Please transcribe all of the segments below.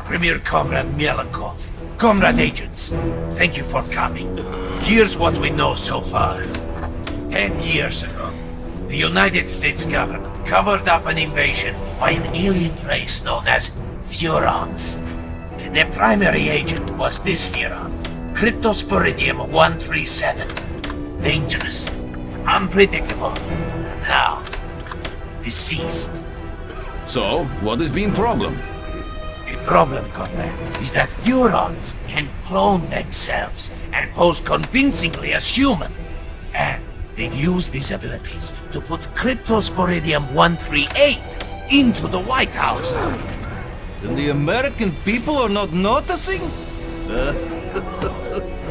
Premier Comrade Mielikov, Comrade Agents, thank you for coming. Here's what we know so far. 10 years ago, the United States government covered up an invasion by an alien race known as Furons. Their primary agent was this Furon, Cryptosporidium 137. Dangerous, unpredictable, now deceased. So, what has been problem? The problem, Comrade, is that Furons can clone themselves and pose convincingly as human. And they've used these abilities to put Cryptosporidium 138 into the White House. And the American people are not noticing?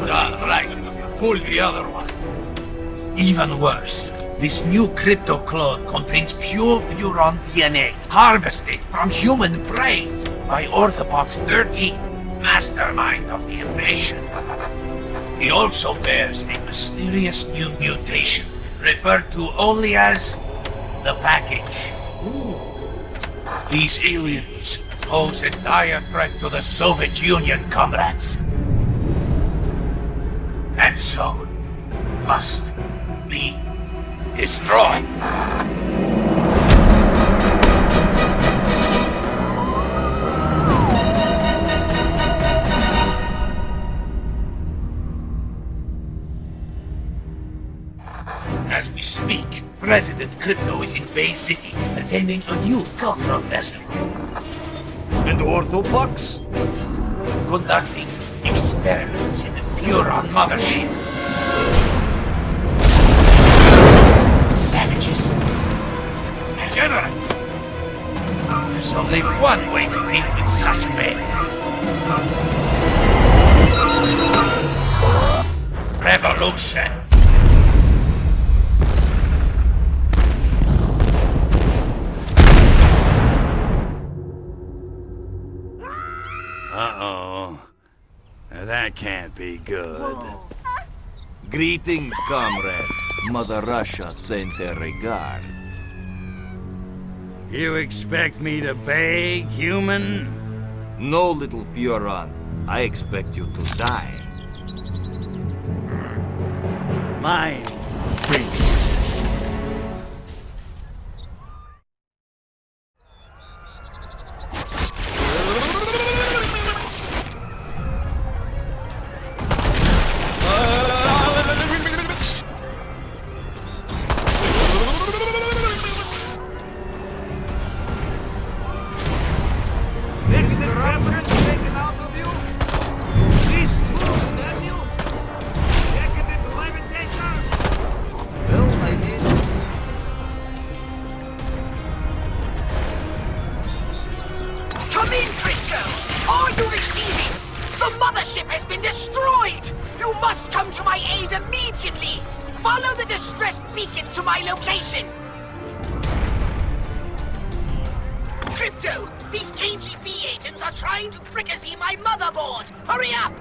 Right. Pull the other one. Even worse, this new crypto clone contains pure Furon DNA harvested from human brains by Orthopox 13, mastermind of the invasion. He also bears a mysterious new mutation referred to only as the package. These aliens pose a dire threat to the Soviet Union, comrades. And so, must be destroyed. As we speak, President Crypto is in Bay City attending a youth cultural festival. And Orthopox? Conducting experiments in the Furon mothership. Savages. Degenerates. There's only one way to deal with such men. Revolution. Uh-oh. That can't be good. Greetings, comrade. Mother Russia sends her regards. You expect me to beg, human? No, little Furon. I expect you to die. Mine's big. Follow the distressed beacon to my location! Crypto! These KGB agents are trying to fricassee my motherboard! Hurry up!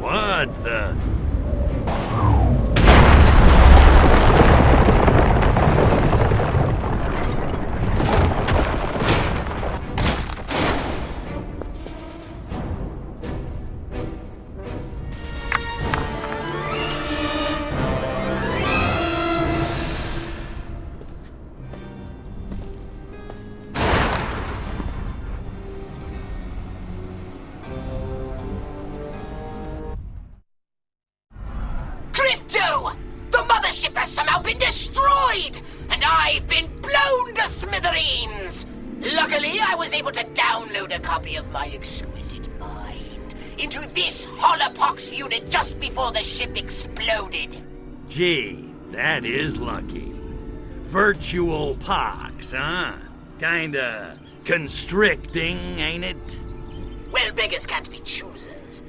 What the? The mothership has somehow been destroyed! And I've been blown to smithereens! Luckily, I was able to download a copy of my exquisite mind into this holopox unit just before the ship exploded. Gee, that is lucky. Virtual pox, huh? Kinda constricting, ain't it? Well, beggars can't be choosers.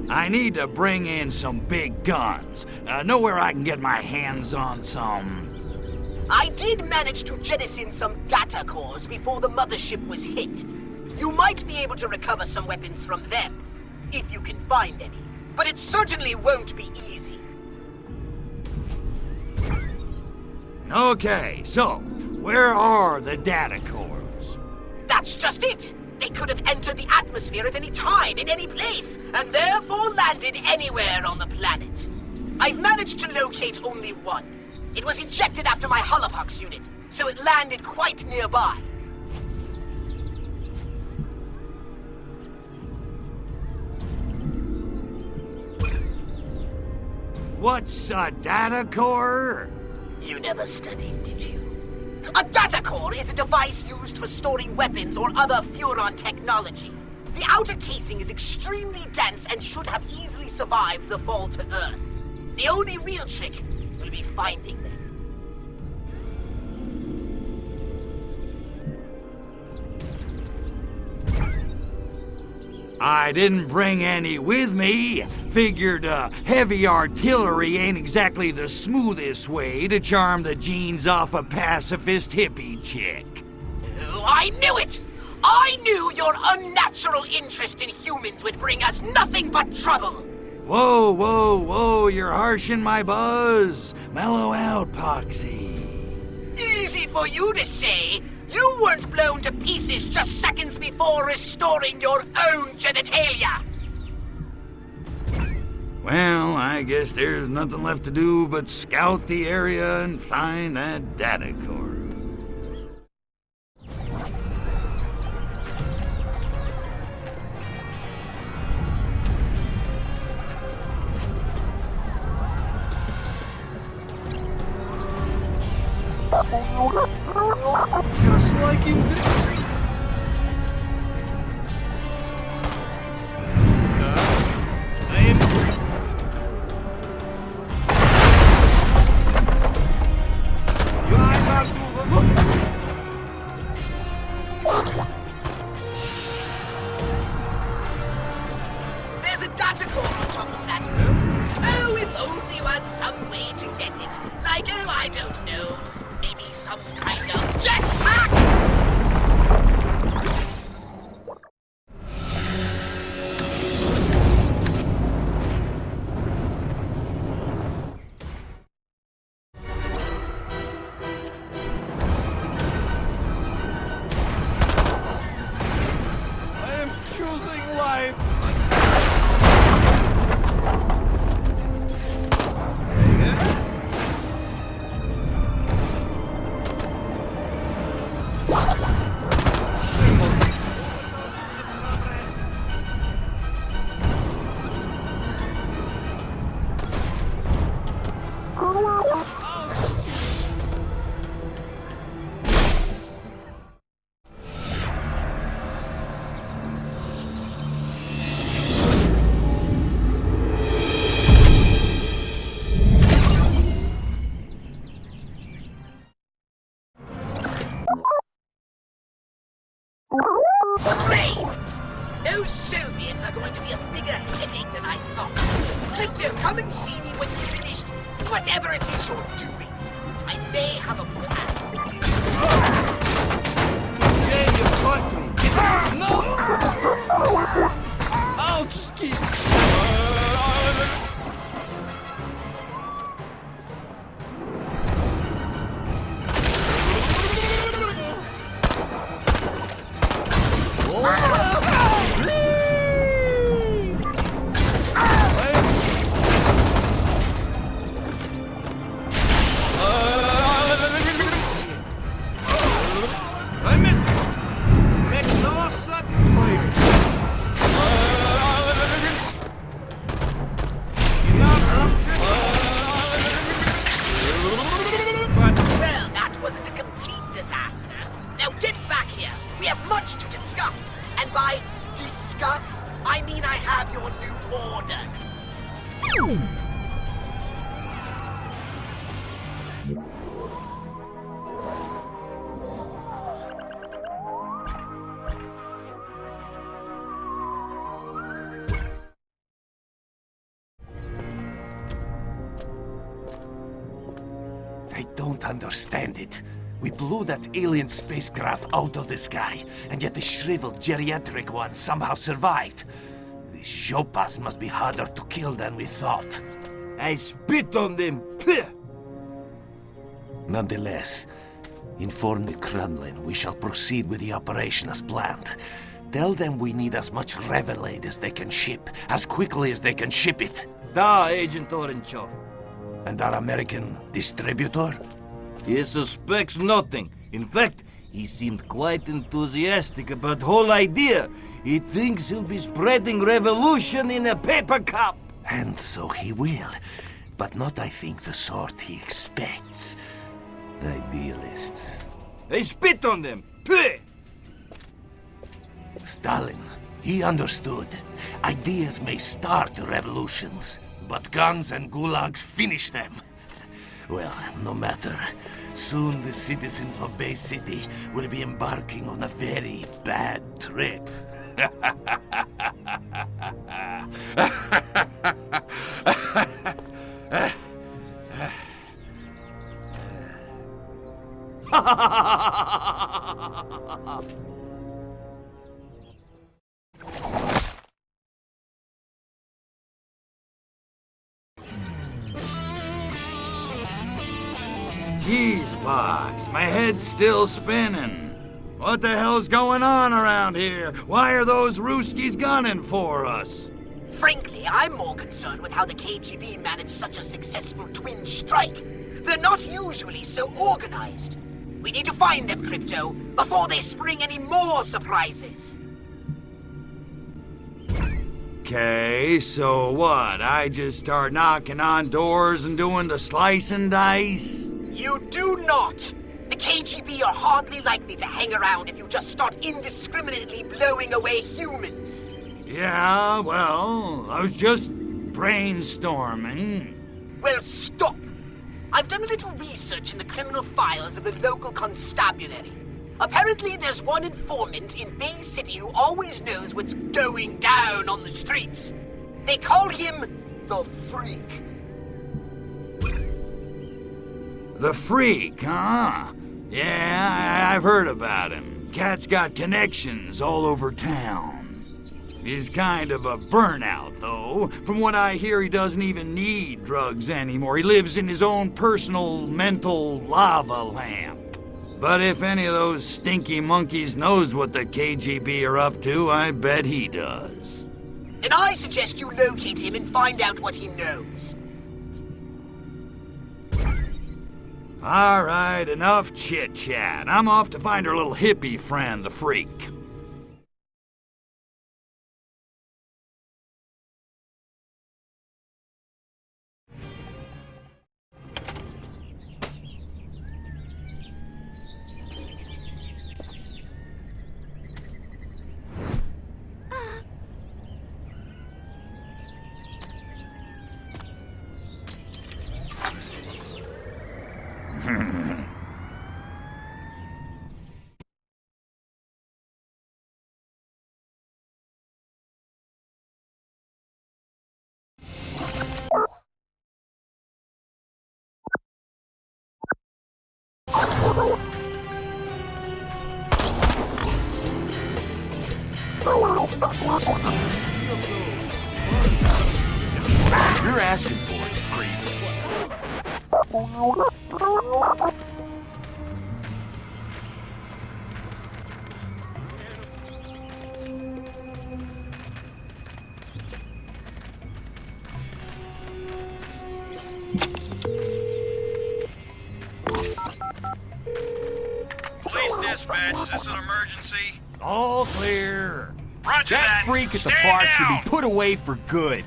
I need to bring in some big guns. Know where I can get my hands on some... I did manage to jettison some data cores before the mothership was hit. You might be able to recover some weapons from them, if you can find any. But it certainly won't be easy. Okay, so, where are the data cores? That's just it! They could have entered the atmosphere at any time, in any place, and therefore landed anywhere on the planet. I've managed to locate only one. It was ejected after my holopox unit, so it landed quite nearby. What's a data core? You never studied, did you? A data core is a device used for storing weapons or other Furon technology. The outer casing is extremely dense and should have easily survived the fall to Earth. The only real trick will be finding them. I didn't bring any with me. Figured heavy artillery ain't exactly the smoothest way to charm the genes off a pacifist hippie chick. Oh, I knew it! I knew your unnatural interest in humans would bring us nothing but trouble! Whoa, whoa, whoa, you're harshing my buzz. Mellow out, Poxy. Easy for you to say! You weren't blown to pieces just seconds before restoring your own genitalia! Well, I guess there's nothing left to do but scout the area and find that data core. Just like in this. There's a data core on top of that. Oh, if only you had some way to get it. Like, oh, I don't know. Maybe some kind of jetpack! I am choosing life. Brains! Those Soviets are going to be a bigger headache than I thought. Clifton, come and see me when you've finished whatever it is you're doing. I may have a plan. Yeah, you caught me. No! I'll just keep... Well, that wasn't a complete disaster. Now get back here. We have much to discuss. And by discuss, I mean I have your new orders. don't understand it. We blew that alien spacecraft out of the sky, and yet the shriveled geriatric one somehow survived. These Jopas must be harder to kill than we thought. I spit on them. Pugh! Nonetheless, inform the Kremlin we shall proceed with the operation as planned. Tell them we need as much Revelade as they can ship, as quickly as they can ship it. Da, Agent Orenchov. And our American distributor? He suspects nothing. In fact, he seemed quite enthusiastic about the whole idea. He thinks he'll be spreading revolution in a paper cup. And so he will. But not, I think, the sort he expects. Idealists. I spit on them. Pugh! Stalin, he understood. Ideas may start revolutions, but guns and gulags finish them. Well, no matter. Soon the citizens of Bay City will be embarking on a very bad trip. Jeez, boss, my head's still spinning. What the hell's going on around here? Why are those Ruskies gunning for us? Frankly, I'm more concerned with how the KGB managed such a successful twin strike. They're not usually so organized. We need to find them, Crypto, before they spring any more surprises. Okay, so what? I just start knocking on doors and doing the slice and dice? You do not! The KGB are hardly likely to hang around if you just start indiscriminately blowing away humans. Yeah, well, I was just brainstorming. Well, stop! I've done a little research in the criminal files of the local constabulary. Apparently there's one informant in Bay City who always knows what's going down on the streets. They call him the Freak. The Freak, huh? Yeah, I've heard about him. Cat's got connections all over town. He's kind of a burnout, though. From what I hear, he doesn't even need drugs anymore. He lives in his own personal mental lava lamp. But if any of those stinky monkeys knows what the KGB are up to, I bet he does. Then I suggest you locate him and find out what he knows. All right, enough chit-chat. I'm off to find our little hippie friend, the Freak. You're asking for it, creep. Police dispatch, is this an emergency? All clear. Roger that! Freak at the Stand park down! should be put away for good.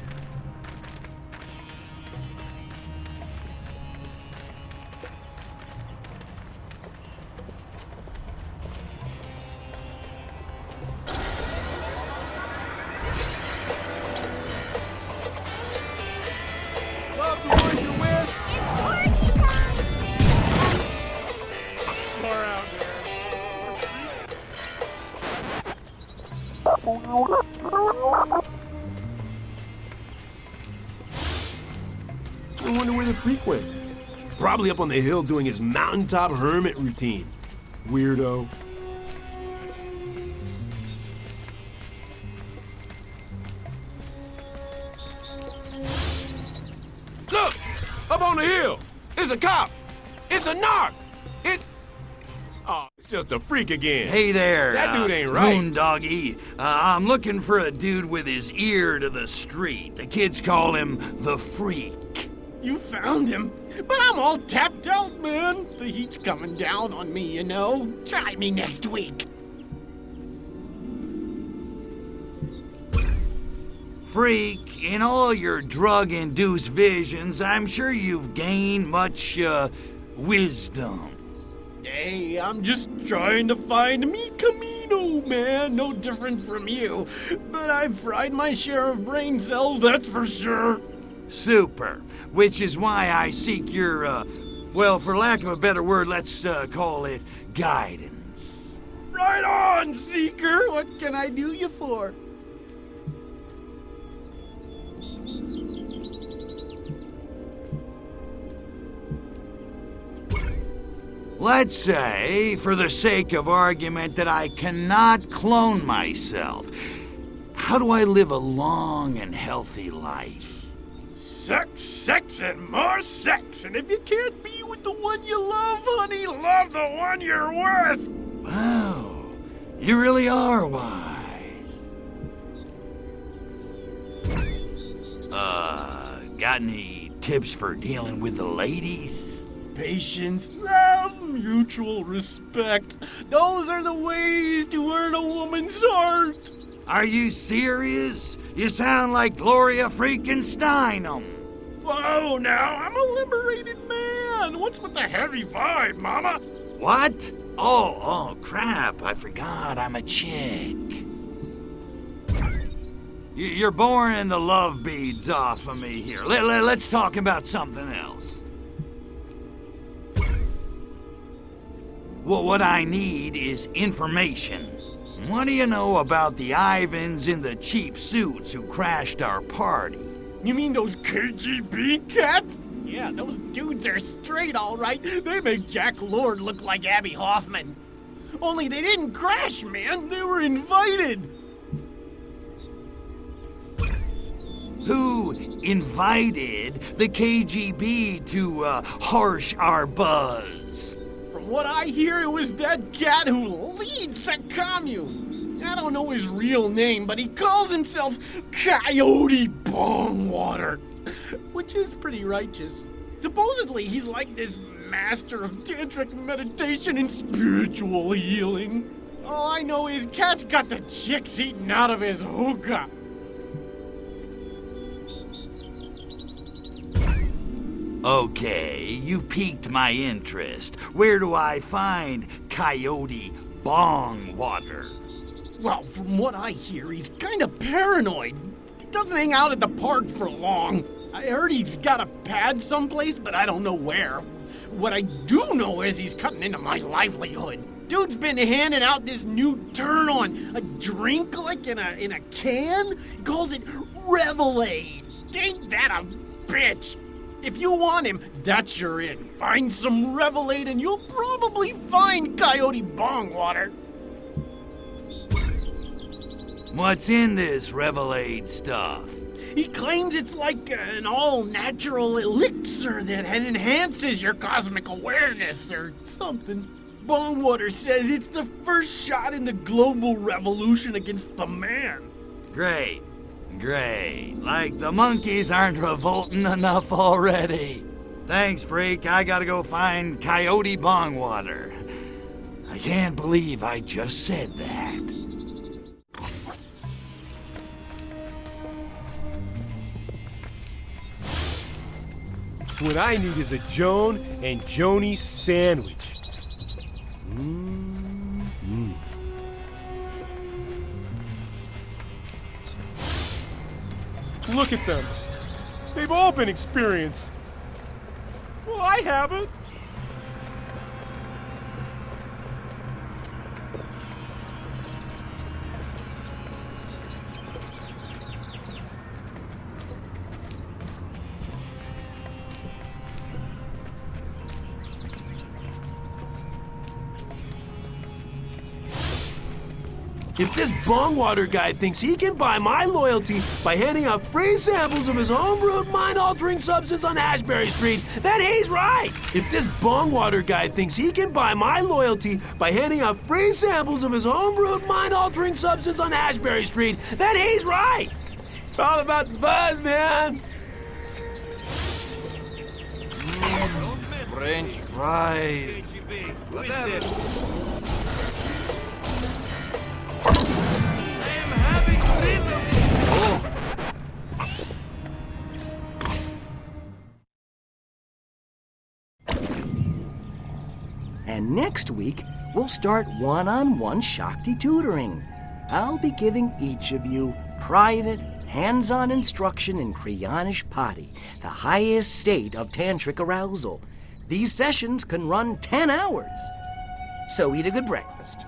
I wonder where the Freak went. Probably up on the hill doing his mountaintop hermit routine. Weirdo. Look! Up on the hill! It's a cop! It's a narc! Oh, it's just a freak again. Hey there, That dude ain't right. Moondoggy. I'm looking for a dude with his ear to the street. The kids call him the Freak. You found him, but I'm all tapped out, man. The heat's coming down on me, you know. Try me next week. Freak, in all your drug-induced visions, I'm sure you've gained much, wisdom. Hey, I'm just trying to find mi camino, man. No different from you. But I've fried my share of brain cells, that's for sure. Super. Which is why I seek your, well, for lack of a better word, let's call it guidance. Right on, Seeker. What can I do you for? Let's say, for the sake of argument, that I cannot clone myself. How do I live a long and healthy life? Sex, sex, and more sex. And if you can't be with the one you love, honey, love the one you're with. Wow, you really are wise. Got any tips for dealing with the ladies? Patience, love, mutual respect. Those are the ways to earn a woman's heart. Are you serious? You sound like Gloria freaking Steinem. Whoa, now, I'm a liberated man. What's with the heavy vibe, mama? What? Oh, crap, I forgot I'm a chick. You're boring the love beads off of me here. Let's talk about something else. Well, what I need is information. What do you know about the Ivans in the cheap suits who crashed our party? You mean those KGB cats? Yeah, those dudes are straight, all right. They make Jack Lord look like Abby Hoffman. Only they didn't crash, man. They were invited. Who invited the KGB to harsh our buzz? From what I hear, it was that cat who leads the commune. I don't know his real name, but he calls himself Coyote Bongwater, which is pretty righteous. Supposedly, he's like this master of tantric meditation and spiritual healing. All I know is cat's got the chicks eaten out of his hookah. Okay, you piqued my interest. Where do I find Coyote Bongwater? Well, from what I hear, he's kind of paranoid. He doesn't hang out at the park for long. I heard he's got a pad someplace, but I don't know where. What I do know is he's cutting into my livelihood. Dude's been handing out this new turn-on, a drink like in a can. He calls it Revelade. Ain't that a bitch? If you want him, that's your in. Find some Revelade and you'll probably find Coyote Bongwater. What's in this Revelade stuff? He claims it's like an all-natural elixir that enhances your cosmic awareness or something. Bongwater says it's the first shot in the global revolution against the man. Great. Like the monkeys aren't revolting enough already. Thanks, Freak. I gotta go find Coyote Bongwater. I can't believe I just said that. What I need is a Joan and Joni sandwich. Look at them. They've all been experienced. Well, I haven't. If this bongwater guy thinks he can buy my loyalty by handing out free samples of his homebrewed mind-altering substance on Ashbury Street, then he's right. If this bongwater guy thinks he can buy my loyalty by handing out free samples of his homebrewed mind-altering substance on Ashbury Street, then he's right. It's all about the buzz, man. French fries. Whatever. And next week, we'll start one-on-one Shakti tutoring. I'll be giving each of you private, hands-on instruction in Kryanish Pati, the highest state of tantric arousal. These sessions can run 10 hours. So eat a good breakfast.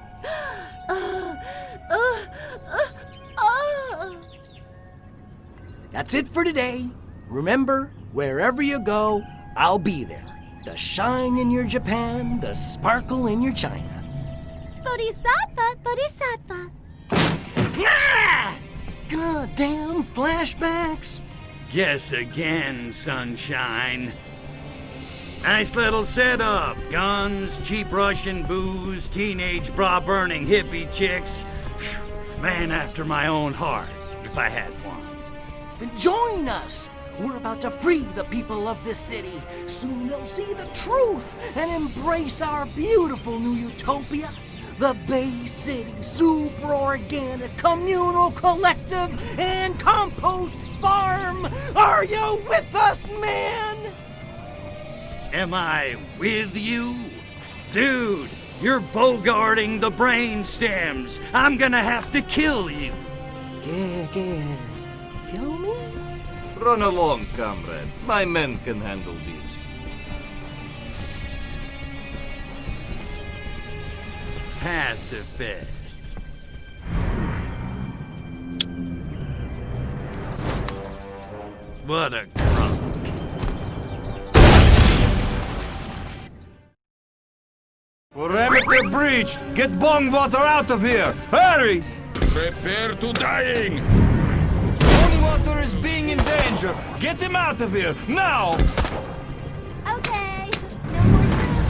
That's it for today. Remember, wherever you go, I'll be there. The shine in your Japan, the sparkle in your China. Bodhisattva, Bodhisattva. Ah! Goddamn flashbacks. Guess again, sunshine. Nice little setup. Guns, cheap Russian booze, teenage bra-burning hippie chicks. Phew, man after my own heart, if I had one. Then join us. We're about to free the people of this city. Soon they'll see the truth and embrace our beautiful new utopia. The Bay City Super Organic Communal Collective and Compost Farm. Are you with us, man? Am I with you? Dude, you're bogarting the brain stems. I'm gonna have to kill you. Yeah. Kill me? Run along, comrade. My men can handle this. Pacifists. What a crunk. Perimeter breached! Get Bongwater out of here! Hurry! Prepare to dying! Bongwater is being in danger! Get him out of here, now! Okay. No more time.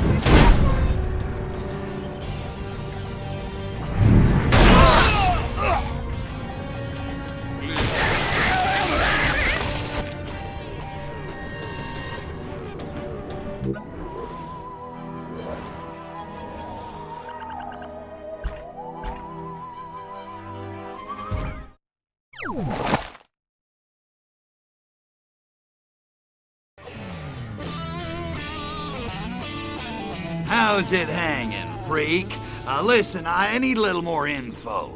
How's it hanging, freak? Listen, I need a little more info.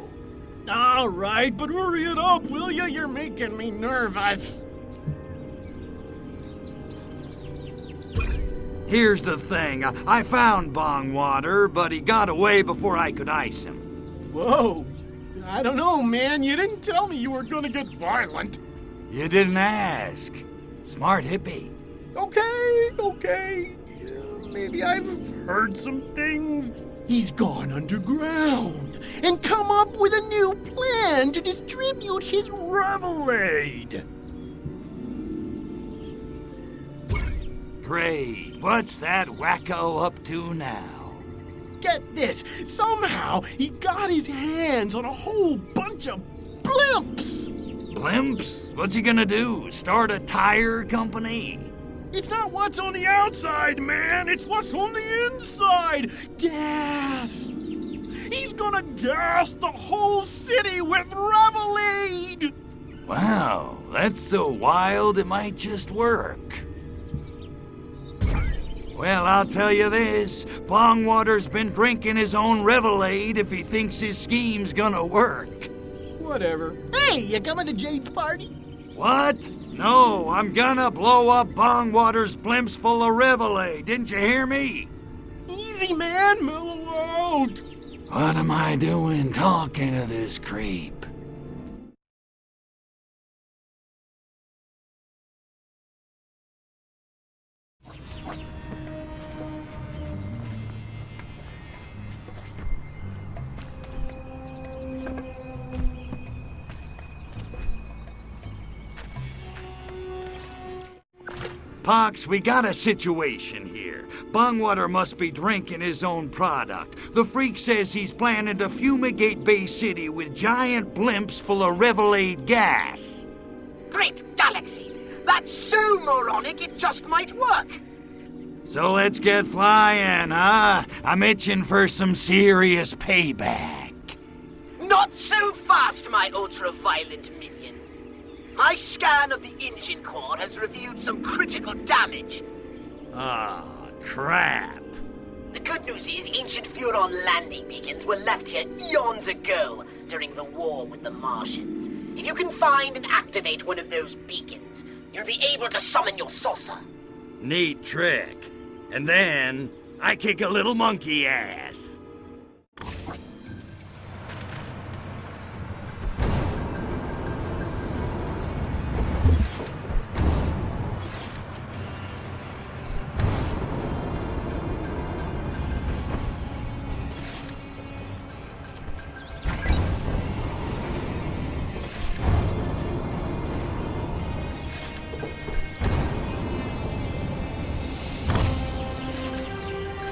All right, but hurry it up, will ya? You're making me nervous. Here's the thing. I found Bongwater, but he got away before I could ice him. Whoa. I don't know, man. You didn't tell me you were gonna get violent. You didn't ask. Smart hippie. Okay. Maybe I've heard some things. He's gone underground and come up with a new plan to distribute his revelade. Great. What's that wacko up to now? Get this. Somehow he got his hands on a whole bunch of blimps. Blimps? What's he gonna do? Start a tire company? It's not what's on the outside, man. It's what's on the inside. Gas. He's gonna gas the whole city with revelade. Wow, that's so wild it might just work. Well, I'll tell you this. Bongwater's been drinking his own revelade if he thinks his scheme's gonna work. Whatever. Hey, you coming to Jade's party? What? No, I'm gonna blow up Bongwater's blimps full of revelade. Didn't you hear me? Easy, man. Mellow out. What am I doing talking to this creep? Pox, we got a situation here. Bungwater must be drinking his own product. The freak says he's planning to fumigate Bay City with giant blimps full of Revelade gas. Great galaxies! That's so moronic it just might work! So let's get flying, huh? I'm itching for some serious payback. Not so fast, my ultra-violent minion. My scan of the engine core has revealed some critical damage. Ah, crap. The good news is ancient Furon landing beacons were left here eons ago during the war with the Martians. If you can find and activate one of those beacons, you'll be able to summon your saucer. Neat trick. And then I kick a little monkey ass.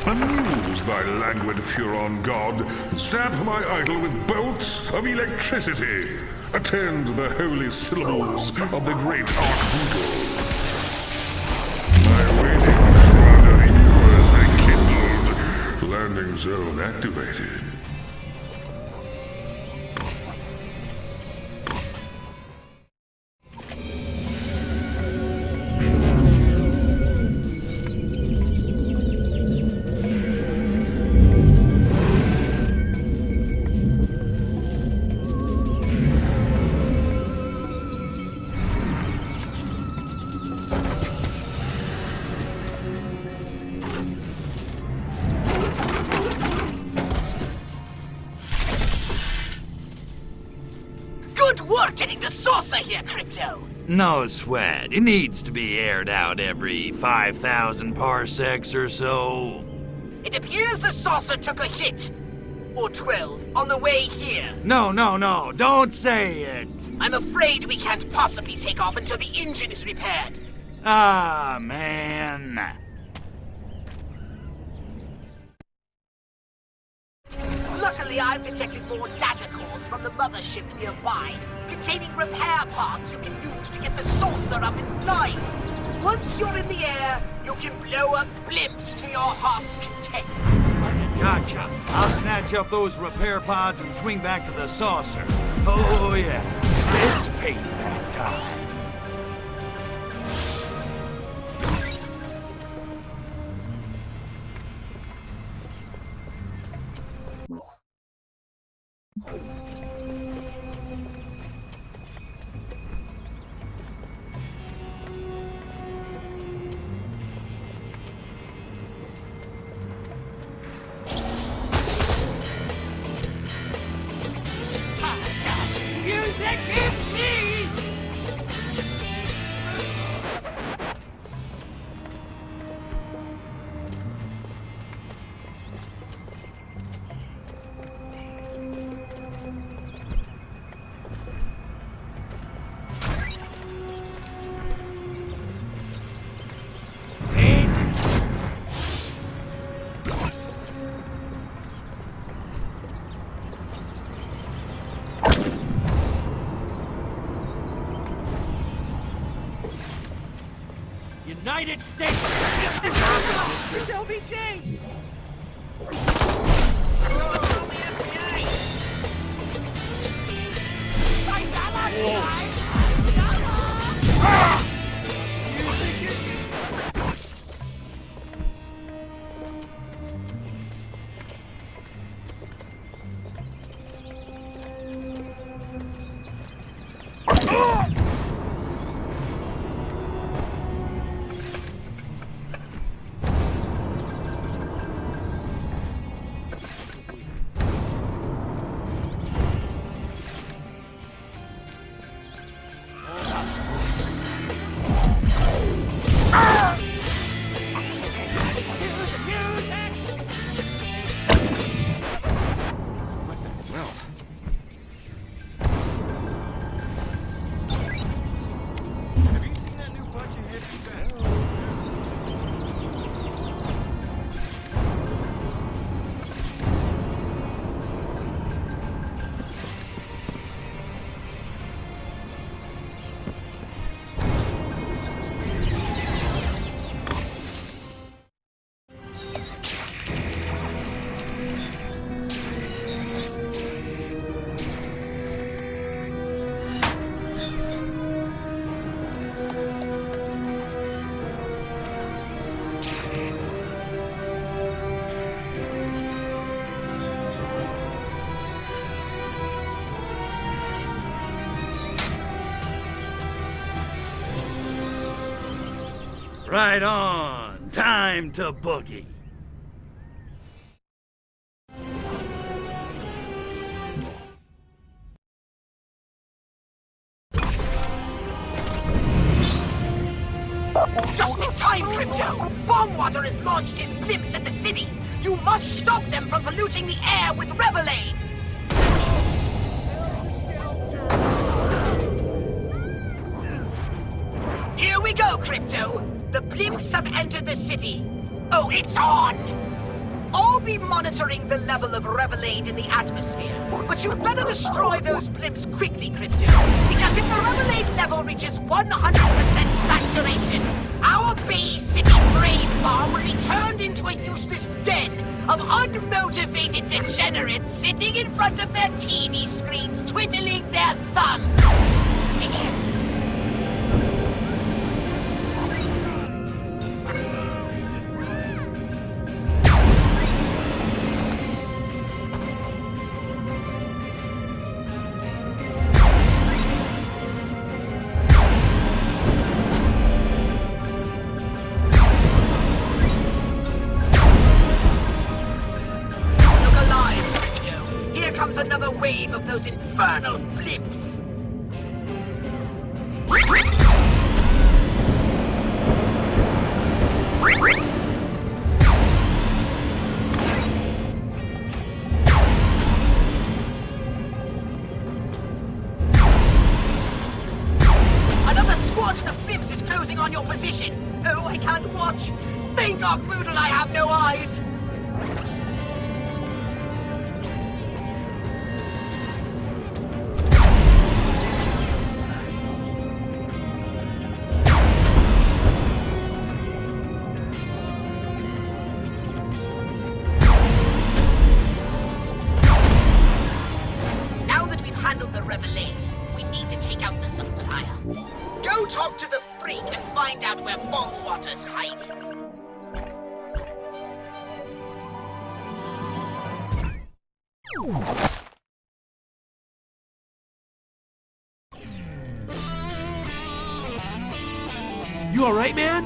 Amuse thy languid Furon god, zap my idol with bolts of electricity. Attend the holy syllables of the great Archbugle. My waiting crowd of ears rekindled. Landing zone activated. Good work getting the saucer here, Crypto! No sweat. It needs to be aired out every 5,000 parsecs or so. It appears the saucer took a hit. Or 12, on the way here. No, don't say it. I'm afraid we can't possibly take off until the engine is repaired. Ah, man. Luckily, I've detected more data cores from the mothership nearby, containing repair parts you can use to get the saucer up and flying. Once you're in the air, you can blow up blimps to your heart's content. Gotcha. I'll snatch up those repair pods and swing back to the saucer. Oh, yeah. It's payback time. Music is me! United States! It's LBJ! Right on. Time to boogie. Just in time, Crypto! Bongwater has launched his blimps at the city! You must stop them from polluting the air with Revelade! Here we go, Crypto! The blimps have entered the city. Oh, it's on! I'll be monitoring the level of Revelade in the atmosphere, but you'd better destroy those blimps quickly, Crypto, because if the Revelade level reaches 100% saturation, our Bay City brain farm will be turned into a useless den of unmotivated degenerates sitting in front of their TV screens twiddling their thumbs. Another wave of those infernal blimps. Another squadron of blimps is closing on your position. Oh, I can't watch. Thank Arcroodle I have no eyes. Go talk to the freak and find out where Bongwater's hiding. You alright, man?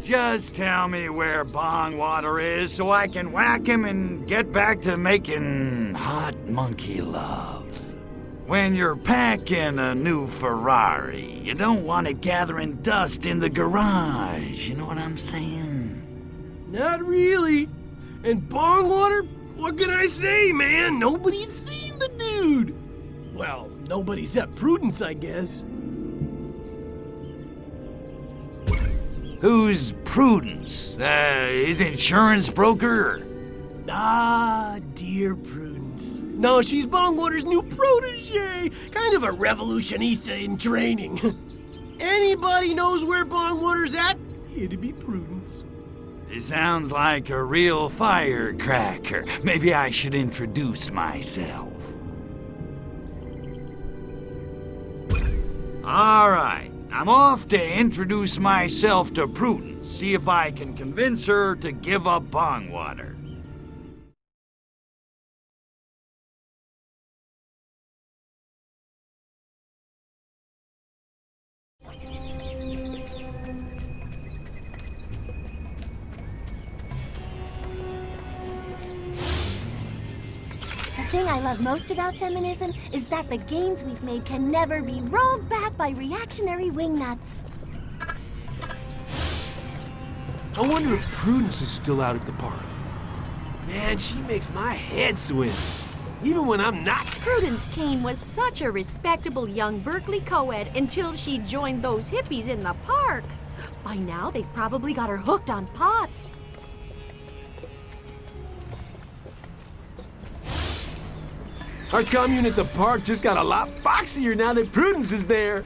Just tell me where Bongwater is so I can whack him and get back to making hot monkey love. When you're packing a new Ferrari, you don't want it gathering dust in the garage. You know what I'm saying? Not really. And Bongwater? What can I say, man? Nobody's seen the dude. Well, nobody except Prudence, I guess. Who's Prudence? His insurance broker? Ah, dear Prudence. No, she's Bongwater's new protege. Kind of a revolutionista in training. Anybody knows where Bongwater's at? It'd be Prudence. It sounds like a real firecracker. Maybe I should introduce myself. All right. I'm off to introduce myself to Prudence, see if I can convince her to give up Bongwater. The thing I love most about feminism is that the gains we've made can never be rolled back by reactionary wingnuts. I wonder if Prudence is still out at the park. Man, she makes my head swim. Even when I'm not. Prudence Kane was such a respectable young Berkeley co-ed until she joined those hippies in the park. By now, they've probably got her hooked on pots. Our commune at the park just got a lot foxier now that Prudence is there.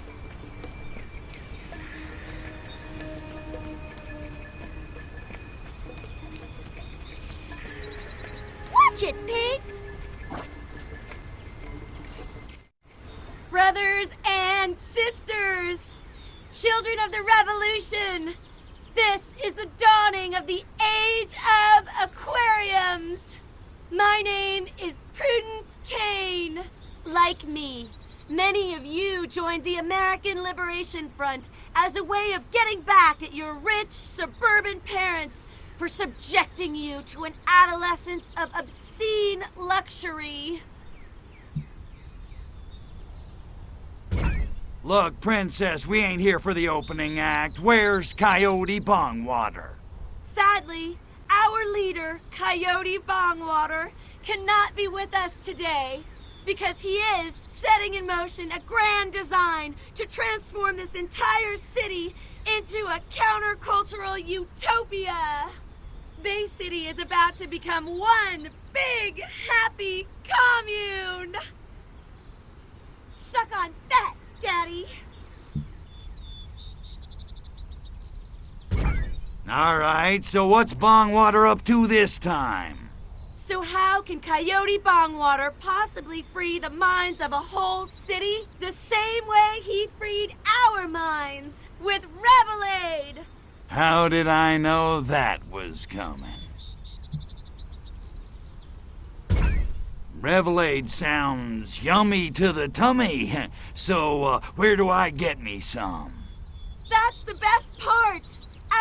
Watch it, pig! Brothers and sisters, children of the revolution, this is the dawning of the age of aquariums. My name is Prudence Kane. Like me, Many of you joined the American Liberation Front as a way of getting back at your rich suburban parents for subjecting you to an adolescence of obscene luxury. Look, Princess, we ain't here for the opening act. Where's Coyote Bongwater? Sadly, our leader, Coyote Bongwater, cannot be with us today because he is setting in motion a grand design to transform this entire city into a countercultural utopia. Bay City is about to become one big, happy commune. Suck on that, Daddy. All right, so what's Bongwater up to this time? So how can Coyote Bongwater possibly free the minds of a whole city the same way he freed our minds with Revelade? How did I know that was coming? Revelade sounds yummy to the tummy, so where do I get me some? That's the best part!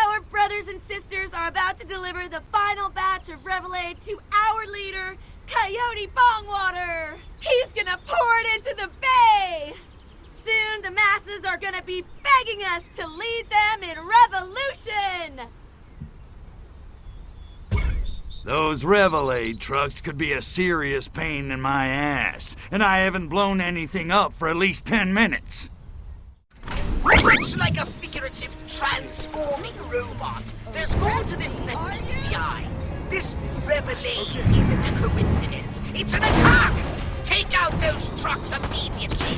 Our brothers and sisters are about to deliver the final batch of Revelade to our leader, Coyote Bongwater! He's gonna pour it into the bay! Soon the masses are gonna be begging us to lead them in revolution! Those Revelade trucks could be a serious pain in my ass, and I haven't blown anything up for at least 10 minutes. Much like a figurative transforming robot, there's more to this than meets the eye. This Revelade isn't a coincidence. It's an attack! Take out those trucks immediately!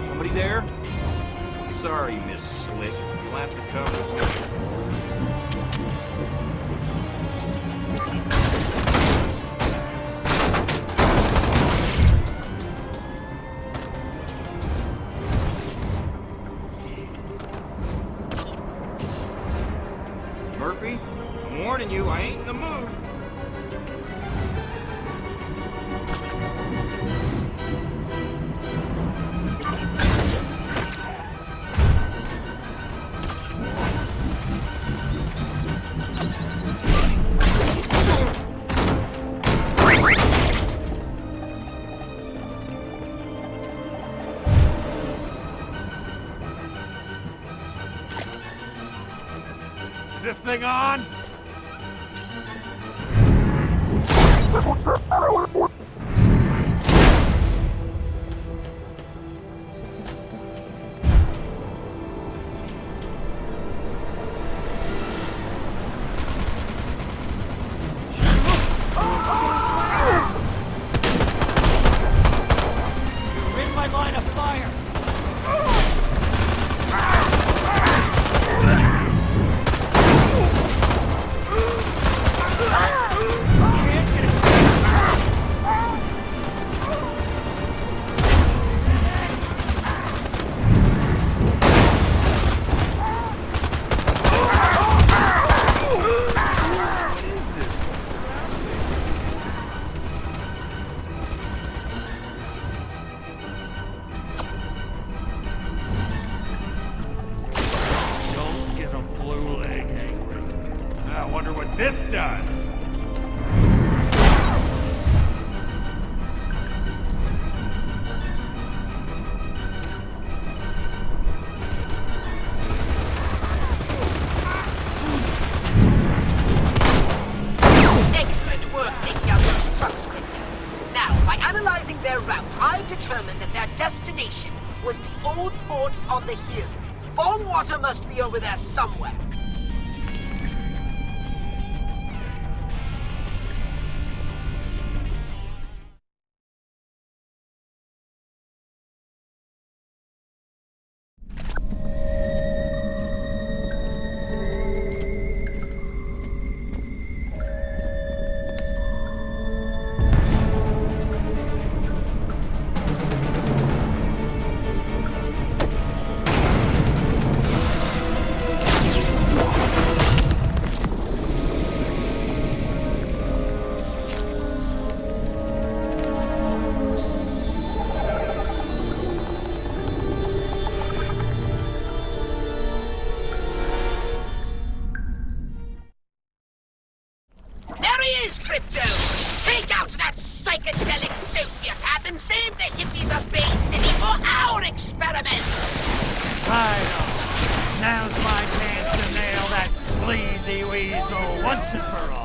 Somebody there? Sorry, Miss Slick. You'll have to come. Murphy, I'm warning you, I ain't in the mood. This thing on? In my line of fire! Don't get a blue leg angry. I wonder what this does. Excellent work taking out those trucks, Cricket. Now, by analyzing their route, I've determined that their destination was the old fort on the hill. Bongwater must be over there somewhere. is Crypto! Take out that psychedelic sociopath and save the hippies of Bay City for our experiment! Right on. Now's my chance to nail that sleazy weasel once and for all.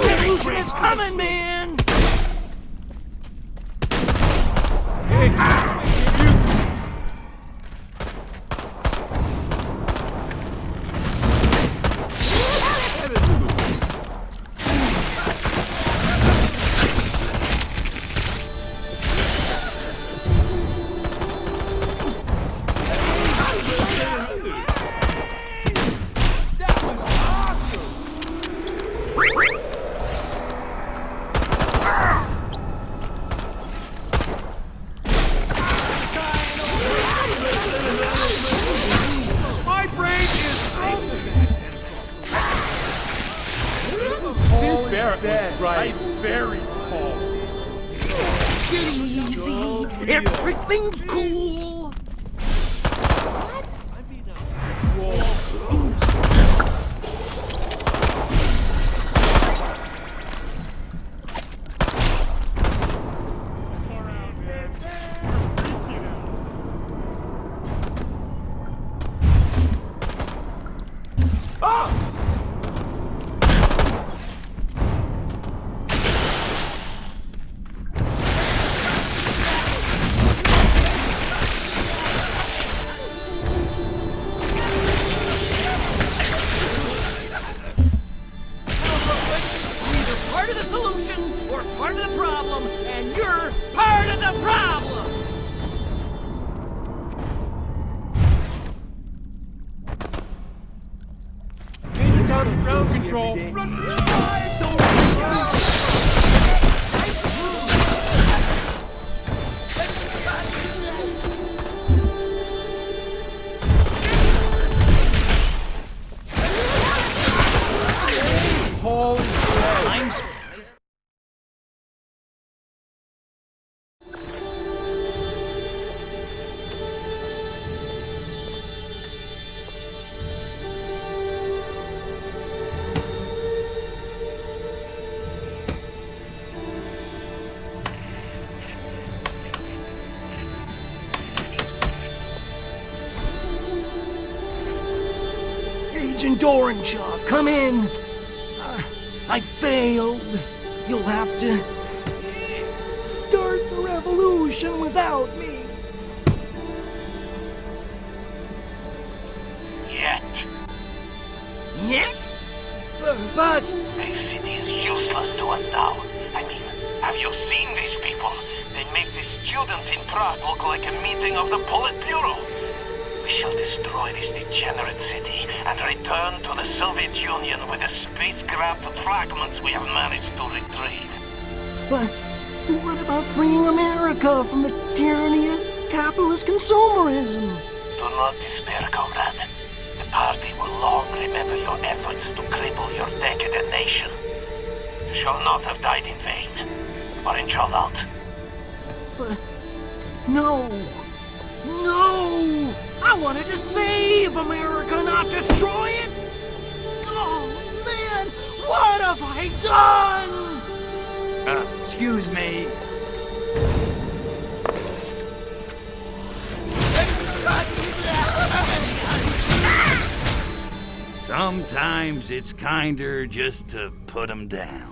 Revolution is coming, man! Get easy. Everything's cool. Part of the solution or part of the problem, and you're part of the problem! Major down to ground control. Run for your lives! I'm surprised. Agent Orangeoff, come in. I failed. You'll have to start the revolution without me. Yet. Yet? But... Bay City is useless to us now. I mean, have you seen these people? They make the students in Prague look like a meeting of the Politburo. We shall destroy this degenerate city and return to the Soviet Union with the spacecraft fragments we have managed to retrieve. But what about freeing America from the tyranny of capitalist consumerism? Do not despair, comrade. The party will long remember your efforts to cripple your decadent nation. You shall not have died in vain, or in Cholat. But... no! No! I wanted to save America, not destroy it! Oh, man! What have I done? Excuse me. Sometimes it's kinder just to put 'em down.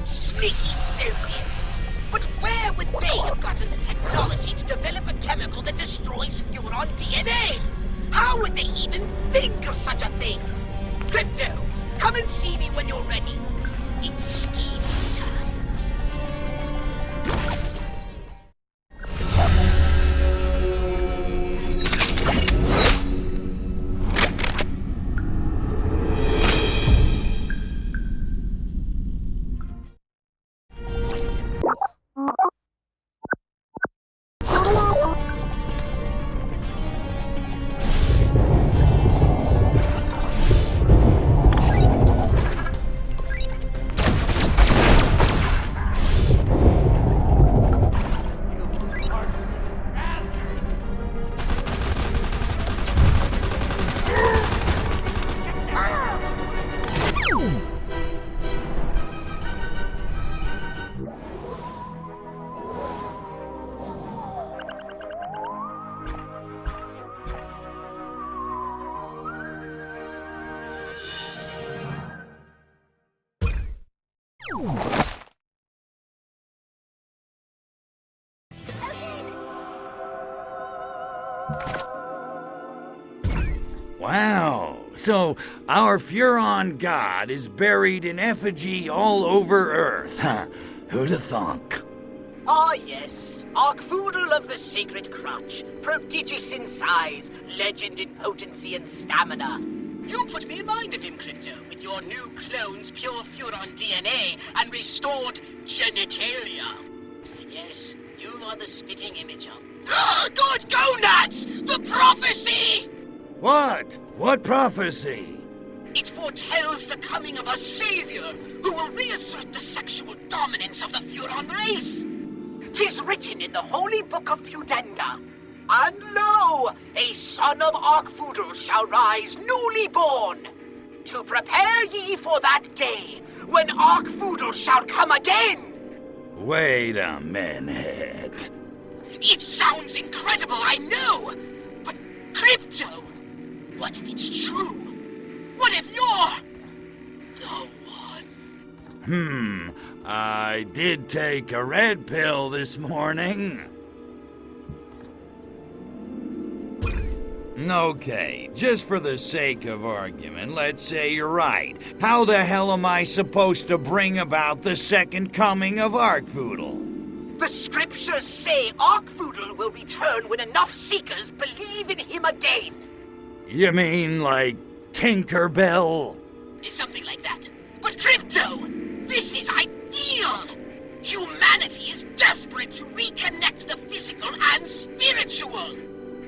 Sneaky Soviets! But where would they have gotten the technology to develop a chemical that destroys Furon DNA? How would they even think of such a thing? Crypto, come and see me when you're ready. It's scheme time. Wow. So, our Furon god is buried in effigy all over Earth, huh? Who'd have thunk? Ah, yes. Arkvoodle of the Sacred Crotch. Prodigious in size, legend in potency and stamina. You put me in mind of him, Crypto, with your new clone's pure Furon DNA and restored genitalia. Yes, you are the spitting image of... Good gonads! The prophecy! What? What prophecy? It foretells the coming of a savior who will reassert the sexual dominance of the Furon race. 'Tis written in the holy book of Pudenda. And lo, a son of Arkvoodle shall rise newly born. To prepare ye for that day when Arkvoodle shall come again. Wait a minute. It sounds incredible, I know. But Crypto, what if it's true? What if you're the one? I did take a red pill this morning. Okay, just for the sake of argument, let's say you're right. How the hell am I supposed to bring about the second coming of Arkvoodle? The scriptures say Arkvoodle will return when enough seekers believe in him again. You mean like Tinkerbell? Something like that. But Crypto, this is ideal! Humanity is desperate to reconnect the physical and spiritual.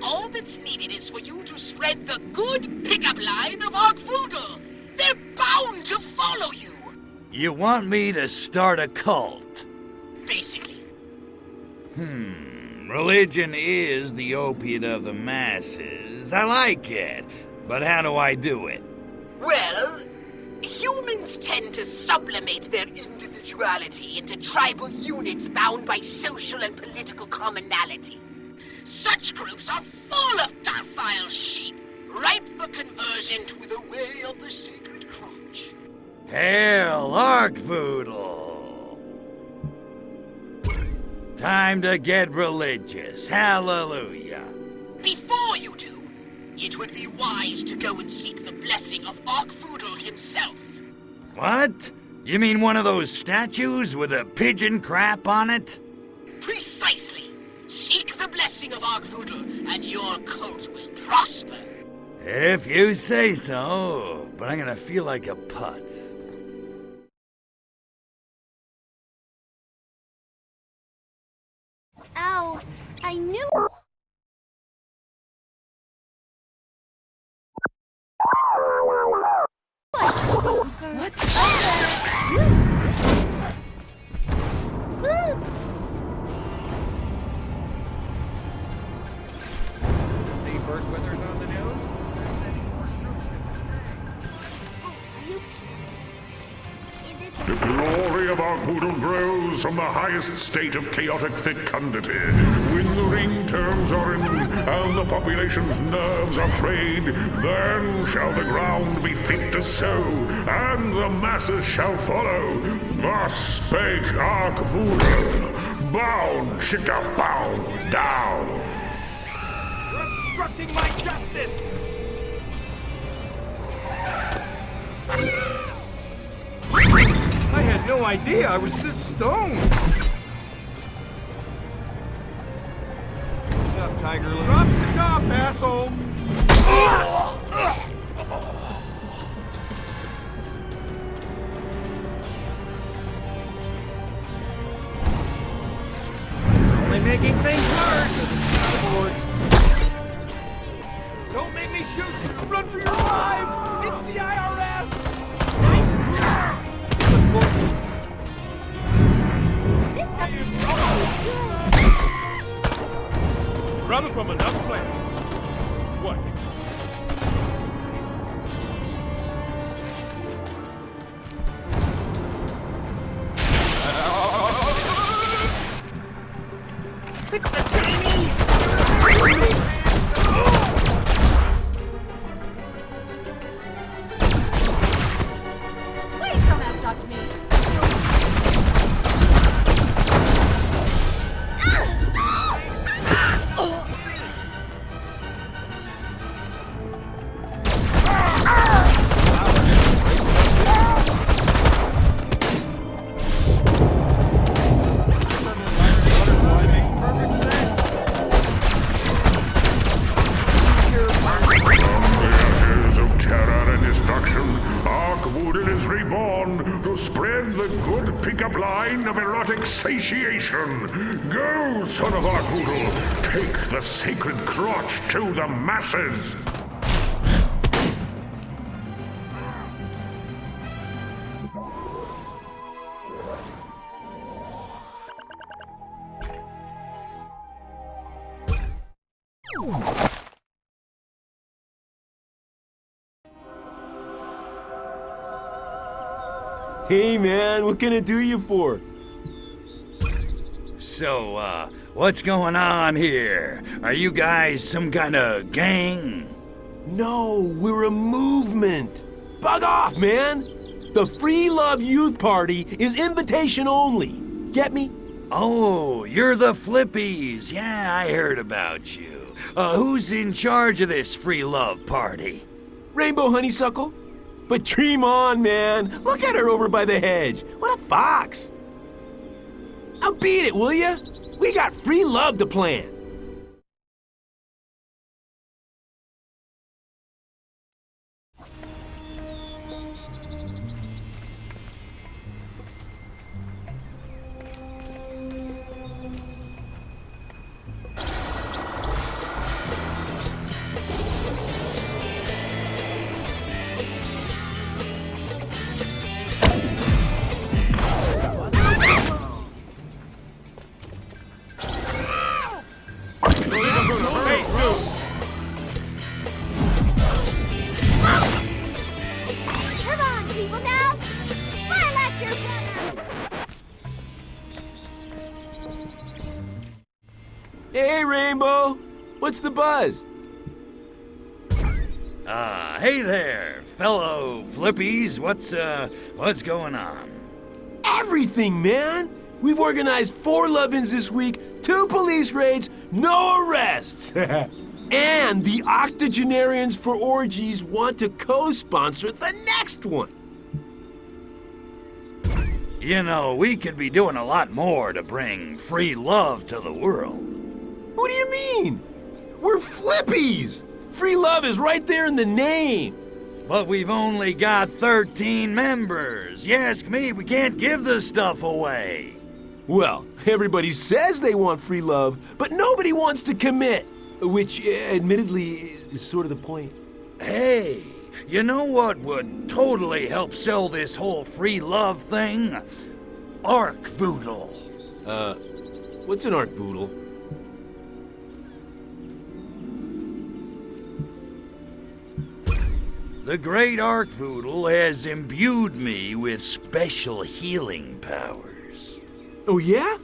All that's needed is for you to spread the good pickup line of Arkvoodle. They're bound to follow you. You want me to start a cult? Basically. Religion is the opiate of the masses. I like it. But how do I do it? Well, humans tend to sublimate their individuality into tribal units bound by social and political commonality. Such groups are full of docile sheep, ripe for conversion to the way of the Sacred Crotch. Hail, Arkvoodle! Time to get religious. Hallelujah. Before you do, it would be wise to go and seek the blessing of Arkvoodle himself. What? You mean one of those statues with a pigeon crap on it? Precisely. Seek the blessing of Arkvoodle, and your cult will prosper. If you say so, but I'm gonna feel like a putz. Ow! I knew. What's See bird withers on the news? The glory of Arkvoodle grows from the highest state of chaotic fecundity. When the ring turns orange and the population's nerves are frayed, then shall the ground be fit to sow, and the masses shall follow. Thus spake Arkvoodle. Bound, chicka, bound, down. You're obstructing my justice! I had no idea I was this stoned! What's up, Tiger? Drop your top, asshole! It's only making things hard! Don't make me shoot you! Run for your lives! It's the IRS! Nice move! this stuff is Brother from another planet. What? It's the Chinese! Please don't abduct me. media blind of erotic satiation. Go, son of Arkvoodle, take the sacred crotch to the masses. Hey, man, what can I do you for? So, what's going on here? Are you guys some kind of gang? No, we're a movement. Bug off, man. The Free Love Youth Party is invitation only. Get me? Oh, you're the Flippies. Yeah, I heard about you. Who's in charge of this free love party? Rainbow Honeysuckle? But dream on, man. Look at her over by the hedge. What a fox. Now beat it, will ya? We got free love to plan. Come on, people now! Smile at your brothers! Hey, Rainbow. What's the buzz? Hey there, fellow Flippies. What's going on? Everything, man. We've organized 4 love-ins this week, 2 police raids, no arrests. And the octogenarians for orgies want to co-sponsor the next one. You know, we could be doing a lot more to bring free love to the world. What do you mean? We're Flippies. Free love is right there in the name. But we've only got 13 members. You ask me, we can't give this stuff away. Well, everybody says they want free love, but nobody wants to commit. Which, admittedly, is sort of the point. Hey, you know what would totally help sell this whole free love thing? Arkvoodle. What's an Arkvoodle? The great Arkvoodle has imbued me with special healing powers. Oh, yeah?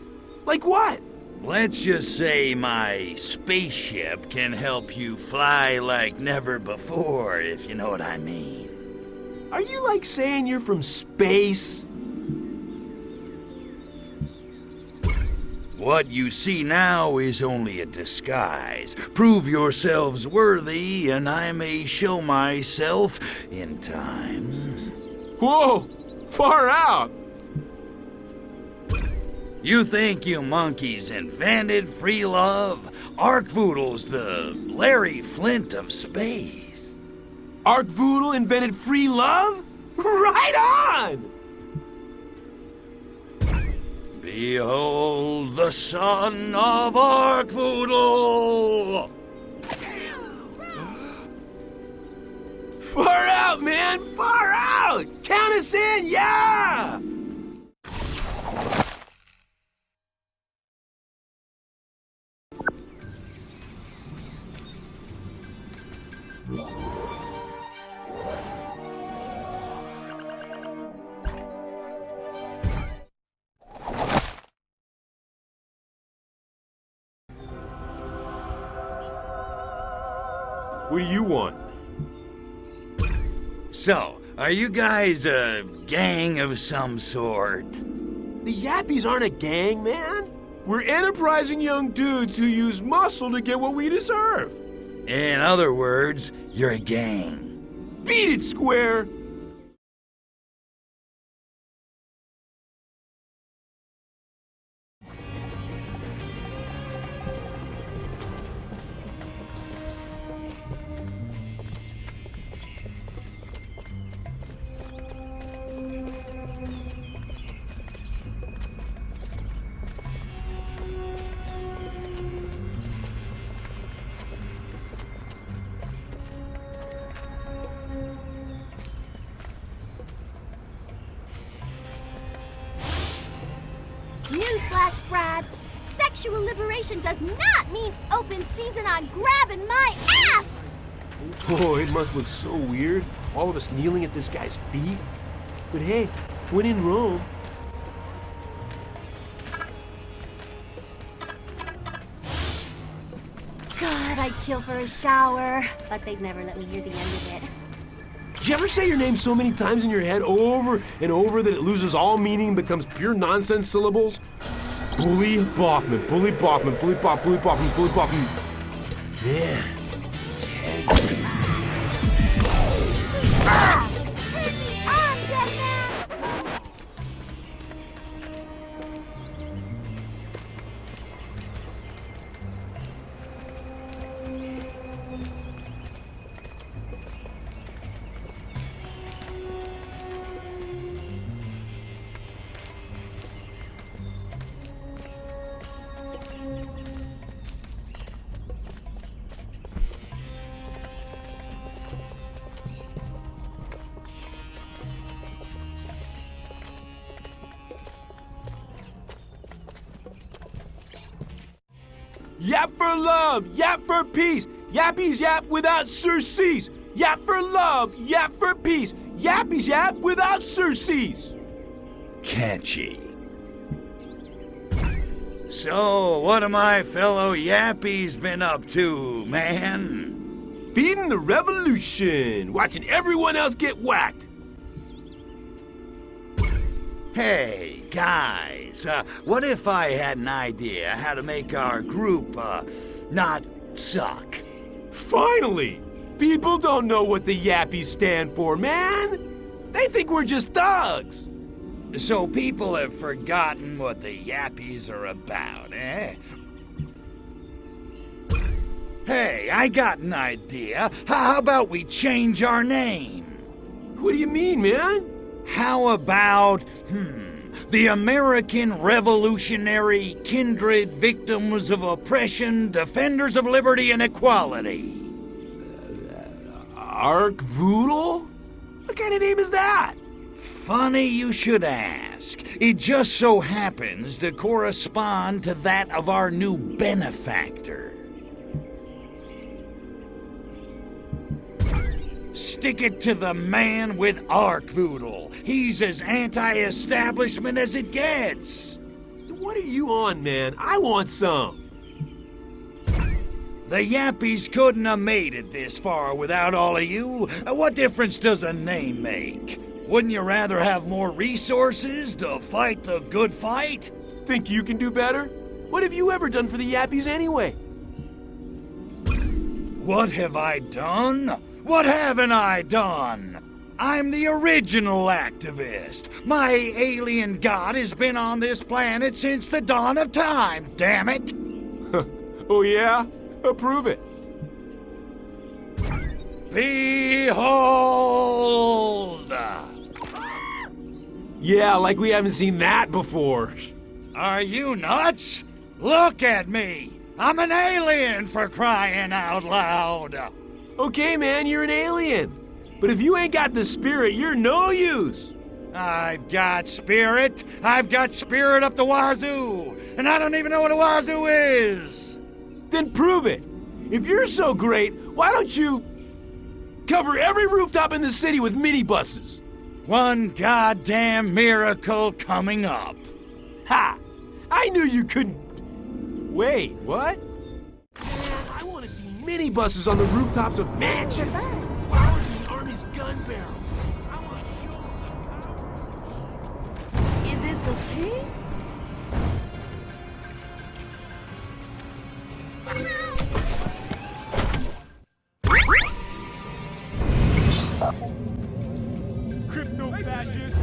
Like what? Let's just say my spaceship can help you fly like never before, if you know what I mean. Are you like saying you're from space? What you see now is only a disguise. Prove yourselves worthy, and I may show myself in time. Whoa! Far out! You think you monkeys invented free love? Arkvoodle's the Larry Flint of space. Arkvoodle invented free love? Right on! Behold the son of Arkvoodle! Far out, man! Far out! Count us in, yeah! What do you want? So, are you guys a gang of some sort? The Yappies aren't a gang, man. We're enterprising young dudes who use muscle to get what we deserve. In other words, you're a gang. Beat it, Square! newsflash, Brad. Sexual liberation does not mean open season on grabbing my ass! Oh, it must look so weird, all of us kneeling at this guy's feet. But hey, when in Rome. God, I'd kill for a shower, but they'd never let me hear the end of it. Did you ever say your name so many times in your head over and over that it loses all meaning and becomes pure nonsense syllables? Bully Boffman, Bully Boffman, Bully Boff, Bully Boffman, Bully Boffman. Man. Turn me on, dead man! Yap for love, yap for peace, yappies yap without surcease. Yap for love, yap for peace, yappies yap without surcease. Catchy. So, what have my fellow yappies been up to, man? Feeding the revolution, watching everyone else get whacked. Hey, guys, what if I had an idea how to make our group, not suck? Finally! People don't know what the yappies stand for, man! They think we're just thugs! So people have forgotten what the yappies are about, eh? Hey, I got an idea. How about we change our name? What do you mean, man? How about, the American Revolutionary Kindred Victims of Oppression, Defenders of Liberty and Equality? Arc Voodle? What kind of name is that? Funny you should ask. It just so happens to correspond to that of our new benefactor. Stick it to the man with Arc Voodle. He's as anti-establishment as it gets. What are you on, man? I want some. The Yappies couldn't have made it this far without all of you. What difference does a name make? Wouldn't you rather have more resources to fight the good fight? Think you can do better? What have you ever done for the Yappies anyway? What have I done? What haven't I done? I'm the original activist. My alien god has been on this planet since the dawn of time, damn it! Oh yeah? Approve it. Behold! Yeah, like we haven't seen that before. Are you nuts? Look at me! I'm an alien, for crying out loud! Okay, man, you're an alien. But if you ain't got the spirit, you're no use. I've got spirit. I've got spirit up the wazoo. And I don't even know what a wazoo is. Then prove it. If you're so great, why don't you cover every rooftop in the city with minibuses? One goddamn miracle coming up. Ha! I knew you couldn't. Wait, what? Man, I want to see minibuses on the rooftops of mansions. Flowers in the Army's gun barrel. I want to show them. Is it the king? Crypto fascist!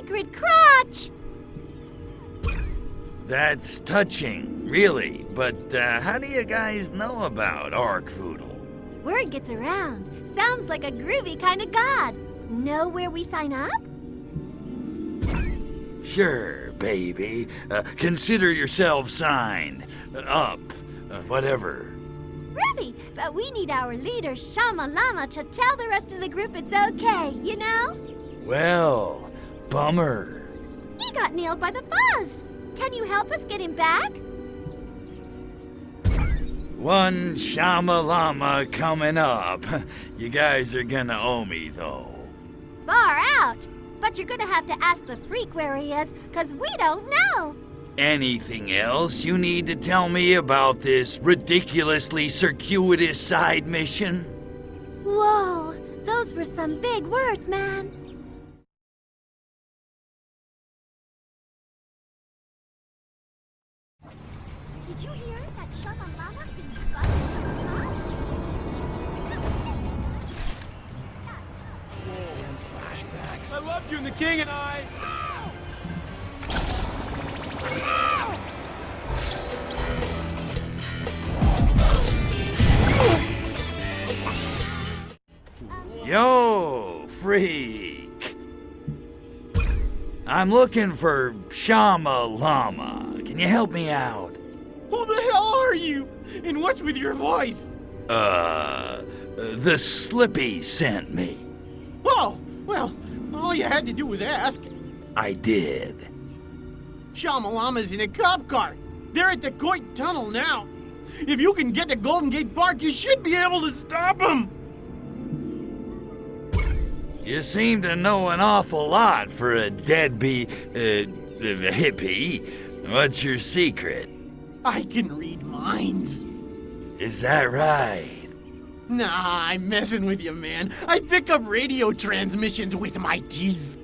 sacred crotch! That's touching, really. But how do you guys know about Arkvoodle? Word gets around. Sounds like a groovy kind of god. Know where we sign up? Sure, baby. Consider yourself signed. Up. Whatever. Groovy, but we need our leader, Shama Lama, to tell the rest of the group it's okay, you know? Well, bummer. He got nailed by the fuzz. Can you help us get him back? One Shama Lama coming up. You guys are gonna owe me, though. Far out. But you're gonna have to ask the freak where he is, 'cause we don't know. Anything else you need to tell me about this ridiculously circuitous side mission? Whoa, those were some big words, man. Did you hear that Shama Lama's being buzzed from the top? I loved you and the king and I. Yo, freak. I'm looking for Shama Lama. Can you help me out? Who the hell are you? And what's with your voice? The Slippy sent me. Oh, well, all you had to do was ask. I did. Shama Lama's in a cop car. They're at the Coit Tunnel now. If you can get to Golden Gate Park, you should be able to stop them. You seem to know an awful lot for a deadbeat, hippie. What's your secret? I can read minds. Is that right? Nah, I'm messing with you, man. I pick up radio transmissions with my teeth.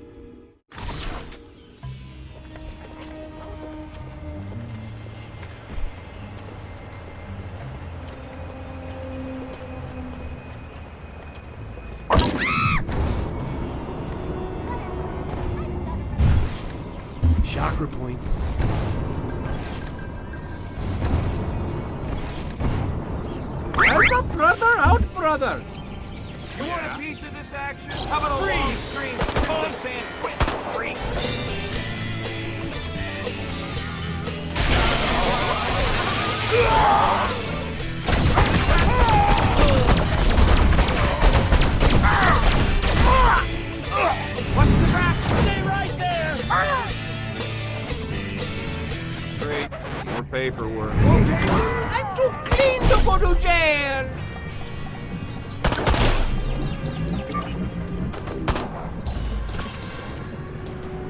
Chakra points. Help a brother out, brother. You want a piece of this action? How about a long stream strip the sand quit? Free. What's the rats? Stay right there. Great. More paperwork. I'm too clean to go to jail.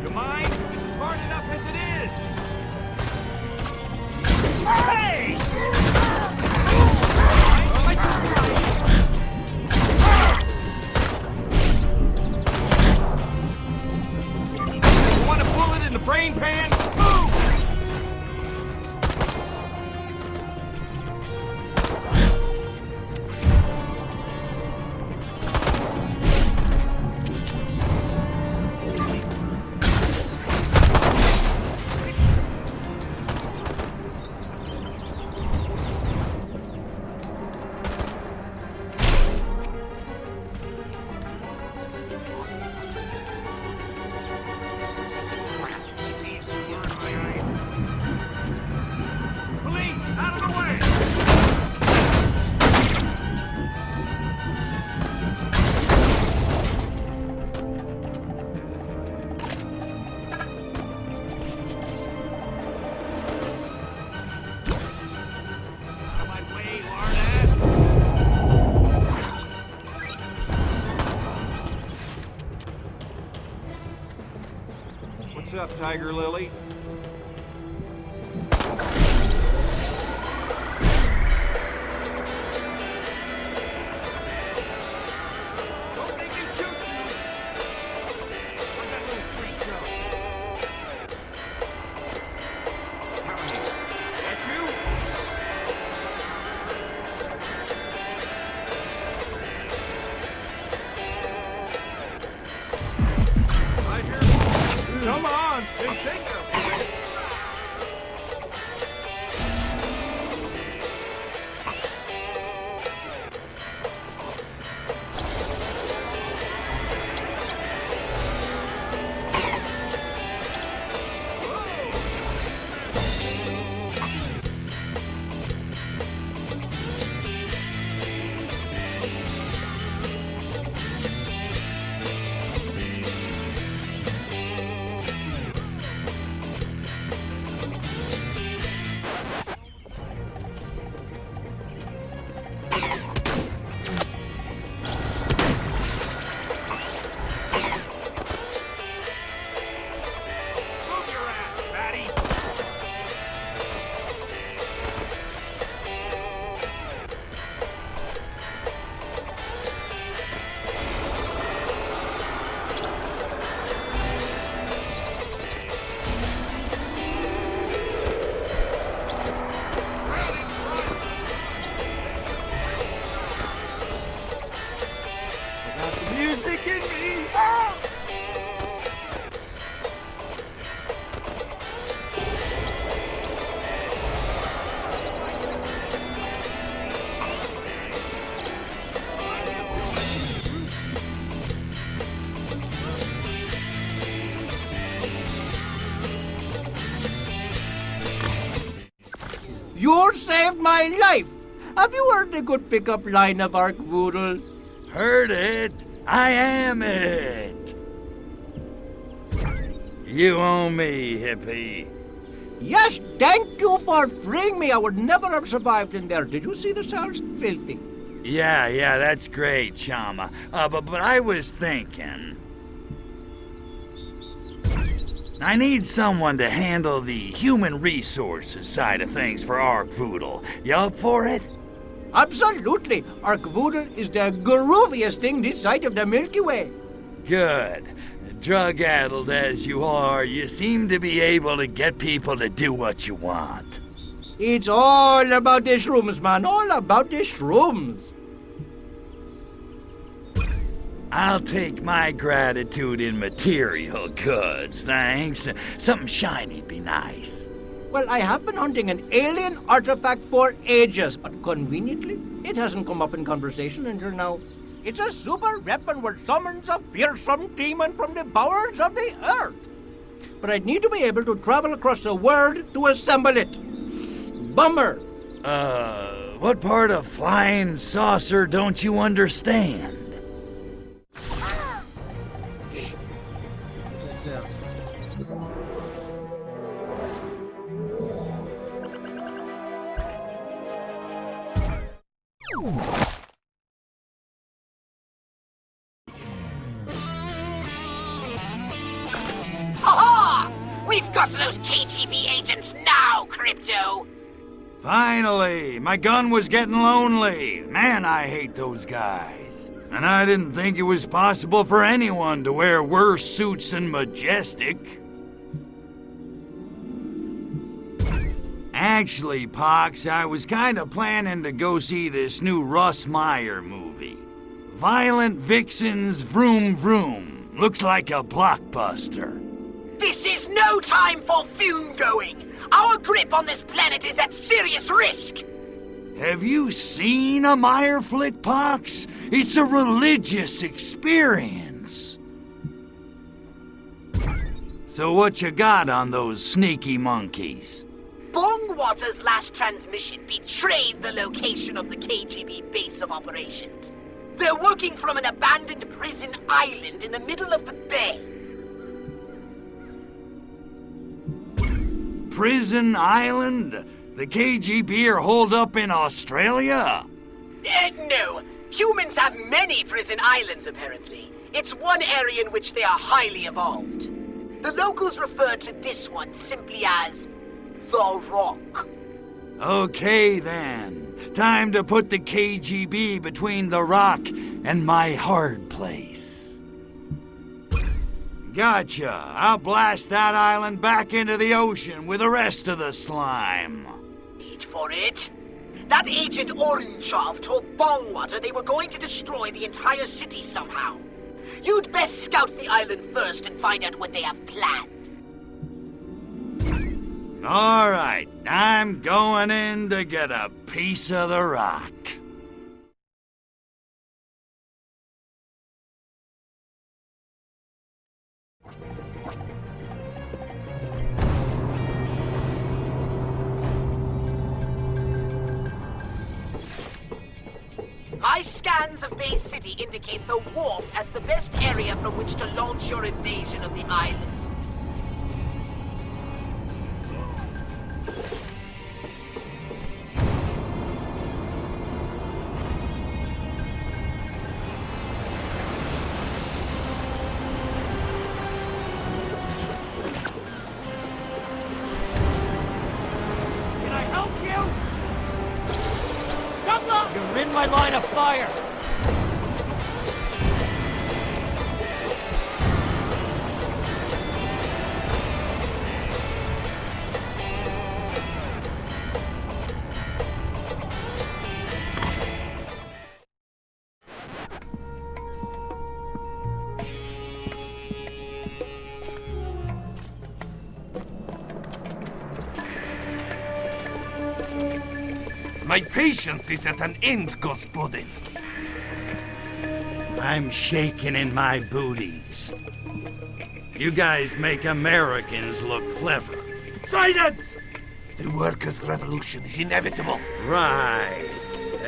You mind? This is hard enough as it is. Hey! You want a bullet in the brain pan? Move! Police, out of the way! Out of my way, lard-ass! What's up, Tiger Lily? Don't make me shoot you! Where'd that little freak go? Come here. That you? Right here. You saved my life! Have you heard the good pickup line of Ark Voodle? Heard it. I am it. You owe me, hippie. Yes, thank you for freeing me. I would never have survived in there. Did you see the cells? Filthy. Yeah, that's great, Chama. But I was thinking... I need someone to handle the human resources side of things for Ark Voodle. You up for it? Absolutely. Ark Voodle is the grooviest thing this side of the Milky Way. Good. Drug-addled as you are, you seem to be able to get people to do what you want. It's all about the shrooms, man. All about the shrooms. I'll take my gratitude in material goods, thanks. Something shiny'd be nice. Well, I have been hunting an alien artifact for ages, but conveniently, it hasn't come up in conversation until now. It's a super weapon which summons a fearsome demon from the bowels of the earth. But I'd need to be able to travel across the world to assemble it. Bummer. What part of flying saucer don't you understand? What's that sound? Ha-ha! We've got those KGB agents now, Crypto! Finally! My gun was getting lonely. Man, I hate those guys. And I didn't think it was possible for anyone to wear worse suits than Majestic. Actually, Pox, I was kind of planning to go see this new Russ Meyer movie. Violent Vixens Vroom Vroom. Looks like a blockbuster. This is no time for film going! Our grip on this planet is at serious risk! Have you seen a Meyer flick, Pox? It's a religious experience. So what you got on those sneaky monkeys? Bongwater's last transmission betrayed the location of the KGB base of operations. They're working from an abandoned prison island in the middle of the bay. Prison Island? The KGB are holed up in Australia? No. Humans have many prison islands, apparently. It's one area in which they are highly evolved. The locals refer to this one simply as the Rock. Okay, then. Time to put the KGB between the Rock and my hard place. Gotcha. I'll blast that island back into the ocean with the rest of the slime. Wait for it. That agent Orangeov told Bongwater they were going to destroy the entire city somehow. You'd best scout the island first and find out what they have planned. All right, I'm going in to get a piece of the rock. My scans of Bay City indicate the wharf as the best area from which to launch your invasion of the island. Can I help you? Come look! You're in my line of fire! My patience is at an end, Gospodin. I'm shaking in my booties. You guys make Americans look clever. Silence! The workers' revolution is inevitable. Right.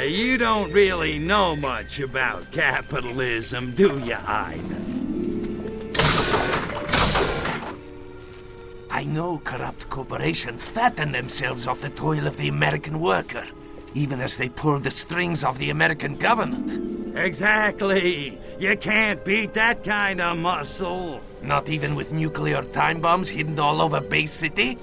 You don't really know much about capitalism, do you, Hyde? I know corrupt corporations fatten themselves off the toil of the American worker, even as they pull the strings of the American government. Exactly. You can't beat that kind of muscle. Not even with nuclear time bombs hidden all over Bay City?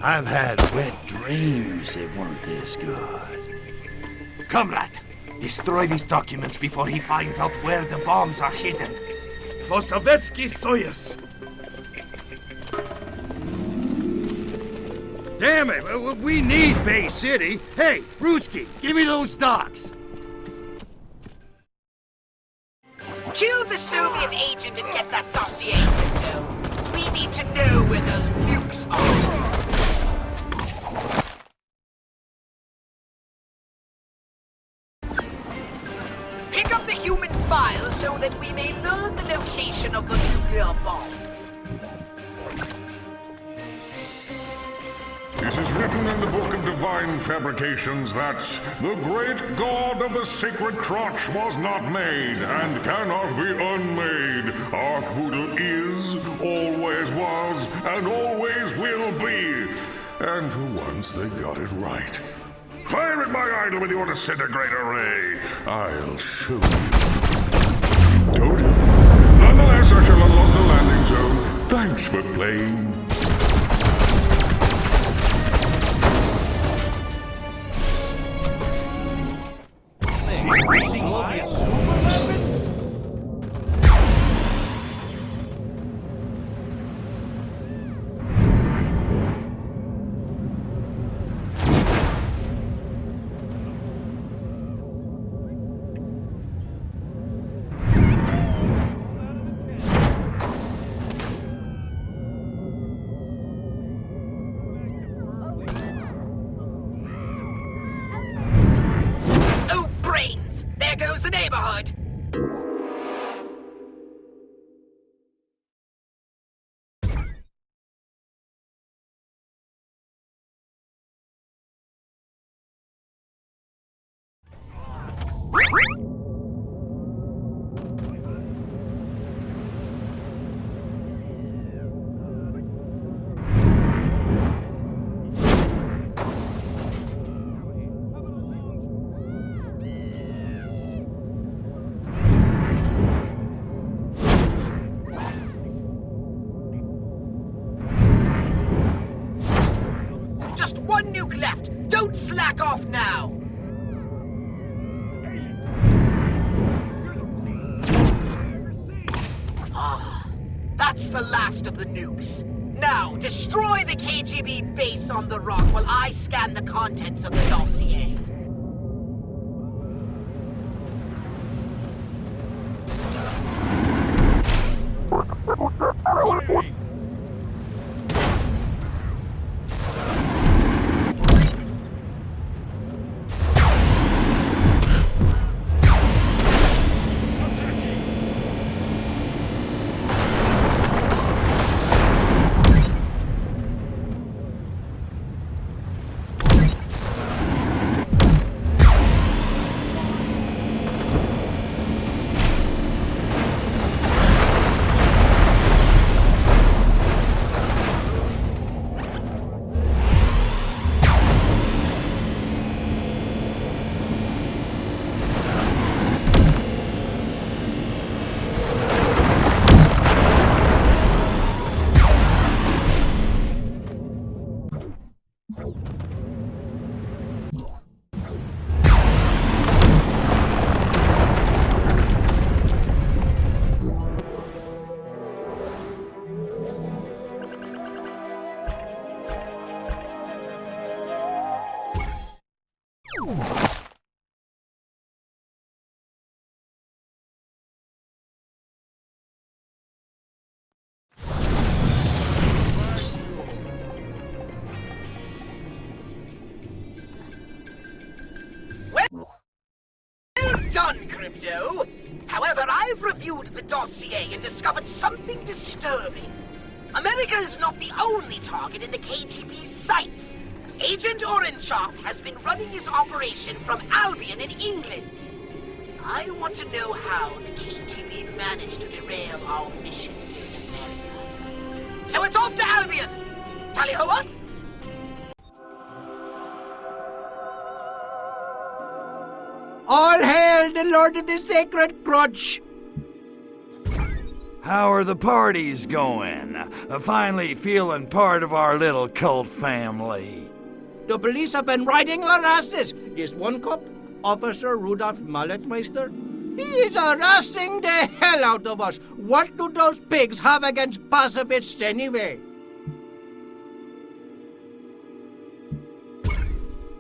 I've had wet dreams that weren't this good. Comrade, destroy these documents before he finds out where the bombs are hidden. For Sovietsky Soyuz! Damn it, we need Bay City. Hey, Ruski, give me those docs. Kill the Soviet agent and get that dossier to know. We need to know where those nukes are. Pick up the human file so that we may learn the location of the nuclear bombs. It is written in the Book of Divine Fabrications that the great god of the sacred crotch was not made and cannot be unmade. Arkvoodle is, always was, and always will be. And for once they got it right. Fire at my idol with your disintegrator ray. I'll show you. Don't. Nonetheless, I shall unlock the landing zone. Thanks for playing. Oh, brains! There goes the neighborhood! Just one nuke left! Don't slack off now! That's the last of the nukes. Now, destroy the KGB base on the rock while I scan the contents of the dossier. Done, Crypto. However, I've reviewed the dossier and discovered something disturbing. America is not the only target in the KGB's sights. Agent Orangeoff has been running his operation from Albion in England. I want to know how the KGB managed to derail our mission here in America. So it's off to Albion! Tally-ho what? All hail the Lord of the Sacred Crotch! How are the parties going? Finally feeling part of our little cult family. The police have been riding our asses. This one cop, Officer Rudolph Malletmeister, he is harassing the hell out of us. What do those pigs have against pacifists anyway?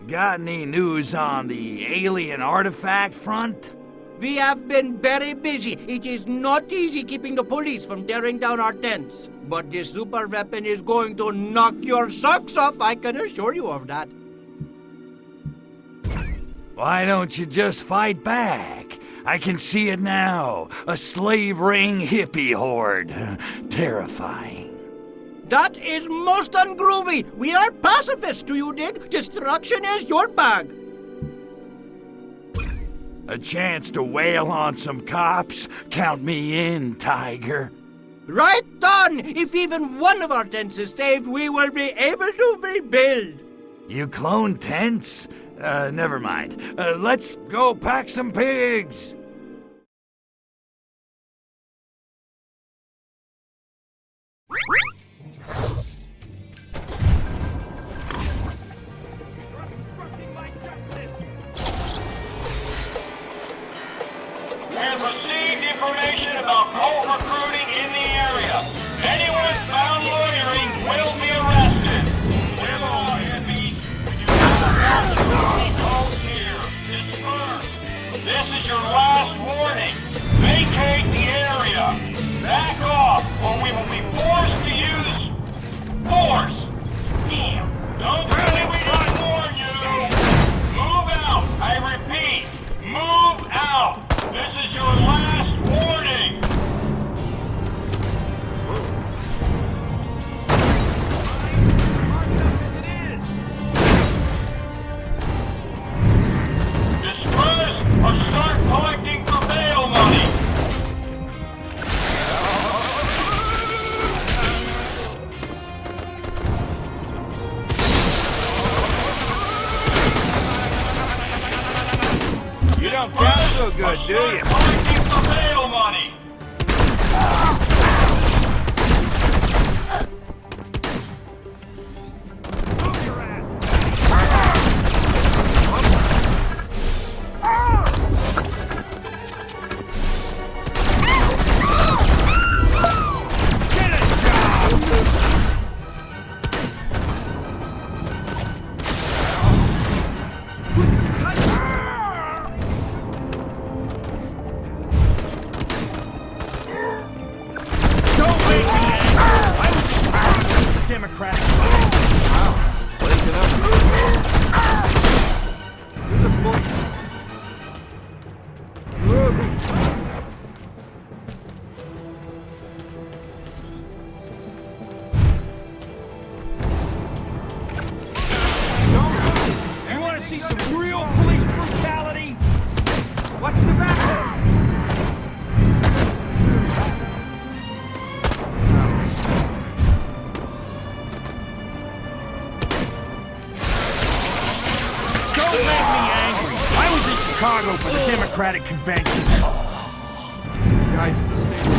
Got any news on the alien artifact front? We have been very busy. It is not easy keeping the police from tearing down our tents. But this super weapon is going to knock your socks off, I can assure you of that. Why don't you just fight back? I can see it now. A slave ring hippie horde. Terrifying. That is most ungroovy. We are pacifists, do you dig? Destruction is your bag. A chance to wail on some cops? Count me in, Tiger. Right on! If even one of our tents is saved, we will be able to rebuild. You clone tents? Never mind. Let's go pack some pigs. We've received information about cult recruiting in the area. Anyone found loitering will be arrested. Live on, hippies. Cults here. Disperse. This is your last warning. Vacate the area. Back off, or we will be forced to use force. Damn. Don't tell me we didn't warn you. Move out. I repeat, move out. This is your last warning! Disperse or start collecting for bail money! You don't count so good, do you? Collecting for bail money! Move your ass! Get see some real police brutality? What's the back? Don't make me angry. I was in Chicago for the Democratic Convention. Guys at the station.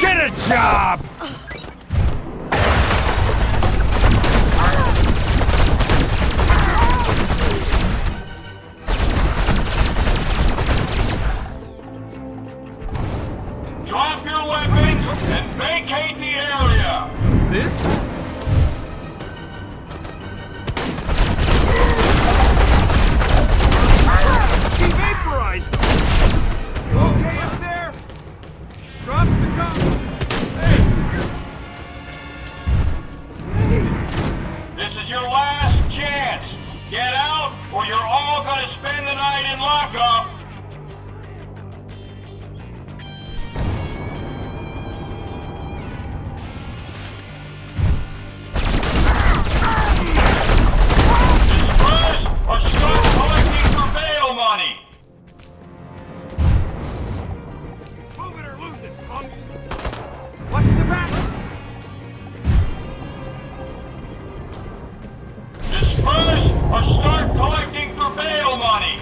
Get a job! Drop your weapons and vacate the area! This? He vaporized them! You okay up there? Drop the gun! This is your last chance! Get out, or you're all gonna spend the night in lockup! Disperse, or start collecting for bail money! Move it or lose it, punk! What's the matter? Disperse, or start collecting for bail money!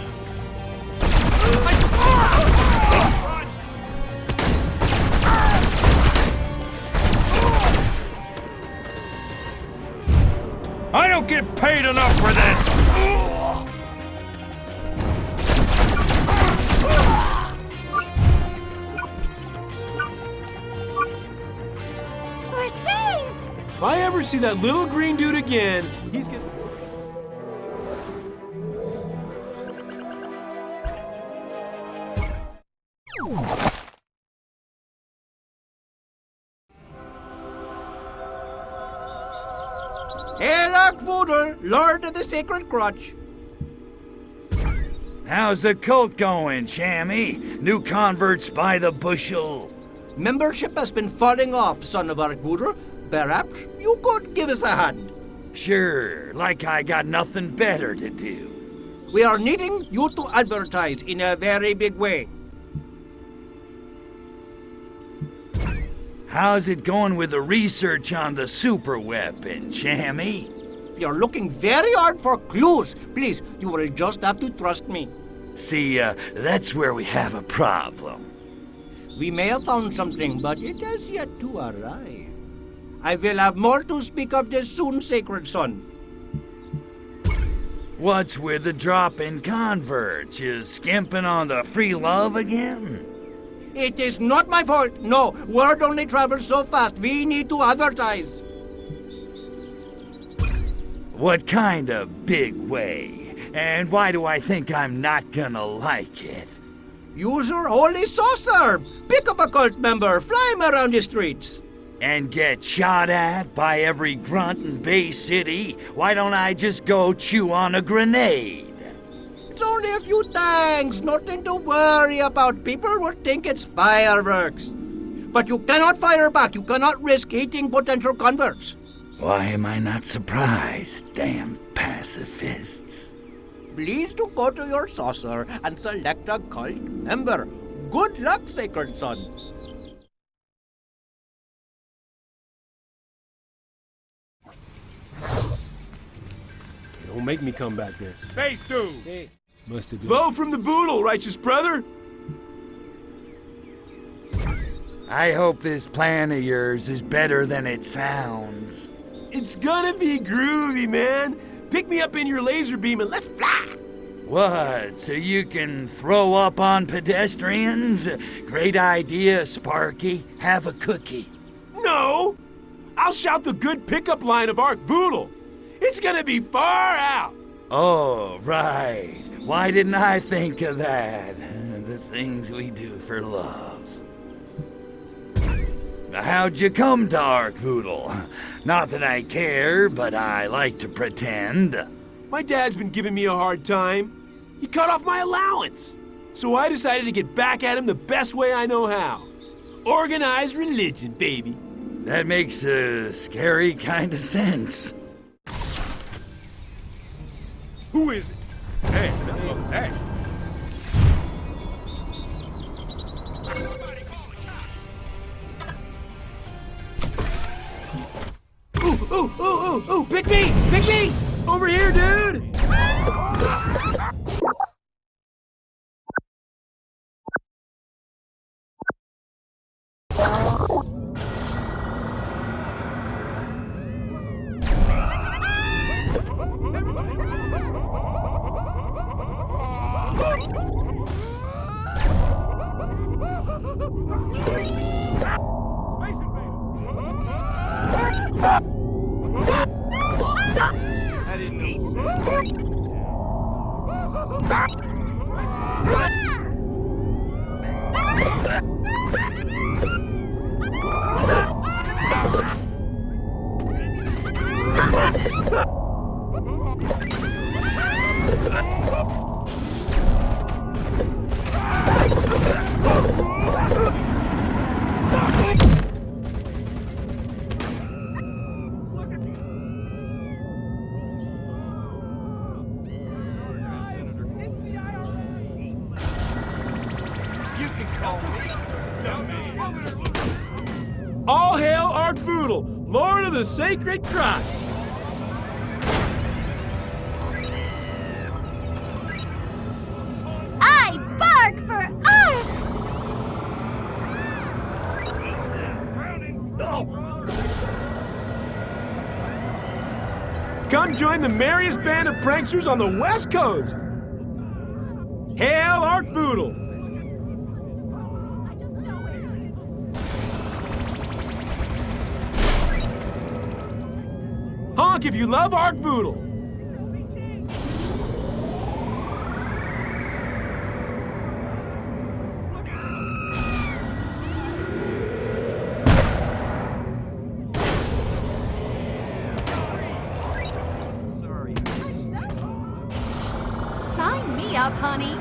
I don't get paid enough for this! We're saved! If I ever see that little green dude again, he's gonna... Hail Arkvoodle, Lord of the Sacred Crotch. How's the cult going, Chammy? New converts by the bushel. Membership has been falling off, son of Arkvoodle. Perhaps you could give us a hand. Sure, like I got nothing better to do. We are needing you to advertise in a very big way. How's it going with the research on the super weapon, Chammy? You're looking very hard for clues. Please, you will just have to trust me. See, that's where we have a problem. We may have found something, but it has yet to arrive. I will have more to speak of this soon, Sacred Son. What's with the drop in converts? You skimping on the free love again? It is not my fault. No, word only travels so fast. We need to advertise. What kind of big way? And why do I think I'm not gonna like it? Use your holy saucer. Pick up a cult member. Fly him around the streets. And get shot at by every grunt in Bay City? Why don't I just go chew on a grenade? It's only a few tanks. Nothing to worry about. People will think it's fireworks. But you cannot fire back. You cannot risk hitting potential converts. Why am I not surprised, damn pacifists? Please to go to your saucer and select a cult member. Good luck, Sacred Son. Don't make me come back there. Space dude! Hey. Must have been. Vote from the Voodle, righteous brother! I hope this plan of yours is better than it sounds. It's gonna be groovy, man. Pick me up in your laser beam and let's fly! What, so you can throw up on pedestrians? Great idea, Sparky. Have a cookie. No! I'll shout the good pickup line of Arkvoodle. It's gonna be far out! Oh, right. Why didn't I think of that? The things we do for love. How'd you come to Arkvoodle? Not that I care, but I like to pretend. My dad's been giving me a hard time. He cut off my allowance. So I decided to get back at him the best way I know how. Organized religion, baby. That makes a scary kind of sense. Who is it? Hey, hey. Ooh, pick me! Pick me! Over here, dude! I didn't know. All hail Archboodle, Lord of the Sacred Crop! I bark for Ark! Come join the merriest band of pranksters on the West Coast! Hail Archboodle! Honk if you love Archboodle! Sign me up, honey.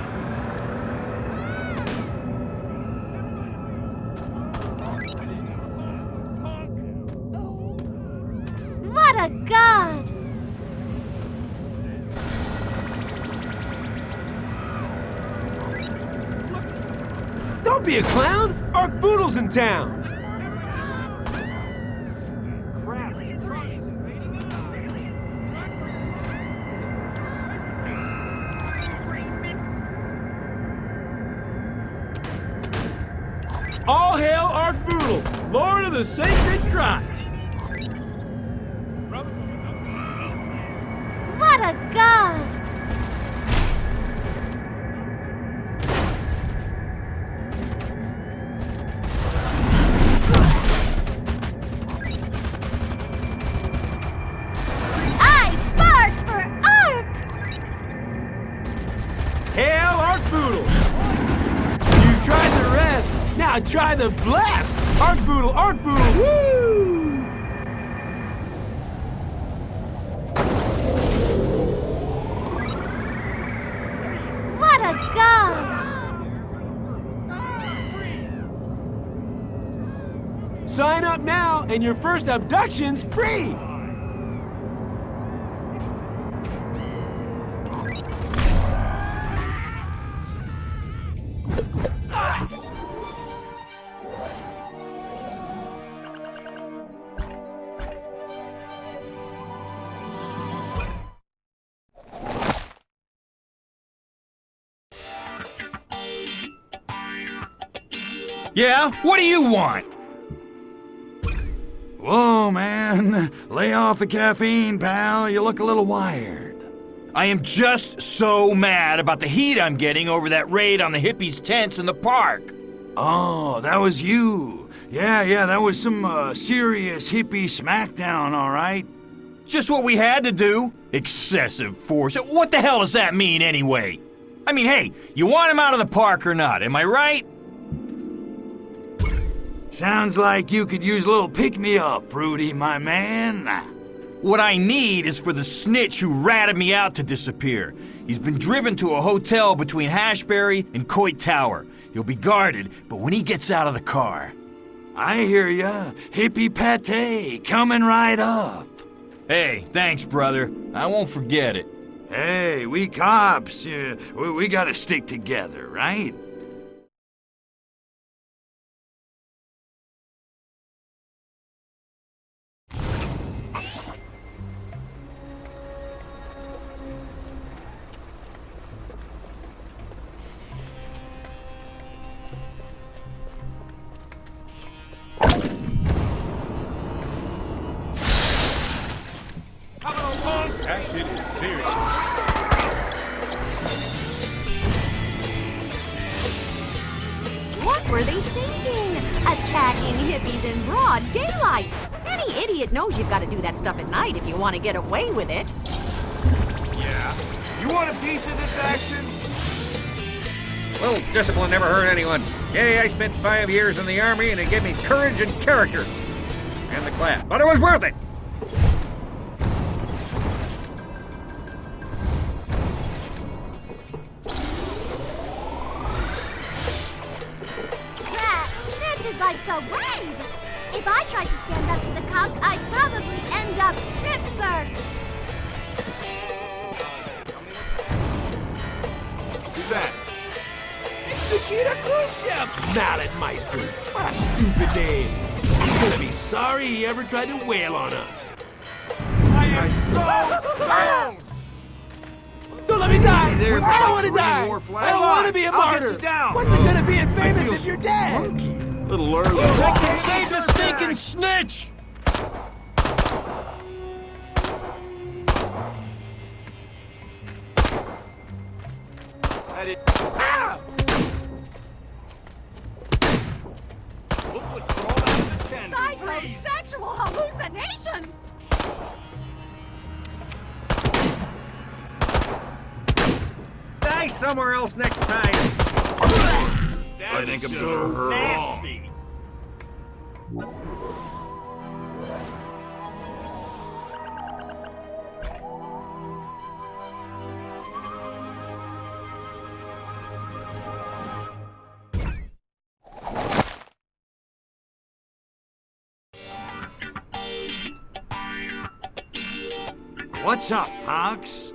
What a god! Don't be a clown! Archboodle's in town! All hail Archboodle, Lord of the Sacred Crotch! What a god! I bark for Ark! Hail Archboodle! You tried the rest, now try the blast! Archboodle, Archboodle, woo! What a god! Sign up now and your first abduction's free! Yeah? What do you want? Whoa, man. Lay off the caffeine, pal. You look a little wired. I am just so mad about the heat I'm getting over that raid on the hippies' tents in the park. Oh, that was you. Yeah, that was some serious hippie smackdown, all right? Just what we had to do. Excessive force. What the hell does that mean, anyway? I mean, hey, you want him out of the park or not, am I right? Sounds like you could use a little pick-me-up, Rudy, my man. What I need is for the snitch who ratted me out to disappear. He's been driven to a hotel between Hashberry and Coit Tower. He'll be guarded, but when he gets out of the car... I hear ya. Hippie pate, coming right up. Hey, thanks, brother. I won't forget it. Hey, we cops, we gotta stick together, right? That shit is serious. What were they thinking? Attacking hippies in broad daylight. Any idiot knows you've got to do that stuff at night if you want to get away with it. Yeah. You want a piece of this action? Well, discipline never hurt anyone. Yay, I spent 5 years in the army and it gave me courage and character. And the class. But it was worth it. Is like so brave. If I tried to stand up to the cops, I'd probably end up strip searched. Who's that? It's Nikita Khrushchev, Mallet Meister. What a stupid name. He's gonna be sorry he ever tried to wail on us. I am so stoned! Don't let me die! There, I don't want to Green die! War I flag. don't want to be a I'll martyr! get you down. What's it gonna be in famous if you're dead? Little early. Save the stinking snitch! Ah! Look what crawled out of the tent. Psychosexual hallucination! Die somewhere else next time. That's I think I'm just just wrong. nasty. What's up, Pox?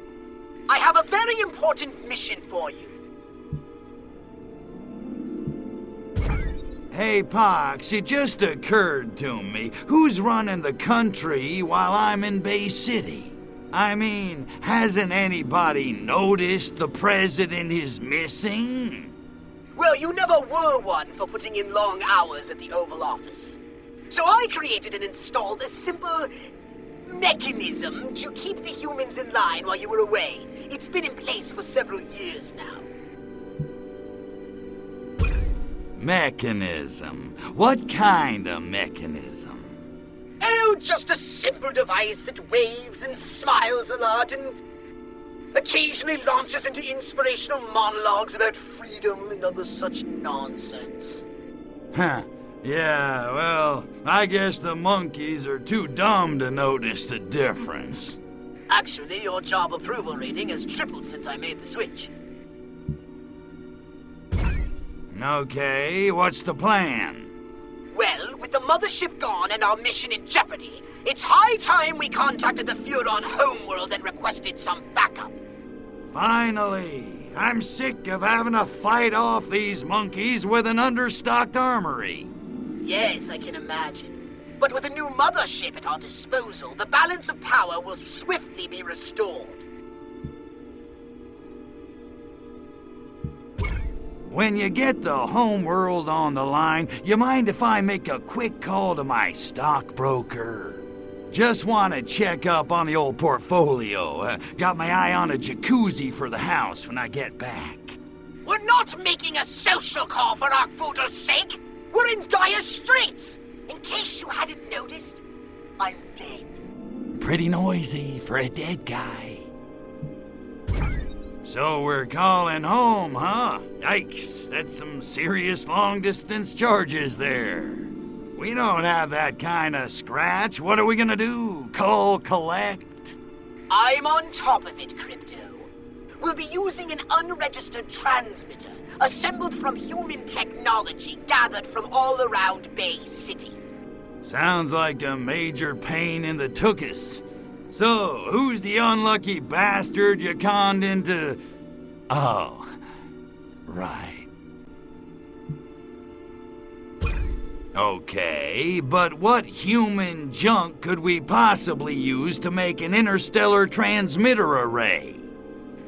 I have a very important mission for you. Hey, Pox, it just occurred to me, who's running the country while I'm in Bay City? I mean, hasn't anybody noticed the president is missing? Well, you never were one for putting in long hours at the Oval Office. So I created and installed a simple mechanism to keep the humans in line while you were away. It's been in place for several years now. Mechanism? What kind of mechanism? Oh, just a simple device that waves and smiles a lot and occasionally launches into inspirational monologues about freedom and other such nonsense. Huh. Yeah, well, I guess the monkeys are too dumb to notice the difference. Actually, your job approval rating has tripled since I made the switch. Okay, what's the plan? Well, with the mothership gone and our mission in jeopardy, it's high time we contacted the Furon homeworld and requested some backup. Finally! I'm sick of having to fight off these monkeys with an understocked armory. Yes, I can imagine. But with a new mothership at our disposal, the balance of power will swiftly be restored. When you get the homeworld on the line, you mind if I make a quick call to my stockbroker? Just want to check up on the old portfolio. Got my eye on a jacuzzi for the house when I get back. We're not making a social call for Arkvodel's sake! We're in dire straits! In case you hadn't noticed, I'm dead. Pretty noisy for a dead guy. So we're calling home, huh? Yikes, that's some serious long-distance charges there. We don't have that kind of scratch. What are we gonna do? Call collect? I'm on top of it, Crypto. We'll be using an unregistered transmitter, assembled from human technology gathered from all around Bay City. Sounds like a major pain in the tuchus. So, who's the unlucky bastard you conned into... Oh, right. Okay, but what human junk could we possibly use to make an interstellar transmitter array?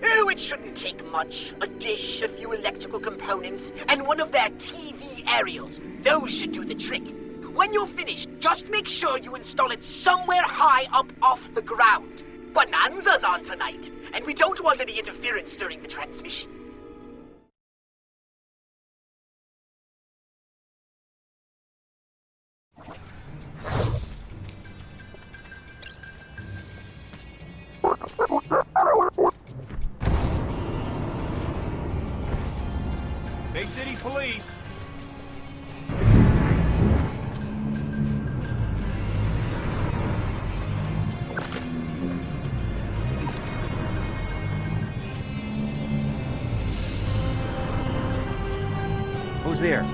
Oh, it shouldn't take much. A dish, a few electrical components, and one of their TV aerials. Those should do the trick. When you're finished, just make sure you install it somewhere high up off the ground. Bonanza's on tonight, and we don't want any interference during the transmission. Bay City Police. Who's there?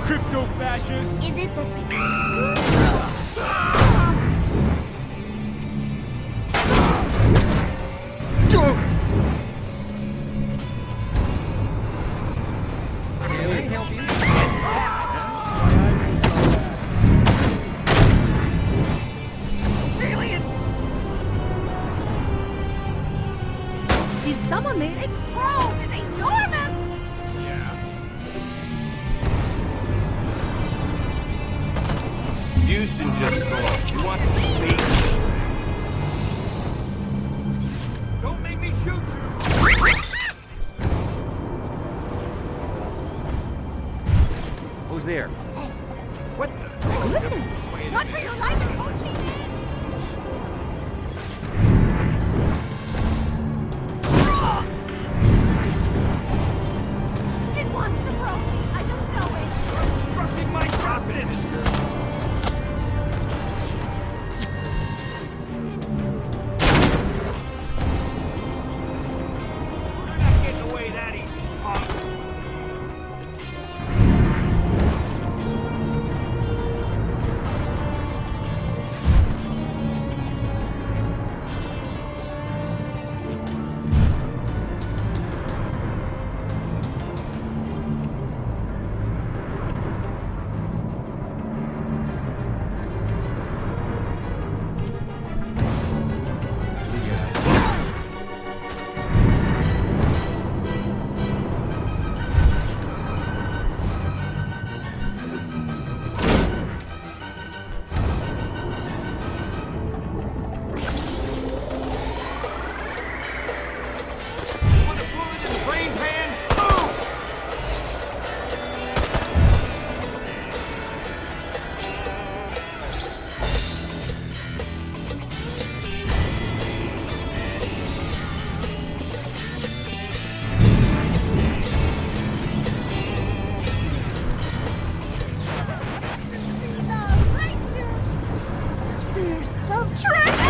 Crypto-fascist. Is it the... Can I help you? Is someone there? Its probe is enormous! Houston just called. You want to speak? Don't make me shoot you. Who's there? What the? Goodness! Run for your life and Ho Chi Minh! It wants to probe me. I just know it. You're obstructing my justice. You're not getting away that easy, punk. Want a bullet in the brain pan? Boom! There's some treasure!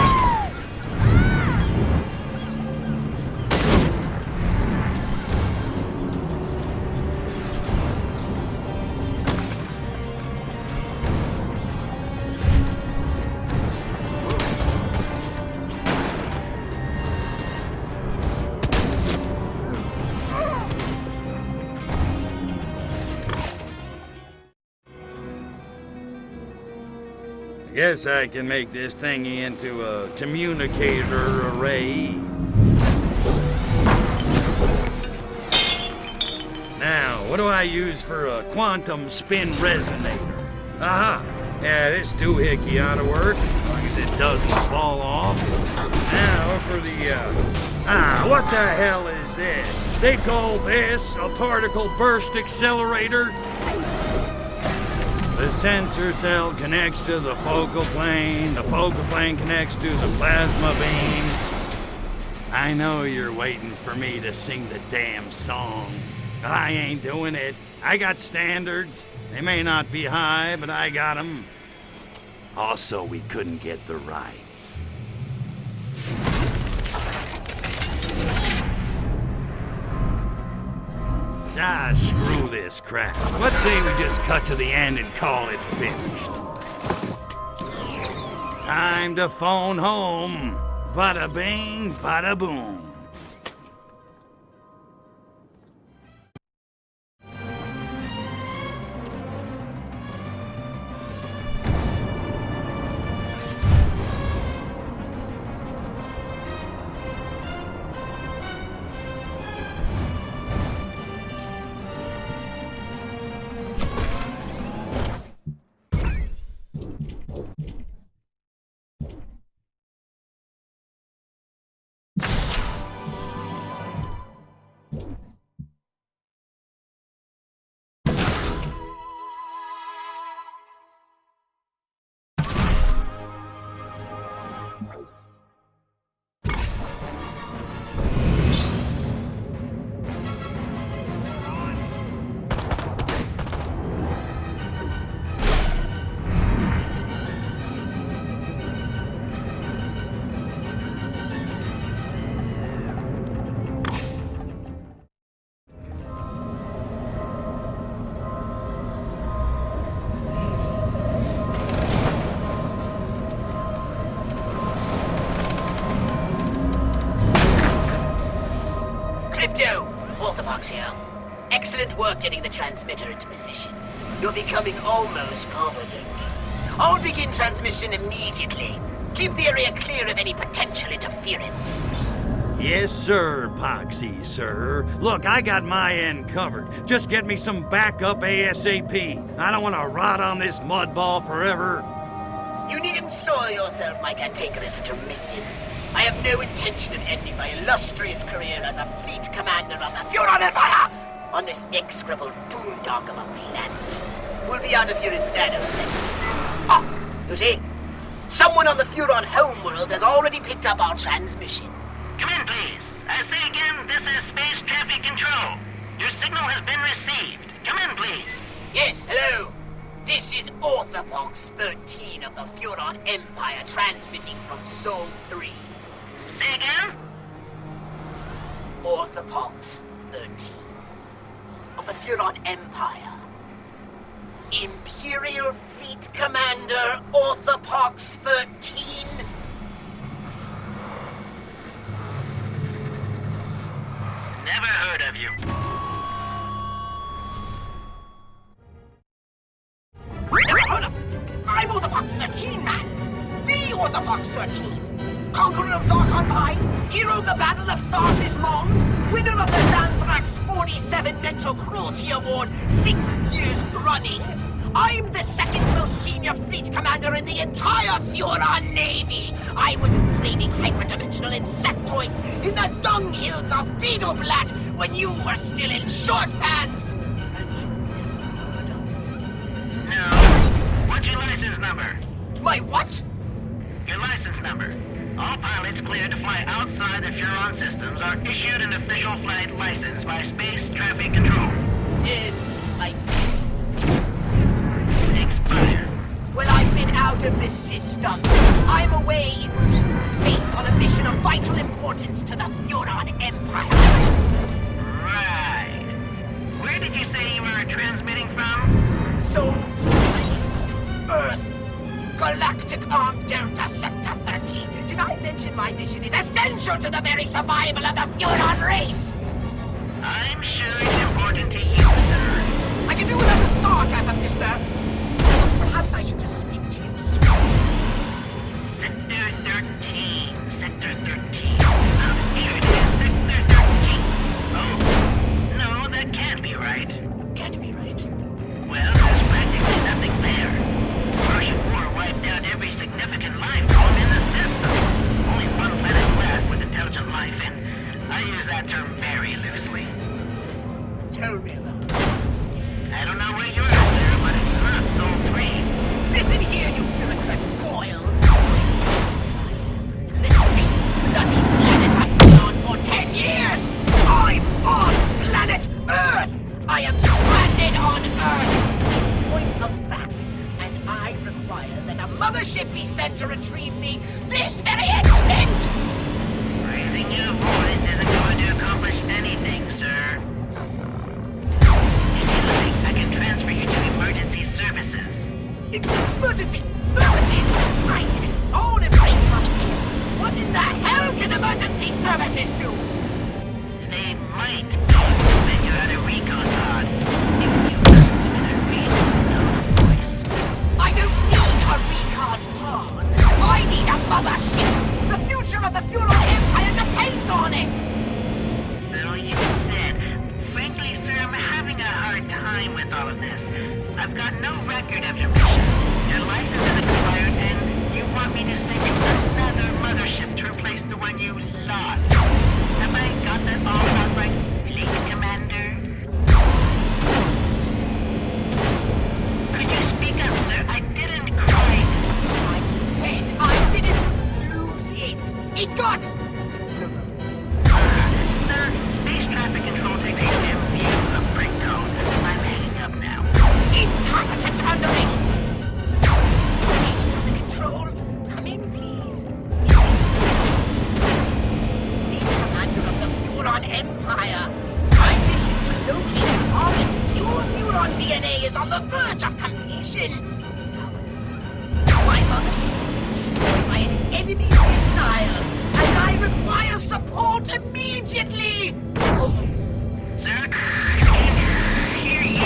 I guess I can make this thingy into a communicator array. Now, what do I use for a quantum spin resonator? Aha! Yeah, this doohickey ought to work, as long as it doesn't fall off. Now for the, what the hell is this? They call this a particle burst accelerator? The sensor cell connects to the focal plane connects to the plasma beam. I know you're waiting for me to sing the damn song, but I ain't doing it. I got standards. They may not be high, but I got 'em. Also, we couldn't get the rights. Ah, screw this crap. Let's say we just cut to the end and call it finished. Time to phone home. Bada bing, bada boom. Orthodox here. Excellent work getting the transmitter into position. You're becoming almost competent. I'll begin transmission immediately. Keep the area clear of any potential interference. Yes, sir, Poxy, sir. Look, I got my end covered. Just get me some backup ASAP. I don't want to rot on this mud ball forever. You needn't soil yourself, my cantankerous dominion. I have no intention of ending my illustrious career as a fleet commander of the Furon Empire on this execrable boondock of a planet. We'll be out of here in nanoseconds. Ah, you see? Someone on the Furon homeworld has already picked up our transmission. Come in, please. I say again, this is Space Traffic Control. Your signal has been received. Come in, please. Yes, hello. This is Orthopox 13 of the Furon Empire transmitting from Sol 3. Say again? Orthopox 13 of the Furon Empire. Imperial Fleet Commander Orthopox 13. Never heard of you. Never heard of? I'm Orthopox 13, man. The Orthopox 13. Conqueror of Zarkon 5, hero of the Battle of Tharsis Mons, winner of the Xanthrax 47 Mental Cruelty Award 6 years running. I'm the second most senior fleet commander in the entire Furon Navy. I was enslaving hyperdimensional insectoids in the dunghills of Beetleblatt when you were still in short pants. And you never heard of me. No. What's your license number? My what? Your license number. All pilots cleared to fly outside the Furon systems are issued an official flight license by Space Traffic Control. Expired. Well, I've been out of the system. I'm away in deep space on a mission of vital importance to the Furon Empire. Right. Where did you say you were transmitting from? Sol 3, Earth, Galactic Arm Delta Sector 13. Did I mention my mission is essential to the very survival of the Furon race? I'm sure it's important to you, sir. I can do without the sarcasm, mister. Perhaps I should just speak to you straight. Sector 13. Sector 13. I'm sure it is Sector 13. Oh, no, that can't be right. Can't be right. Well, there's practically nothing there. Russian war wiped out every significant life form in the system. Only one planet left with intelligent life, and I use that term very loosely. Tell me about it. I don't know where you are, sir, but it's not Sol 3. Listen here, you bureaucrat Boyle. The same bloody of the Furon Empire depends on it! So you said. Frankly, sir, I'm having a hard time with all of this. I've got no record of your mission. Your license is expired, and you want me to send you another mothership to replace the one you lost. Have I got that all about right, Fleet Commander? Could you speak up, sir? I didn't quite... I said I didn't lose it! It got... Sir, space traffic control takes a dim view of break code. I'm hanging up now. Incompetent underling! Space traffic control, come in, please. Be commander of the Furon Empire. My mission to locate and harvest pure Furon DNA is on the verge of completion. My mothership was destroyed by an enemy missile, and I require support immediately! Sir, I can't hear you.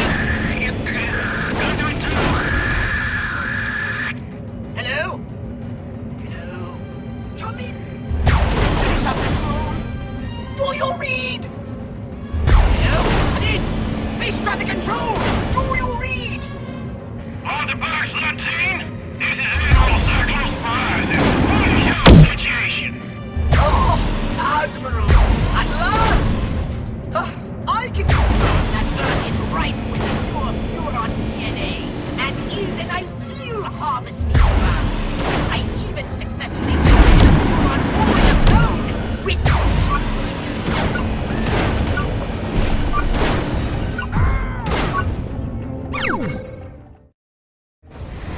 Hello? Hello? Come in. Please have control. Do you read? Hello? Come in. Space traffic control. Do you read? On the box 13, this is Admiral Cyclops Prize. What is your situation? Oh, Admiral, at last! I can confirm that Earth is ripe with pure Furon DNA and is an ideal harvesting ground. I even successfully tested the Furon warrior code with contractility.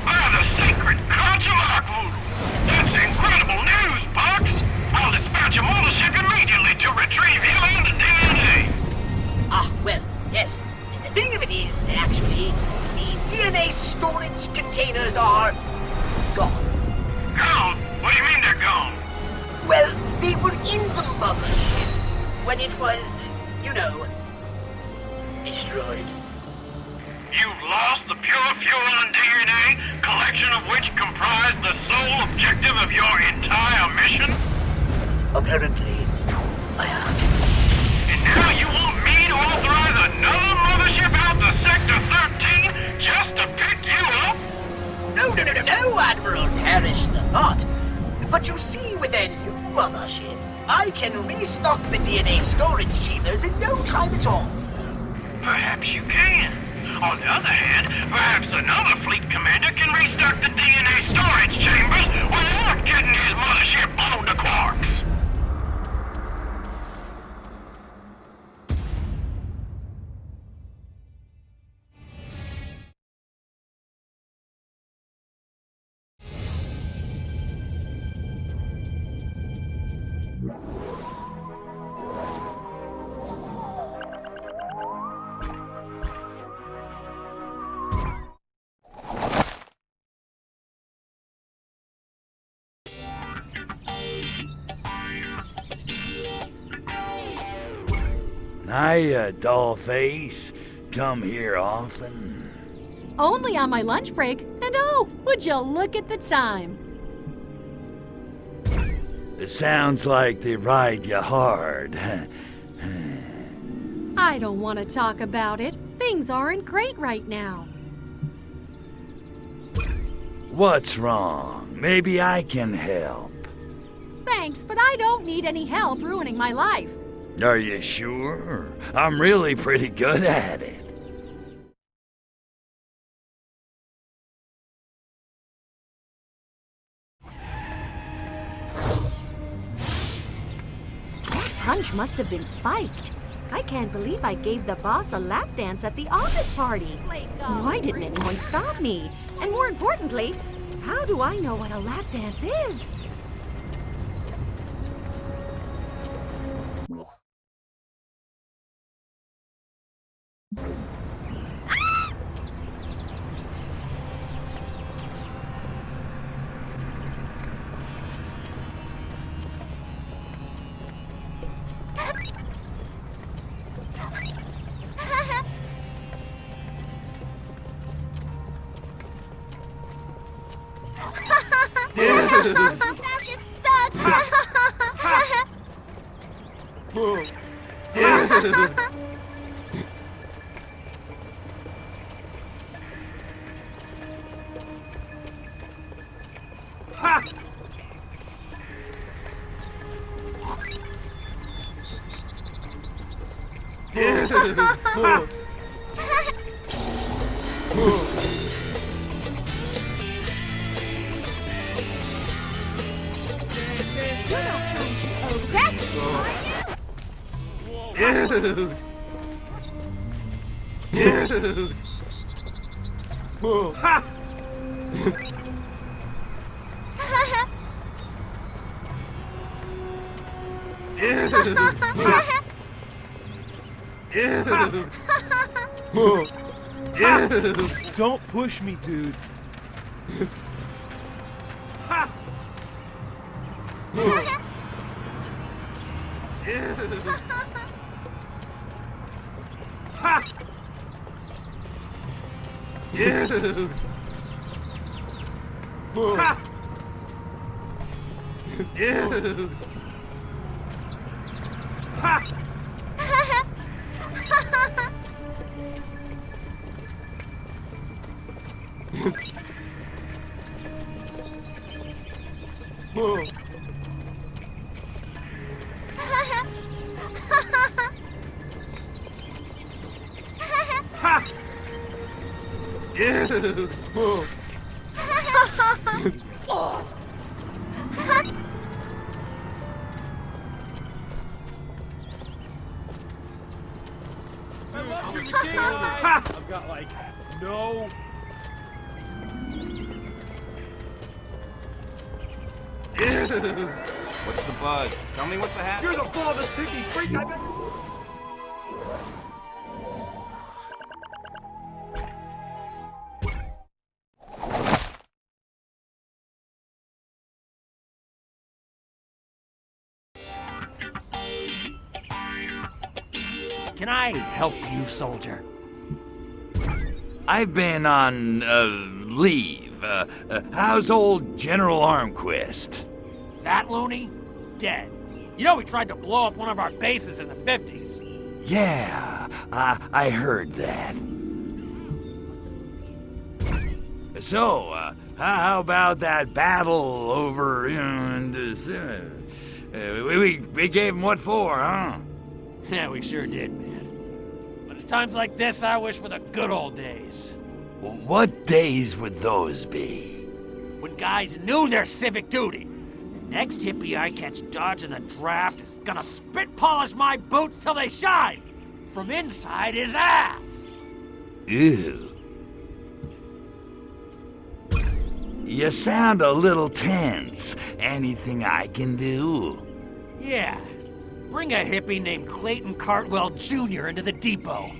By the sacred Consular Voodoo! That's incredible news, Box! I'll dispatch a mothership immediately to retrieve you and the DNA! Ah, well, yes. The thing of it is, actually, the DNA storage containers are gone. Gone? What do you mean they're gone? Well, they were in the mothership when it was, you know, destroyed. You've lost the pure Furon DNA, collection of which comprised the sole objective of your entire mission? Apparently, I have. And now you want me to authorize another mothership out to Sector 13 just to pick you up? No, Admiral, perish the thought. But you see, with a new mothership, I can restock the DNA storage chambers in no time at all. Perhaps you can. On the other hand, perhaps another fleet commander can restock the DNA storage chambers without getting his mothership blown to quarks. Hiya, dollface. Come here often? Only on my lunch break. And oh, would you look at the time? It sounds like they ride you hard. I don't want to talk about it. Things aren't great right now. What's wrong? Maybe I can help. Thanks, but I don't need any help ruining my life. Are you sure? I'm really pretty good at it. That punch must have been spiked. I can't believe I gave the boss a lap dance at the office party. Why didn't anyone stop me? And more importantly, how do I know what a lap dance is? Now she's stuck! You're not trying to arrest me, are you? Dude! Ha! Don't push me, dude. I've got like no. What's the buzz? Tell me what's a hat. You're the baldest hippie freak I've ever... Can I help you, soldier? I've been on, leave. How's old General Armquist? That loony? Dead. You know he tried to blow up one of our bases in the 50s. Yeah, I heard that. So, how about that battle over, in this, we gave him what for, huh? Yeah, we sure did, man. But at times like this, I wish for the good old days. What days would those be? When guys knew their civic duty. Next hippie I catch dodging the draft is gonna spit polish my boots till they shine! From inside his ass! Ew. You sound a little tense. Anything I can do? Yeah. Bring a hippie named Clayton Cartwell Jr. into the depot.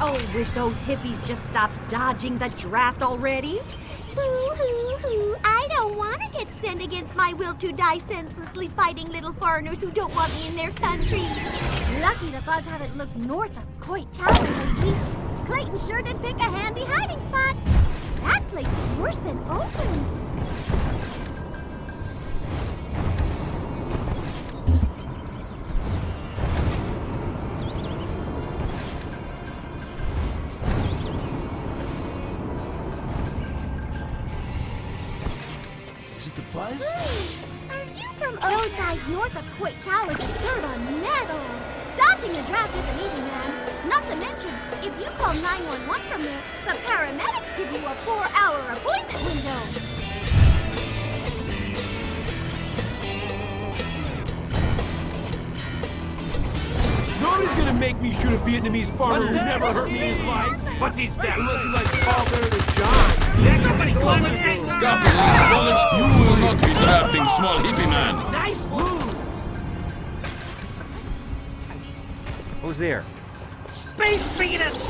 Oh, wish those hippies just stopped dodging the draft already. Boo-hoo-hoo, I don't want to get sent against my will to die senselessly fighting little foreigners who don't want me in their country. Lucky the bugs haven't looked north of Coit Tower lately. Clayton sure did pick a handy hiding spot. That place is worse than Oakland. Is it the buzz? Are you from those guys north of Coit Tower to serve on metal? Dodging a draft isn't easy, man. Not to mention, if you call 911 from there, the paramedics give you a 4-hour appointment window. Nobody's gonna make me shoot a Vietnamese farmer who never hurt me in his life. What is that? Unless he likes Paul better than John. Somebody call him in. You will not be drafting small hippie man. Nice move. Who's there? Space Venus!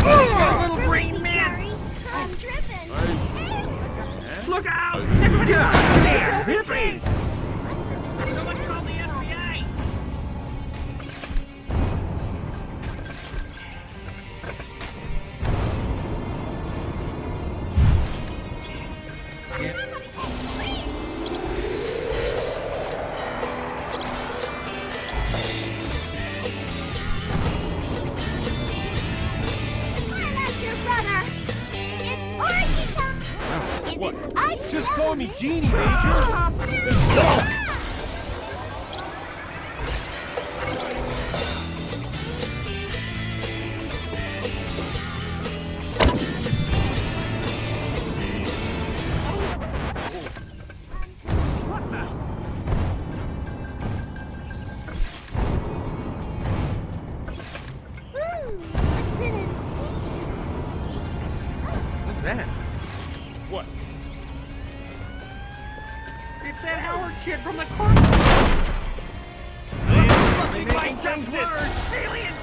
Little green man! I'm driven! Look out! Everybody run! Hippies! Someone call the FBI! Just call me Genie, Major. What's that? What? It's that Howard kid from the corner! Nothing like justice! Alien!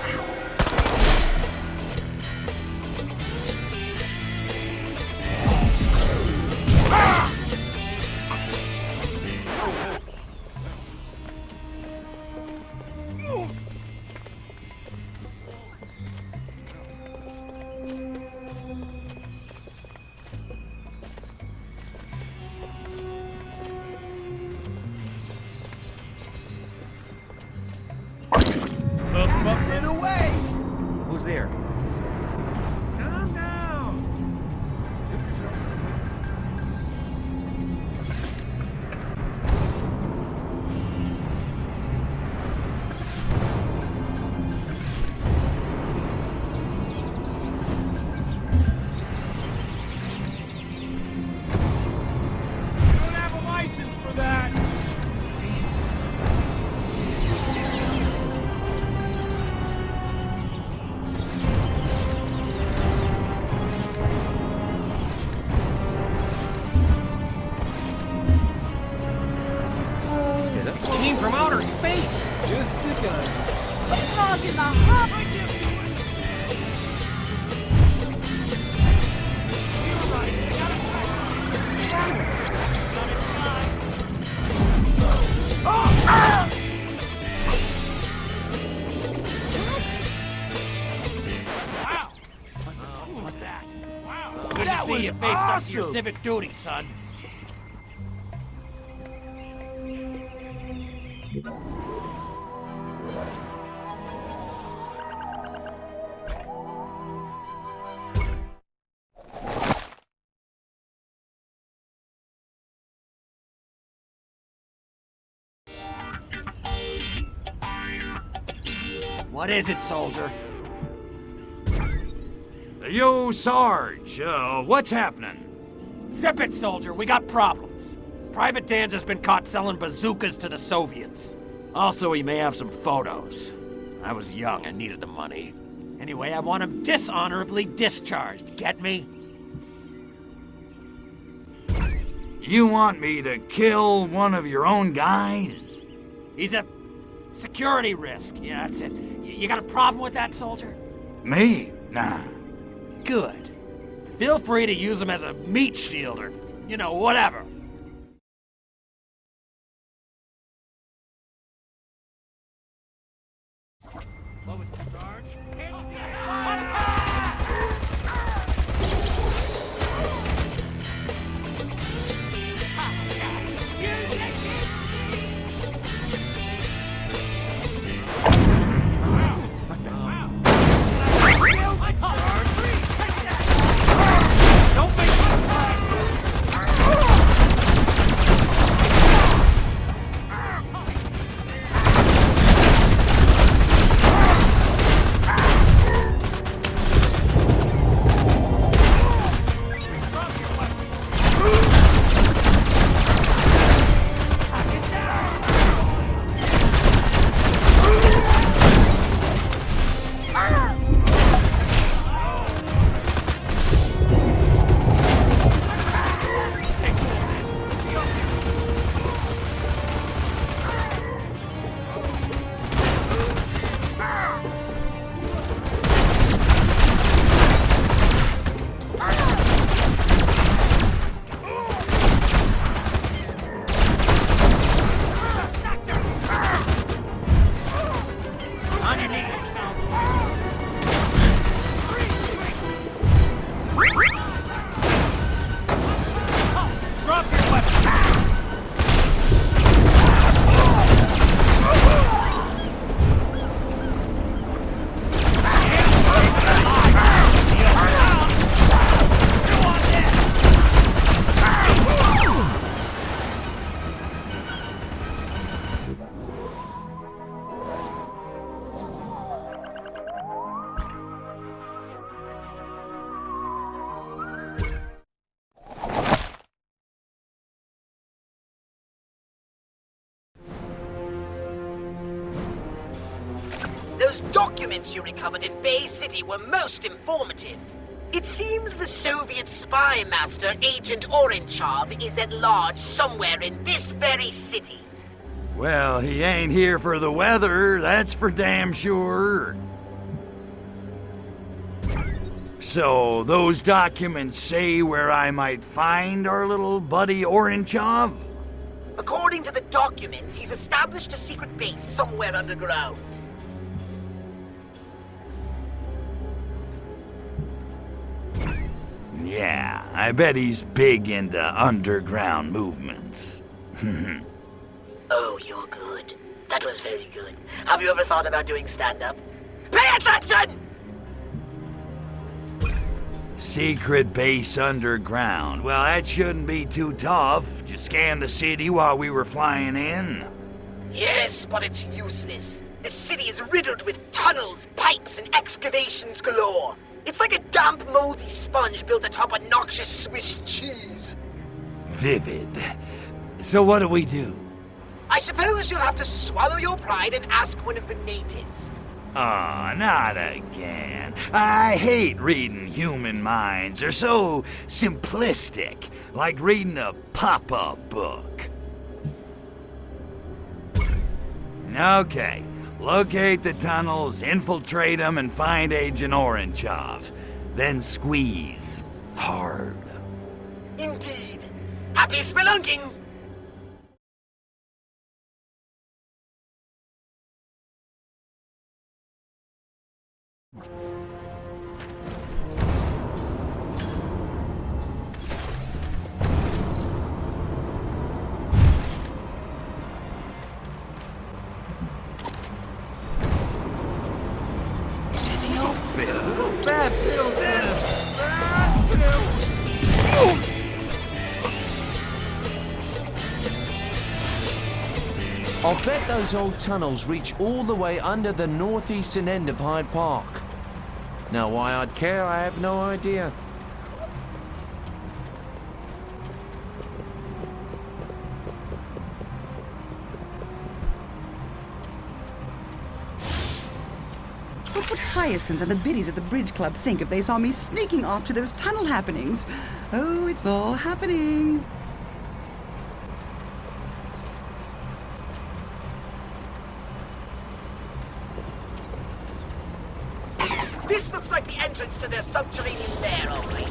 Up and away! Who's there? Calm down! You don't have a license for that. Team from outer space! Just the gun. Frog in the hop! Wow! What's that? Wow! Good That to see was you faced up to your awesome. civic duty, son. What is it, soldier? Yo, Sarge, what's happening? Zip it, soldier. We got problems. Private Dan's has been caught selling bazookas to the Soviets. Also, he may have some photos. I was young and needed the money. Anyway, I want him dishonorably discharged. Get me? You want me to kill one of your own guys? He's a security risk. Yeah, that's it. You got a problem with that, soldier? Me? Nah. Good. Feel free to use him as a meat shield or, you know, whatever. What was the charge? documents you recovered in Bay City were most informative. It seems the Soviet spy master, Agent Orenchov, is at large somewhere in this very city. Well, he ain't here for the weather, that's for damn sure. So, those documents say where I might find our little buddy Orenchov? According to the documents, he's established a secret base somewhere underground. Yeah, I bet he's big into underground movements. Oh, you're good. That was very good. Have you ever thought about doing stand-up? Pay attention! Secret base underground. Well, that shouldn't be too tough. Just scan the city while we were flying in. Yes, but it's useless. The city is riddled with tunnels, pipes, and excavations galore. It's like a damp, moldy sponge built atop a noxious Swiss cheese. Vivid. So what do we do? I suppose you'll have to swallow your pride and ask one of the natives. Aw, not again. I hate reading human minds. They're so simplistic, like reading a pop-up book. Okay, locate the tunnels, infiltrate them, and find Agent Orenchov. Then squeeze. Hard. Indeed. Happy spelunking! Bad pills, I'll bet those old tunnels reach all the way under the northeastern end of Hyde Park. Now, why I'd care, I have no idea. What would Hyacinth and the biddies at the Bridge Club think if they saw me sneaking off to those tunnel happenings? Oh, it's all happening. This looks like the entrance to their subterranean lair, all right.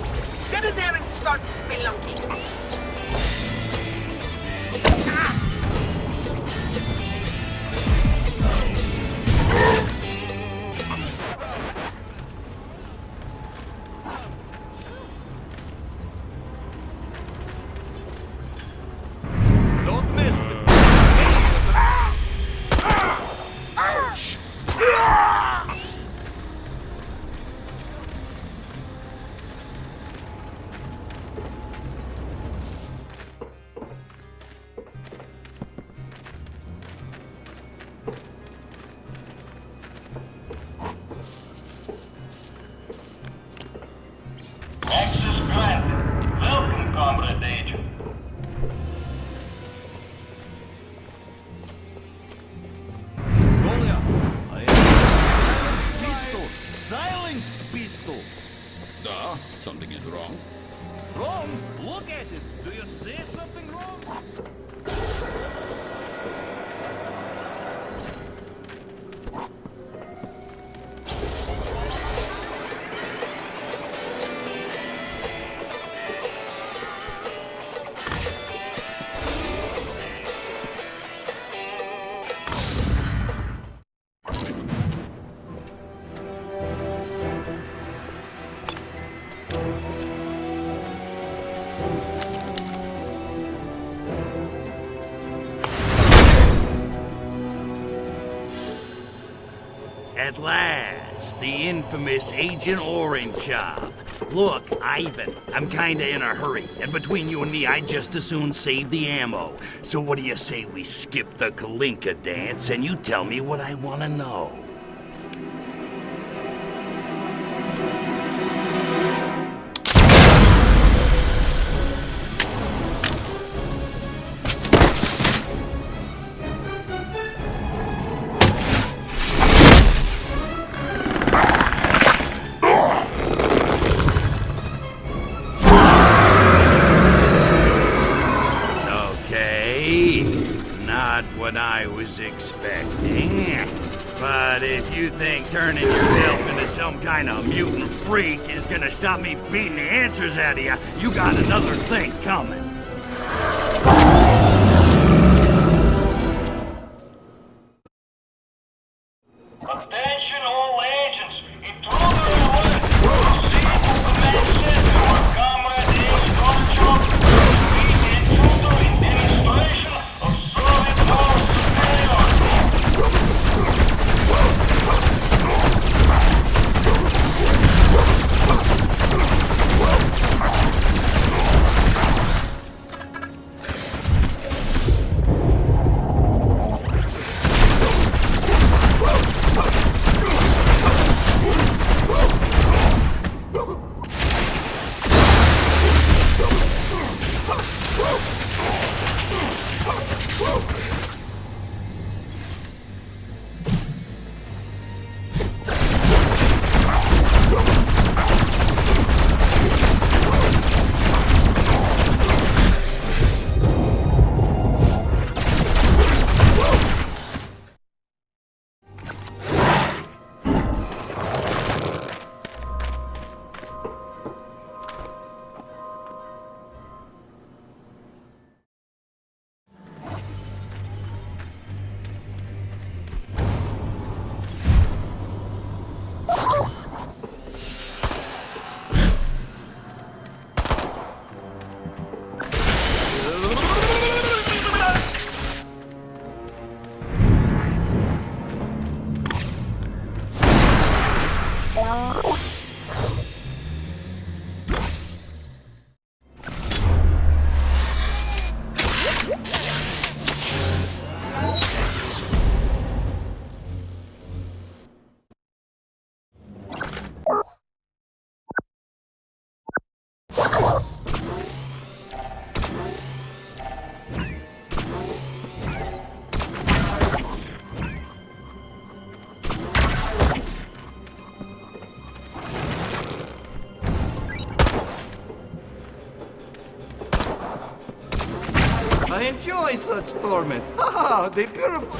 Get in there and start spelunking. Don't miss me. Ouch! Access granted. Welcome, Comrade Agent. Golia, I have silenced pistol. Silenced pistol. Something is wrong. Wrong? Look at it. Do you see something wrong? At last, the infamous Agent Orenchov. Look, Ivan, I'm kinda in a hurry, and between you and me, I'd just as soon save the ammo. So what do you say we skip the Kalinka dance and you tell me what I want to know? I was expecting. But if you think turning yourself into some kind of mutant freak is gonna stop me beating the answers out of you, you got another thing coming. Attention all agents. Intruder alert. Proceed to command center. Comrade David Gorchuk. Defeat intruder in demonstration of Soviet power superiority. I enjoy such torments. Ha! They purify.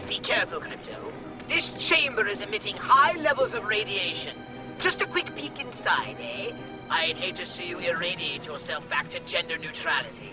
Be careful, Crypto. This chamber is emitting high levels of radiation. Just a quick peek inside, eh? I'd hate to see you irradiate yourself back to gender neutrality.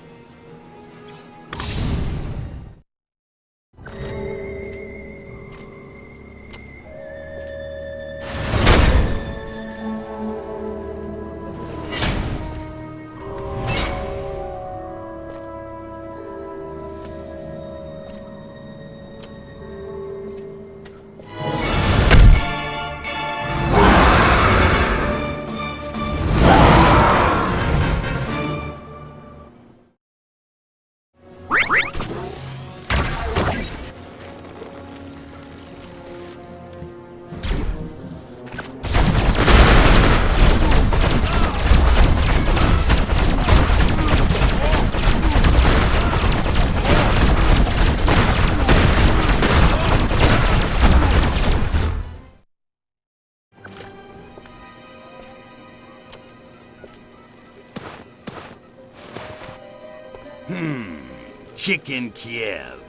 Chicken Kiev.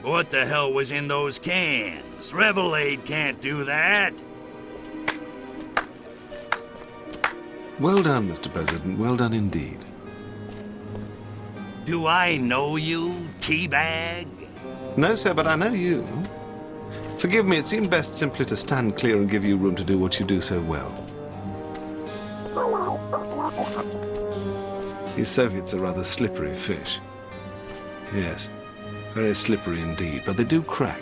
What the hell was in those cans? Revelade can't do that. Well done, Mr. President. Well done indeed. Do I know you, Teabag? No, sir, but I know you. Forgive me, it seemed best simply to stand clear and give you room to do what you do so well. These Soviets are rather slippery fish. Yes, very slippery indeed, but they do crack.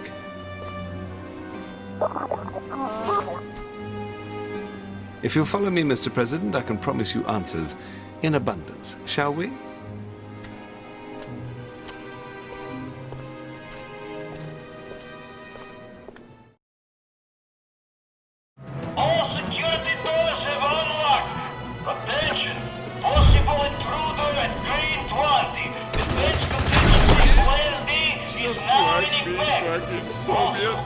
If you'll follow me, Mr. President, I can promise you answers in abundance. Shall we? All security doors have unlocked. Attention! Possible intruder at Green 20. Defense contingency plan D is now in effect.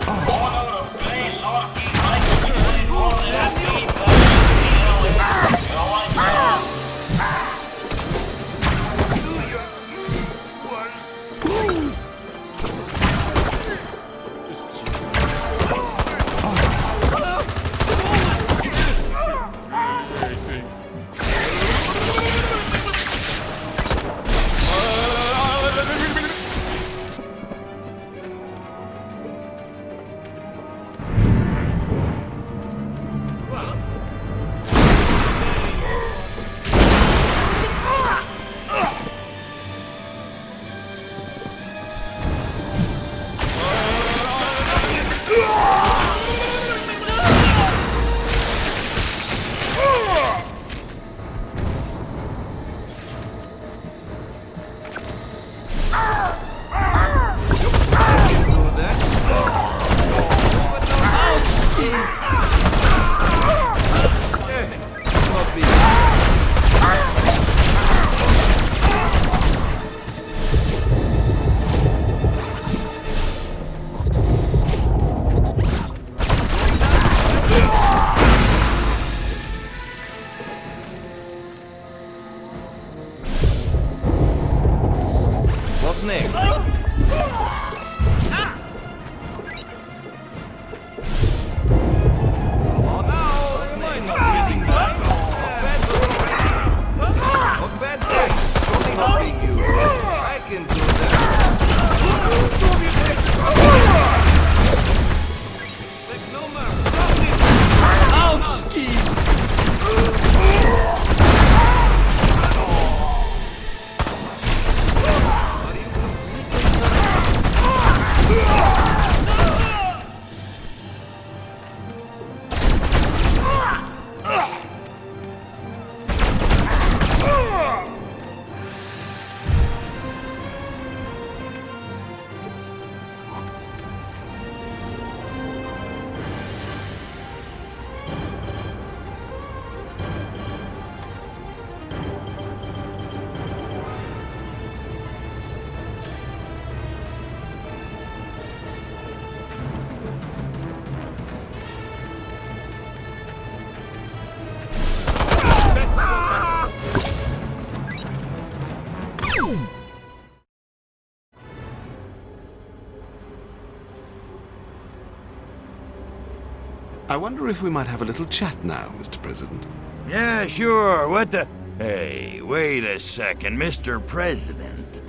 I wonder if we might have a little chat now, Mr. President. Yeah, sure. What the... Hey, wait a second, Mr. President.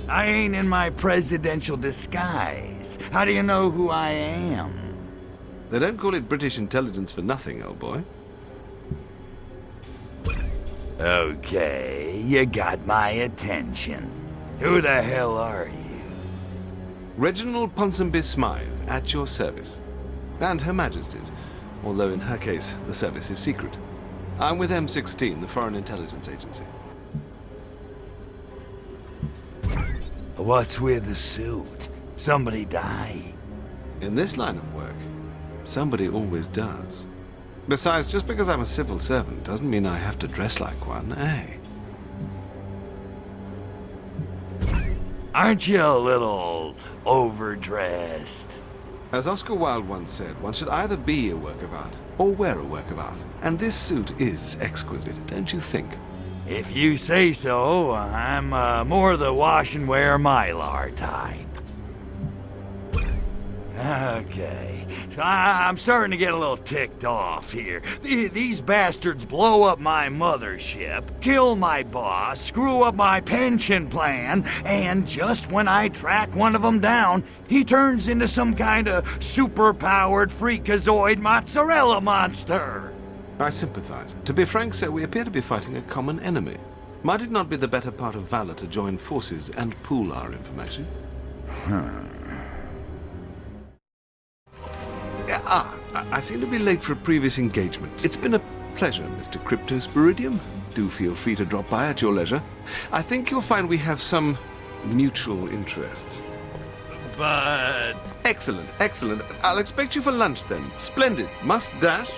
I ain't in my presidential disguise. How do you know who I am? They don't call it British intelligence for nothing, old boy. Okay, you got my attention. Who the hell are you? Reginald Ponsonby Smythe, at your service. And Her Majesty's, although in her case, the service is secret. I'm with M16, the Foreign Intelligence Agency. What's with the suit? Somebody die? In this line of work, somebody always does. Besides, just because I'm a civil servant doesn't mean I have to dress like one, eh? Aren't you a little overdressed? As Oscar Wilde once said, one should either be a work of art or wear a work of art. And this suit is exquisite, don't you think? If you say so, I'm more the wash and wear Mylar type. Okay, so I'm starting to get a little ticked off here. These bastards blow up my mothership, kill my boss, screw up my pension plan, and just when I track one of them down, he turns into some kind of super-powered freakazoid mozzarella monster. I sympathize. To be frank, sir, we appear to be fighting a common enemy. Might it not be the better part of valor to join forces and pool our information? I seem to be late for a previous engagement. It's been a pleasure, Mr. Cryptosporidium. Do feel free to drop by at your leisure. I think you'll find we have some mutual interests. But... Excellent, excellent. I'll expect you for lunch then. Splendid. Must dash?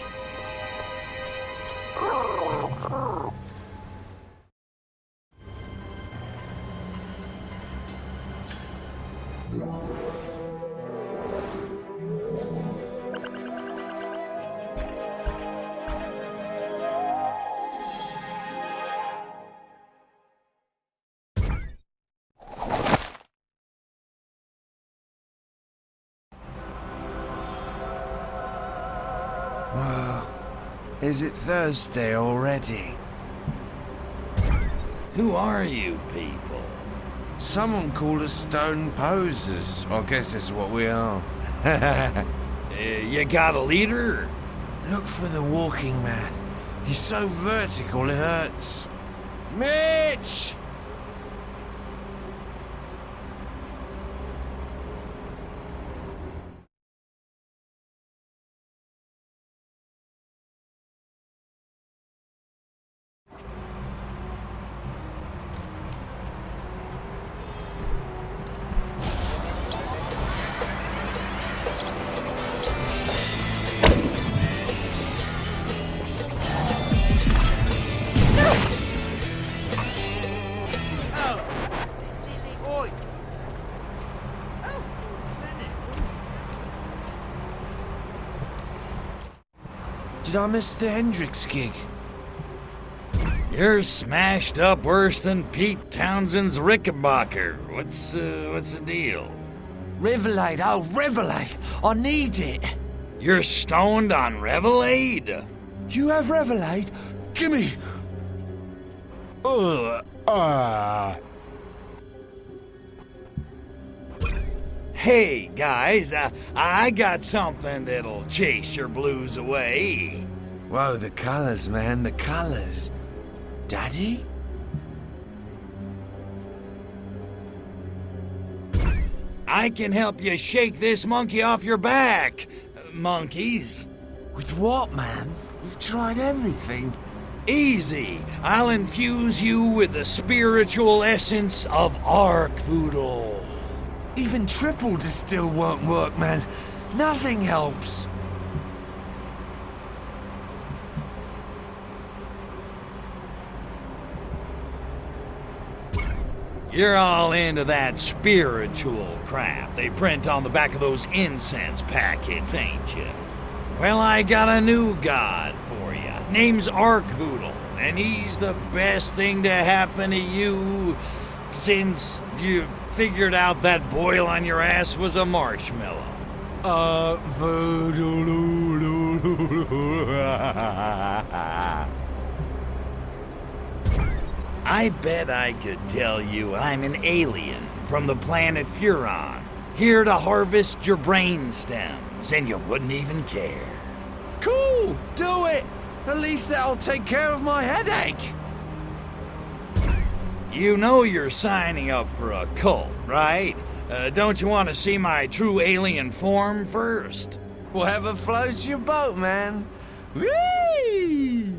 Well, is it Thursday already? Who are you people? Someone called us stone posers. I guess that's what we are. You got a leader? Look for the walking man. He's so vertical it hurts. Mitch! Did I miss the Hendrix gig? You're smashed up worse than Pete Townsend's Rickenbacker. What's the deal? Revelade, oh, Revelade! I need it! You're stoned on Revelade? You have Revelade? Gimme! Hey, guys, I got something that'll chase your blues away. Whoa, the colors, man, the colors. Daddy? I can help you shake this monkey off your back, monkeys. With what, man? We've tried everything. Easy. I'll infuse you with the spiritual essence of Ark-Voodle. Even triple distill won't work, man. Nothing helps. You're all into that spiritual crap they print on the back of those incense packets, ain't you? Well, I got a new god for you. Name's Ark-Voodle, and he's the best thing to happen to you since you figured out that boil on your ass was a marshmallow. I bet I could tell you I'm an alien from the planet Furon, here to harvest your brain stems, and you wouldn't even care. Cool! Do it! At least that'll take care of my headache. You know you're signing up for a cult, right? Don't you want to see my true alien form first? Whatever floats your boat, man. Whee!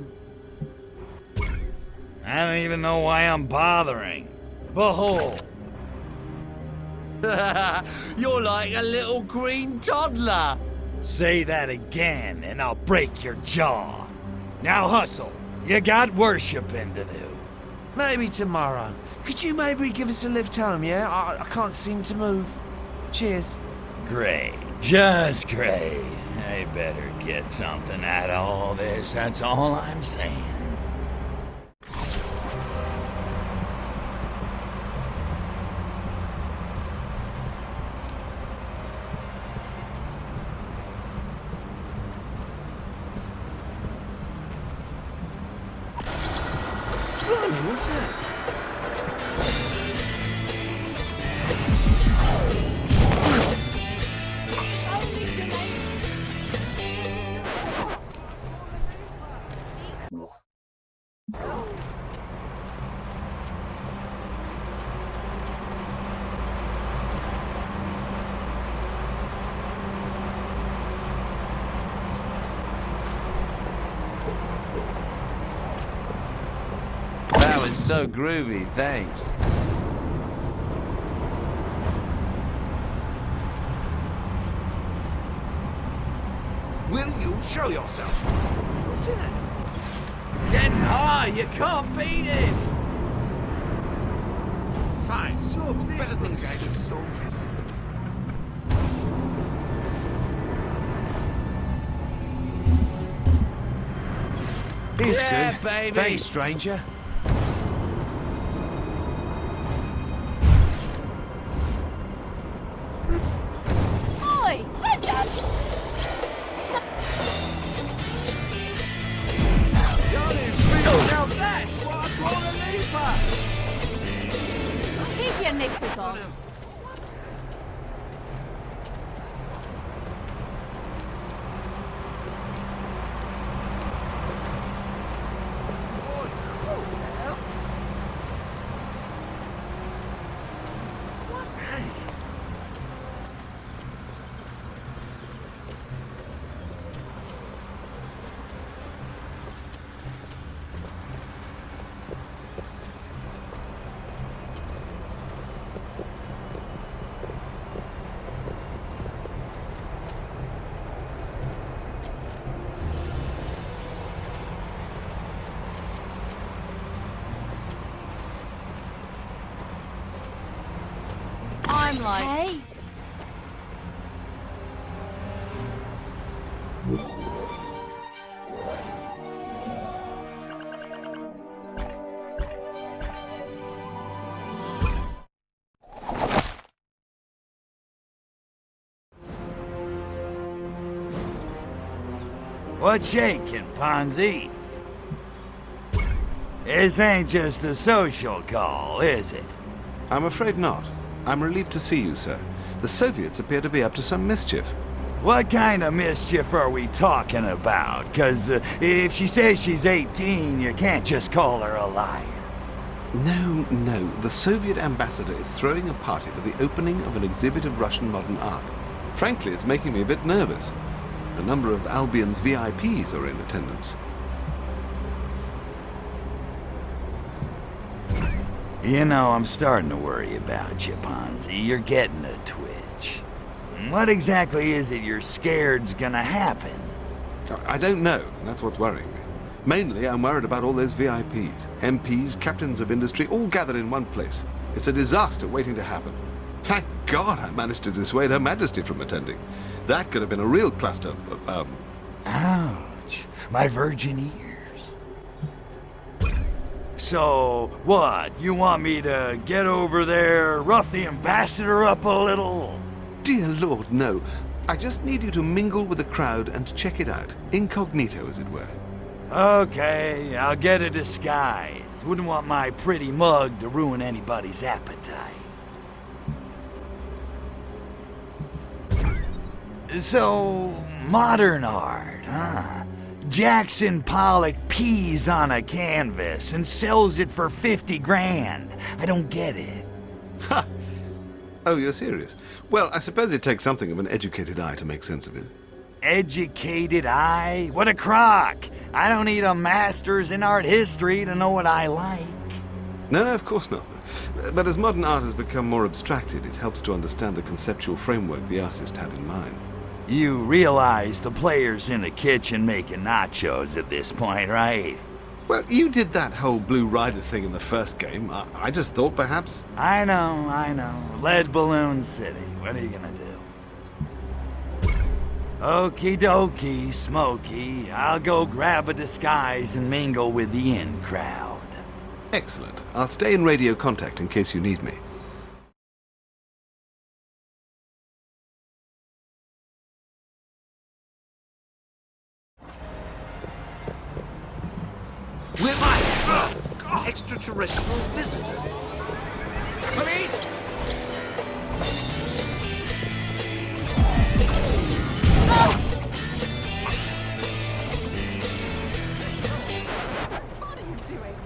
I don't even know why I'm bothering. Behold. You're like a little green toddler. Say that again, and I'll break your jaw. Now hustle. You got worshiping to do. Maybe tomorrow. Could you maybe give us a lift home, yeah? I can't seem to move. Cheers. Great. Just great. I better get something out of all this, that's all I'm saying. What's that? That was so groovy, thanks. Will you show yourself? What's that? Get high, you can't beat it! Fine. So better things I do, soldiers. It's Yeah, good. baby. Thanks, stranger. Oi! Sit down! Now that's what I call a leaper! Keep your knickers on. I'm like... Hey. What's shaking, Ponzi? This ain't just a social call, is it? I'm afraid not. I'm relieved to see you, sir. The Soviets appear to be up to some mischief. What kind of mischief are we talking about? 'Cause if she says she's 18, you can't just call her a liar. No. The Soviet ambassador is throwing a party for the opening of an exhibit of Russian modern art. Frankly, it's making me a bit nervous. A number of Albion's VIPs are in attendance. You know, I'm starting to worry about you, Ponzi. You're getting a twitch. What exactly is it you're scared's gonna happen? I don't know. That's what's worrying me. Mainly, I'm worried about all those VIPs. MPs, captains of industry, all gathered in one place. It's a disaster waiting to happen. Thank God I managed to dissuade Her Majesty from attending. That could have been a real cluster. Ouch. My virgin ears. So, what? You want me to get over there, rough the ambassador up a little? Dear Lord, no. I just need you to mingle with the crowd and check it out. Incognito, as it were. Okay, I'll get a disguise. Wouldn't want my pretty mug to ruin anybody's appetite. So, modern art, huh? Jackson Pollock pees on a canvas and sells it for 50 grand. I don't get it. Ha! Oh, you're serious? Well, I suppose it takes something of an educated eye to make sense of it. Educated eye? What a crock! I don't need a master's in art history to know what I like. No, of course not. But as modern art has become more abstracted, it helps to understand the conceptual framework the artist had in mind. You realize the player's in the kitchen making nachos at this point, right? Well, you did that whole Blue Rider thing in the first game. I just thought perhaps... I know. Lead Balloon City. What are you gonna do? Okie dokie, Smokey. I'll go grab a disguise and mingle with the in crowd. Excellent. I'll stay in radio contact in case you need me. We're my extraterrestrial visitor. Police! What are you doing?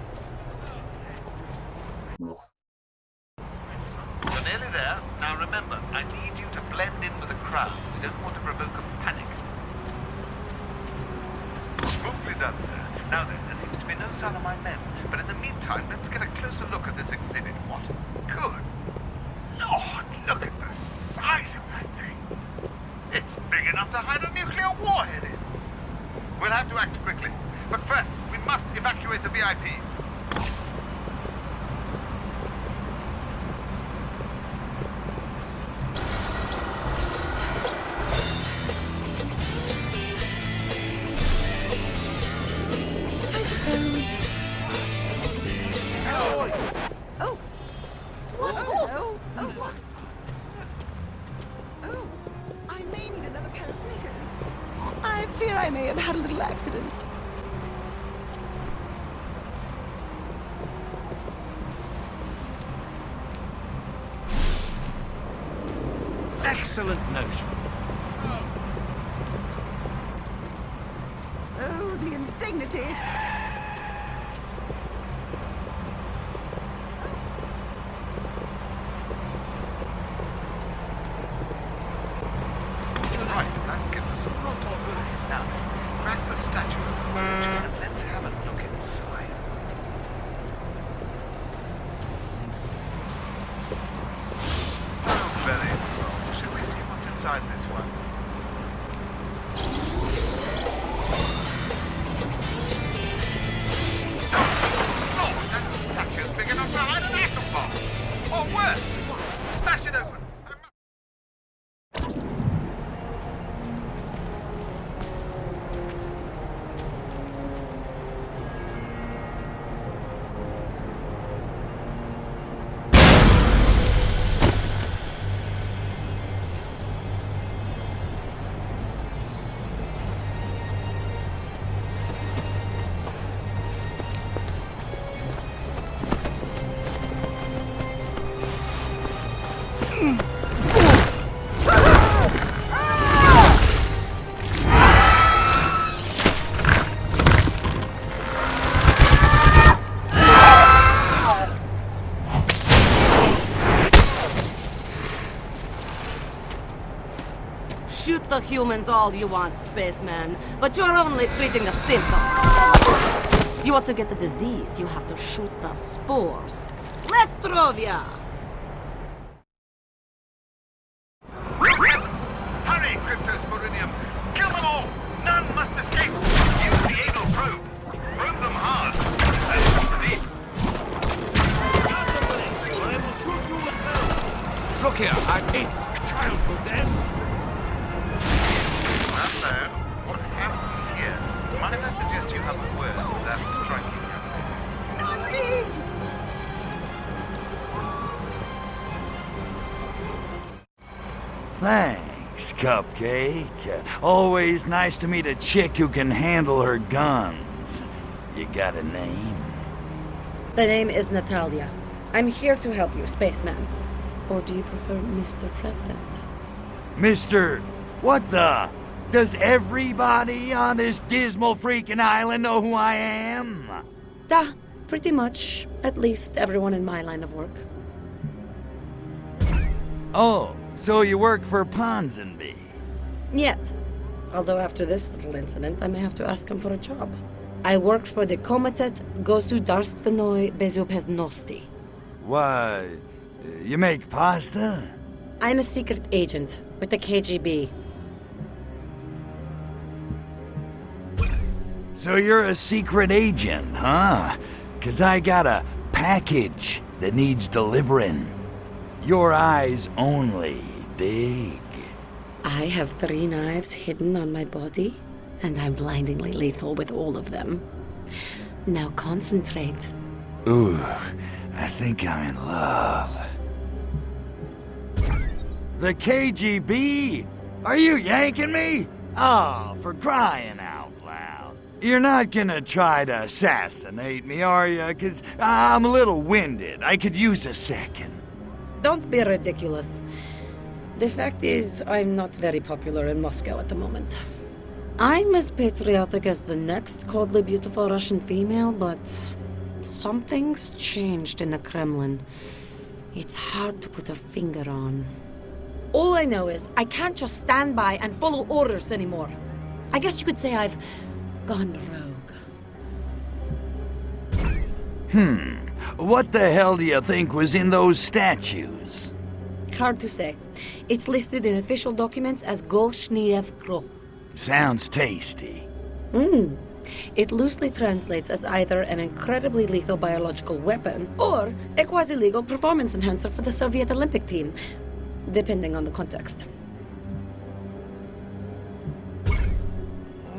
You're nearly there. Now remember, I need you to blend in with the crowd. We don't want to provoke a panic. Smoothly done, sir. Now then, there seems to be no sign of my men. But in the meantime, let's get a closer look at this exhibit. What? Good Lord, look at the size of that thing. It's big enough to hide a nuclear warhead in. We'll have to act quickly. But first, we must evacuate the VIPs. I suppose. Oh. What? Oh, what? Oh, I may need another pair of knickers. I fear I may have had a little accident. Excellent notion. Oh, the indignity. Right, that gives us a lot of room. Now, crack the statue of the Virgin and let's have a look inside. Oh, very well. Shall we see what's inside this one? the humans all you want, spaceman, but you're only treating the symptoms. You want to get the disease, you have to shoot the spores. Lestrovia! Hurry, Cryptosporidium! Kill them all! None must escape! Use the anal probe! Probe them hard! That's complete! I will shoot you with hell! Look here, I hate childhood and... Hello. What happened here? Might I suggest you have a word with that striking young lady? Nazis! Thanks, Cupcake. Always nice to meet a chick who can handle her guns. You got a name? The name is Natalia. I'm here to help you, spaceman. Or do you prefer Mr. President? Mr. What the? Does everybody on this dismal freaking island know who I am? Da, pretty much. At least everyone in my line of work. Oh, so you work for Ponsonby? Yet. Although after this little incident, I may have to ask him for a job. I work for the Komitet Gosudarstvenoi Bezopeznosti. Why, you make pasta? I'm a secret agent with the KGB. So you're a secret agent, huh? 'Cause I got a package that needs delivering. Your eyes only, dig? I have 3 knives hidden on my body, and I'm blindingly lethal with all of them. Now concentrate. Ooh, I think I'm in love. The KGB? Are you yanking me? Oh, for crying out loud. You're not gonna try to assassinate me, are you? 'Cause I'm a little winded. I could use a second. Don't be ridiculous. The fact is, I'm not very popular in Moscow at the moment. I'm as patriotic as the next coldly beautiful Russian female, but something's changed in the Kremlin. It's hard to put a finger on. All I know is I can't just stand by and follow orders anymore. I guess you could say I've gone rogue. What the hell do you think was in those statues? Hard to say. It's listed in official documents as Golshniev Kro. Sounds tasty. It loosely translates as either an incredibly lethal biological weapon or a quasi-legal performance enhancer for the Soviet Olympic team, depending on the context.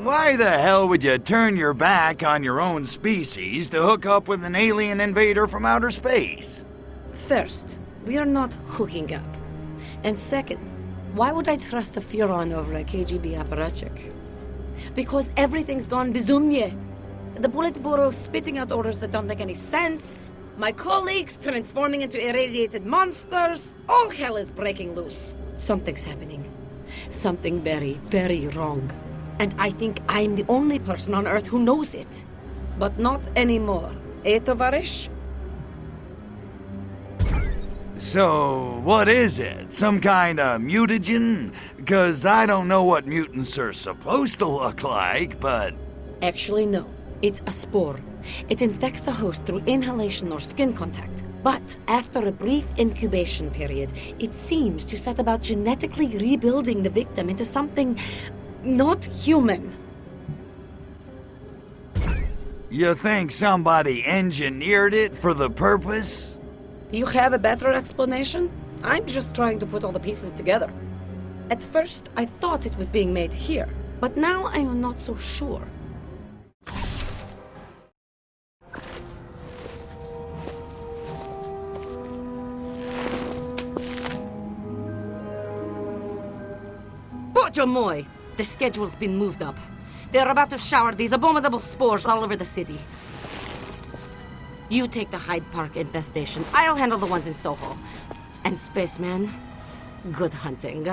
Why the hell would you turn your back on your own species to hook up with an alien invader from outer space? First, we are not hooking up. And second, why would I trust a Furon over a KGB apparatchik? Because everything's gone bizumnie. The Politburo spitting out orders that don't make any sense. My colleagues transforming into irradiated monsters. All hell is breaking loose. Something's happening. Something very, very wrong. And I think I'm the only person on Earth who knows it. But not anymore. Eh, tovarish? So, what is it? Some kind of mutagen? 'Cause I don't know what mutants are supposed to look like, but... Actually, no. It's a spore. It infects a host through inhalation or skin contact. But after a brief incubation period, it seems to set about genetically rebuilding the victim into something not human. You think somebody engineered it for the purpose? You have a better explanation? I'm just trying to put all the pieces together. At first, I thought it was being made here, but now I am not so sure. Bojomoy! The schedule's been moved up. They're about to shower these abominable spores all over the city. You take the Hyde Park infestation. I'll handle the ones in Soho. And Spaceman, good hunting,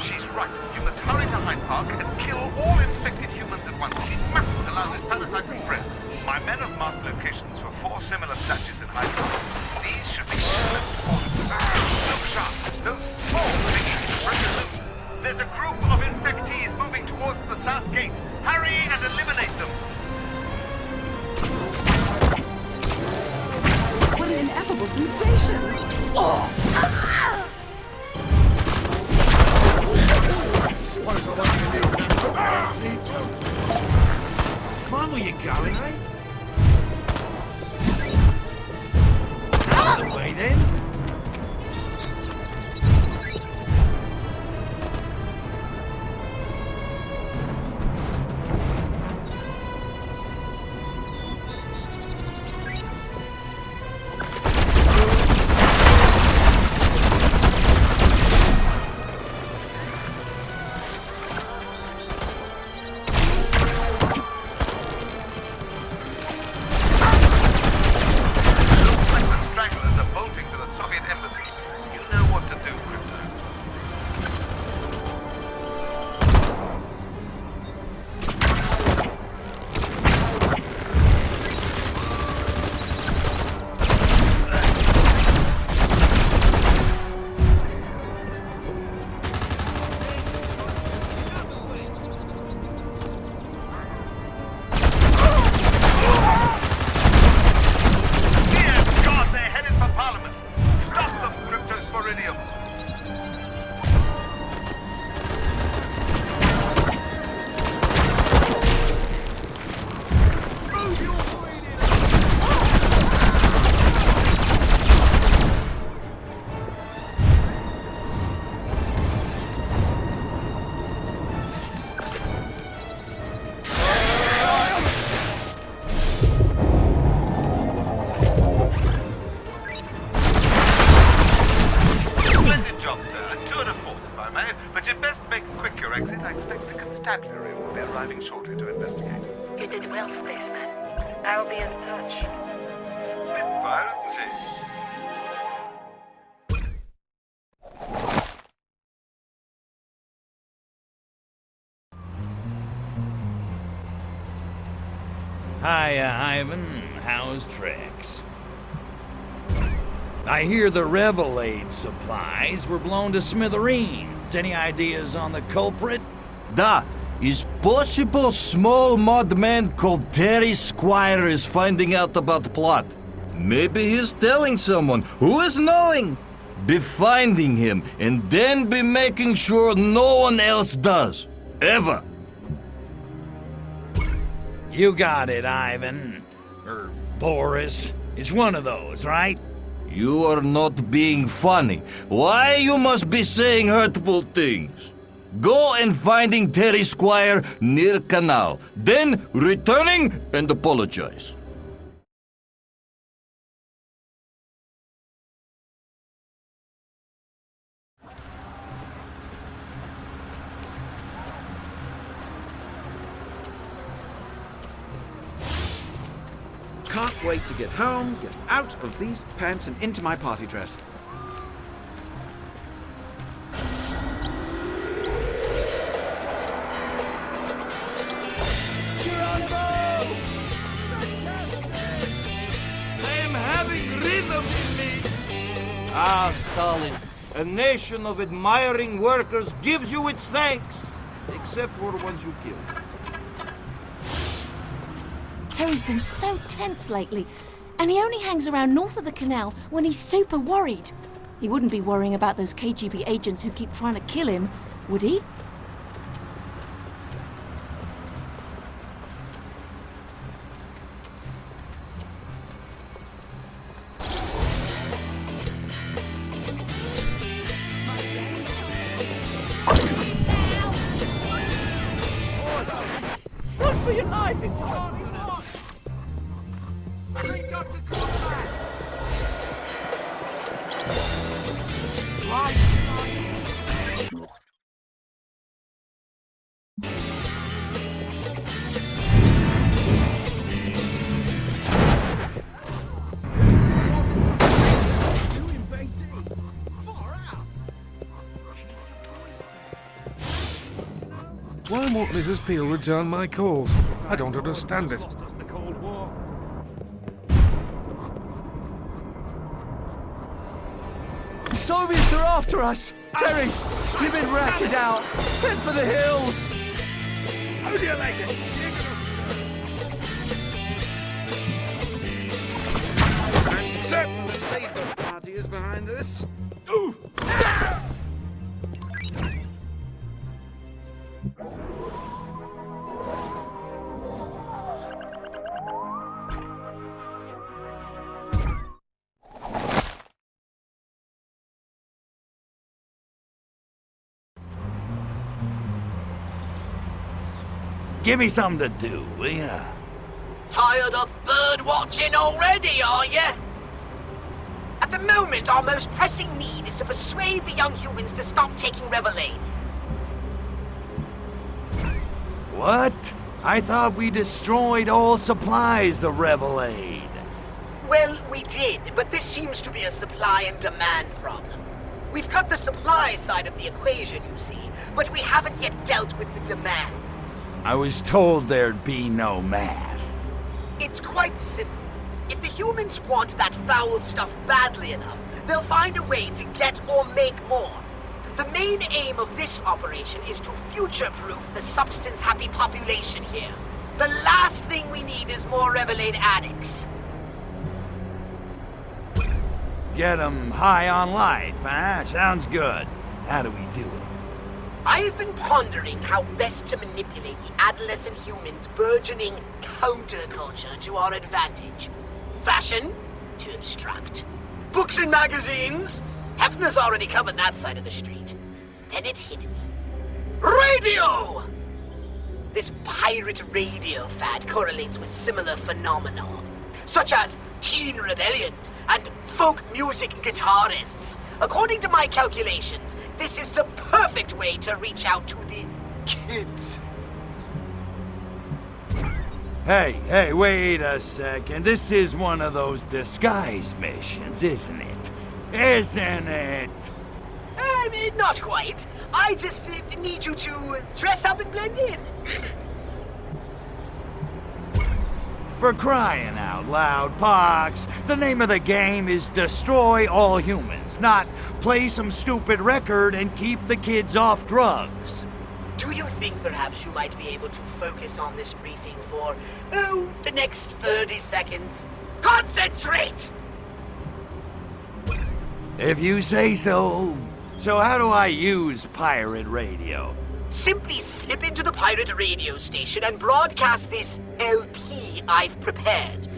She's right. You must hurry to Hyde Park and kill all infected humans at once. We mustn't allow this parasite to spread. My men have marked locations for 4 similar statues in Hyde Park. These should be There's a group of infectees moving towards the south gate. Hurry and eliminate them. What an ineffable sensation! Oh! Come on, where you going, eh? Out of the way, then. Stragglers are bolting to the Soviet embassy. You know what to do, Crypto. Dear God, they're headed for Parliament. Stop them, Cryptosporidiums. Splendid job, sir. A tour de force, if I may. But you'd best make quick your exit. I expect the constabulary will be arriving shortly to investigate. You did well, spaceman. I'll be in touch. Spitfire, isn't it? Hiya, Ivan. How's tricks? I hear the Revelade supplies were blown to smithereens. Any ideas on the culprit? Da, is possible small mud man called Terry Squire is finding out about the plot. Maybe he's telling someone. Who is knowing? Be finding him and then be making sure no one else does. Ever. You got it, Ivan. Or Boris. It's one of those, right? You are not being funny. Why you must be saying hurtful things? Go and finding Terry Squire near canal. Then returning and apologize. Can't wait to get home, get out of these pants and into my party dress. I am having rhythm in me. Ah, Stalin, a nation of admiring workers gives you its thanks. Except for the ones you killed. Terry's been so tense lately, and he only hangs around north of the canal when he's super worried. He wouldn't be worrying about those KGB agents who keep trying to kill him, would he? Run for your life, it's starting off! We got to combat! Why should I? Why won't Mrs. Peel return my calls? I don't understand it. The Soviets They're after us! Terry, you've been ratted out! Head for the hills! How do you like it? Shake or stir? I'm certain the Labour Party is behind this. Ooh! Give me something to do, will ya? Tired of bird watching already, are you? At the moment, our most pressing need is to persuade the young humans to stop taking Revelade. What? I thought we destroyed all supplies of Revelade. Well, we did, but this seems to be a supply and demand problem. We've cut the supply side of the equation, you see, but we haven't yet dealt with the demand. I was told there'd be no math. It's quite simple. If the humans want that foul stuff badly enough, they'll find a way to get or make more. The main aim of this operation is to future-proof the substance-happy population here. The last thing we need is more Revelade addicts. Get 'em high on life, huh? Sounds good. How do we do it? I've been pondering how best to manipulate the adolescent humans' burgeoning counterculture to our advantage. Fashion? Too abstract. Books and magazines? Hefner's already covered that side of the street. Then it hit me. Radio! This pirate radio fad correlates with similar phenomena, such as teen rebellion and folk music guitarists. According to my calculations, this is the perfect way to reach out to the kids. Hey, wait a second. This is one of those disguise missions, isn't it? Isn't it? I mean, not quite. I just need you to dress up and blend in. For crying out loud, Pox, the name of the game is destroy all humans, not play some stupid record and keep the kids off drugs. Do you think perhaps you might be able to focus on this briefing for, the next 30 seconds? Concentrate! If you say so. So how do I use pirate radio? Simply slip into the pirate radio station and broadcast this LP I've prepared.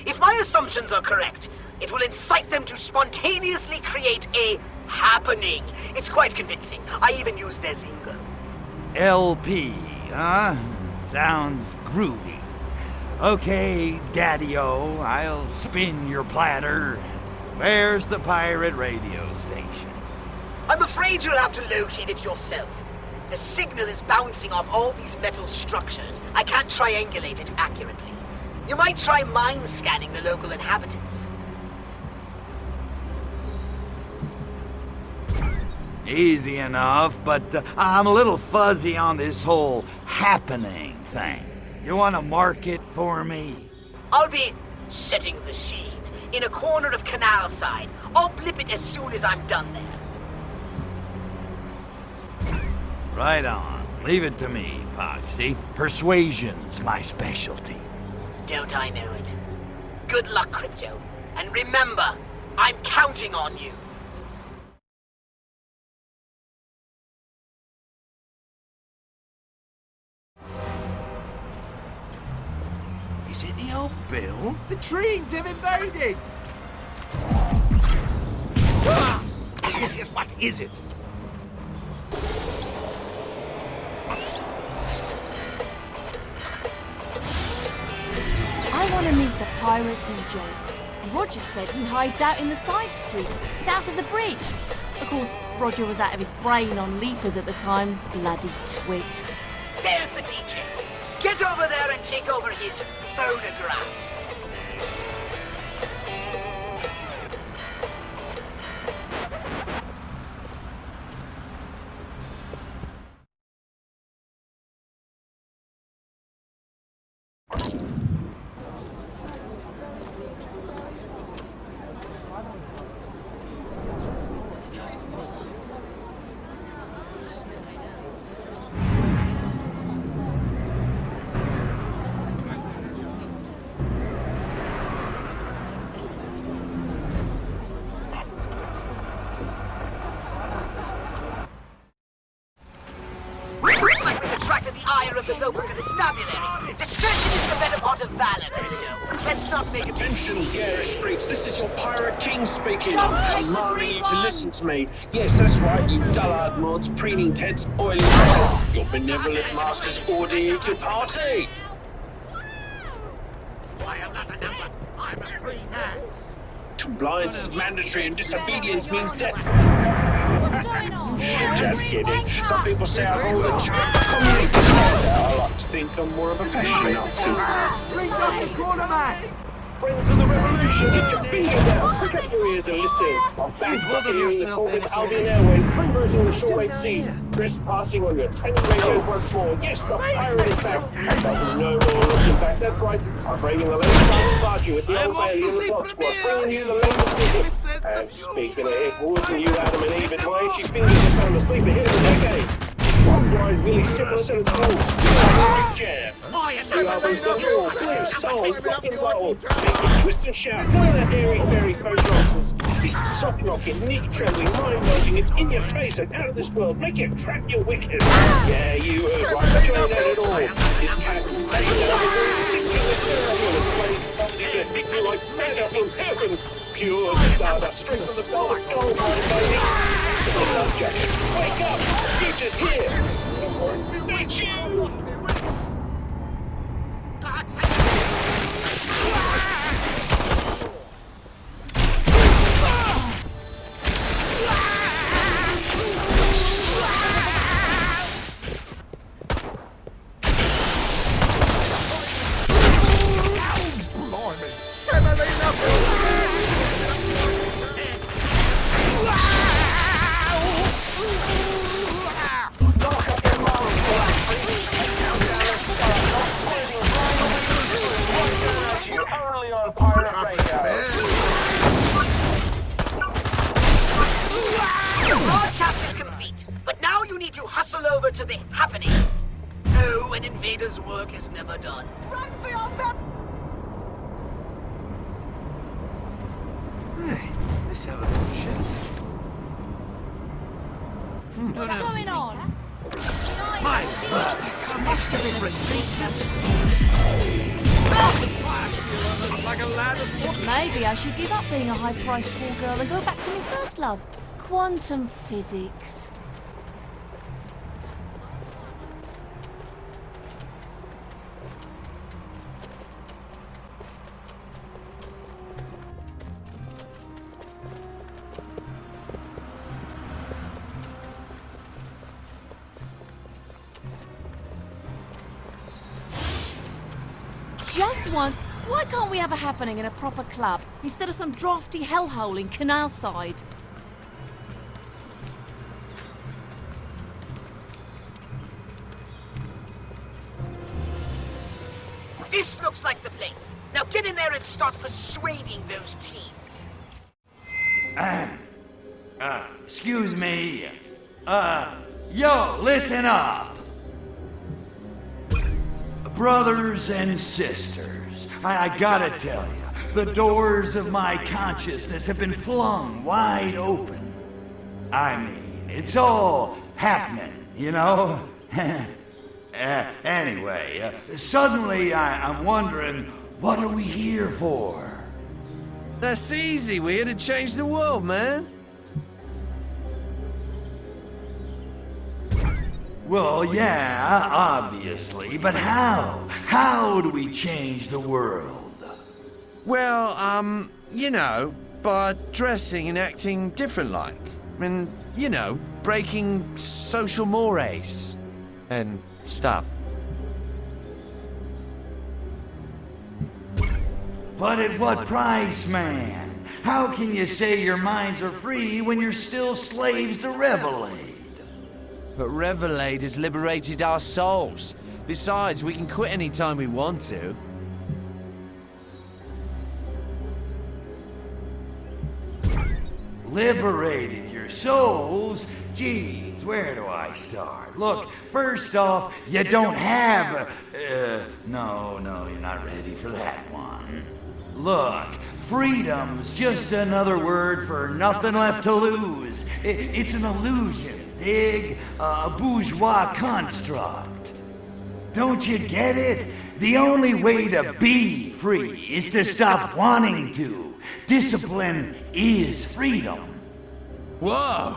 If my assumptions are correct, it will incite them to spontaneously create a happening. It's quite convincing. I even use their lingo. LP, huh? Sounds groovy. Okay, Daddy-O, I'll spin your platter. Where's the pirate radio station? I'm afraid you'll have to locate it yourself. The signal is bouncing off all these metal structures. I can't triangulate it accurately. You might try mind scanning the local inhabitants. Easy enough, but I'm a little fuzzy on this whole happening thing. You want to mark it for me? I'll be setting the scene in a corner of Canal Side. I'll blip it as soon as I'm done there. Right on. Leave it to me, Poxy. Persuasion's my specialty. Don't I know it? Good luck, Crypto. And remember, I'm counting on you. Is it the old Bill? The Treens have invaded! Ah! Yes, what is it? I want to meet the pirate DJ. Roger said he hides out in the side streets, south of the bridge. Of course, Roger was out of his brain on leapers at the time. Bloody twit. There's the DJ. Get over there and take over his phonograph. the local constabulary. Discretion is the better part of valor, Crypto. Let's not make a big Attention, scene. Garish Freaks. This is your Pirate King speaking. I'm commanding you to listen to me. Yes, that's right, you dullard mods, preening tents, oily brothers. Your benevolent masters order you to party. I am not a number. I'm a free man. Compliance is mandatory and disobedience means death. What's going on? Just kidding. Some people say I hold a charm for communist dictator. I like to think I'm more of a fashion Nazi. Bring up the quartermass! Friends of the revolution, get your finger down, prick up your ears and listen. I'm back here in the talk of Albion Airways, converting the shortwave seas, trespassing on your tiny radio once more. Yes, the pirate is back. There's no more looking back, that's right. I'm bringing the latest time party with the old Bailey and the Block Squad, bringing you the latest music. And speaking of it, wasn't you Adam and Eve, my itchy fingers have found asleep ahead of the decade. One blind really simple as a tool. Jam. See others the law, blue, soul, rock and roll. Make it twist and shout. None of that airy fairy folk nonsense. This is soft rocking, knee trembling, mind melting. It's in your face and out of this world. Make you trap your wicked. Yeah, you heard right. Join that at all. This cat is to hit you like manna from heaven. Pure stardust, straight from the velvet gold mine, baby. Jacket, wake up! Future's here! Thank you! Blimey! Semolina! Only on Pirate Radio. Your broadcast is complete, but now you need to hustle over to the happening. Oh, an invader's work is never done. Run for your Hey, let's have a little chat. What's going on? My word, I must have been like a lad of water. Maybe I should give up being a high-priced call girl and go back to my first love, quantum physics. Just once, why can't we have a happening in a proper club instead of some drafty hellhole in Canal Side? This looks like the place. Now get in there and start persuading those teens. Excuse me. Yo, listen up. Brothers and sisters, I gotta tell you, the doors of my consciousness have been flung wide open. I mean, it's all happening, you know? Anyway, suddenly I'm wondering, what are we here for? That's easy. We're here to change the world, man. Well, yeah, obviously, but how? How do we change the world? Well, you know, by dressing and acting different like. And, you know, breaking social mores and stuff. But at what price, man? How can you say your minds are free when you're still slaves to Revelade? But Revelade has liberated our souls. Besides, we can quit any time we want to. Liberated your souls? Geez, where do I start? Look, first off, you don't have no, you're not ready for that one. Look, freedom's just another word for nothing left to lose. It's an illusion, dig? A bourgeois construct. Don't you get it? The only way to be free is to stop wanting to. Discipline is freedom. Whoa!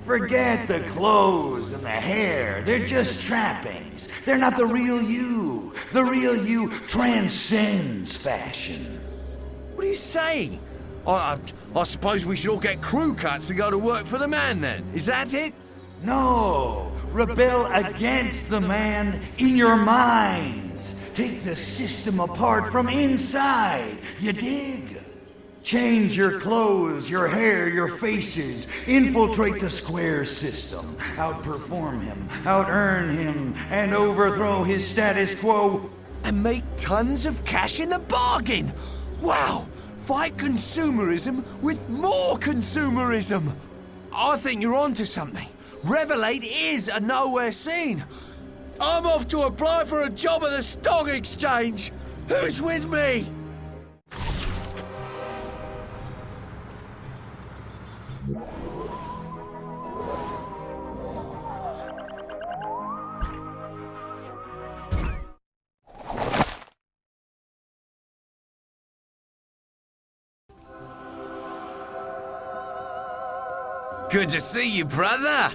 Forget the clothes and the hair. They're just trappings. They're not the real you. The real you transcends fashion. What are you saying? I suppose we should all get crew cuts to go to work for the man then. Is that it? No. Rebel against the man in your minds. Take the system apart from inside. You dig? Change your clothes, your hair, your faces. Infiltrate the square system. Outperform him, out-earn him, and overthrow his status quo. And make tons of cash in the bargain! Wow! Fight consumerism with more consumerism! I think you're onto something. Revelate is a nowhere scene. I'm off to apply for a job at the stock exchange. Who's with me? Good to see you, brother.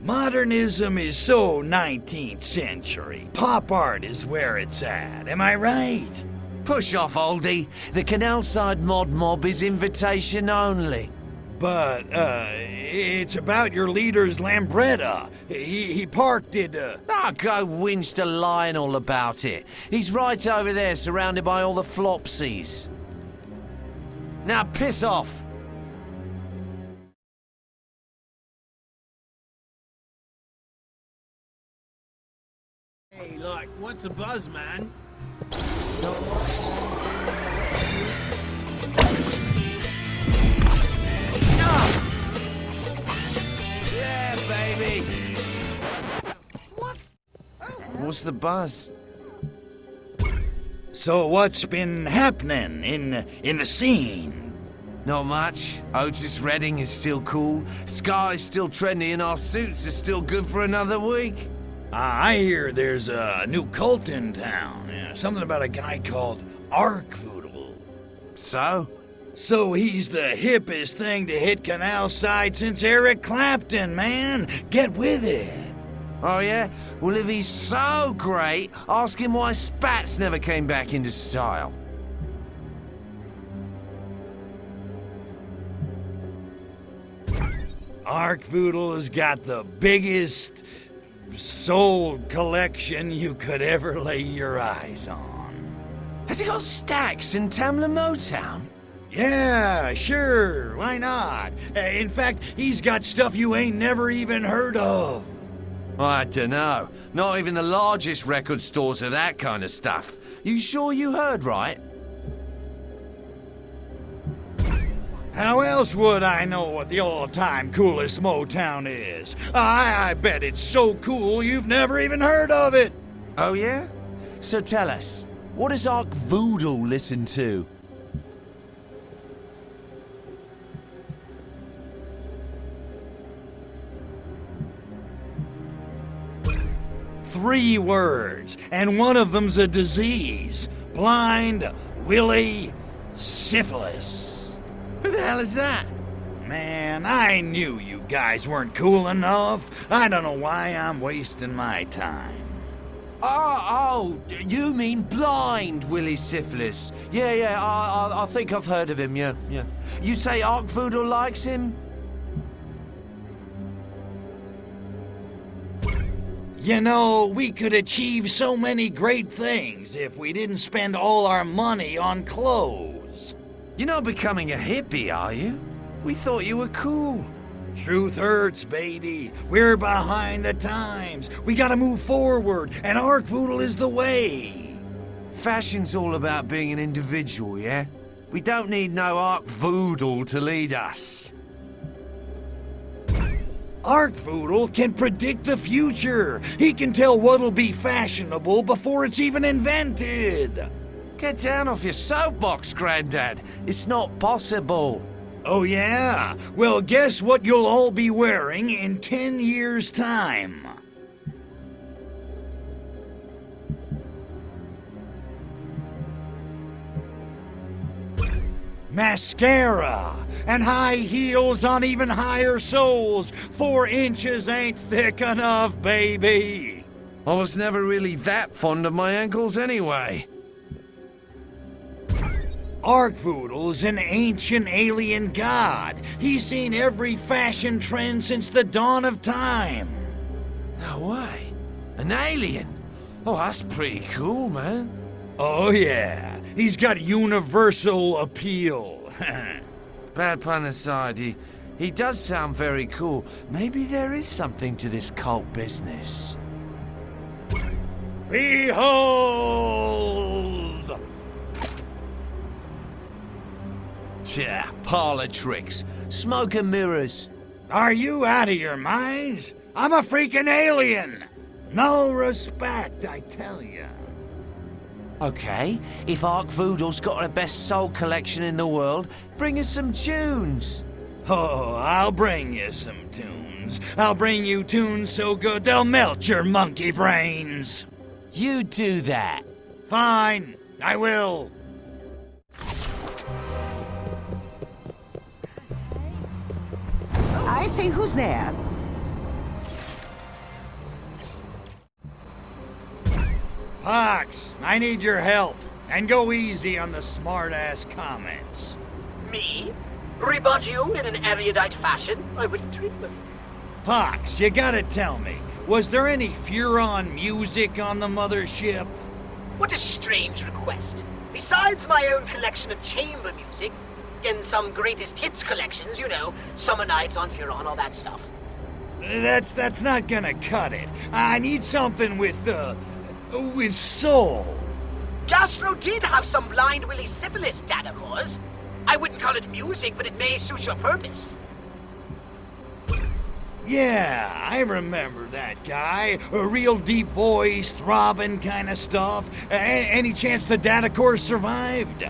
Modernism is so 19th century. Pop art is where it's at. Am I right? Push off, oldie. The canal side mod mob is invitation only. But, it's about your leader's Lambretta. He parked it, Ah, go whinge to Lionel about it. He's right over there, surrounded by all the flopsies. Now piss off. Hey, look, what's the buzz, man? Yeah, baby. What's the buzz? So what's been happening in the scene? Not much. Otis Redding is still cool. Sky's still trendy, and our suits are still good for another week. I hear there's a new cult in town. Yeah, something about a guy called Arkvoodle. So? So he's the hippest thing to hit Canal Side since Eric Clapton, man. Get with it. Oh, yeah? Well, if he's so great, ask him why Spats never came back into style. Arkvoodle has got the biggest soul collection you could ever lay your eyes on. Has he got stacks in Tamla Motown? Yeah, sure, why not? In fact, he's got stuff you ain't never even heard of. I dunno. Not even the largest record stores have that kind of stuff. You sure you heard right? How else would I know what the all-time coolest Motown is? I bet it's so cool you've never even heard of it. Oh, yeah? So tell us, what does Arkvoodle listen to? Three words, and one of them's a disease. Blind Willie Syphilis. Who the hell is that? Man, I knew you guys weren't cool enough. I don't know why I'm wasting my time. Oh, you mean Blind Willie Syphilis. Yeah, I think I've heard of him, yeah. You say Arkvoodle likes him? You know, we could achieve so many great things if we didn't spend all our money on clothes. You're not becoming a hippie, are you? We thought you were cool. Truth hurts, baby. We're behind the times. We gotta move forward, and Arkvoodle is the way. Fashion's all about being an individual, yeah? We don't need no Arkvoodle to lead us. Arkvoodle can predict the future. He can tell what'll be fashionable before it's even invented. Get down off your soapbox, Grandad. It's not possible. Oh, yeah? Well, guess what you'll all be wearing in 10 years' time? Mascara and high heels on even higher soles. 4 inches ain't thick enough, baby. I was never really that fond of my ankles anyway. Arkvoodle's an ancient alien god. He's seen every fashion trend since the dawn of time. No way. An alien? Oh, that's pretty cool, man. Oh, yeah. He's got universal appeal. Bad pun aside, he does sound very cool. Maybe there is something to this cult business. Behold! Tja, parlor tricks. Smoke and mirrors. Are you out of your minds? I'm a freaking alien! No respect, I tell ya. Okay, if Arkvoodle's got the best soul collection in the world, bring us some tunes. Oh, I'll bring you some tunes. I'll bring you tunes so good they'll melt your monkey brains. You do that. Fine, I will. I say, who's there? Pox, I need your help. And go easy on the smart-ass comments. Me? Rebut you in an erudite fashion? I wouldn't dream of it. Pox, you gotta tell me, was there any Furon music on the mothership? What a strange request. Besides my own collection of chamber music, and some greatest hits collections, you know, Summer Nights on Furon, all that stuff. That's not gonna cut it. I need something with soul. Gastro did have some Blind Willie syphilis datacores. I wouldn't call it music, but it may suit your purpose. Yeah, I remember that guy. A real deep voice, throbbing kind of stuff. Any chance the datacores survived?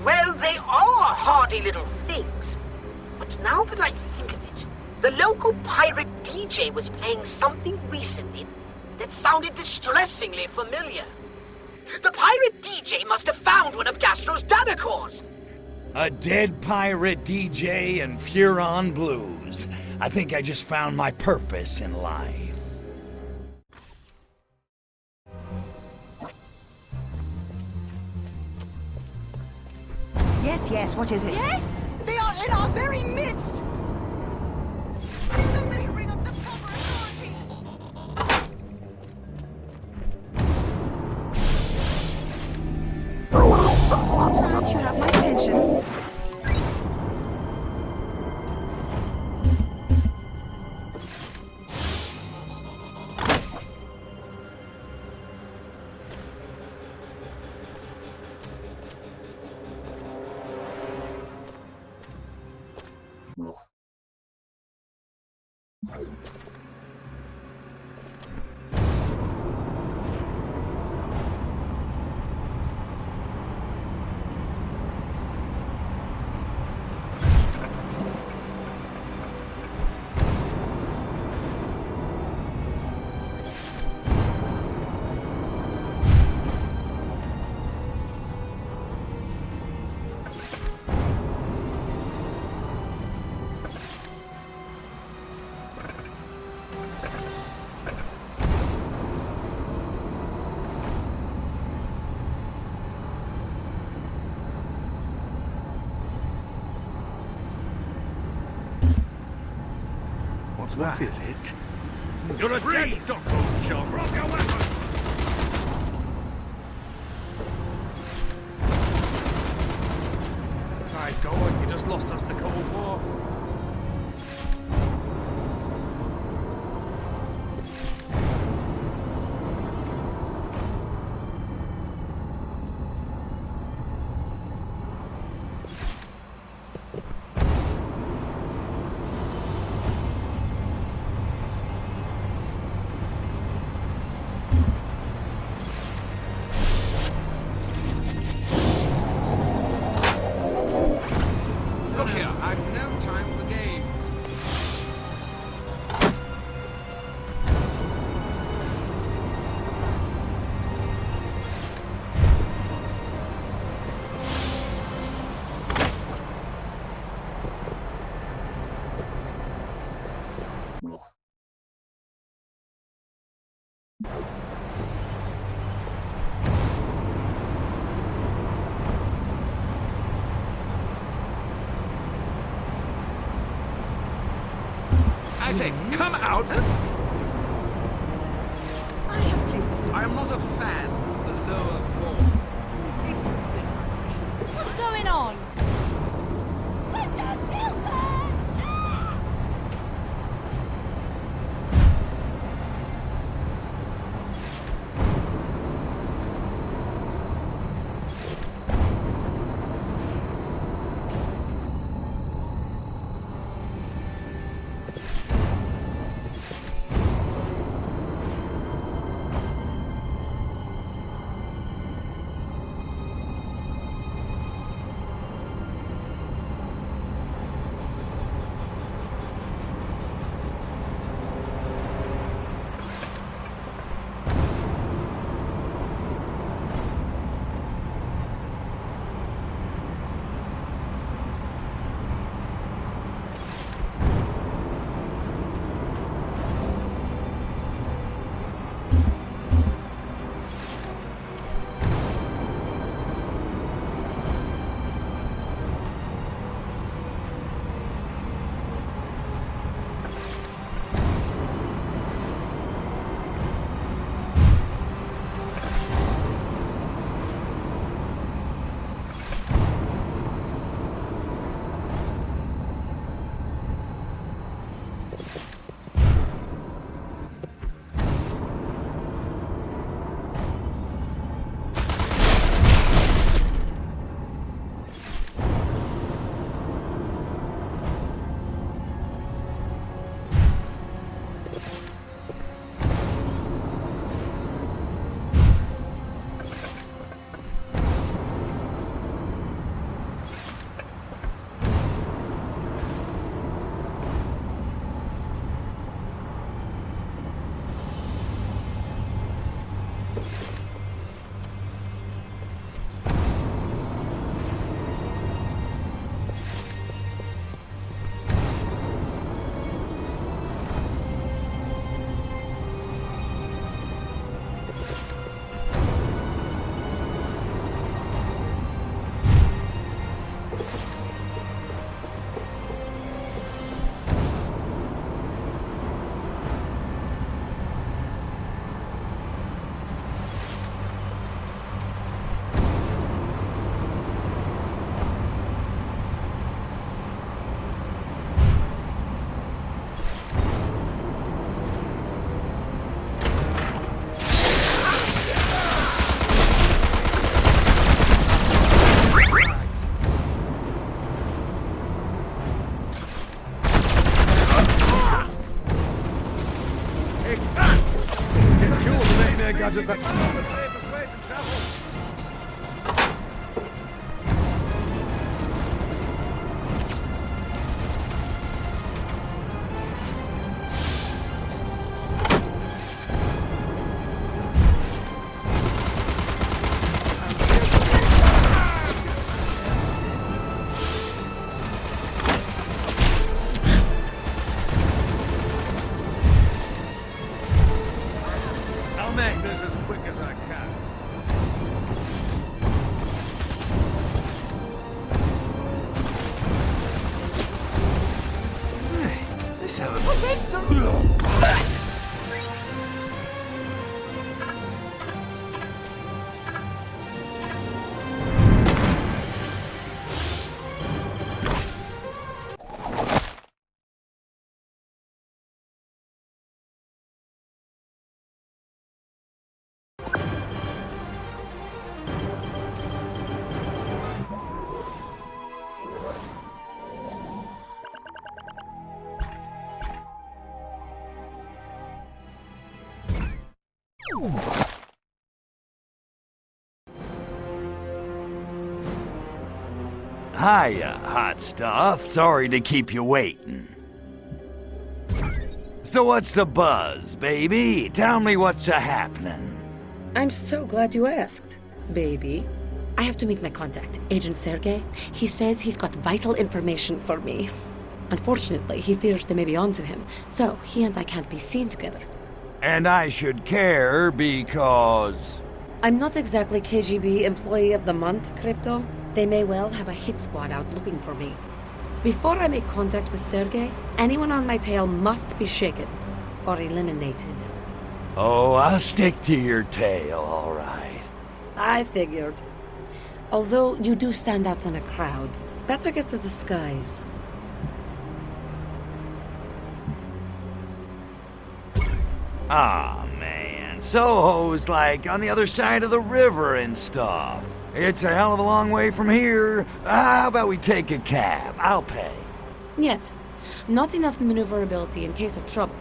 Well, they are hardy little things. But now that I think of it, the local pirate DJ was playing something recently that sounded distressingly familiar. The pirate DJ must have found one of Gastro's datacores. A dead pirate DJ and Furon blues. I think I just found my purpose in life. Yes, yes, what is it? Yes? They are in our very midst! Somebody ring up the proper authorities! Right, you have my attention. What's that? What is it? You're a dead dog, John. Drop your weapon! Guys, go on. You just lost us the Cold War. I've no time for games. I say, come out! I have places to I am not a fan of the lower forms. What's going on? Gadget, that's not the safest way to travel. I'll make this as quick as I can. Let's have a Hiya, hot stuff. Sorry to keep you waiting. So what's the buzz, baby? Tell me what's a-happening. I'm so glad you asked, baby. I have to meet my contact, Agent Sergei. He says he's got vital information for me. Unfortunately, he fears they may be onto him, so he and I can't be seen together. And I should care because... I'm not exactly KGB Employee of the Month, Crypto. They may well have a hit squad out looking for me. Before I make contact with Sergei, anyone on my tail must be shaken or eliminated. Oh, I'll stick to your tail, all right. I figured. Although you do stand out in a crowd, better get to disguise. Ah, man. Soho's like on the other side of the river and stuff. It's a hell of a long way from here. How about we take a cab? I'll pay. Yet, not enough maneuverability in case of trouble.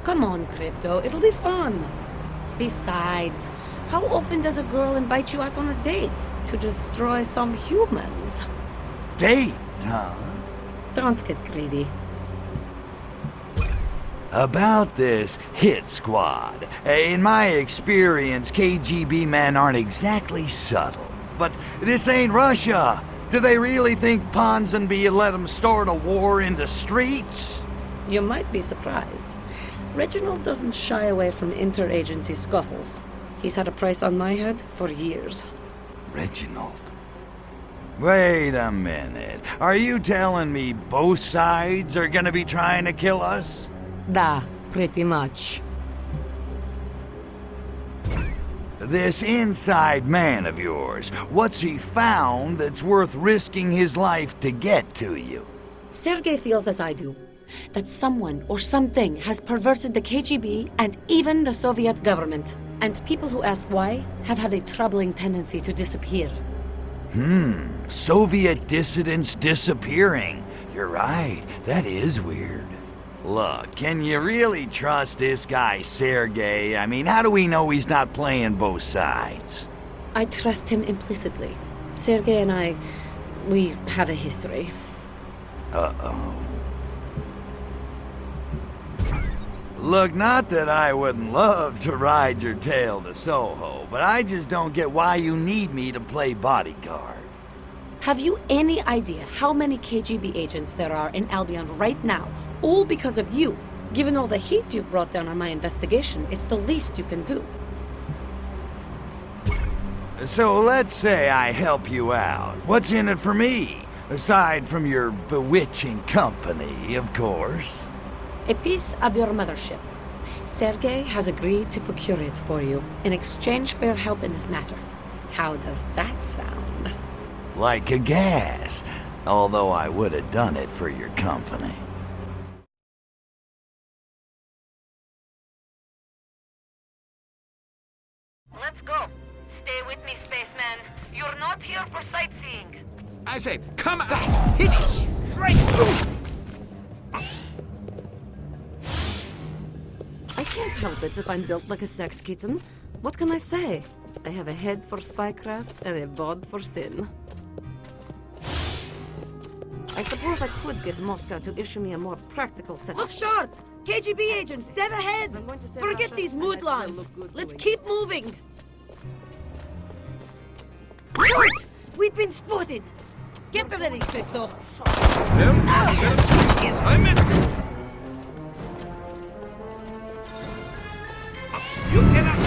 Come on, Crypto, it'll be fun. Besides, how often does a girl invite you out on a date to destroy some humans? Date, huh? Don't get greedy. About this hit squad. In my experience, KGB men aren't exactly subtle. But this ain't Russia. Do they really think Ponsonby let them start a war in the streets? You might be surprised. Reginald doesn't shy away from interagency scuffles. He's had a price on my head for years. Reginald? Wait a minute. Are you telling me both sides are gonna be trying to kill us? Da, pretty much. This inside man of yours, what's he found that's worth risking his life to get to you? Sergei feels as I do, that someone or something has perverted the KGB and even the Soviet government. And people who ask why have had a troubling tendency to disappear. Soviet dissidents disappearing. You're right, that is weird. Look, can you really trust this guy, Sergei? I mean, how do we know he's not playing both sides? I trust him implicitly. Sergei and we have a history. Uh-oh. Look, not that I wouldn't love to ride your tail to Soho, but I just don't get why you need me to play bodyguard. Have you any idea how many KGB agents there are in Albion right now? All because of you. Given all the heat you've brought down on my investigation, it's the least you can do. So let's say I help you out. What's in it for me? Aside from your bewitching company, of course. A piece of your mothership. Sergei has agreed to procure it for you in exchange for your help in this matter. How does that sound? Like a gas. Although I would have done it for your company. Let's go. Stay with me, spaceman. You're not here for sightseeing. I say, come out! Hit it straight! I can't help it if I'm built like a sex kitten. What can I say? I have a head for spycraft and a bod for sin. I suppose I could get Moscow to issue me a more practical set. Look sharp! KGB agents, dead ahead! Forget Russia, these and mood I lines. look good Let's doing keep it. moving! Short! We've been spotted! Get ready, Crypto! Yes, I'm in! You cannot...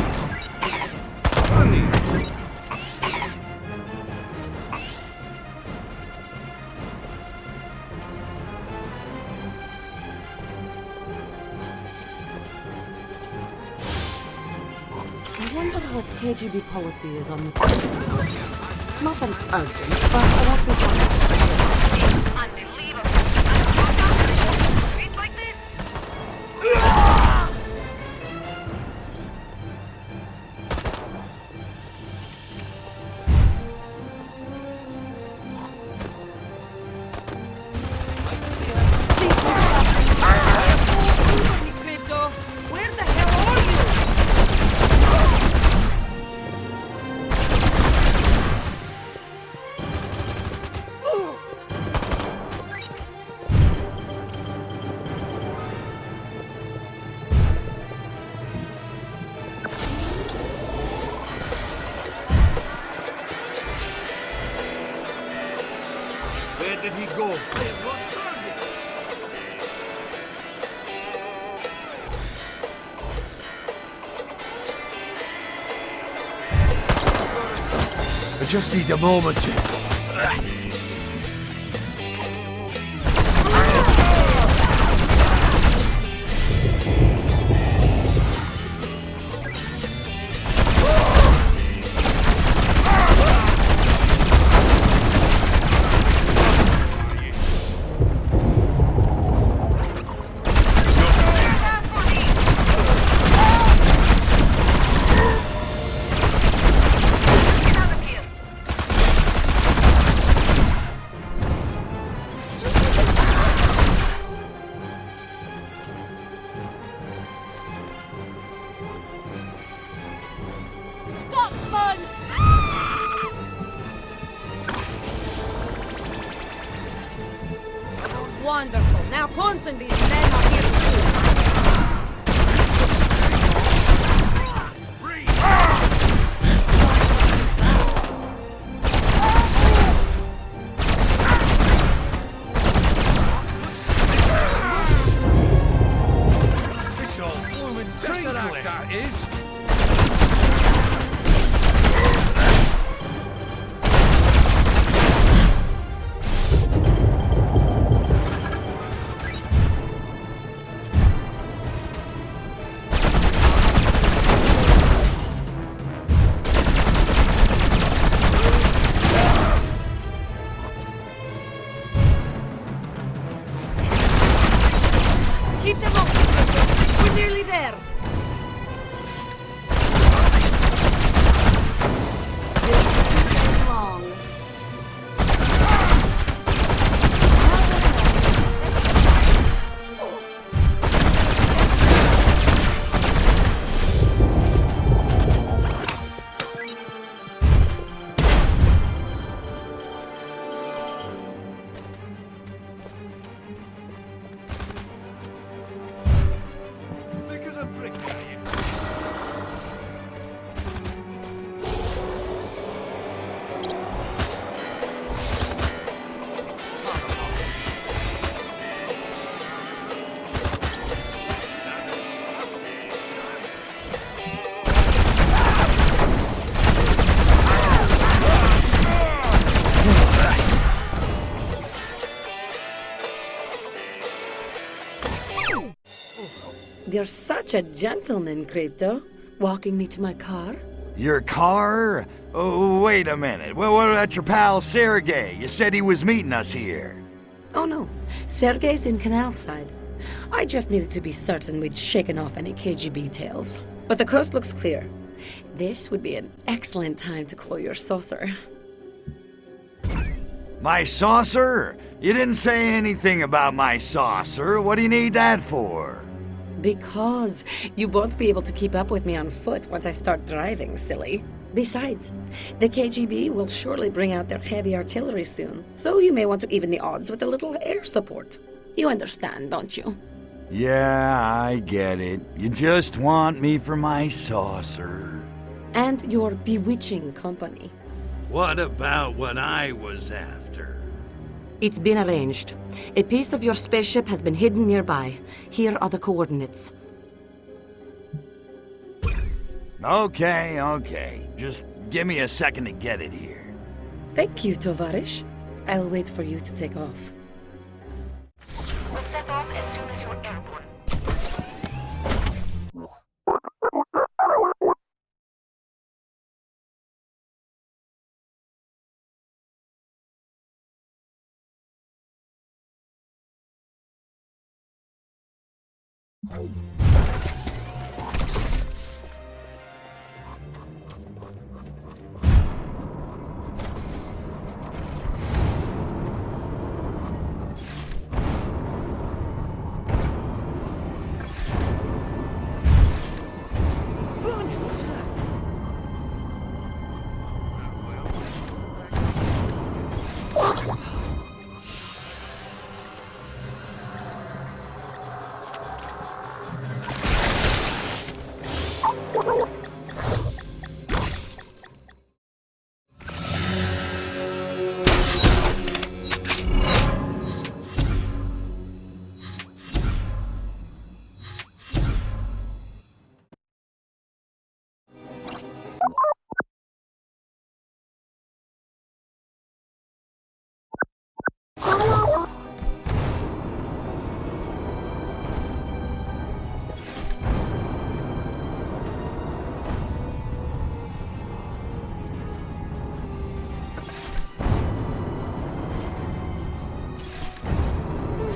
Funny. I wonder what KGB policy is on the... Not that it's urgent, but I won't be honest. Unbelievable. Streets like this? Crypto! Where the hell are you? Ooh. just need a moment to... Scotsman! Wonderful. Now Ponsonby's men are here too. It's all blooming tesseract, that is. Keep them up. We're nearly there. Long. Thick as a brick, are you? You're such a gentleman, Crypto. Walking me to my car? Your car? Oh, wait a minute. Well, what about your pal Sergey? You said he was meeting us here. Oh no, Sergey's in Canal Side. I just needed to be certain we'd shaken off any KGB tales. But the coast looks clear. This would be an excellent time to call your saucer. My saucer? You didn't say anything about my saucer. What do you need that for? Because you won't be able to keep up with me on foot once I start driving, silly. Besides, the KGB will surely bring out their heavy artillery soon, so you may want to even the odds with a little air support. You understand, don't you? Yeah, I get it. You just want me for my saucer. And your bewitching company. What about what I was after? It's been arranged. A piece of your spaceship has been hidden nearby. Here are the coordinates. Okay. Just give me a second to get it here. Thank you, Tovarish. I'll wait for you to take off. We'll set off as soon as you're airborne.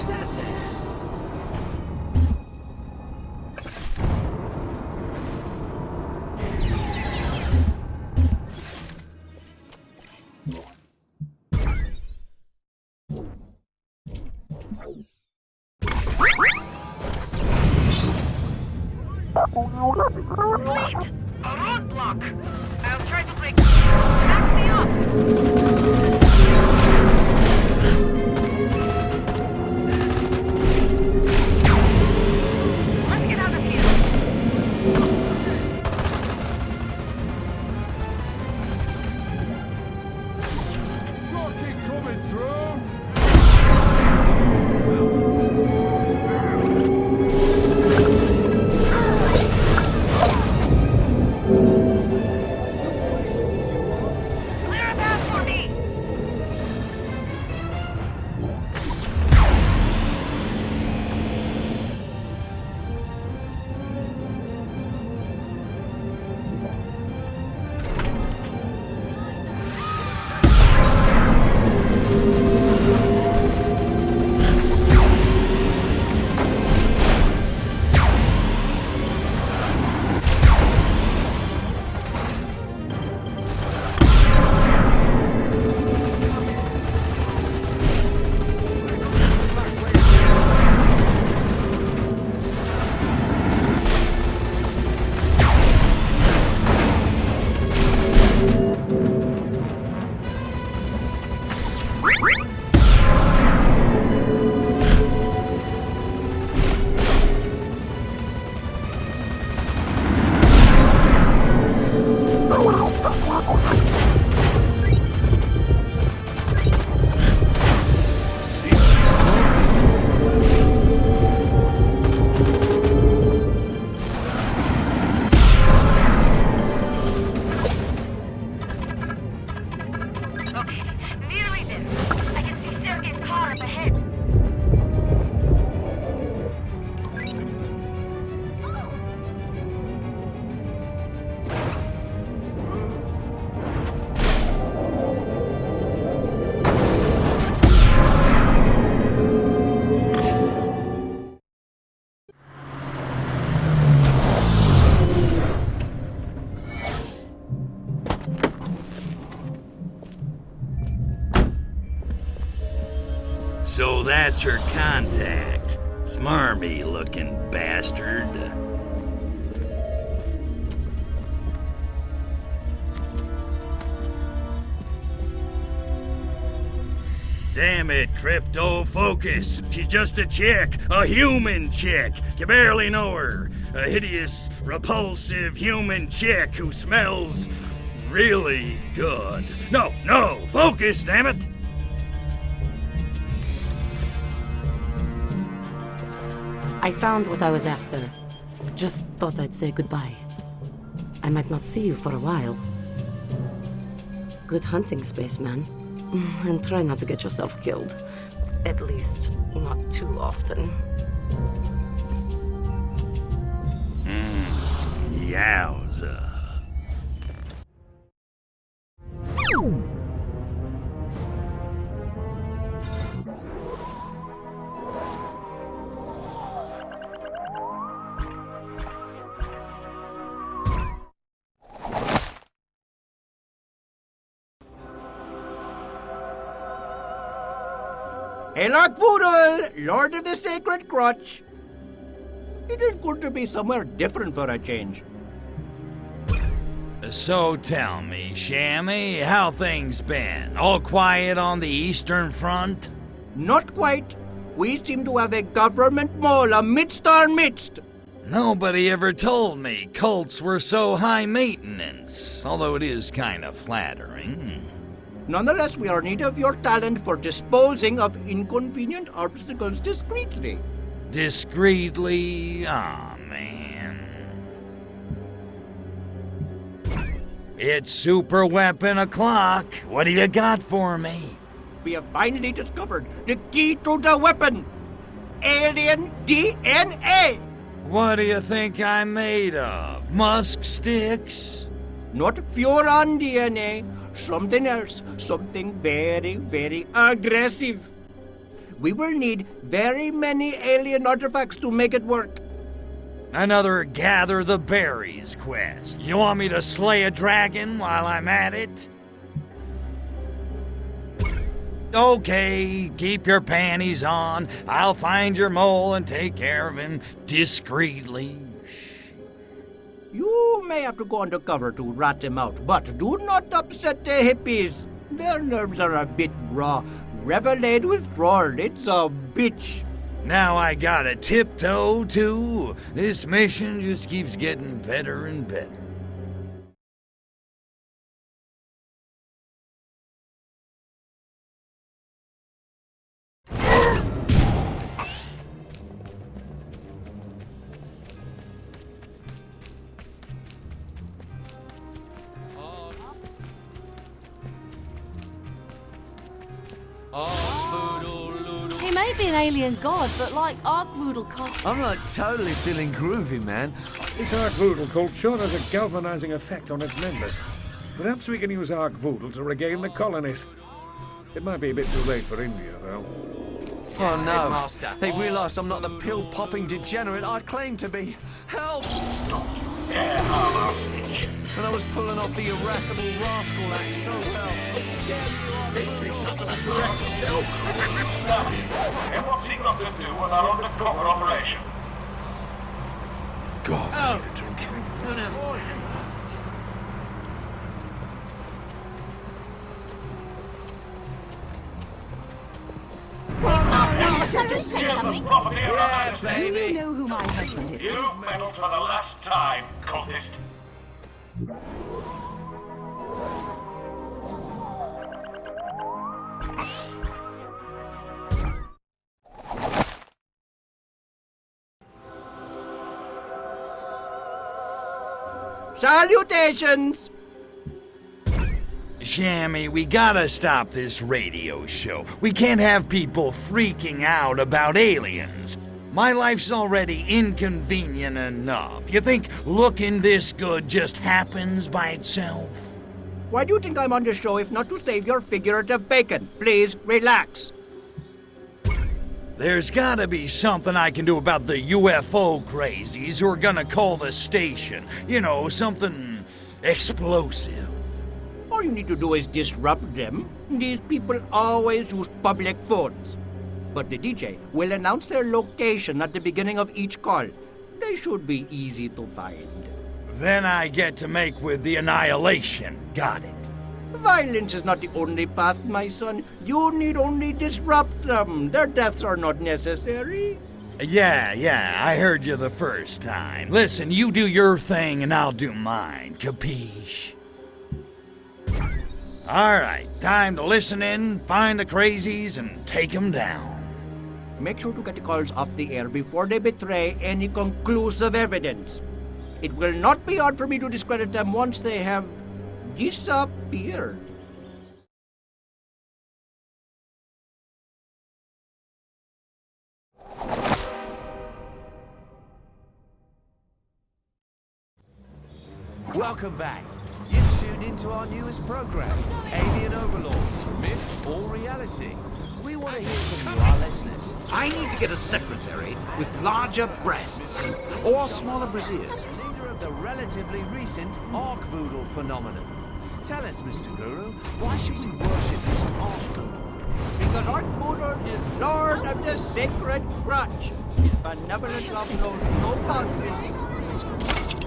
What's that there? Wait! A roadblock! I'll try to break it. Back me up! Let's get out of here! Rocket coming through! Clear a path for me! Okay, nearly there. I can see Sergei's car up ahead. So that's her contact. Smarmy looking bastard. Damn it, Crypto, focus. She's just a chick, a human chick. You barely know her. A hideous, repulsive human chick who smells really good. No, focus, damn it. I found what I was after. Just thought I'd say goodbye. I might not see you for a while. Good hunting, spaceman. And try not to get yourself killed. At least, not too often. Yowza. Elok Voodle, Lord of the Sacred Crotch. It is good to be somewhere different for a change. So tell me, Shammy, how things been? All quiet on the Eastern Front? Not quite. We seem to have a government mole amidst our midst. Nobody ever told me cults were so high maintenance, although it is kind of flattering. Nonetheless, we are in need of your talent for disposing of inconvenient obstacles discreetly. Discreetly? Aw, man. It's super weapon o'clock. What do you got for me? We have finally discovered the key to the weapon. Alien DNA. What do you think I'm made of? Musk sticks? Not Furon DNA. Something else. Something very, very aggressive. We will need very many alien artifacts to make it work. Another gather the berries quest. You want me to slay a dragon while I'm at it? Okay, keep your panties on. I'll find your mole and take care of him discreetly. You may have to go undercover to rat him out, but do not upset the hippies. Their nerves are a bit raw. Revelade withdrawal, it's a bitch. Now I gotta tiptoe, too. This mission just keeps getting better and better. He may be an alien god, but like Arkvoodle cult. I'm like totally feeling groovy, man. This Arkvoodle cult sure has a galvanizing effect on its members. Perhaps we can use Arkvoodle to regain the colonies. It might be a bit too late for India, though. Oh no, they realised I'm not the pill-popping degenerate I claim to be. Help! And I was pulling off the irascible rascal act so well. Damn you, this keeps up and I caress myself. And what's he got to do with our undercover operation? God, I need a drink. No, no. Do you know who my husband is? You meddled for the last time, cultist. Salutations! Shammy, we gotta stop this radio show. We can't have people freaking out about aliens. My life's already inconvenient enough. You think looking this good just happens by itself? Why do you think I'm on the show if not to save your figurative bacon? Please, relax. There's gotta be something I can do about the UFO crazies who are gonna call the station. You know, something explosive. All you need to do is disrupt them. These people always use public phones. But the DJ will announce their location at the beginning of each call. They should be easy to find. Then I get to make with the Annihilation. Got it. Violence is not the only path, my son. You need only disrupt them. Their deaths are not necessary. Yeah, I heard you the first time. Listen, you do your thing and I'll do mine. Capiche? Alright, time to listen in, find the crazies, and take them down. Make sure to get the calls off the air before they betray any conclusive evidence. It will not be hard for me to discredit them once they have disappeared. Welcome back. You've tuned into our newest program, Alien Overlords, myth or reality. We want to hear from you, our listeners. I need to get a secretary with larger breasts or smaller brassieres. Leader of the relatively recent Arkvoodle phenomenon. Tell us, Mr. Guru, why should we worship this Arkvoodle? Because Arkvoodle is Lord of the Sacred Crotch. His benevolent love knows no boundaries.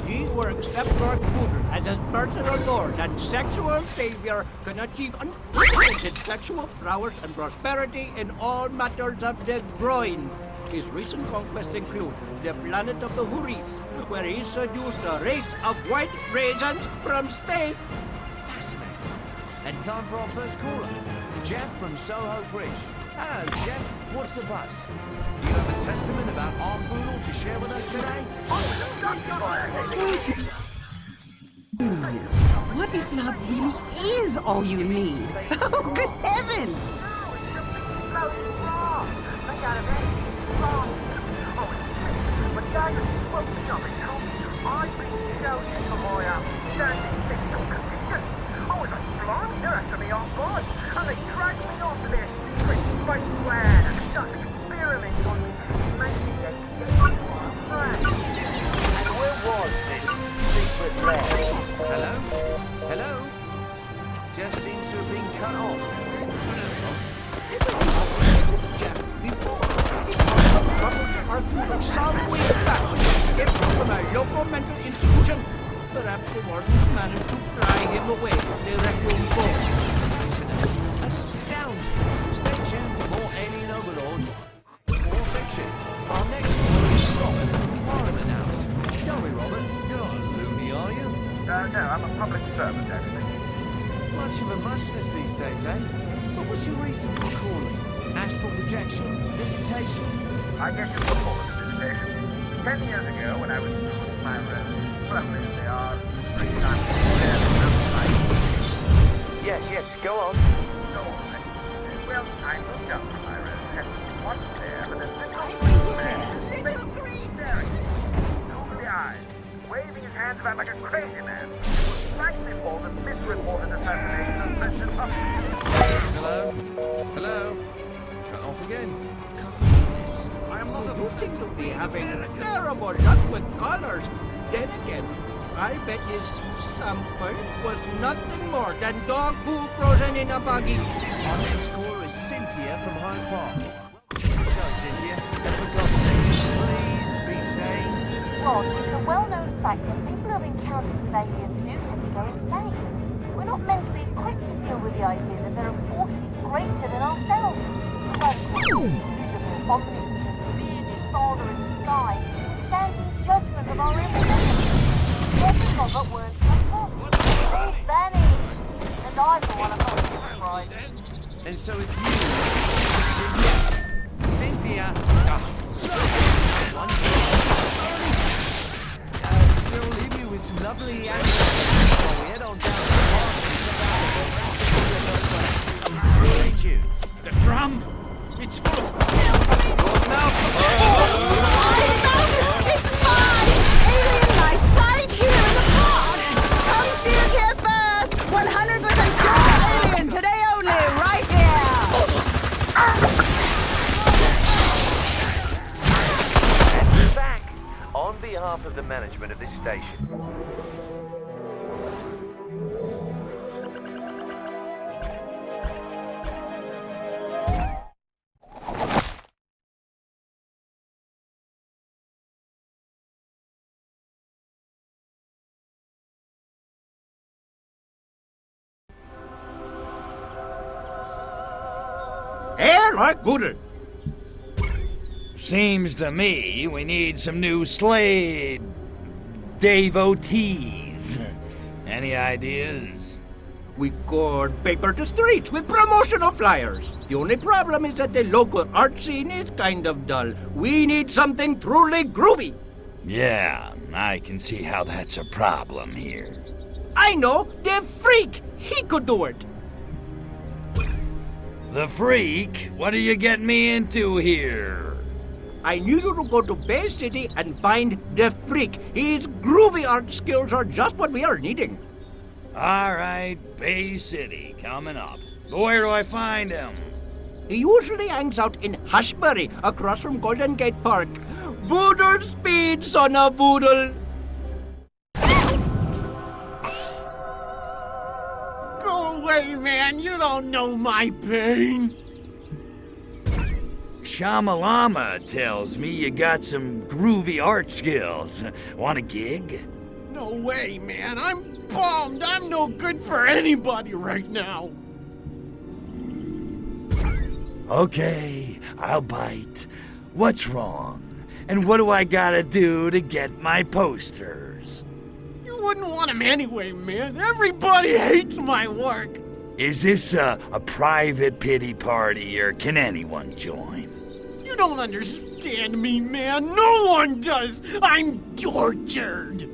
He works except for Arkvoodle as his personal lord and sexual savior can achieve unprecedented sexual prowess and prosperity in all matters of the groin. His recent conquests include the planet of the Huris, where he seduced a race of white raisins from space. Fascinating. And time for our first caller, Jeff from Soho Bridge. Hello, Jeff. What's the buzz? Do you have a testament about Arkvoodle to share with us today? What if love really is all you need? Oh, good heavens! And they dragged me onto their secret space plan and shut Some weeks back, when he escaped from a local mental institution, perhaps the wardens managed to pry him away from the Rec Room phone. Astounding. Stay tuned for more alien overlords. More fiction. Our next one is Robert from Parliament House. Tell me, Robert, you're not a loony, are you? No, I'm a public servant, actually. Much of a muchness these days, eh? But what's your reason for calling? Astral projection? Visitation? I get you for all of the visitation. 10 years ago, when I was in my room, lovely as they are, 3 times Yes, go on. Well, I moved up from my room, and once there, but little green staring over the eyes, waving his hands about like a crazy man. It was right before the misreported assassination of President Hello? Cut off again. I am not you seem to be having terrible luck with colors. Then again, I bet his sample was nothing more than dog poo frozen in a baggie. Our next caller is Cynthia from Hyde Park. Go, Cynthia. And for God's sake, please be sane. Rod, it's a well-known fact that people who have encountered with aliens do tend to go insane. We're not mentally equipped to deal with the idea that there are forces greater than ourselves. But invisible, omniscient, bearded father in the sky who stands in judgment of our every move. Every Robert word comes up. He's vanished. And I, for one, am not surprised. And so if you... Cynthia! We'll leave you with some lovely animals while we head on down to the park. Stay tuned. The drum? It's full of... It's mine! Alien life right here in the park! Come see it here first! 100% pure alien, today only, right here! And we're back on behalf of the management of this station. Air like Buddha. Seems to me we need some new Slade devotees. Any ideas? We could paper the streets with promotional flyers. The only problem is that the local art scene is kind of dull. We need something truly groovy. Yeah, I can see how that's a problem here. I know, the Freak. He could do it. The Freak? What are you getting me into here? I need you to go to Bay City and find the Freak. His groovy art skills are just what we are needing. All right, Bay City, coming up. But where do I find him? He usually hangs out in Hushbury, across from Golden Gate Park. Voodle speed, son of Voodle. Go away, man. You don't know my pain. Shamalama tells me you got some groovy art skills. Want a gig? No way, man. I'm bummed. I'm no good for anybody right now. Okay, I'll bite. What's wrong? And what do I gotta do to get my posters? You wouldn't want him anyway, man. Everybody hates my work. Is this a private pity party, or can anyone join? You don't understand me, man. No one does. I'm tortured.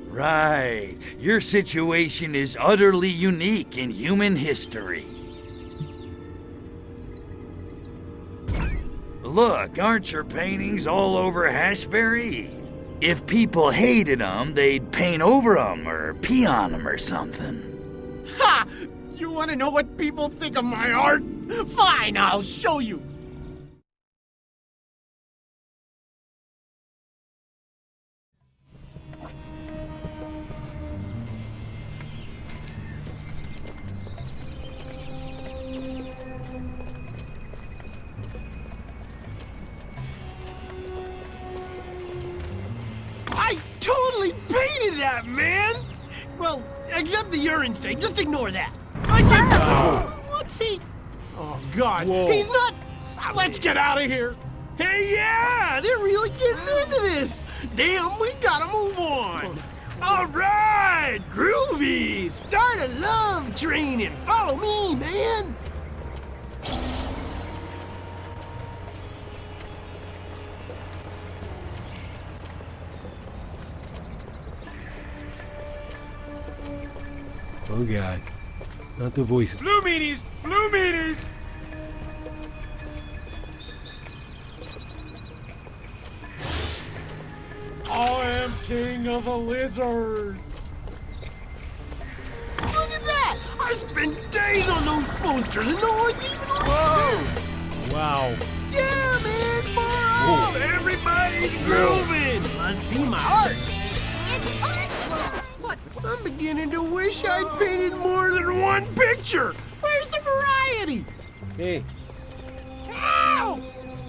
Right. Your situation is utterly unique in human history. Look, aren't your paintings all over Hashberry? If people hated them, they'd paint over them or pee on them or something. Ha! You want to know what people think of my art? Fine, I'll show you. that, man! Well, except the urine stain. Just ignore that. I get What's he? Oh, God. Whoa. He's not... Let's get out of here. Hey, yeah! They're really getting into this. Damn, we gotta move on. All right, groovy. Start a love train and follow me, man. Oh, God. Not the voices. Blue meanies! Blue meanies! I am king of the lizards! Look at that! I spent days on those posters and no one's even Whoa! Wow. Yeah, man! Far off! Everybody's grooving! Must be my art! It's art! What? I'm beginning to wish I'd painted more than one picture! Where's the variety? Hey. Ow!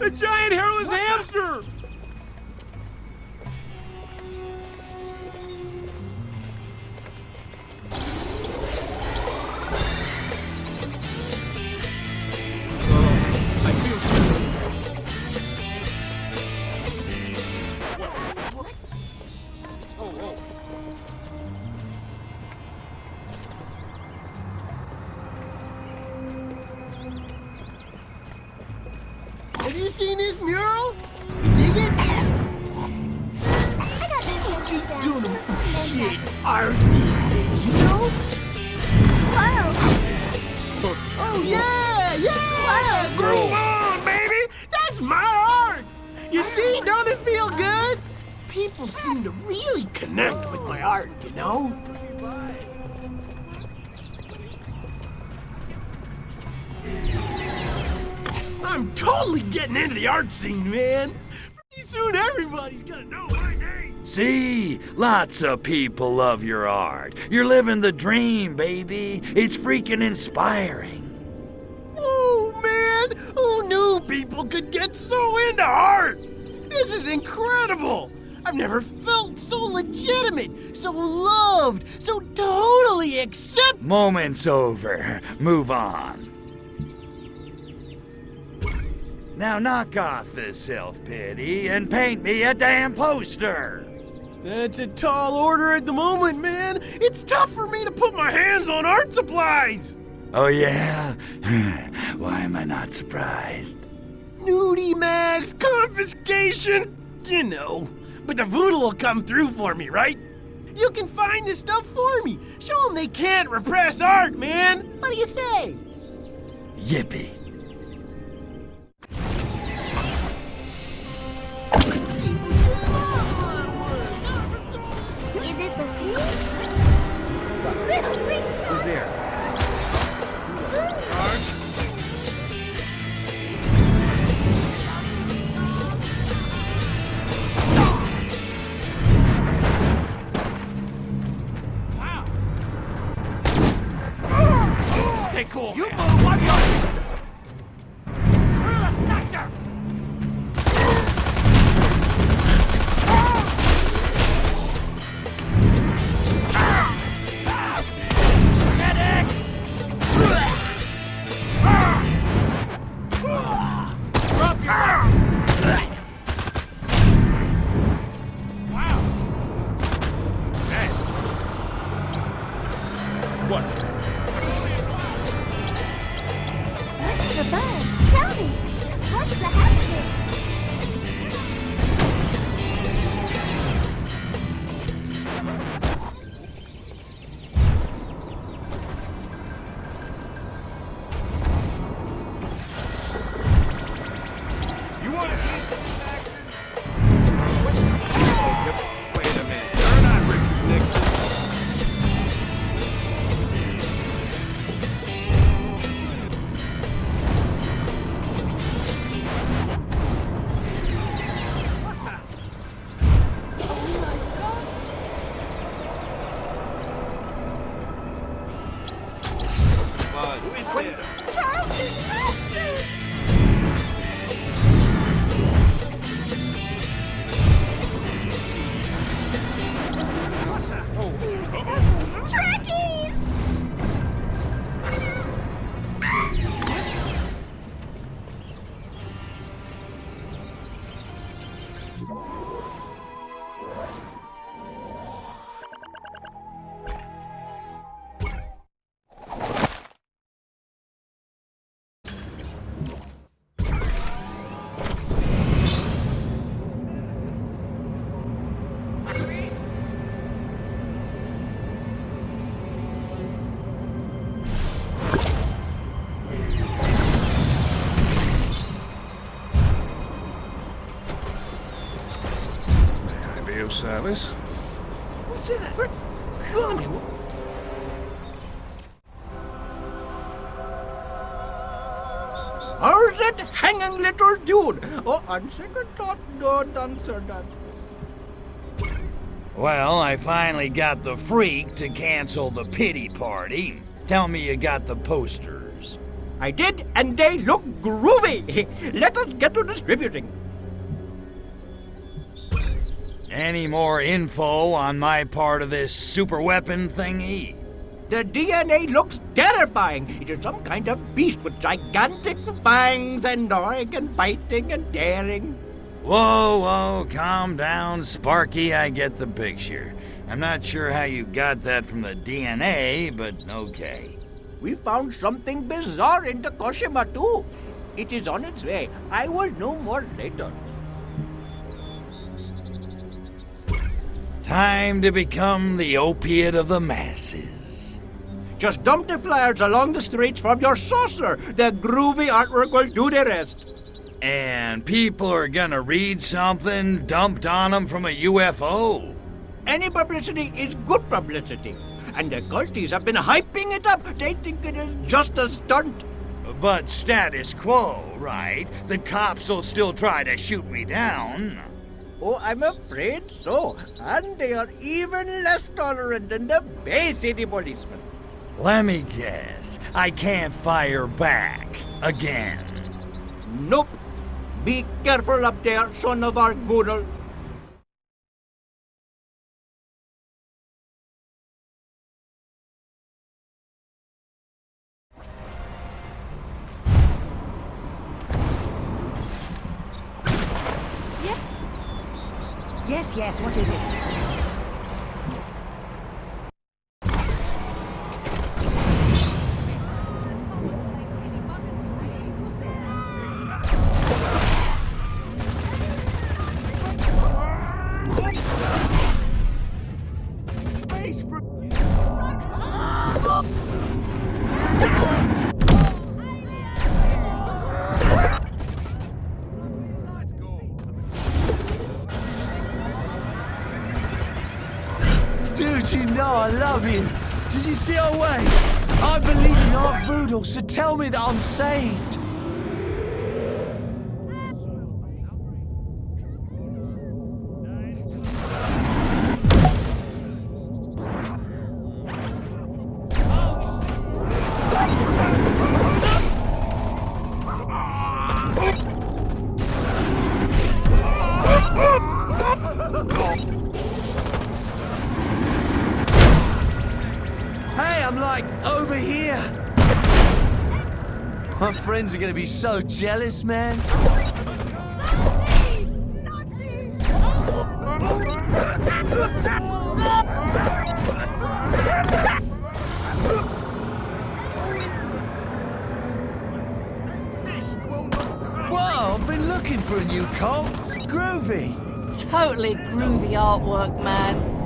A giant hairless hamster! Have you seen this mural? You dig it? Just doing shit art these days, you know? Oh, yeah, yeah! Groove on, baby! That's my art! You see, don't it feel good? People seem to really connect with my art, you know? I'm totally getting into the art scene, man. Pretty soon everybody's gonna know my name. See? Lots of people love your art. You're living the dream, baby. It's freaking inspiring. Oh, man! Who knew people could get so into art? This is incredible! I've never felt so legitimate, so loved, so totally accepted. Moment's over. Move on. Now knock off this self-pity and paint me a damn poster. That's a tall order at the moment, man. It's tough for me to put my hands on art supplies. Oh, yeah? Why am I not surprised? Nudie mags, confiscation, you know. But the voodoo will come through for me, right? You can find this stuff for me. Show them they can't repress art, man. What do you say? Yippee. Is it the pig? Little green Who's there? Stay cool. You move, you, Silas. What's that? Blimey, what? How's it hanging, little dude? Oh, on second thought, don't answer that. Well, I finally got the freak to cancel the pity party. Tell me you got the posters. I did, and they look groovy. Let us get to distributing. Any more info on my part of this super weapon thingy? The DNA looks terrifying. It is some kind of beast with gigantic fangs and gnawing and biting and tearing. Whoa, calm down, Sparky. I get the picture. I'm not sure how you got that from the DNA, but okay. We found something bizarre in Tokushima too. It is on its way. I will know more later. Time to become the opiate of the masses. Just dump the flyers along the streets from your saucer. The groovy artwork will do the rest. And people are gonna read something dumped on them from a UFO? Any publicity is good publicity. And the culties have been hyping it up. They think it is just a stunt. But status quo, right? The cops will still try to shoot me down. Oh, I'm afraid so. And they are even less tolerant than the Bay City policemen. Let me guess. I can't fire back again. Nope. Be careful up there, son of our Voodle. Yes, what is it? Dude, you know I love you. Did you see our way? I believe in Art Voodoo, so tell me that I'm saved. Over here! My friends are gonna be so jealous, man. Whoa, I've been looking for a new cult. Groovy. Totally groovy artwork, man.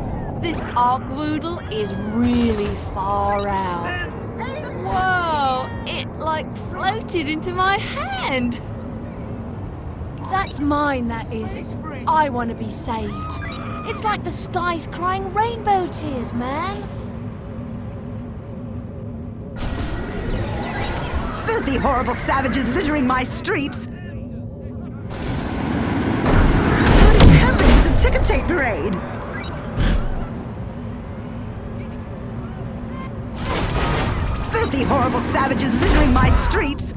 This arc voodle is really far out. Whoa, it like floated into my hand. That's mine, that is. I want to be saved. It's like the sky's crying rainbow tears, man. Filthy, horrible savages littering my streets. Good heavens, the ticker tape parade. Filthy, horrible savages littering my streets.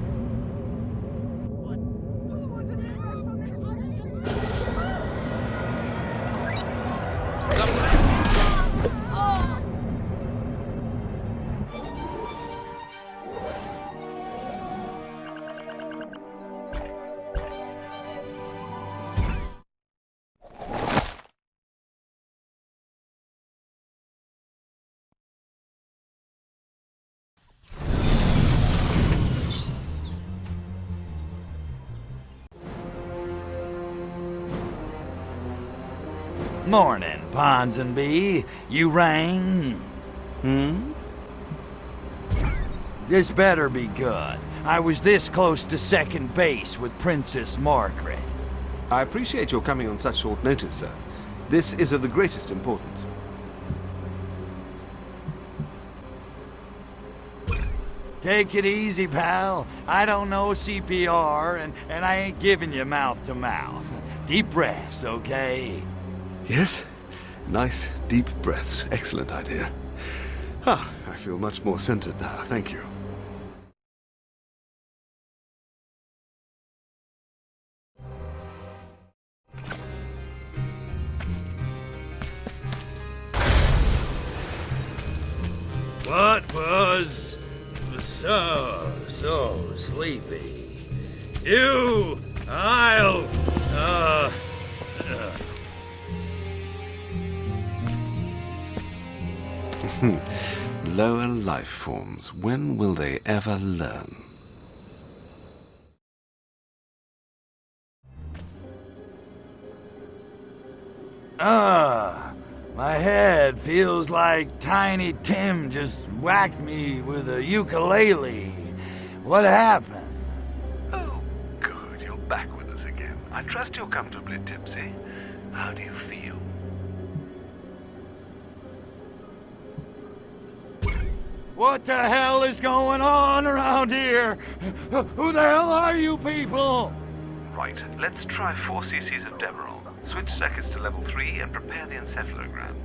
Morning, Ponsonby. You rang? This better be good. I was this close to second base with Princess Margaret. I appreciate your coming on such short notice, sir. This is of the greatest importance. Take it easy, pal. I don't know CPR, and I ain't giving you mouth to mouth. Deep breaths, okay? Yes? Nice, deep breaths. Excellent idea. Ah, I feel much more centered now. Thank you. What was so sleepy? Lower life forms. When will they ever learn? My head feels like Tiny Tim just whacked me with a ukulele. What happened? Oh, good. You're back with us again. I trust you're comfortably tipsy. How do you feel? What the hell is going on around here? Who the hell are you people? Right, let's try 4 cc's of Demerol. Switch circuits to level 3 and prepare the encephalogram.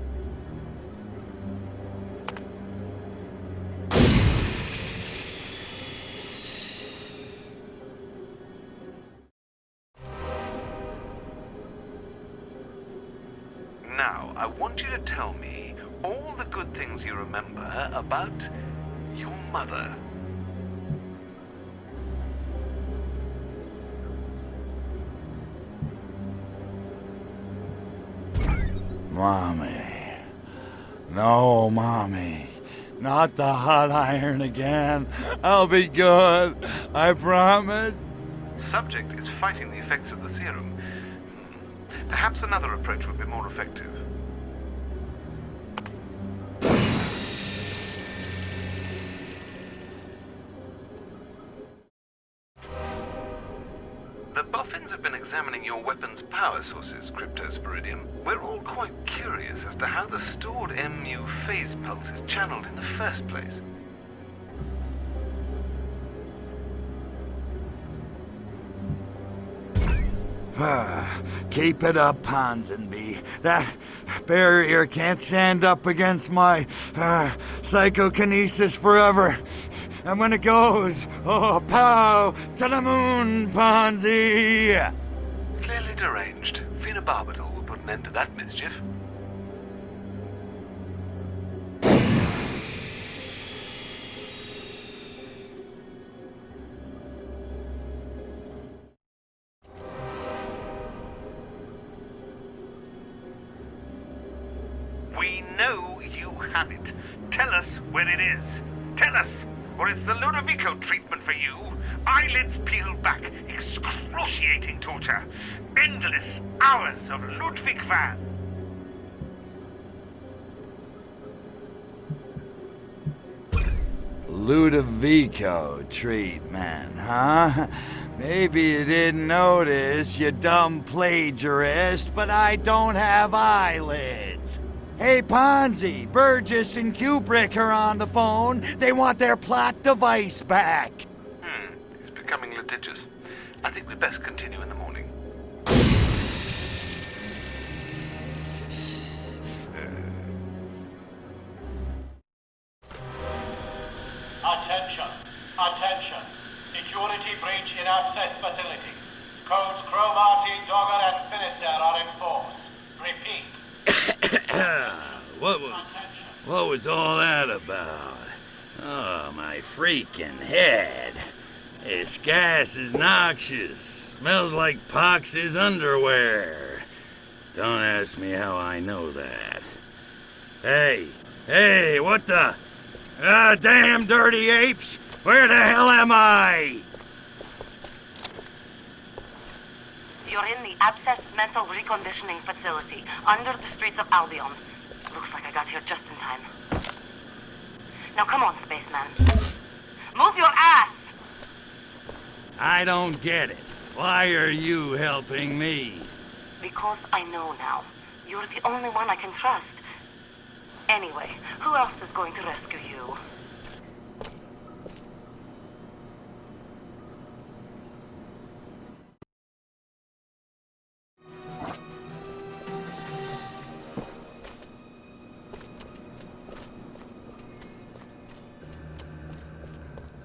Now, I want you to tell me all the good things you remember about your mother. Mommy. No, Mommy. Not the hot iron again. I'll be good. I promise. Subject is fighting the effects of the serum. Perhaps another approach would be more effective. The Boffins have been examining your weapon's power sources, Cryptosporidium. We're all quite curious as to how the stored MU phase pulse is channeled in the first place. Keep it up, Ponsonby. That barrier can't stand up against my psychokinesis forever. And when it goes, oh, pow, to the moon, Ponzi! Clearly deranged. Phenobarbital will put an end to that mischief. We know you have it. Tell us where it is. Tell us, or it's the Ludovico treatment for you. Eyelids peeled back, excruciating torture, endless hours of Ludwig van. Ludovico treatment, huh? Maybe you didn't notice, you dumb plagiarist, but I don't have eyelids. Hey, Ponzi, Burgess and Kubrick are on the phone. They want their plot device back. He's becoming litigious. I think we best continue in the morning. Attention. Attention. Security breach in access facility. Codes Cromarty, Dogger, and Finisterre are in force. Repeat. What was all that about? Oh, my freaking head. This gas is noxious. Smells like Pox's underwear. Don't ask me how I know that. Hey, what the? Damn dirty apes! Where the hell am I? You're in the Abscess Mental Reconditioning Facility, under the streets of Albion. Looks like I got here just in time. Now come on, spaceman. Move your ass! I don't get it. Why are you helping me? Because I know now. You're the only one I can trust. Anyway, who else is going to rescue you?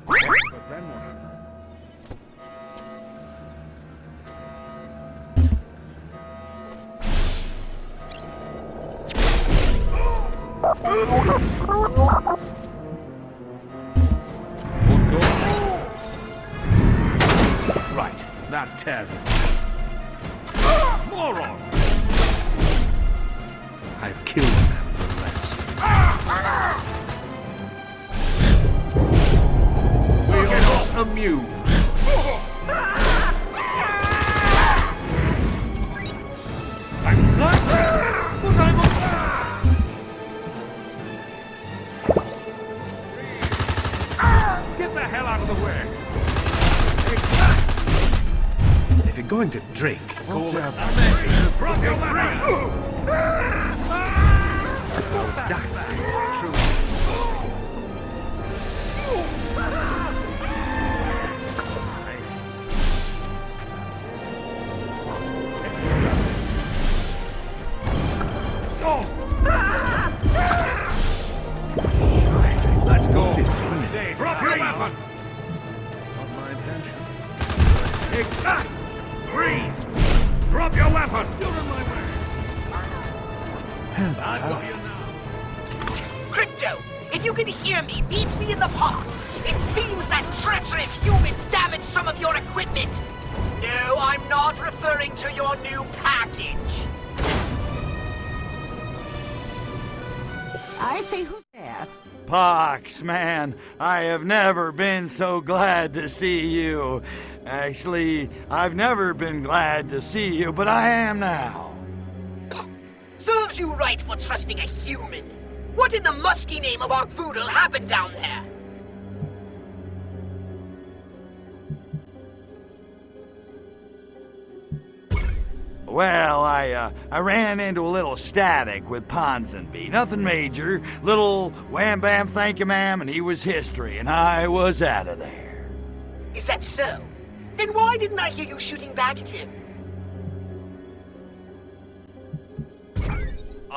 But then what? Right, that tears it. Moron! I've killed them for less. We are not immune. I'm flat, but I'm a... Get the hell out of the way! If you're going to drink, call it drop your weapon! That is true. Nice. Oh! Let's go. Stay. Drop your weapon. Not my intention. Take that. Freeze. Drop your weapon. You're in my way. I've got you now. Crypto, if you can hear me, meet me in the park. It seems that treacherous humans damaged some of your equipment. No, I'm not referring to your new package. I say, who's there? Pox, man, I have never been so glad to see you. Actually, I've never been glad to see you, but I am now. Serves you right for trusting a human. What in the musky name of Arkvoodle happened down there? Well, I ran into a little static with Ponsonby. Nothing major. Little wham bam thank you ma'am, and he was history, and I was out of there. Is that so? Then why didn't I hear you shooting back at him?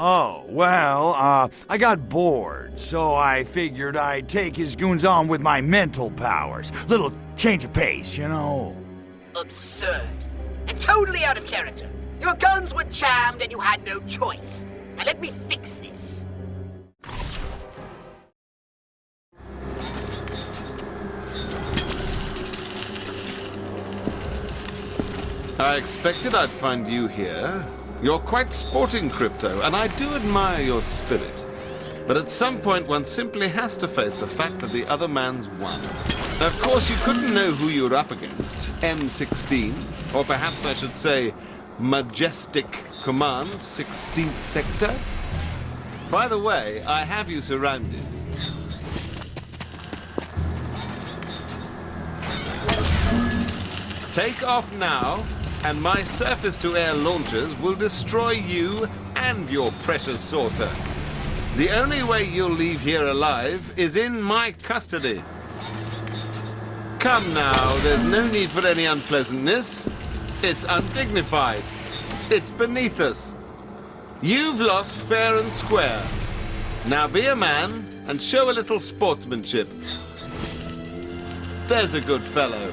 Oh, well, I got bored, so I figured I'd take his goons on with my mental powers. Little change of pace, you know? Absurd. And totally out of character. Your guns were jammed and you had no choice. Now let me fix this. I expected I'd find you here. You're quite sporting, Crypto, and I do admire your spirit. But at some point, one simply has to face the fact that the other man's won. Of course, you couldn't know who you were up against. M16, or perhaps I should say, Majestic Command, 16th Sector. By the way, I have you surrounded. Take off now, and my surface-to-air launchers will destroy you and your precious saucer. The only way you'll leave here alive is in my custody. Come now, there's no need for any unpleasantness. It's undignified. It's beneath us. You've lost fair and square. Now be a man and show a little sportsmanship. There's a good fellow.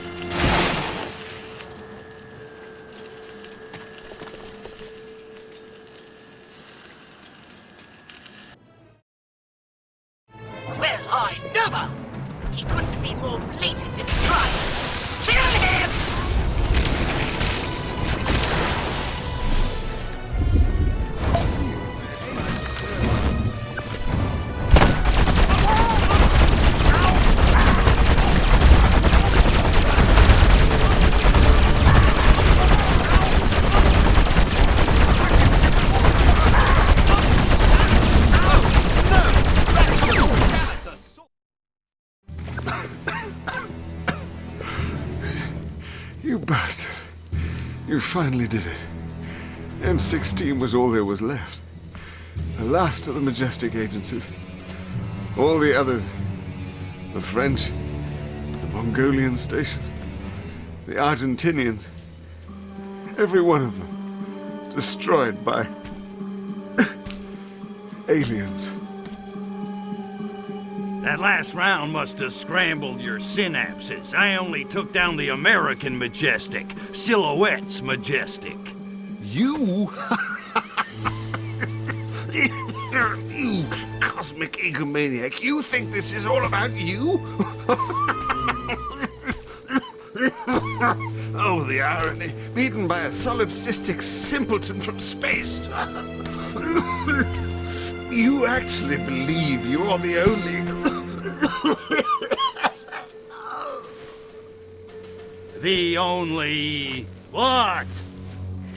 Well, I never! He couldn't be more blatant in his crime. Kill him! You bastard. You finally did it. M16 was all there was left. The last of the Majestic agencies. All the others. The French, the Mongolian station, the Argentinians. Every one of them destroyed by aliens. That last round must have scrambled your synapses. I only took down the American Majestic. Silhouette's Majestic. You? You cosmic egomaniac. You think this is all about you? Oh, the irony. Beaten by a solipsistic simpleton from space. You actually believe you're the only... The only... what?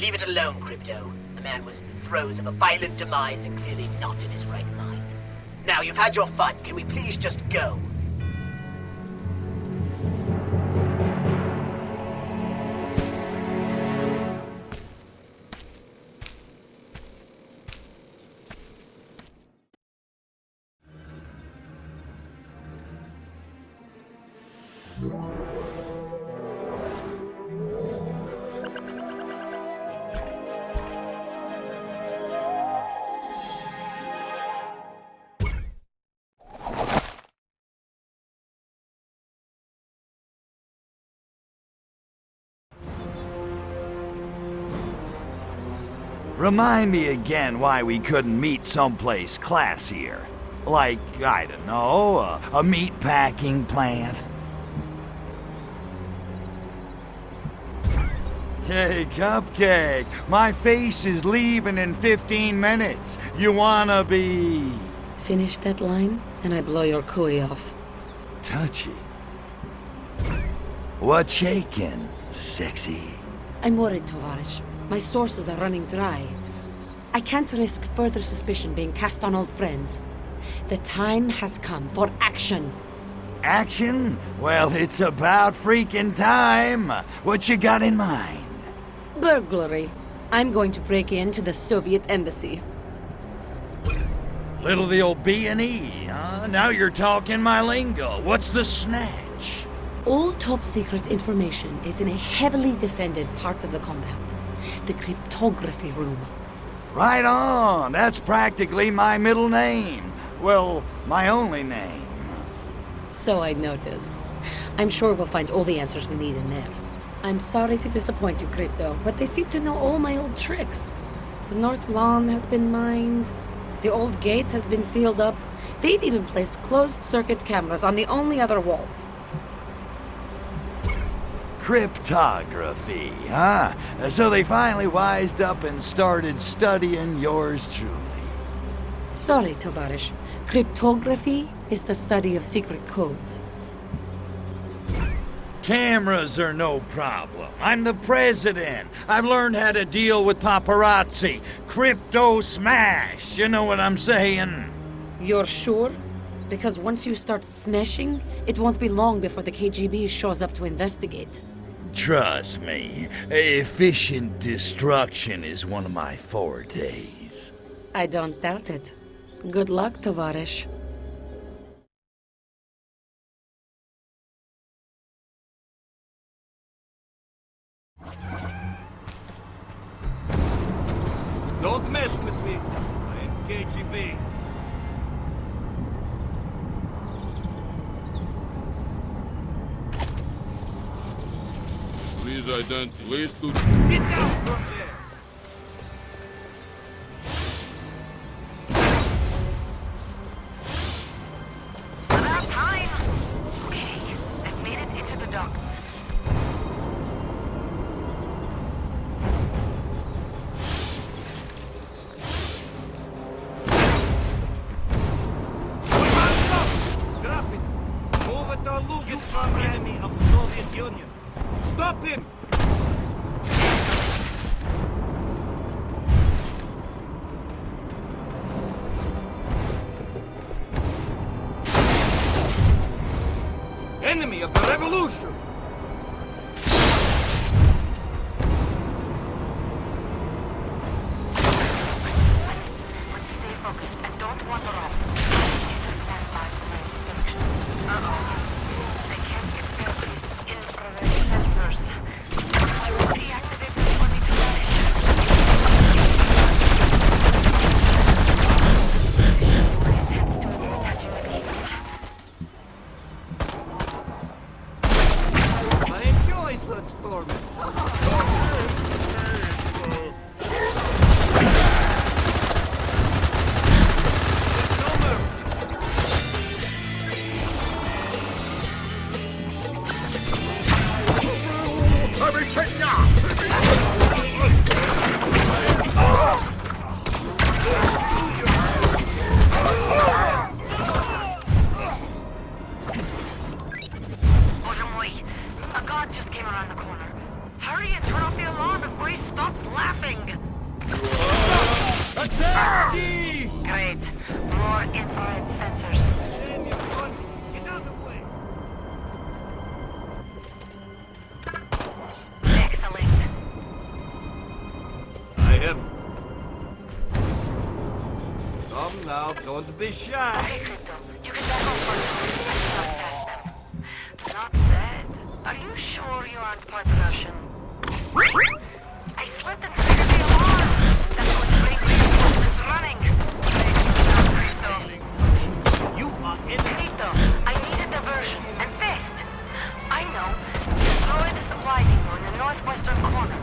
Leave it alone, Crypto. The man was in the throes of a violent demise and clearly not in his right mind. Now, you've had your fun. Can we please just go? Remind me again why we couldn't meet someplace classier. Like, I don't know, a meat-packing plant? Hey, Cupcake, my face is leaving in 15 minutes. You wanna be... Finish that line, and I blow your cooey off. touchy? What's shaking, sexy? I'm worried, Tovarish. My sources are running dry. I can't risk further suspicion being cast on old friends. The time has come for action. Action? Well, it's about freaking time. What you got in mind? Burglary. I'm going to break into the Soviet embassy. Little the old B&E, huh? Now you're talking my lingo. What's the snatch? All top-secret information is in a heavily defended part of the compound. The cryptography room. Right on. That's practically my middle name. Well, my only name. So I noticed. I'm sure we'll find all the answers we need in there. I'm sorry to disappoint you, Crypto, but they seem to know all my old tricks. The north lawn has been mined. The old gate has been sealed up. They've even placed closed-circuit cameras on the only other wall. Cryptography, huh? So they finally wised up and started studying yours truly. Sorry, Tovarish. Cryptography is the study of secret codes. Cameras are no problem. I'm the president. I've learned how to deal with paparazzi. Crypto smash, you know what I'm saying? You're sure? Because once you start smashing, it won't be long before the KGB shows up to investigate. Trust me, efficient destruction is one of my fortes. I don't doubt it. Good luck, Tovarish. Don't mess with me. I am KGB. Please identify. Please to... Get down from there! About time! Okay, I've made it into the dock. Drop it! Move it or lose it, armed enemy of Soviet Union! Stop him! Enemy of the revolution! Attack ski! Great. More infrared sensors. Excellent. I have... Come now, don't be shy. Okay, Crypto. You can back off for a minute. Not bad. Are you sure you aren't part Russian? I slipped and triggered the alarm. That's what's bring reinforcements running. You are in Crypto, I need a diversion, and fast. I know. Destroy the supply depot in the northwestern corner.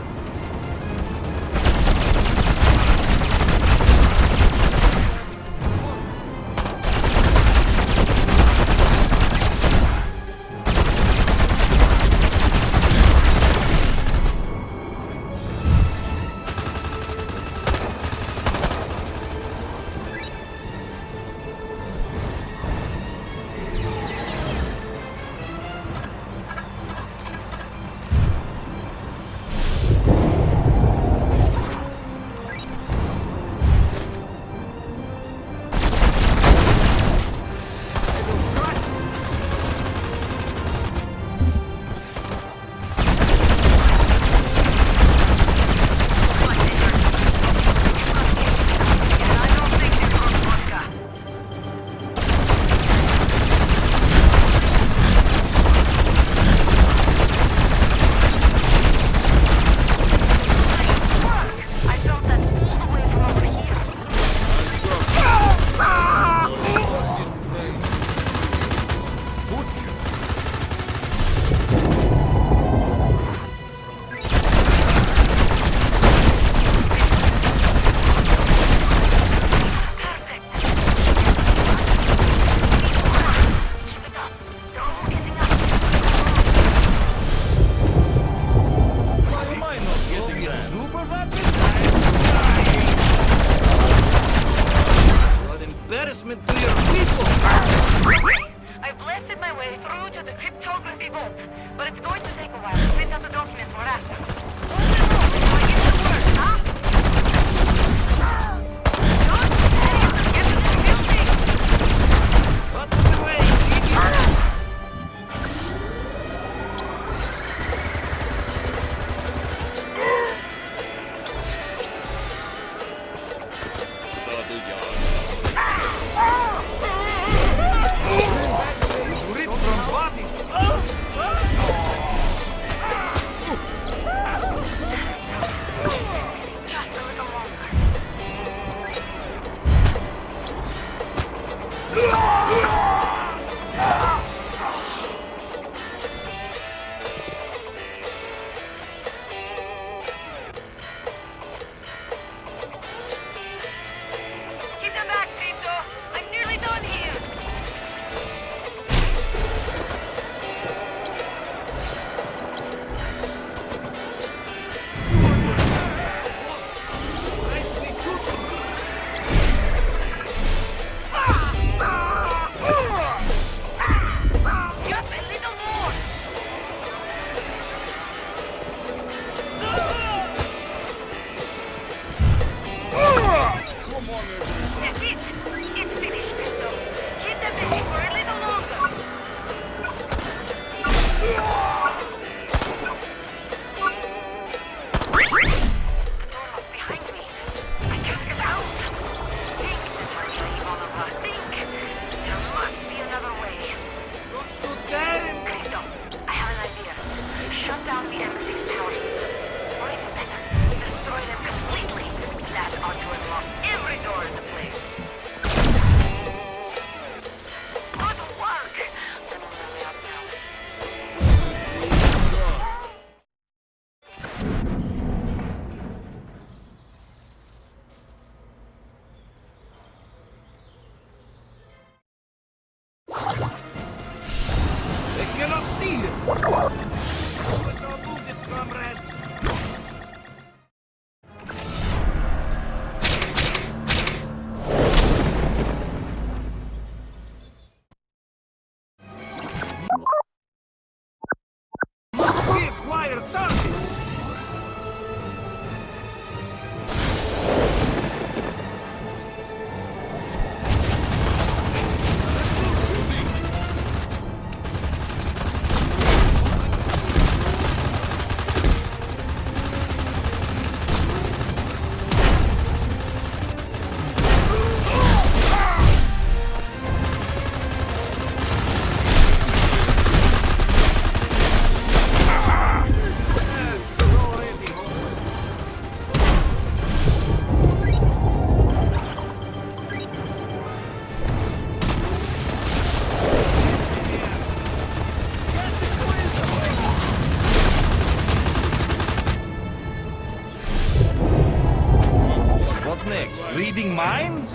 Reading minds?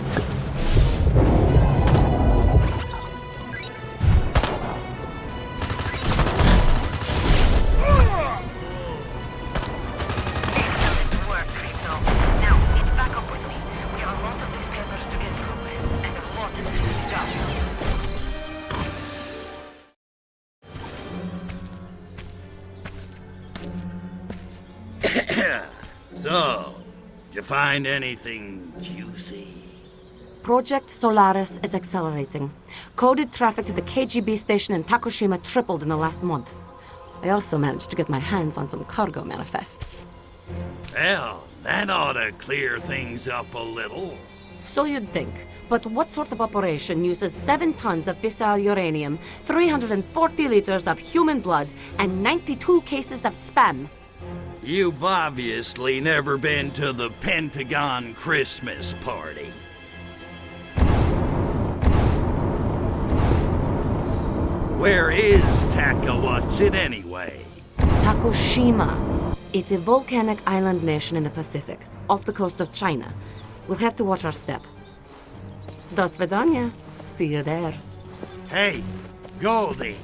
So, did you find anything juicy? Project Solaris is accelerating. Coded traffic to the KGB station in Takushima tripled in the last month. I also managed to get my hands on some cargo manifests. Well, that ought to clear things up a little. So you'd think. But what sort of operation uses 7 tons of fissile uranium, 340 liters of human blood, and 92 cases of spam? You've obviously never been to the Pentagon Christmas party. Where is Takawatsit anyway? Takushima. It's a volcanic island nation in the Pacific, off the coast of China. We'll have to watch our step. Do svidaniya. See you there. Hey, Goldie.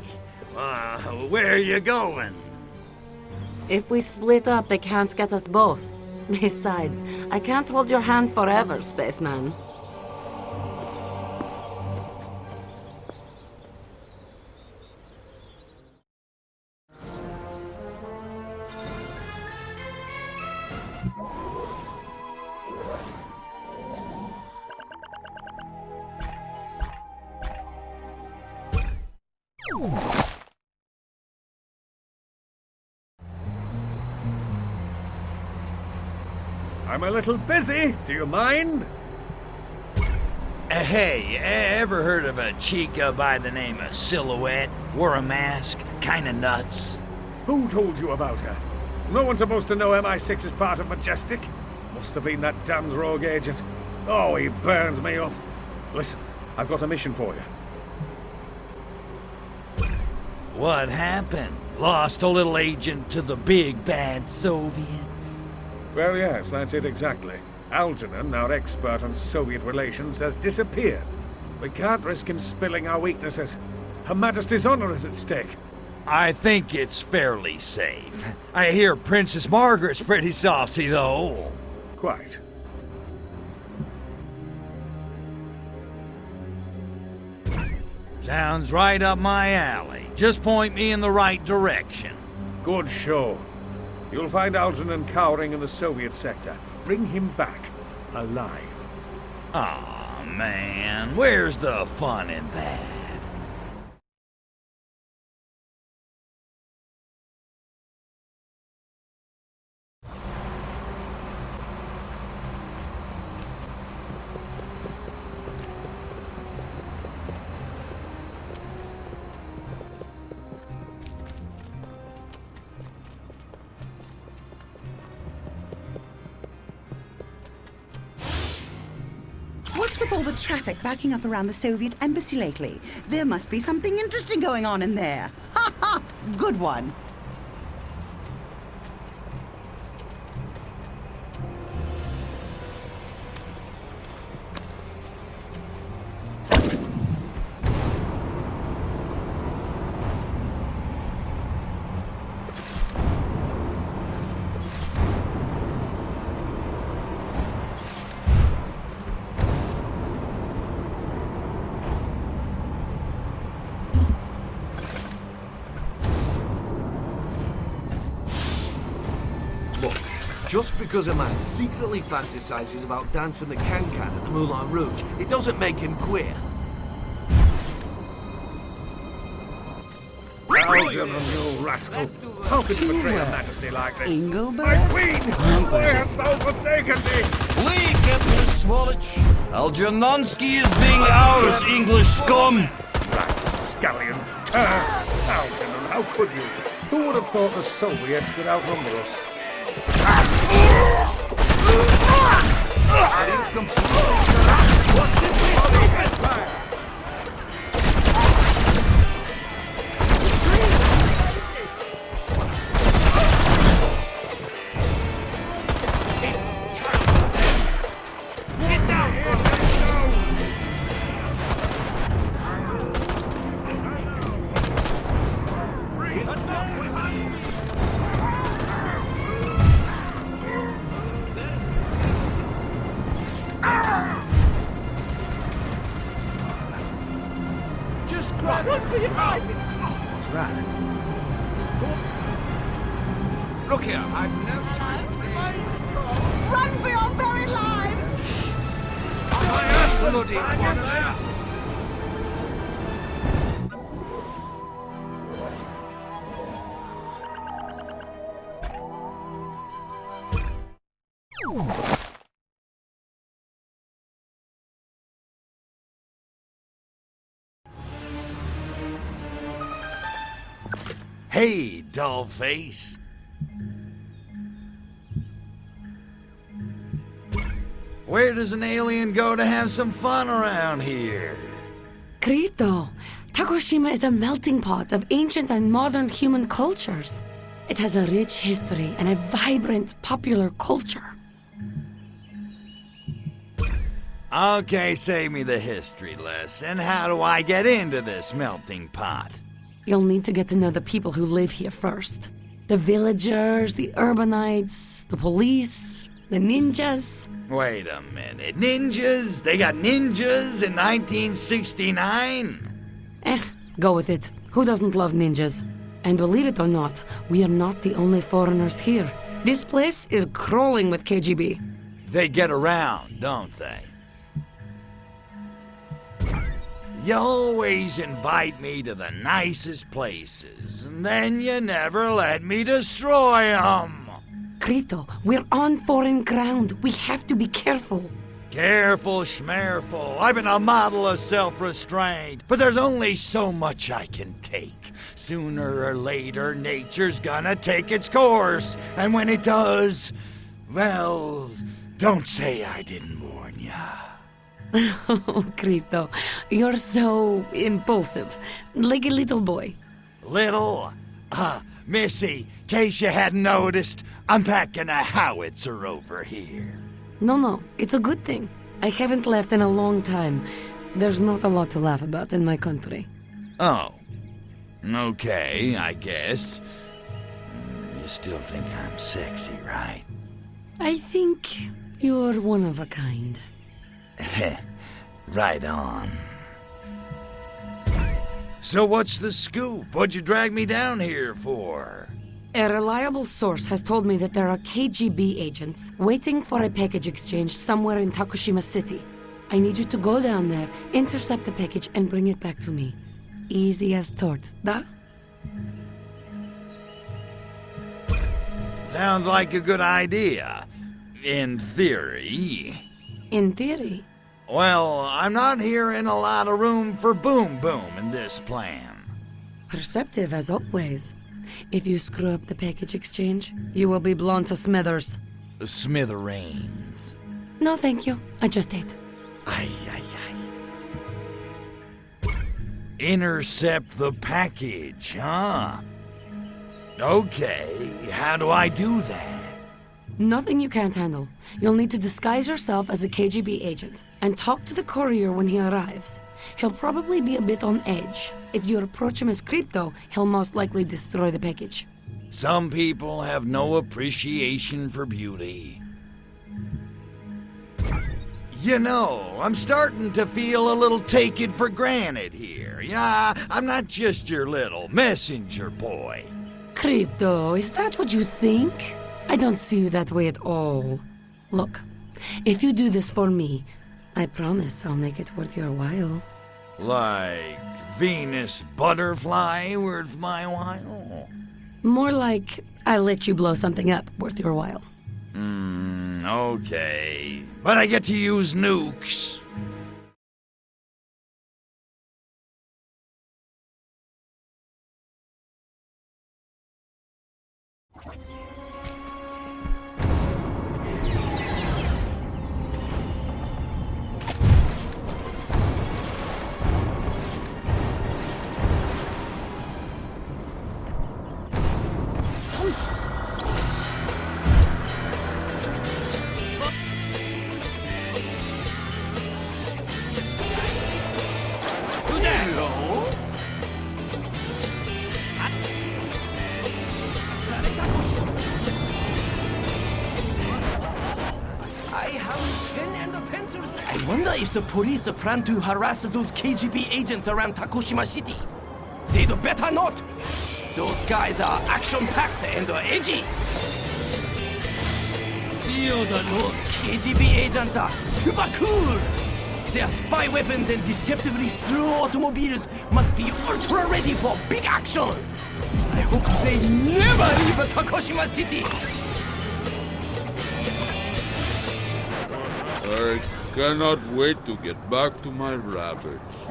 Where are you going? If we split up, they can't get us both. Besides, I can't hold your hand forever, spaceman. I'm a little busy. Do you mind? Hey, ever heard of a chica by the name of Silhouette? Wore a mask, kinda nuts. Who told you about her? No one's supposed to know MI6 is part of Majestic. Must have been that damned rogue agent. Oh, he burns me up. Listen, I've got a mission for you. What happened? Lost a little agent to the big bad Soviets? Well, yes, that's it exactly. Algernon, our expert on Soviet relations, has disappeared. We can't risk him spilling our weaknesses. Her Majesty's honor is at stake. I think it's fairly safe. I hear Princess Margaret's pretty saucy, though. Quite. Sounds right up my alley. Just point me in the right direction. Good show. You'll find Algernon cowering in the Soviet sector. Bring him back, alive. Aw, man. Where's the fun in that? What's with all the traffic backing up around the Soviet embassy lately? There must be something interesting going on in there. Ha ha! Good one. Just because a man secretly fantasizes about dancing the can-can at the Moulin Rouge, it doesn't make him queer. Algernon, you rascal. How could you betray Her Majesty like this? Engelbert? My queen! Why hast thou forsaken me? Flee, Captain Swollich! Algernonsky is being ours, English scum! Scallion. Algernon, how could you? Who would have thought the Soviets could outnumber us? Are you completely What's in this? Get down! Run for your life! What's that? Look here, I've no time. Run for your very lives! Bloody monster! Hey, dollface. Where does an alien go to have some fun around here? Krito, Takushima is a melting pot of ancient and modern human cultures. It has a rich history and a vibrant popular culture. Okay, save me the history lesson. How do I get into this melting pot? You'll need to get to know the people who live here first. The villagers, the urbanites, the police, the ninjas. Wait a minute. Ninjas? They got ninjas in 1969? Go with it. Who doesn't love ninjas? And believe it or not, we are not the only foreigners here. This place is crawling with KGB. They get around, don't they? You always invite me to the nicest places, and then you never let me destroy them. Krito, we're on foreign ground. We have to be careful. Careful, schmereful. I've been a model of self-restraint, but there's only so much I can take. Sooner or later, nature's gonna take its course, and when it does, well, don't say I didn't warn ya. Oh, Krito, you're so impulsive, like a little boy. Little? Missy, in case you hadn't noticed, I'm packing a howitzer over here. No, it's a good thing. I haven't laughed in a long time. There's not a lot to laugh about in my country. Oh. Okay, I guess. You still think I'm sexy, right? I think you're one of a kind. Right on. So what's the scoop? What'd you drag me down here for? A reliable source has told me that there are KGB agents waiting for a package exchange somewhere in Takushima City. I need you to go down there, intercept the package, and bring it back to me. Easy as tort, da? Sounds like a good idea. In theory. In theory? Well, I'm not hearing a lot of room for boom-boom in this plan. Perceptive as always. If you screw up the package exchange, you will be blown to smithers. Smithereens. No, thank you. I just ate. Ay. Intercept the package, huh? Okay, how do I do that? Nothing you can't handle. You'll need to disguise yourself as a KGB agent and talk to the courier when he arrives. He'll probably be a bit on edge. If you approach him as Krito, he'll most likely destroy the package. Some people have no appreciation for beauty. You know, I'm starting to feel a little taken for granted here. Yeah, I'm not just your little messenger boy. Krito, is that what you think? I don't see you that way at all. Look, if you do this for me, I promise I'll make it worth your while. Like Venus butterfly worth my while? More like I'll let you blow something up worth your while. Okay. But I get to use nukes. I wonder if the police plan to harass those KGB agents around Takoshima City. They'd better not. Those guys are action-packed and edgy. Those KGB agents are super cool. Their spy weapons and deceptively slow automobiles must be ultra ready for big action. I hope they never leave Takoshima City. I cannot wait to get back to my rabbits.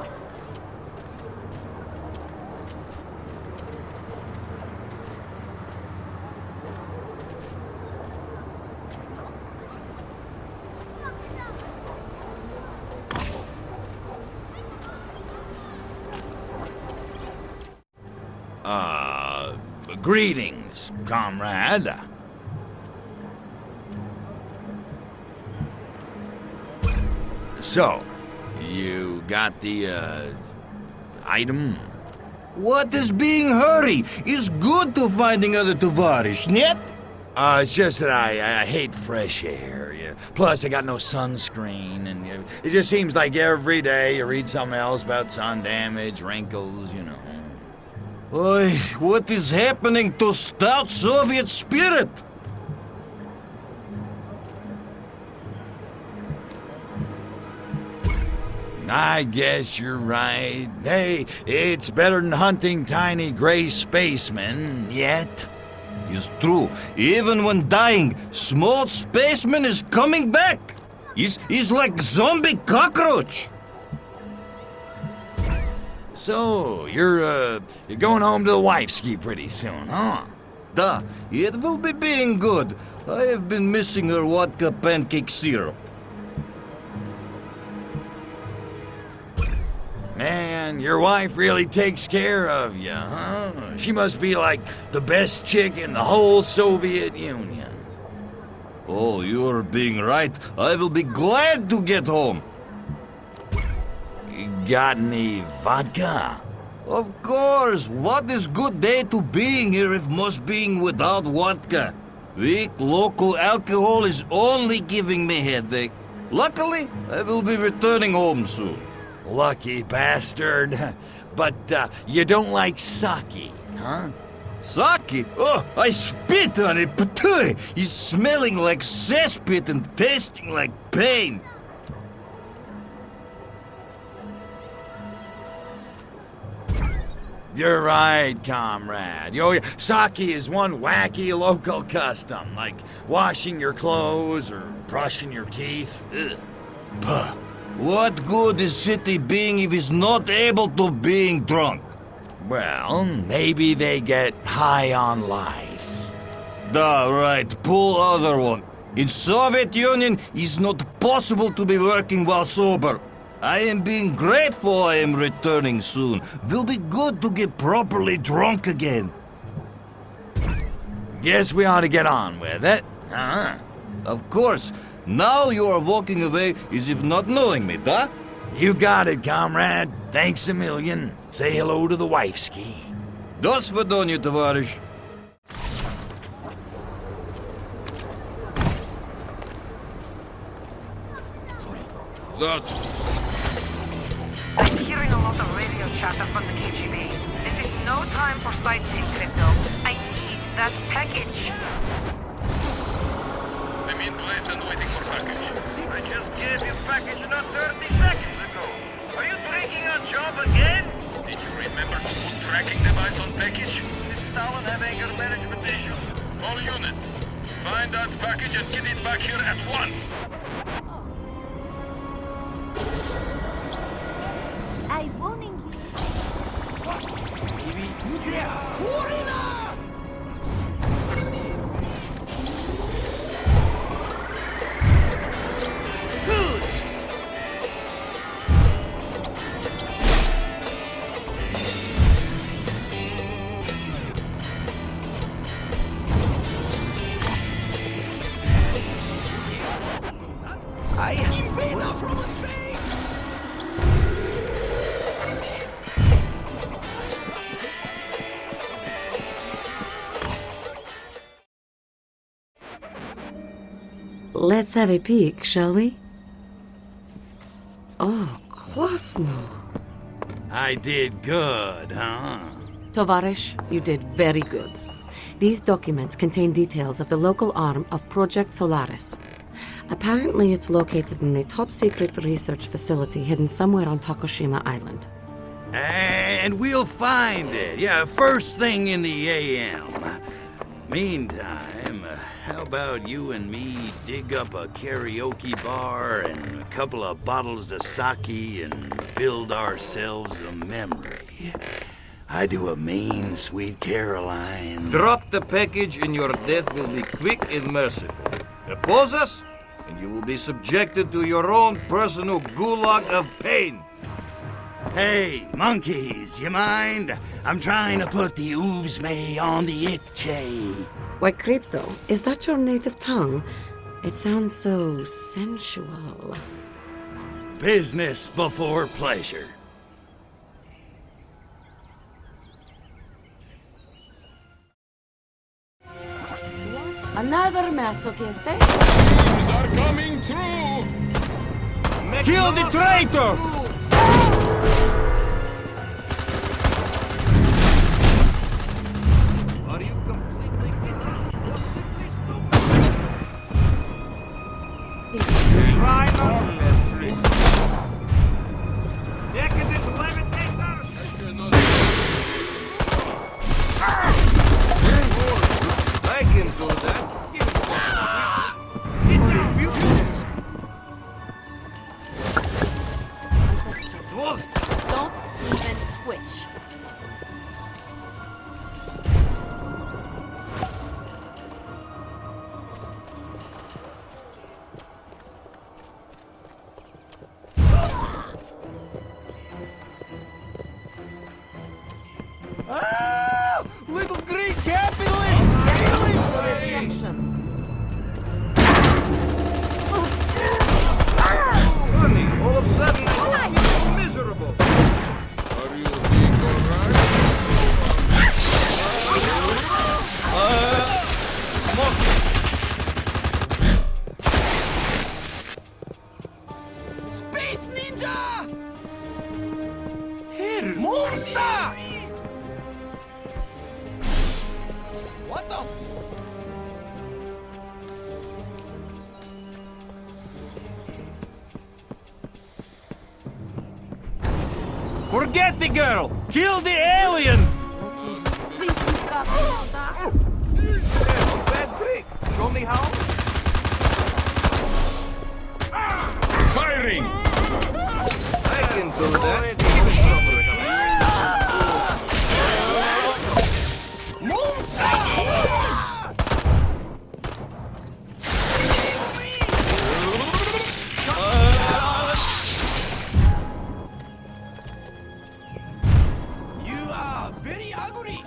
Greetings, comrade. So, you got the, item? What is being hurry? Is good to finding other tovarish, net? It's just that I hate fresh air. Yeah. Plus, I got no sunscreen, and it just seems like every day you read something else about sun damage, wrinkles, you know. Oi, what is happening to stout Soviet spirit? I guess you're right. Hey, it's better than hunting tiny gray spacemen, yet. It's true. Even when dying, small spaceman is coming back. He's like zombie cockroach. So, you're going home to the wifeski pretty soon, huh? Da, it will be being good. I have been missing her vodka pancake syrup. Man, your wife really takes care of you, huh? She must be like the best chick in the whole Soviet Union. Oh, you're being right. I will be glad to get home. Got any vodka? Of course. What is good day to being here if must being without vodka? Weak local alcohol is only giving me headache. Luckily, I will be returning home soon. Lucky bastard. But you don't like sake, huh? Sake? Oh, I spit on it, but it's smelling like cesspit and tasting like pain. You're right, comrade. Sake is one wacky local custom, like washing your clothes or brushing your teeth. Ugh. Puh. What good is city being if he's not able to being drunk? Well, maybe they get high on life. Da, right. Pull other one. In Soviet Union, it's not possible to be working while sober. I am being grateful I am returning soon. Will be good to get properly drunk again. Guess we ought to get on with it, huh? Of course. Now you are walking away as if not knowing me, da? You got it, comrade. Thanks a million. Say hello to the wifeski. До свидания, товарищ. I'm hearing a lot of radio chatter from the KGB. This is no time for sightseeing, Crypto. I need that package. I'm in place and waiting for package. I just gave you package not 30 seconds ago. Are you breaking our job again? Did you remember to put tracking device on package? Did Stalin have anger management issues? All units, find that package and get it back here at once. I warning you. Maybe who's there? Foreigner! Good! I am invader from space! Let's have a peek, shall we? Klasno. I did good, huh? Tovarish, you did very good. These documents contain details of the local arm of Project Solaris. Apparently, it's located in a top-secret research facility hidden somewhere on Takoshima Island. And we'll find it. Yeah, first thing in the AM. Meantime, how about you and me dig up a karaoke bar and a couple of bottles of sake and build ourselves a memory? I do a mean, sweet Caroline. Drop the package and your death will be quick and merciful. Oppose us, and you will be subjected to your own personal gulag of pain. Hey, monkeys, you mind? I'm trying to put the oovsme on the ikche. Why, Crypto, is that your native tongue? It sounds so sensual. Business before pleasure. Another masochist, eh? Teams are coming through! Kill the traitor! Are you completely Crime of mystery. Decadent levitator! I can do that. Don't even twitch. Ah! Little green capitalist! Rejection. Funny, all of a sudden, I feel miserable. Are you being alright? Space Ninja! Here, monster! What the? Forget the girl! Kill the alien! Bad trick. Show me how. Firing! I can do that. You are very ugly.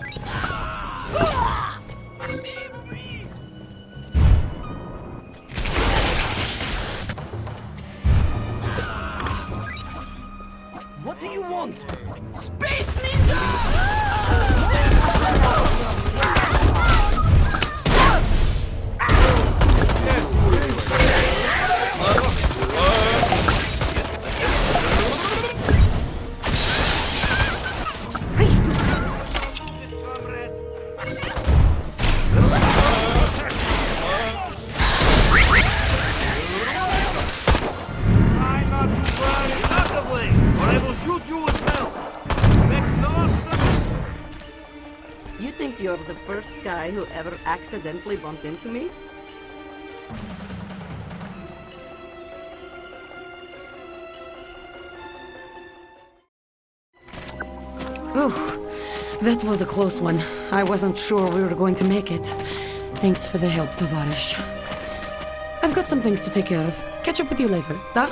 Save me! What do you want? Space Ninja! Try not to burn effectively, or I will shoot you as well. Make no sense. You think you're the first guy who ever accidentally bumped into me? Oh, that was a close one. I wasn't sure we were going to make it. Thanks for the help, Tovarish. I've got some things to take care of. Catch up with you later, da?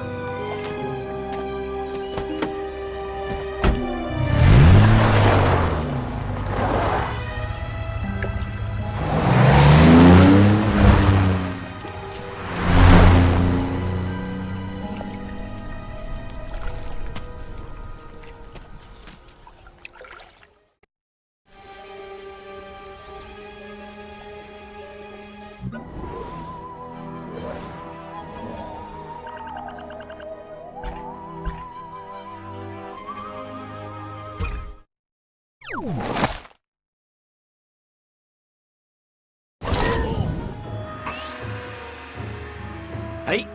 Hey.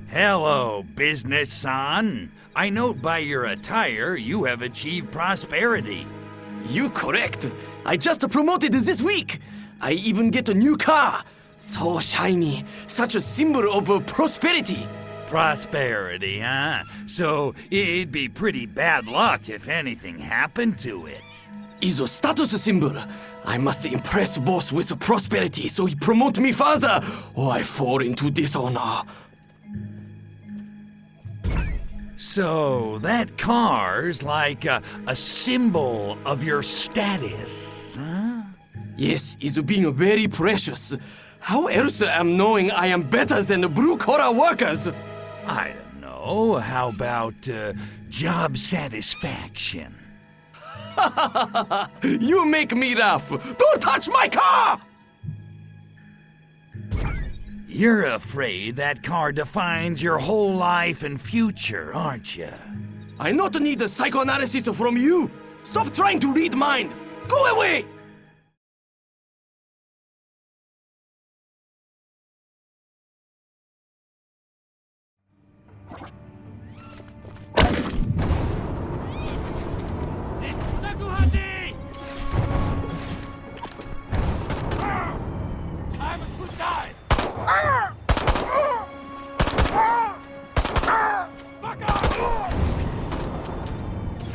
Hello, business son. I note by your attire you have achieved prosperity. You correct. I just promoted this week. I even get a new car. So shiny. Such a symbol of prosperity. Prosperity, huh? So it'd be pretty bad luck if anything happened to it. Is a status symbol. I must impress boss with prosperity so he promote me further, or I fall into dishonor. So that car's like a symbol of your status, huh? Yes, it's being very precious. How else am knowing I am better than the blue-collar workers? I don't know. How about job satisfaction? You make me laugh. Don't touch my car! You're afraid that car defines your whole life and future, aren't you? I not need a psychoanalysis from you. Stop trying to read mind. Go away!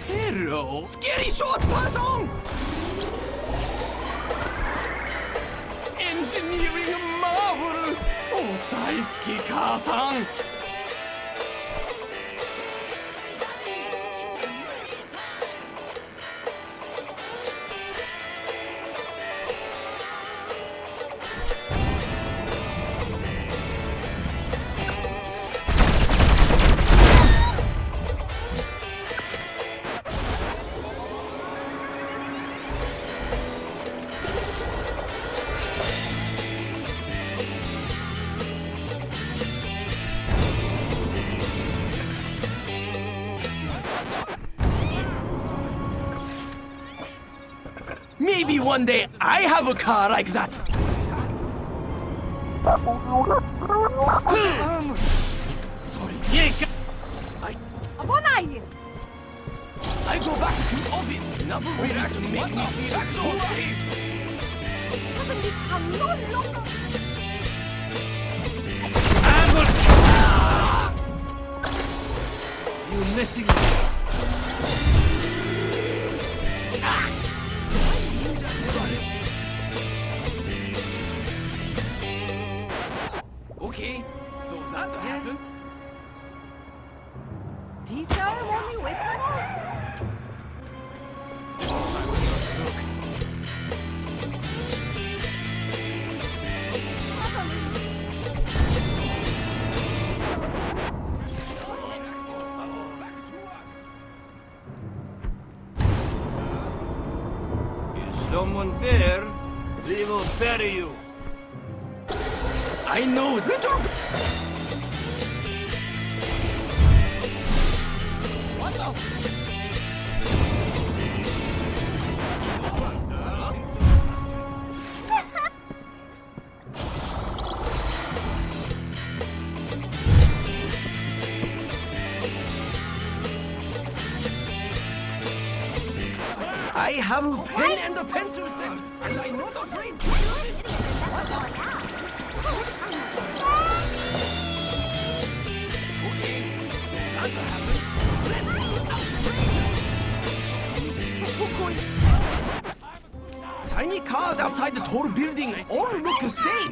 Hello, scary short person! Engineering marvel! Oh, 大好き母さん! Maybe one day I have a car like that. Sorry. I go back to office. Enough relax to make me feel so safe. You missing? Okay, so that happened. Is someone there? We will bury you. I know. Little. What the? I have a pen and a pencil set, and I'm not afraid to use it. What the? Okay, so that happened. Let's outrage. Shiny cars outside the tall building all look the same.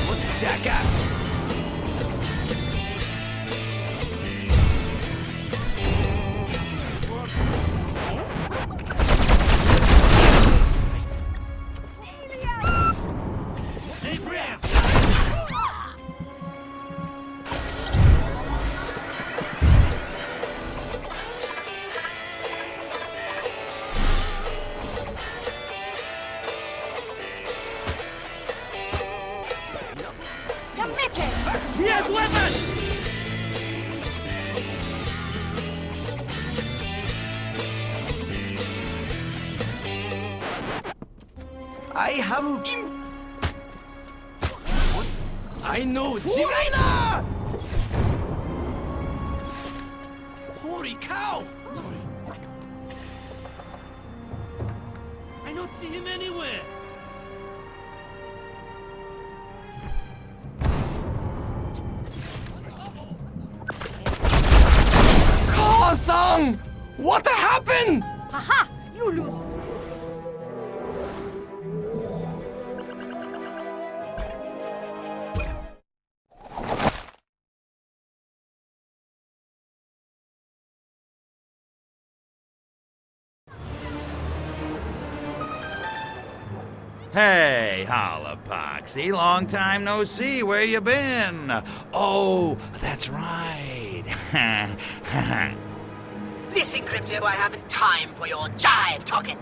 What a jackass! I have I know Zigana! Holy cow! Sorry. I don't see him anywhere. Ka-san! What happened? Haha! You lose. Hey, holla, Poxy. Long time no see. Where you been? Oh, that's right. Listen, Crypto, I haven't time for your jive talking.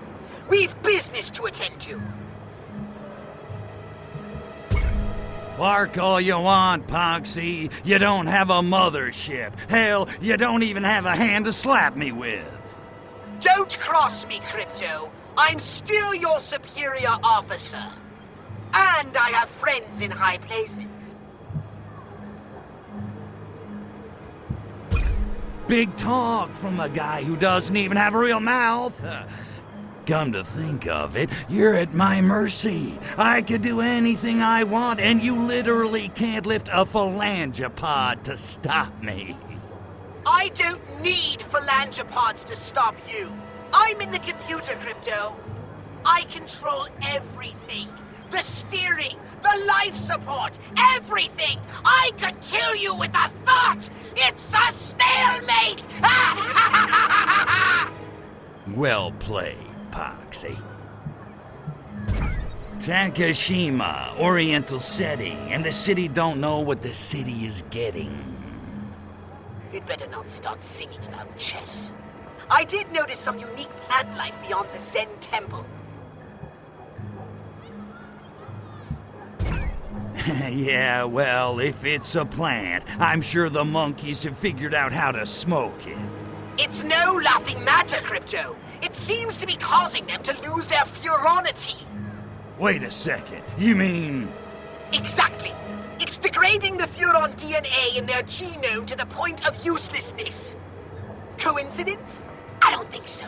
We've business to attend to. Bark all you want, Poxy. You don't have a mothership. Hell, you don't even have a hand to slap me with. Don't cross me, Crypto. I'm still your superior officer. And I have friends in high places. Big talk from a guy who doesn't even have a real mouth. Come to think of it, you're at my mercy. I could do anything I want, and you literally can't lift a phalangopod to stop me. I don't need phalangopods to stop you. I'm in the computer, Crypto. I control everything. The steering, the life support, everything. I could kill you with a thought. It's a stalemate. Well played, Poxy. Takashima, Oriental setting, and the city don't know what the city is getting. You'd better not start singing about chess. I did notice some unique plant life beyond the Zen temple. Yeah, well, if it's a plant, I'm sure the monkeys have figured out how to smoke it. It's no laughing matter, Crypto. It seems to be causing them to lose their furonity. Wait a second, you mean... Exactly. It's degrading the furon DNA in their genome to the point of uselessness. Coincidence? I don't think so.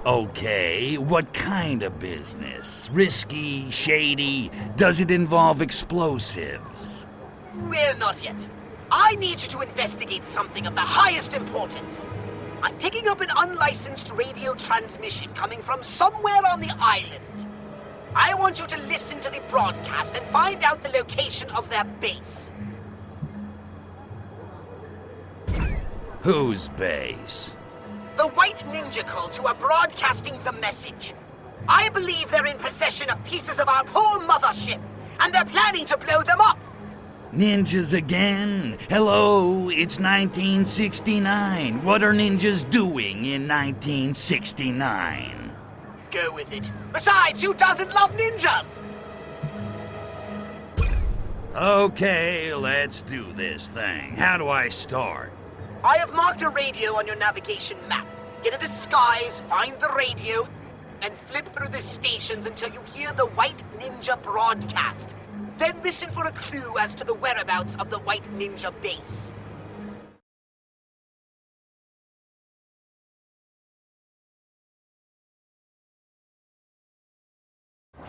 Okay, what kind of business? Risky, shady? Does it involve explosives? Well, not yet. I need you to investigate something of the highest importance. I'm picking up an unlicensed radio transmission coming from somewhere on the island. I want you to listen to the broadcast and find out the location of their base. Whose base? The White Ninja cult who are broadcasting the message. I believe they're in possession of pieces of our poor mothership, and they're planning to blow them up. Ninjas again? Hello, it's 1969. What are ninjas doing in 1969? Go with it. Besides, who doesn't love ninjas? Okay, let's do this thing. How do I start? I have marked a radio on your navigation map. Get a disguise, find the radio, and flip through the stations until you hear the White Ninja broadcast. Then listen for a clue as to the whereabouts of the White Ninja base.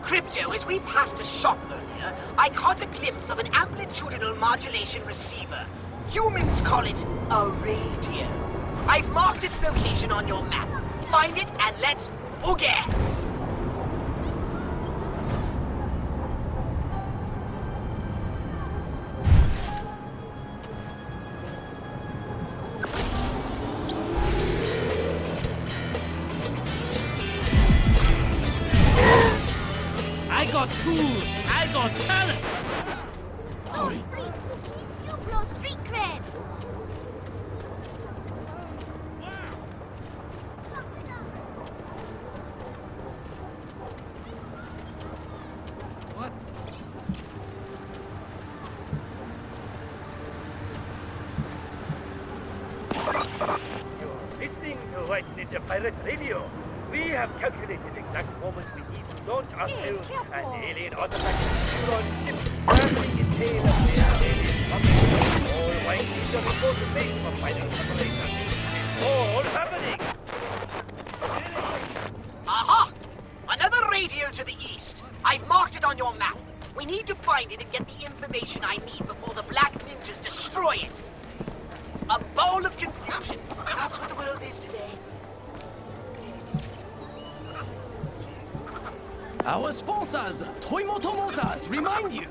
Crypto, as we passed a shop earlier, I caught a glimpse of an amplitudinal modulation receiver. Humans call it a radio. I've marked its location on your map. Find it and let's boogie! I got tools. I got talent. Sorry. You blow street cred. What? You're listening to White Ninja Pirate Radio. We have calculated the exact moment we need to launch ourselves an alien artifact Huron ship traveling in tail of their aliens coming. All white ninja report to base for final preparation. It's all happening! Aha! Another radio to the east. I've marked it on your map. We need to find it and get the information I need before the Black Ninjas destroy it. A bowl of confusion. That's what the world is today. Our sponsors, Toymoto Motors, remind you.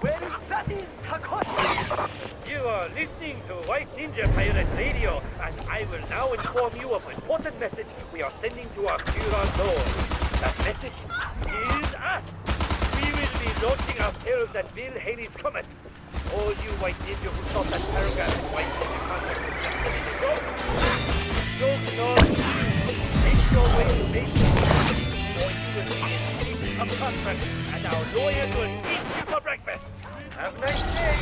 Well, that is Takoshi. You are listening to White Ninja Pirate Radio, and I will now inform you of an important message we are sending to our Huron Lord. That message is us. We will be launching ourselves at Bill Haley's Comet. All you White Ninja who thought that paragraph in White Ninja contract was just a joke. Joke not. Make your way to base, or you will be in breach of contract, and our lawyers will eat you for breakfast. Have a nice day.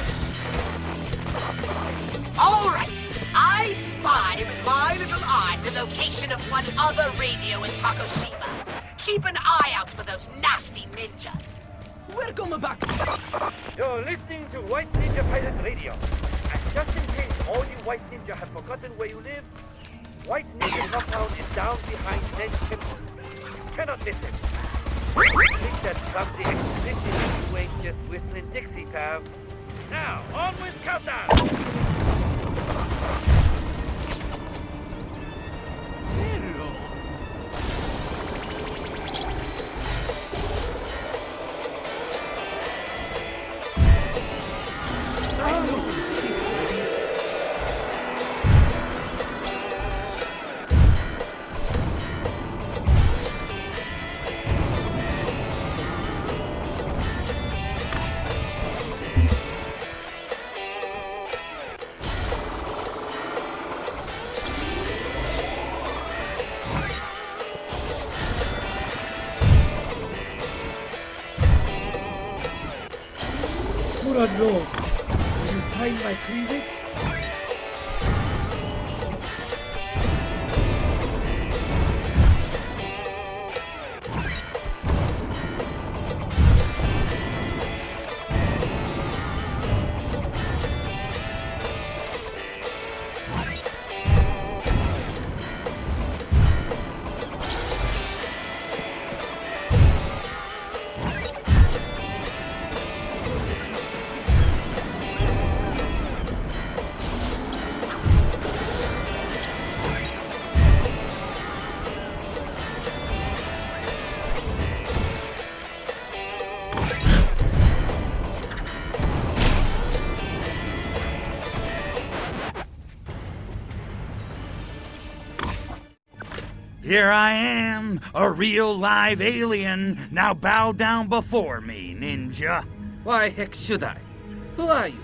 All right. I spy with my little eye the location of one other radio in Takoshima. Keep an eye out for those nasty ninjas. Welcome back. You're listening to White Ninja Pirate Radio. And just in case all you White Ninja have forgotten where you live, White Ninja Compound is down behind Zen Temple. You cannot miss it. I think that comes the exposition if you ain't just whistling Dixie, pal. Now, on with Countdown! Huron Lord, will you sign my cleavage? Here I am, a real live alien. Now bow down before me, ninja. Why heck should I? Who are you?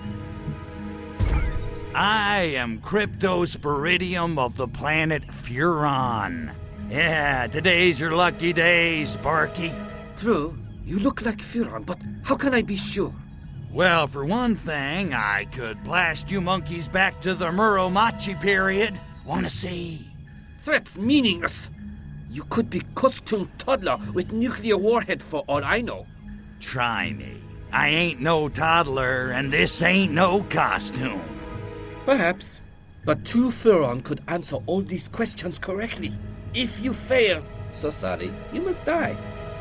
I am Cryptosporidium of the planet Furon. Yeah, today's your lucky day, Sparky. True, you look like Furon, but how can I be sure? Well, for one thing, I could blast you monkeys back to the Muromachi period. Wanna see? Threats meaningless. You could be costume toddler with nuclear warhead for all I know. Try me. I ain't no toddler, and this ain't no costume. Perhaps, but true Furon could answer all these questions correctly. If you fail, so sorry, you must die.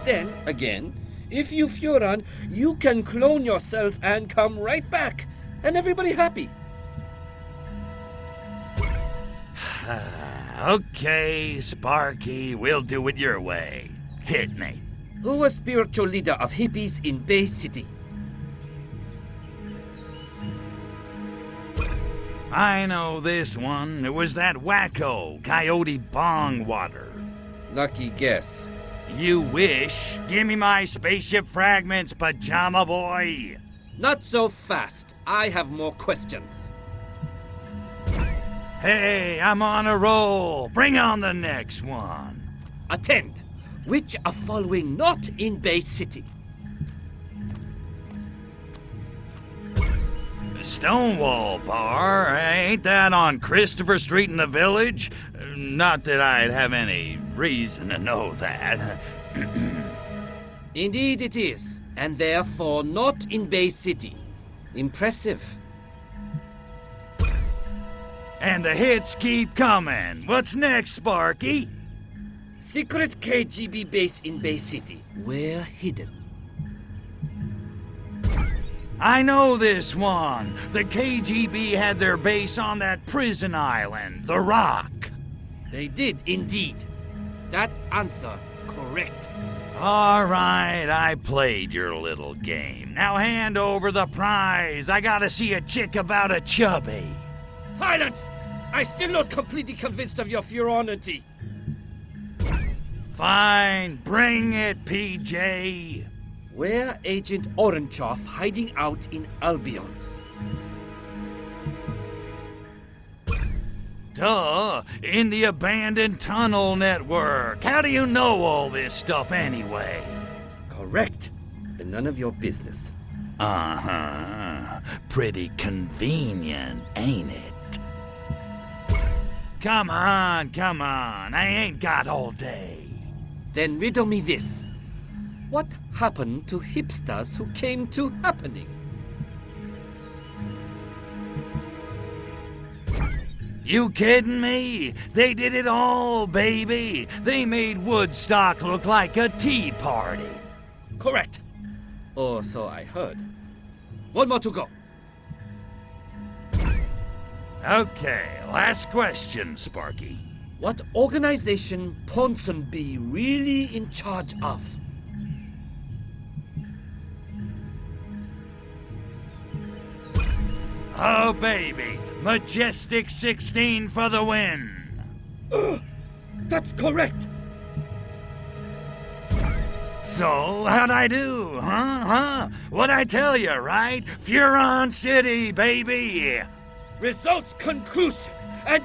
Then, again, if you Furon, you can clone yourself and come right back, and everybody happy. Okay, Sparky, we'll do it your way. Hit me. Who was spiritual leader of hippies in Bay City? I know this one. It was that wacko, Coyote Bongwater. Lucky guess. You wish. Give me my spaceship fragments, pajama boy. Not so fast. I have more questions. Hey, I'm on a roll. Bring on the next one. Attend. Which are following not in Bay City? Stonewall Bar, ain't that on Christopher Street in the Village? Not that I'd have any reason to know that. Indeed it is, and therefore not in Bay City. Impressive. And the hits keep coming. What's next, Sparky? Secret KGB base in Bay City. Where hidden. I know this one. The KGB had their base on that prison island, the Rock. They did indeed. That answer correct. All right, I played your little game. Now hand over the prize. I gotta see a chick about a chubby. Silence! I'm still not completely convinced of your furonity. Fine, bring it, PJ. Where Agent Orangeoff hiding out in Albion? Duh, in the abandoned tunnel network. How do you know all this stuff anyway? Correct, and none of your business. Uh-huh. Pretty convenient, ain't it? Come on, come on. I ain't got all day. Then riddle me this. What happened to hipsters who came to happening? You kidding me? They did it all, baby. They made Woodstock look like a tea party. Correct. Or so I heard. One more to go. Okay, last question, Sparky. What organization Ponsonby really in charge of? Oh, baby. Majestic 16 for the win. That's correct. So, how'd I do, huh? What'd I tell you, right? Furon City, baby. Results conclusive, and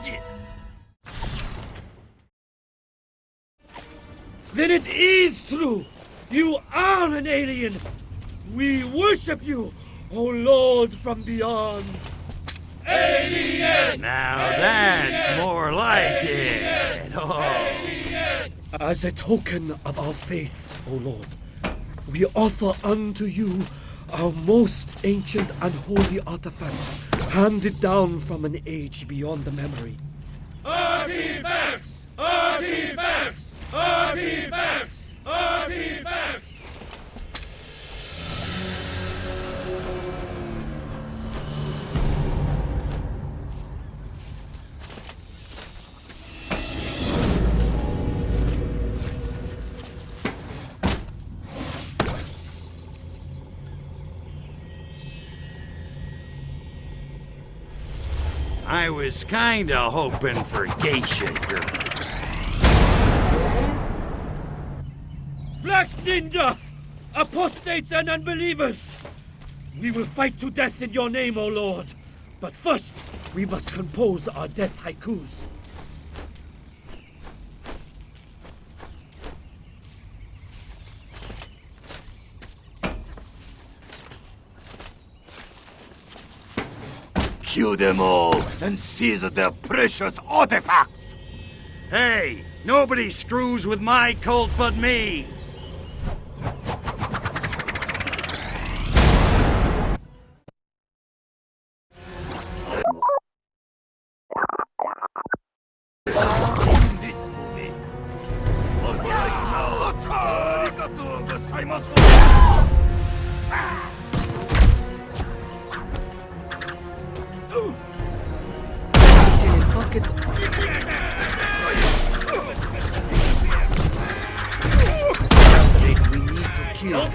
then it is true. You are an alien. We worship you, O Lord from beyond. Alien! Now that's more like it. Oh. As a token of our faith, O Lord, we offer unto you our most ancient and holy artifacts, handed down from an age beyond the memory. Artifacts! Artifacts! Artifacts! Artifacts! I was kinda hoping for geisha girls. Black Ninja! Apostates and unbelievers! We will fight to death in your name, O Lord. But first, we must compose our death haikus. Kill them all and seize their precious artifacts! Hey, nobody screws with my cult but me!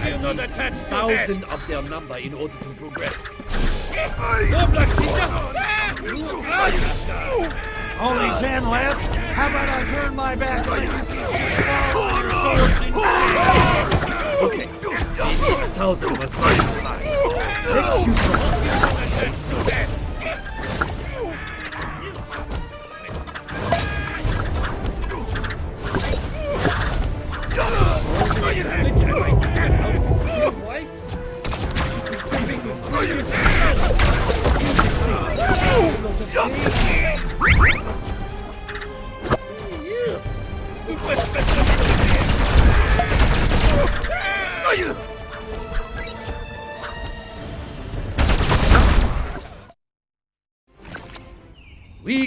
Another 10,000 of their number in order to progress. Go, Black Ninja! Only 10 left? How about I turn my back on you? Okay, 1,000 must be inside. Let's shoot them.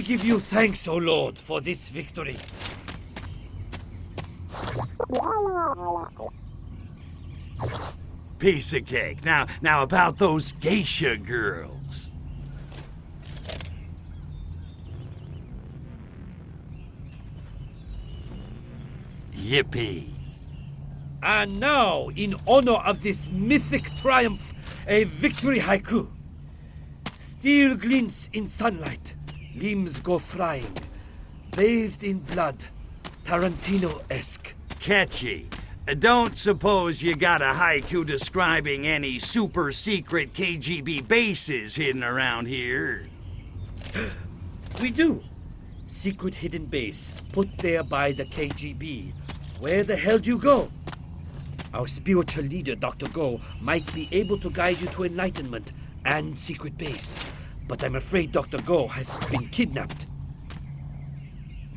give you thanks, O Lord, for this victory. Piece of cake. Now about those geisha girls. Yippee. And now, in honor of this mythic triumph, a victory haiku. Steel glints in sunlight, limbs go flying, bathed in blood, Tarantino-esque. Catchy. Don't suppose you got a haiku describing any super secret KGB bases hidden around here? We do. Secret hidden base, put there by the KGB. Where the hell do you go? Our spiritual leader, Dr. Go, might be able to guide you to enlightenment and secret base. But I'm afraid Dr. Go has been kidnapped.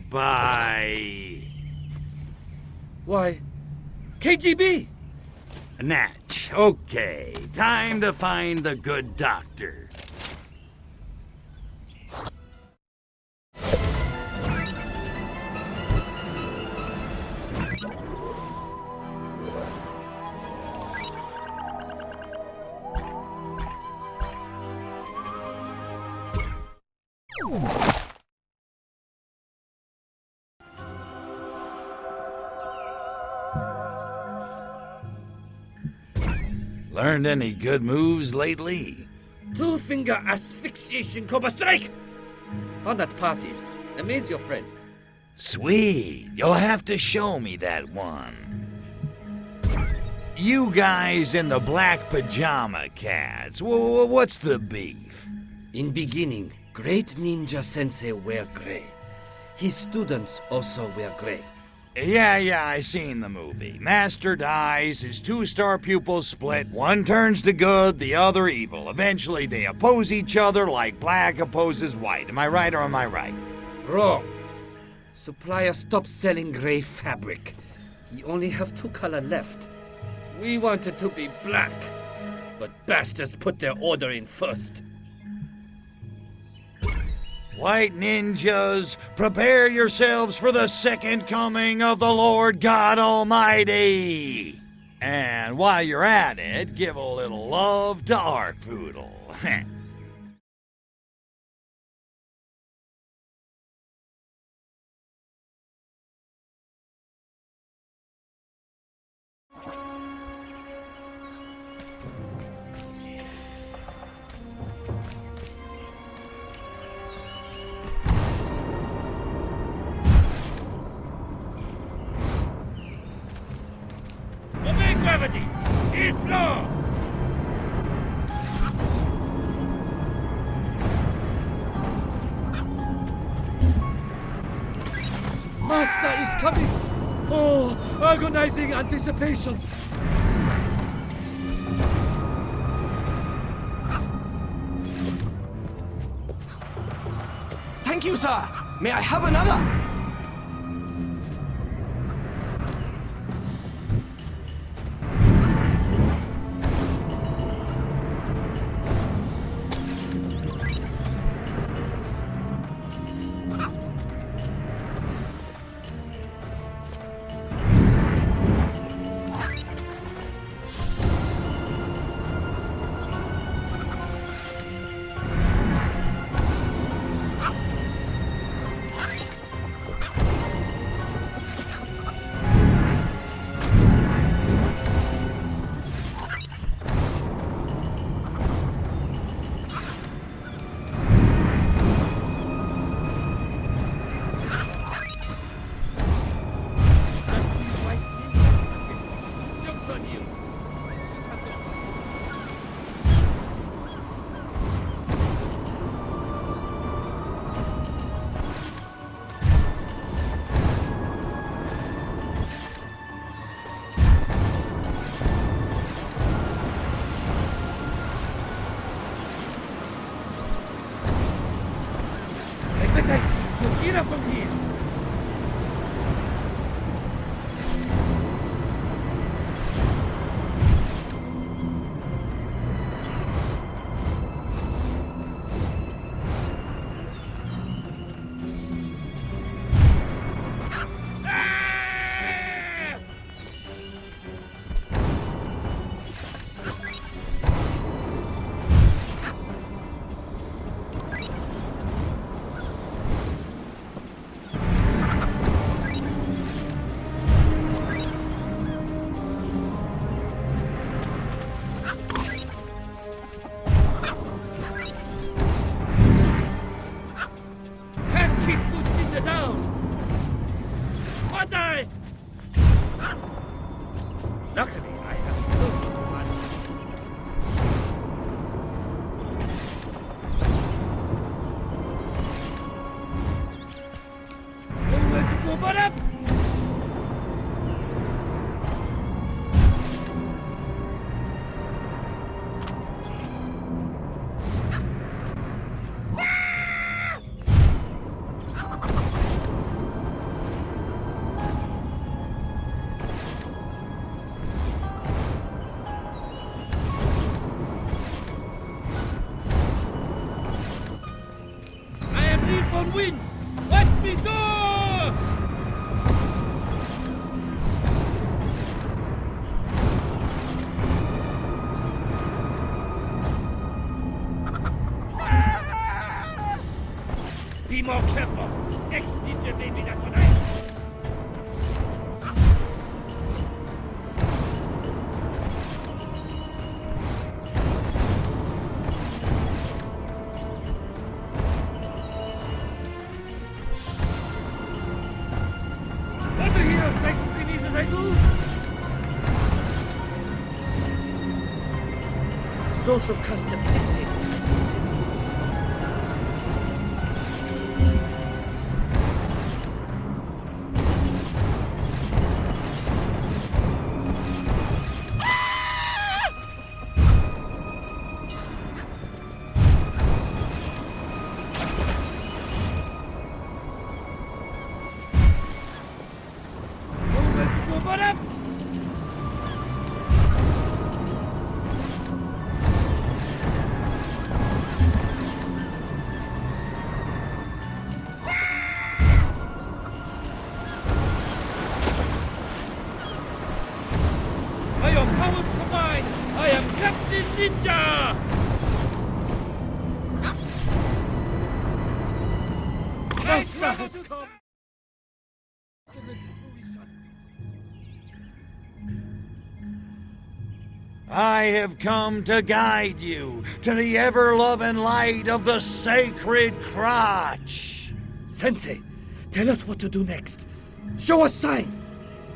By... Why, KGB! Natch. Okay, time to find the good doctor. Learned any good moves lately? Two-finger asphyxiation cobra strike! Found at parties. Amaze your friends. Sweet. You'll have to show me that one. You guys in the black pajama cats, what's the beef? In beginning, great ninja sensei wear gray. His students also wear gray. Yeah, I seen the movie. Master dies, his two-star pupils split, one turns to good, the other evil. Eventually they oppose each other like black opposes white. Am I right or am I right? Wrong. Supplier stopped selling gray fabric. He only have two color left. We wanted to be black, but bastards put their order in first. White ninjas, prepare yourselves for the second coming of the Lord God Almighty. And while you're at it, give a little love to our poodle. Obey gravity! East floor! Master is coming! Oh, agonizing anticipation! Thank you, sir! May I have another? go up. I am Leaf on wind. Watch me soar! Be more careful. Ex-ninja baby, that's what I am. What do heroes like things as I do? Social custom dictates. By your powers combined, I am Captain Ninja! Nice has come! I have come to guide you to the ever-loving light of the sacred crotch. Sensei, tell us what to do next. Show us sign.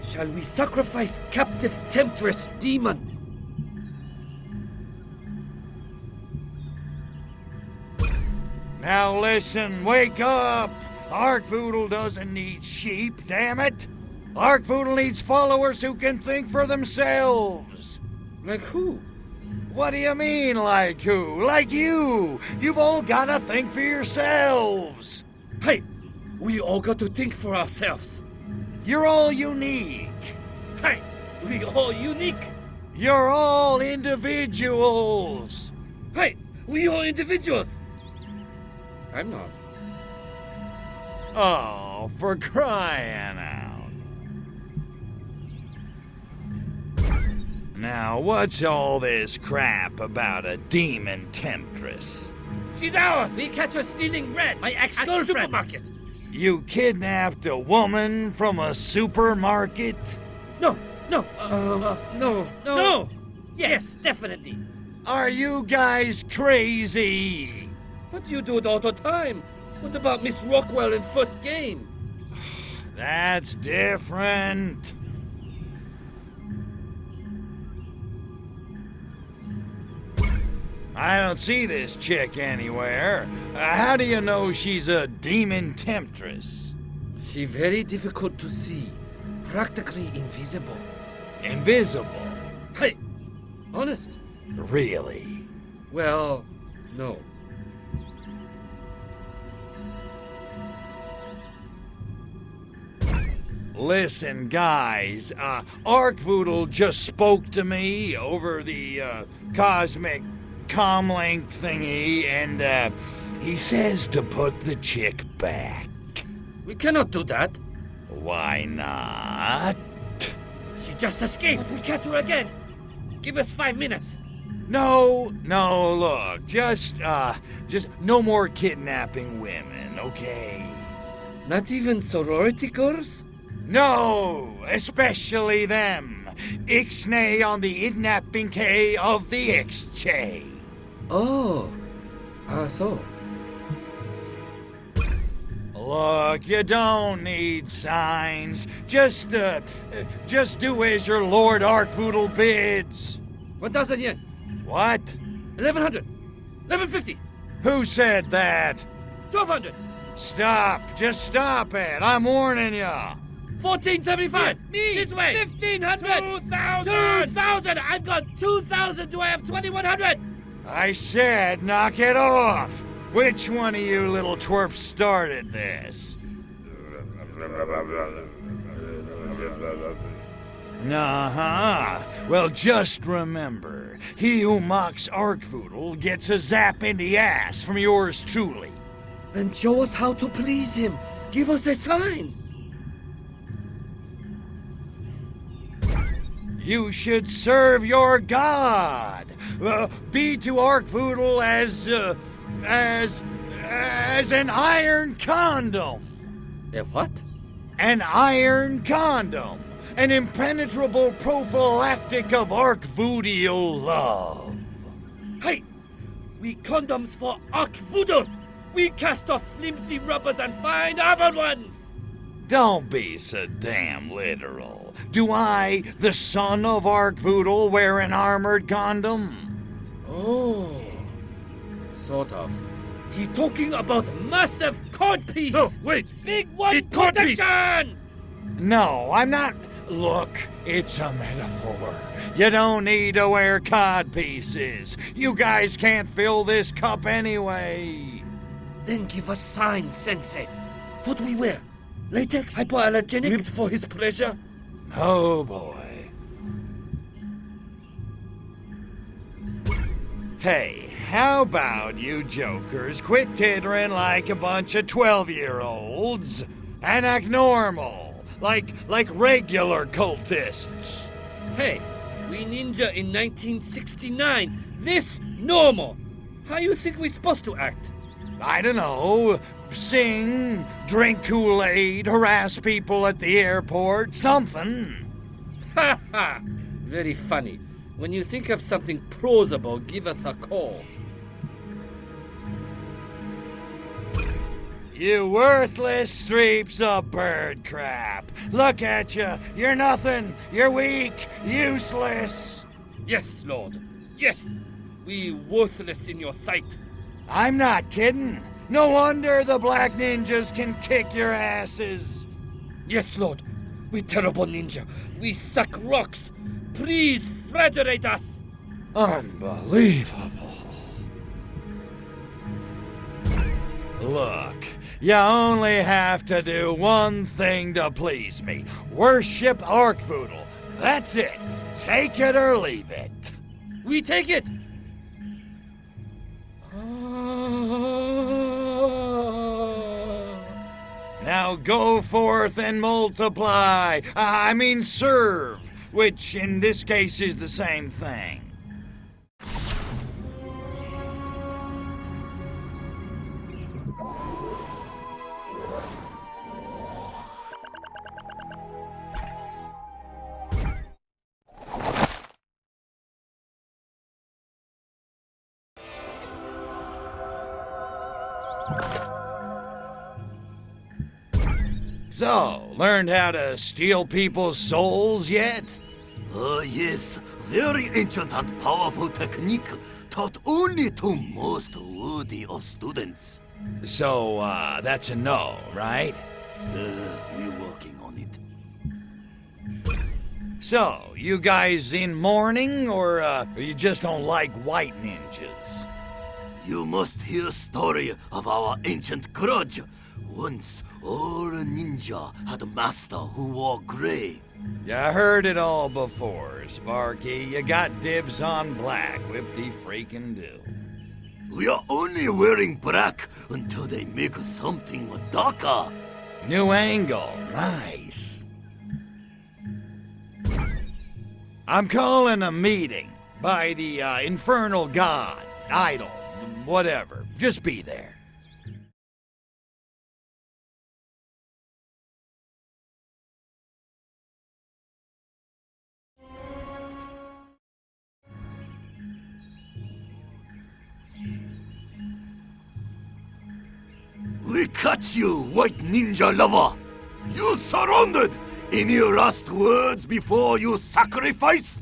Shall we sacrifice captive temptress demon? Now listen, wake up! Arkvoodle doesn't need sheep, damn it! Arkvoodle needs followers who can think for themselves. Like who? What do you mean, like who? Like you! You've all gotta think for yourselves! Hey, we all got to think for ourselves. You're all unique. Hey, we all unique. You're all individuals. Hey, we all individuals. I'm not. Oh, for crying out. Now, what's all this crap about a demon temptress? She's ours. We catch her stealing bread. My ex-girlfriend. Supermarket. You kidnapped a woman from a supermarket? No. Yes, definitely. Are you guys crazy? But you do it all the time. What about Miss Rockwell in first game? That's different. I don't see this chick anywhere. How do you know she's a demon temptress? She very difficult to see. Practically invisible. Invisible? Hey, honest. Really? Well, no. Listen, guys, Arkvoodle just spoke to me over the cosmic comlink thingy, and he says to put the chick back. We cannot do that. Why not? She just escaped. We catch her again. Give us 5 minutes. No, look, just no more kidnapping women, okay? Not even sorority girls? No, especially them. Ixnay on the kidnapping K of the Ixchay. Oh, so. Look, you don't need signs. Just do as your Lord Arkvoodle bids. 1,000 yen. What? 1,100. 1,150. Who said that? 1,200. Stop! Just stop it! I'm warning ya! 1475! Me! This way! 1500! 2000! 2000! I've got 2000! Do I have 2100? I said knock it off! Which one of you little twerps started this? Uh-huh. Well, just remember, he who mocks Arkvoodle gets a zap in the ass from yours truly. Then show us how to please him. Give us a sign. You should serve your god. Be to Arkvoodle as an iron condom. A what? An iron condom. An impenetrable prophylactic of Arkvoodial love. Hey! We condoms for Arkvoodle! We cast off flimsy rubbers and find armored ones! Don't be so damn literal. Do I, the son of Arkvoodle, wear an armored condom? Oh. Sort of. He talking about massive codpiece! No, wait! Big one It codpiece! protection! No, I'm not. Look, it's a metaphor. You don't need to wear codpieces. You guys can't fill this cup anyway. Then give us signs, Sensei. What we wear? Latex? Hypoallergenic? Ripped for his pleasure? Oh boy. Hey, how about you jokers quit tittering like a bunch of 12-year-olds and act normal? Like regular cultists. Hey, we ninja in 1969. This normal. How you think we supposed to act? I don't know. Sing, drink Kool-Aid, harass people at the airport, something. Ha ha! Very funny. When you think of something plausible, give us a call. You worthless streaks of bird crap. Look at you. You're nothing. You're weak. Useless. Yes, Lord. Yes. We worthless in your sight. I'm not kidding. No wonder the black ninjas can kick your asses. Yes, Lord. We terrible ninja. We suck rocks. Please flagelate us. Unbelievable. Look, you only have to do one thing to please me. Worship Arkvoodle. That's it. Take it or leave it. We take it. Now go forth and multiply. I mean serve, which in this case is the same thing. So, learned how to steal people's souls yet? Yes. Very ancient and powerful technique taught only to most worthy of students. So, that's a no, right? We're working on it. So, you guys in mourning, or you just don't like white ninjas? You must hear story of our ancient grudge. Once, all ninja had a master who wore gray. You heard it all before, Sparky. You got dibs on black, whip-de-freaking do. We are only wearing black until they make something darker. New angle, nice. I'm calling a meeting by the infernal god, idol, whatever. Just be there. We catch you, white ninja lover! You surrounded! Any last words before you sacrifice?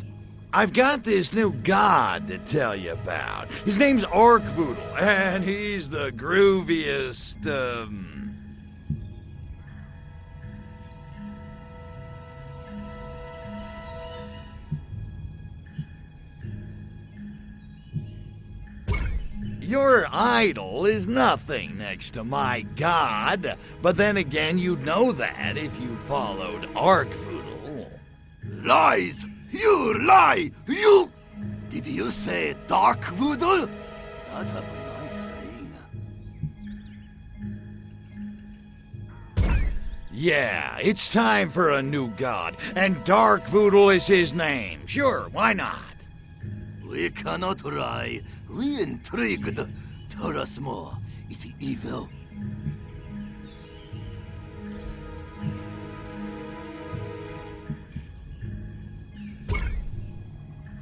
I've got this new god to tell you about. His name's Arkvoodle, and he's the grooviest, Your idol is nothing next to my god, but then again, you'd know that if you followed Arkvoodle. Lies! You lie! You... Did you say dark voodoo? That have a nice ring. Yeah, it's time for a new god, and Arkvoodle is his name. Sure, why not? We cannot lie. We intrigued. Tell us more. Is he evil?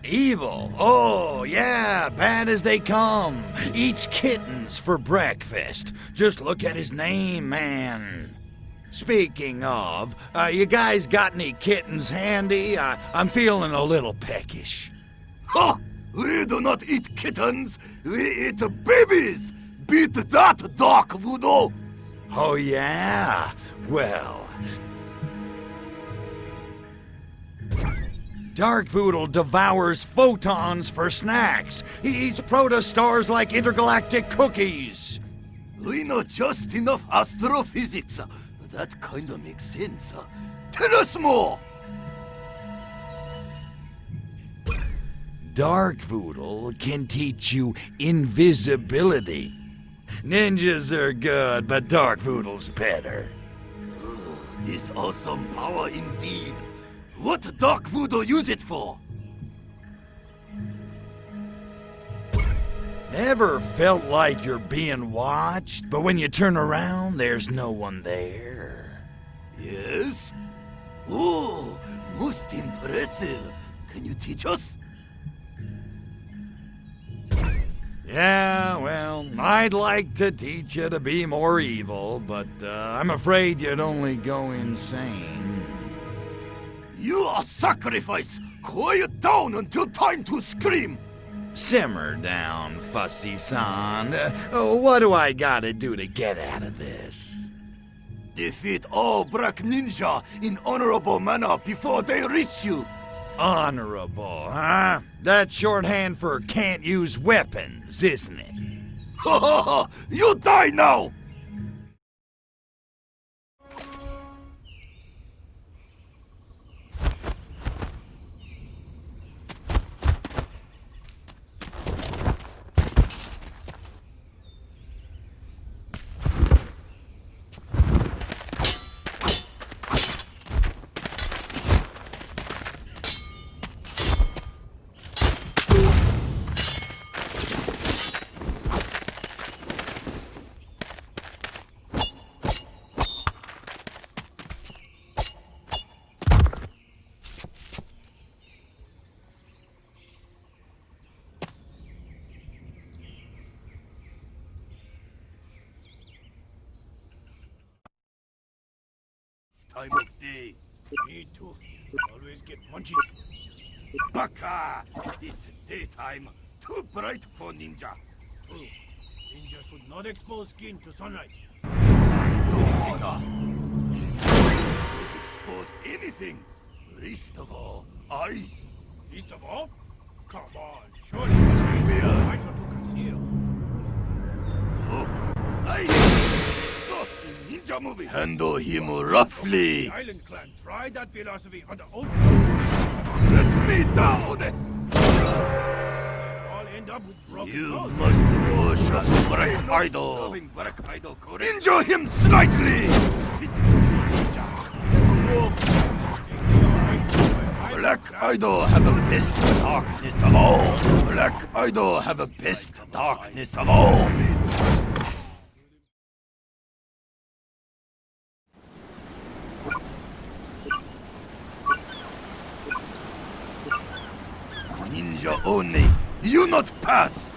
Evil? Oh, yeah, bad as they come. Eats kittens for breakfast. Just look at his name, man. Speaking of, you guys got any kittens handy? I'm feeling a little peckish. Ha! We do not eat kittens. We eat babies. Beat that, dark voodoo. Oh, yeah? Well... Arkvoodle devours photons for snacks. He eats protostars like intergalactic cookies. We know just enough astrophysics. That kinda makes sense. Tell us more! Arkvoodle can teach you invisibility. Ninjas are good, but Arkvoodle's better. This awesome power indeed. What dark voodoo use it for? Never felt like you're being watched, but when you turn around, there's no one there. Yes? Oh, most impressive. Can you teach us? Yeah, well, I'd like to teach you to be more evil, but I'm afraid you'd only go insane. You are sacrifice! Quiet down until time to scream! Simmer down, fussy-san. What do I gotta do to get out of this? Defeat all Black Ninja in honorable manner before they reach you! Honorable, huh? That's shorthand for can't use weapons, isn't it? Ha ha ha! You die now! Time of day. Me too. Always get munchies. Baka! It's daytime. Too bright for ninja. True. Ninja should not expose skin to sunlight. Don't expose anything. Least of all, eyes. Least of all? Come on, surely we are vital to conceal. Oh, eyes! In ninja movie. Handle him roughly. The Island Clan tried that philosophy on the old ocean. Let me down. All end up with broken you nose. Must worship Black Idol. Injure him slightly. Black Idol have the best darkness of all. Black Idol have the best darkness of all. Ninja only. You not pass.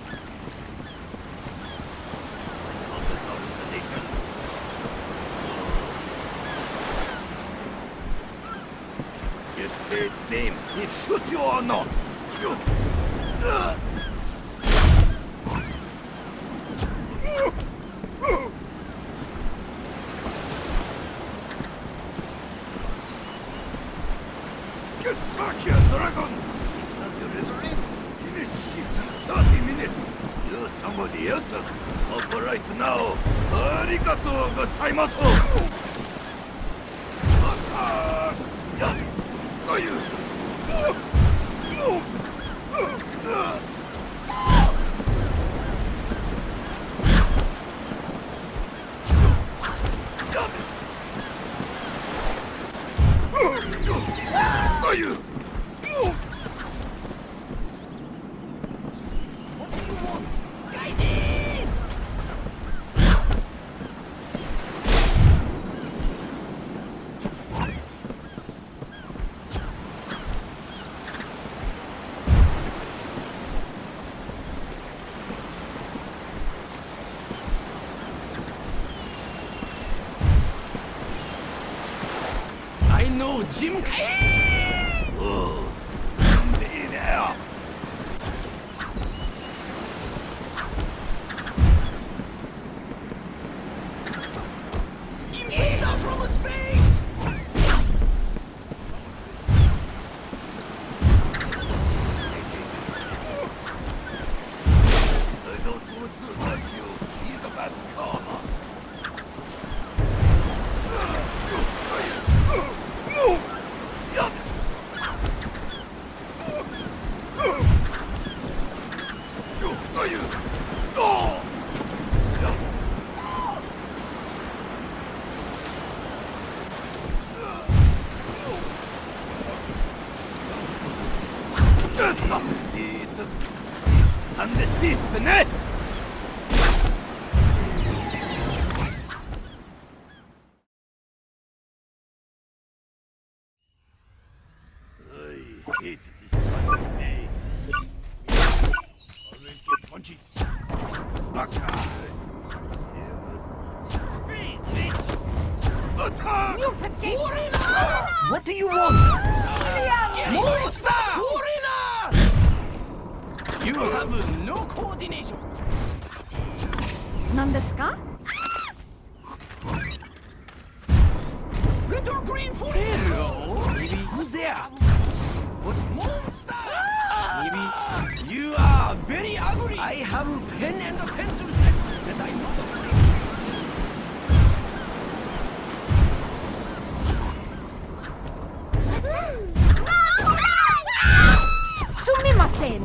Get paid same if shoot you or not. Get back here, dragon! It's not delivery. Finish shift in 30 minutes. You're somebody else's. Operate now. Arigatou gozaimasu! Attack! Yeah! Are you? Are you? I know Jim Kai. Oh, in air. Invader from space. I don't want to hurt you. He's about to come. Are you? Oh! And this is the net! I hate this time of day. Always get punches. Freeze, bitch! Attack! What do you want? Monster! Foreigner! You have no coordination. Nandeska? Little green forehead. Hello? Maybe who's there? What monster? Maybe you are very ugly. I have a pen and a pencil set, and I'm not afraid. Sumimasen!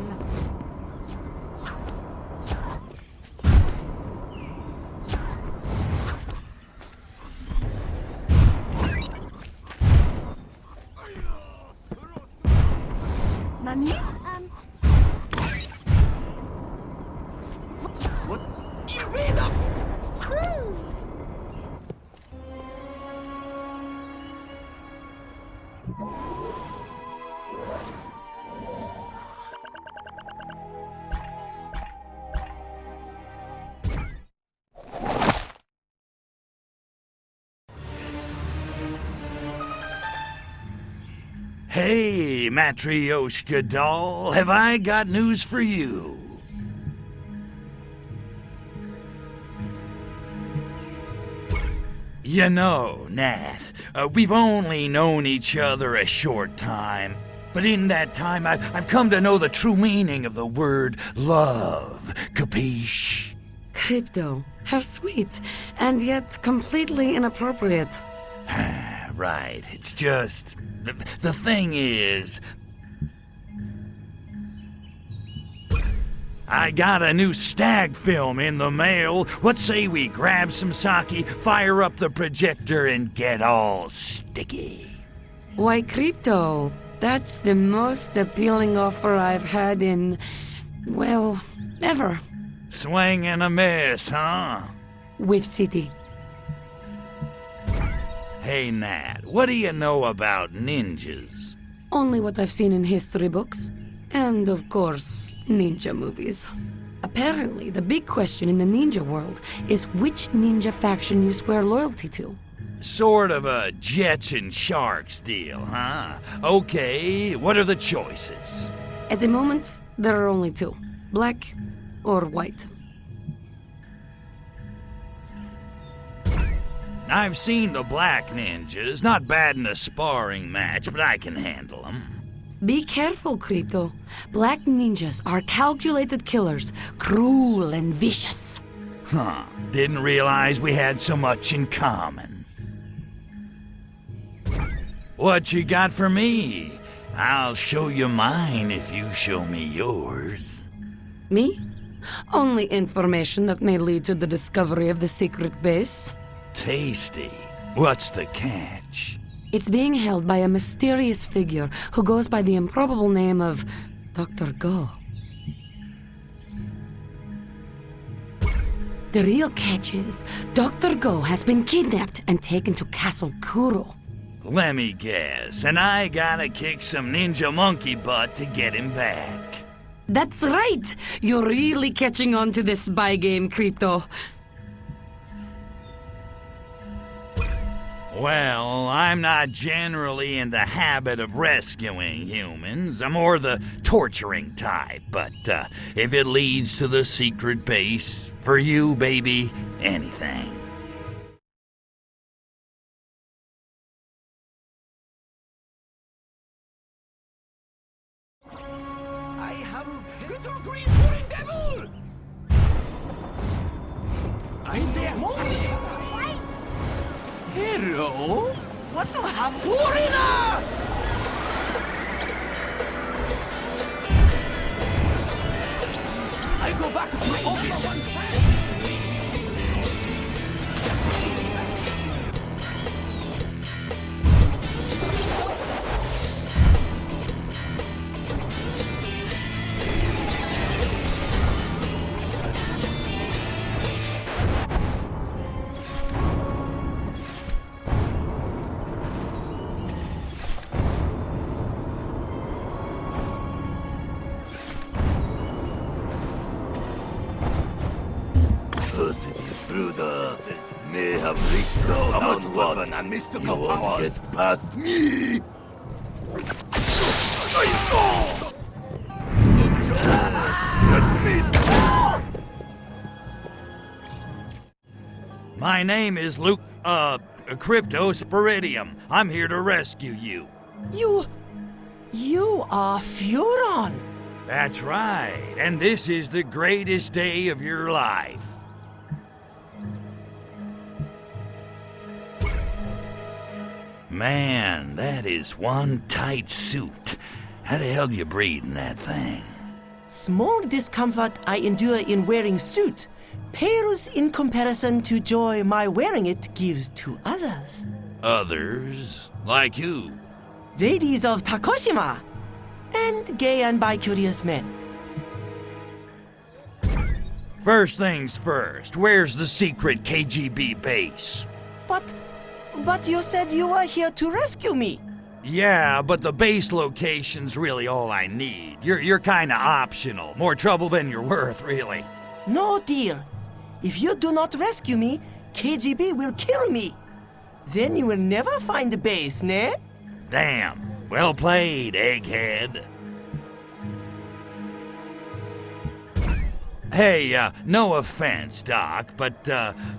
Nani? What? Invader! Hey, Matryoshka doll, have I got news for you? You know, Nat, we've only known each other a short time, but in that time I've come to know the true meaning of the word love. Capiche? Crypto. How sweet. And yet completely inappropriate. Right, it's just... The thing is... I got a new stag film in the mail. What say we grab some sake, fire up the projector, and get all sticky? Why, Crypto, that's the most appealing offer I've had in, well, ever. Swing and a miss, huh? Whiff City. Hey, Nat, what do you know about ninjas? Only what I've seen in history books. And, of course, ninja movies. Apparently, the big question in the ninja world is which ninja faction you swear loyalty to. Sort of a Jets and Sharks deal, huh? Okay, what are the choices? At the moment, there are only two. Black or white. I've seen the black ninjas. Not bad in a sparring match, but I can handle them. Be careful, Crypto. Black ninjas are calculated killers, cruel and vicious. Huh. Didn't realize we had so much in common. What you got for me? I'll show you mine if you show me yours. Me? Only information that may lead to the discovery of the secret base. Tasty. What's the catch? It's being held by a mysterious figure who goes by the improbable name of Dr. Go. The real catch is, Dr. Go has been kidnapped and taken to Castle Kuro. Let me guess, and I gotta kick some ninja monkey butt to get him back. That's right! You're really catching on to this spy game, Crypto. Well, I'm not generally in the habit of rescuing humans. I'm more the torturing type, but if it leads to the secret base, for you, baby, anything. I have a little green foreign devil! I'm there, monster! Hello? What do have foreigner? I go back to my office. May have reached the sound weapon and mystical powers. You won't get past me! Let me... My name is Crypto Spiridium. I'm here to rescue you. You are Furon. That's right, and this is the greatest day of your life. Man, that is one tight suit. How the hell do you breathe in that thing? Small discomfort I endure in wearing suit pales in comparison to joy my wearing it gives to others. Others? Like who? Ladies of Takoshima, and gay and bi-curious men. First things first, where's the secret KGB base? But you said you were here to rescue me. Yeah, but the base location's really all I need. You're kinda optional. More trouble than you're worth, really. No, dear. If you do not rescue me, KGB will kill me. Then you will never find the base, ne? Damn. Well played, egghead. Hey, no offense, Doc, but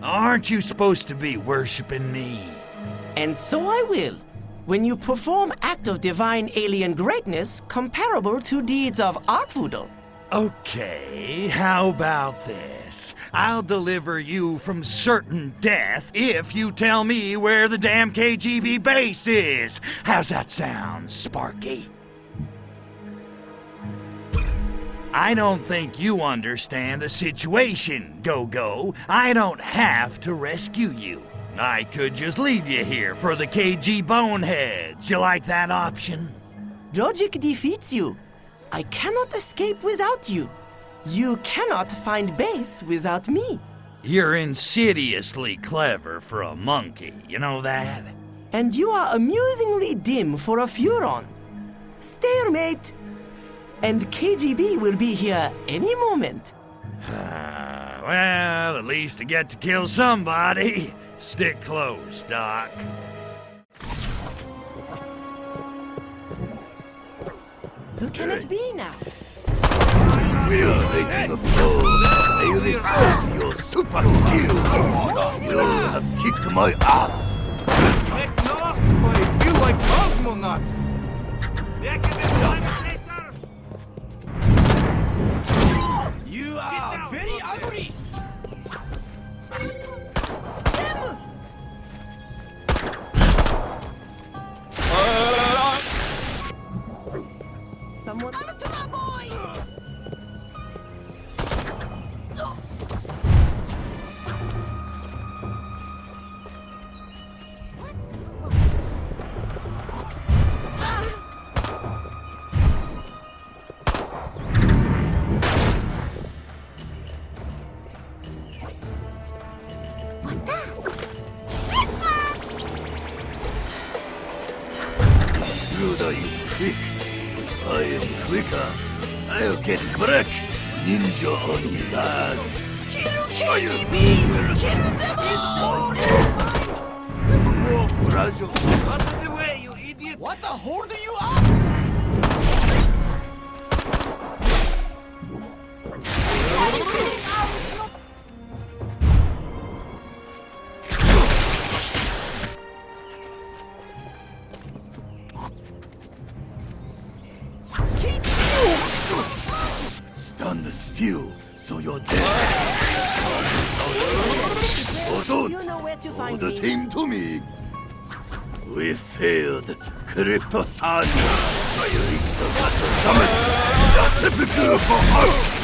aren't you supposed to be worshiping me? And so I will, when you perform act of divine alien greatness comparable to deeds of Arkvoodle. Okay, how about this? I'll deliver you from certain death if you tell me where the damn KGB base is. How's that sound, Sparky? I don't think you understand the situation, Go-Go. I don't have to rescue you. I could just leave you here for the KG boneheads. You like that option? Logic defeats you. I cannot escape without you. You cannot find base without me. You're insidiously clever for a monkey, you know that? And you are amusingly dim for a Furon. Stalemate. And KGB will be here any moment. Well, at least I get to kill somebody. Stick close, Doc. Who can it be now? We are rating a foe. I respect your super skill. You have kicked my ass. Heck no! I feel like cosmonaut. You are very ugly. Someone. Ruda is quick. I am quicker. I'll get Breck Ninja on his ass. Kiru KGB! Kiru is More fragile. Out of the way, you idiot! What the hell do you are? Stand still, so you're dead. Ozone, You know where to find the me. same to me. We failed, Crypto-san. I reached the battle summit. That's typical for us.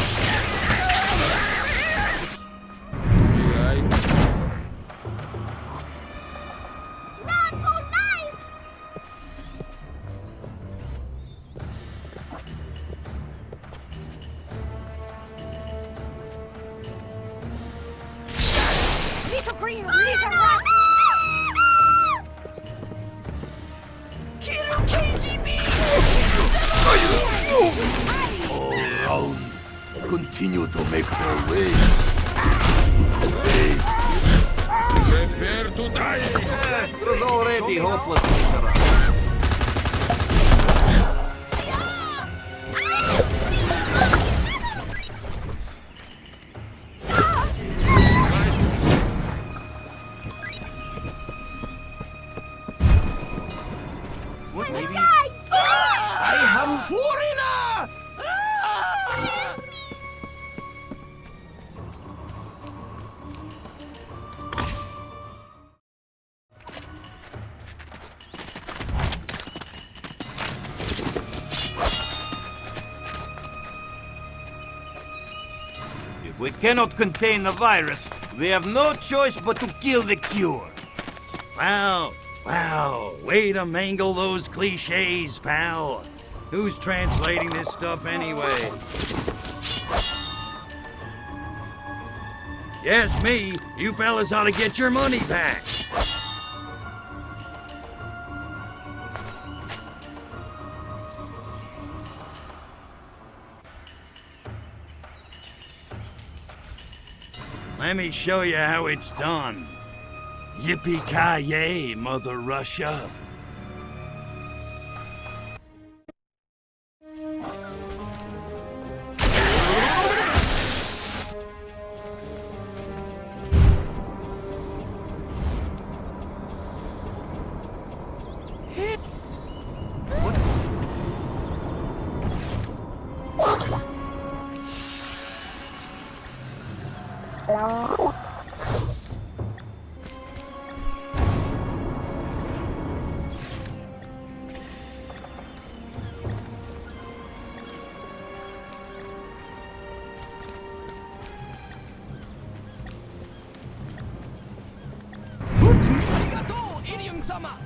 Kiru KGB! All round, continue to make their way. Prepare to die! It was already hopeless. What maybe? I have a foreigner! If we cannot contain the virus, we have no choice but to kill the cure. Wow, way to mangle those cliches, pal. Who's translating this stuff anyway? You ask me, you fellas ought to get your money back. Let me show you how it's done. Yippee-ki-yay, Mother Russia. Arigato, Alien-sama!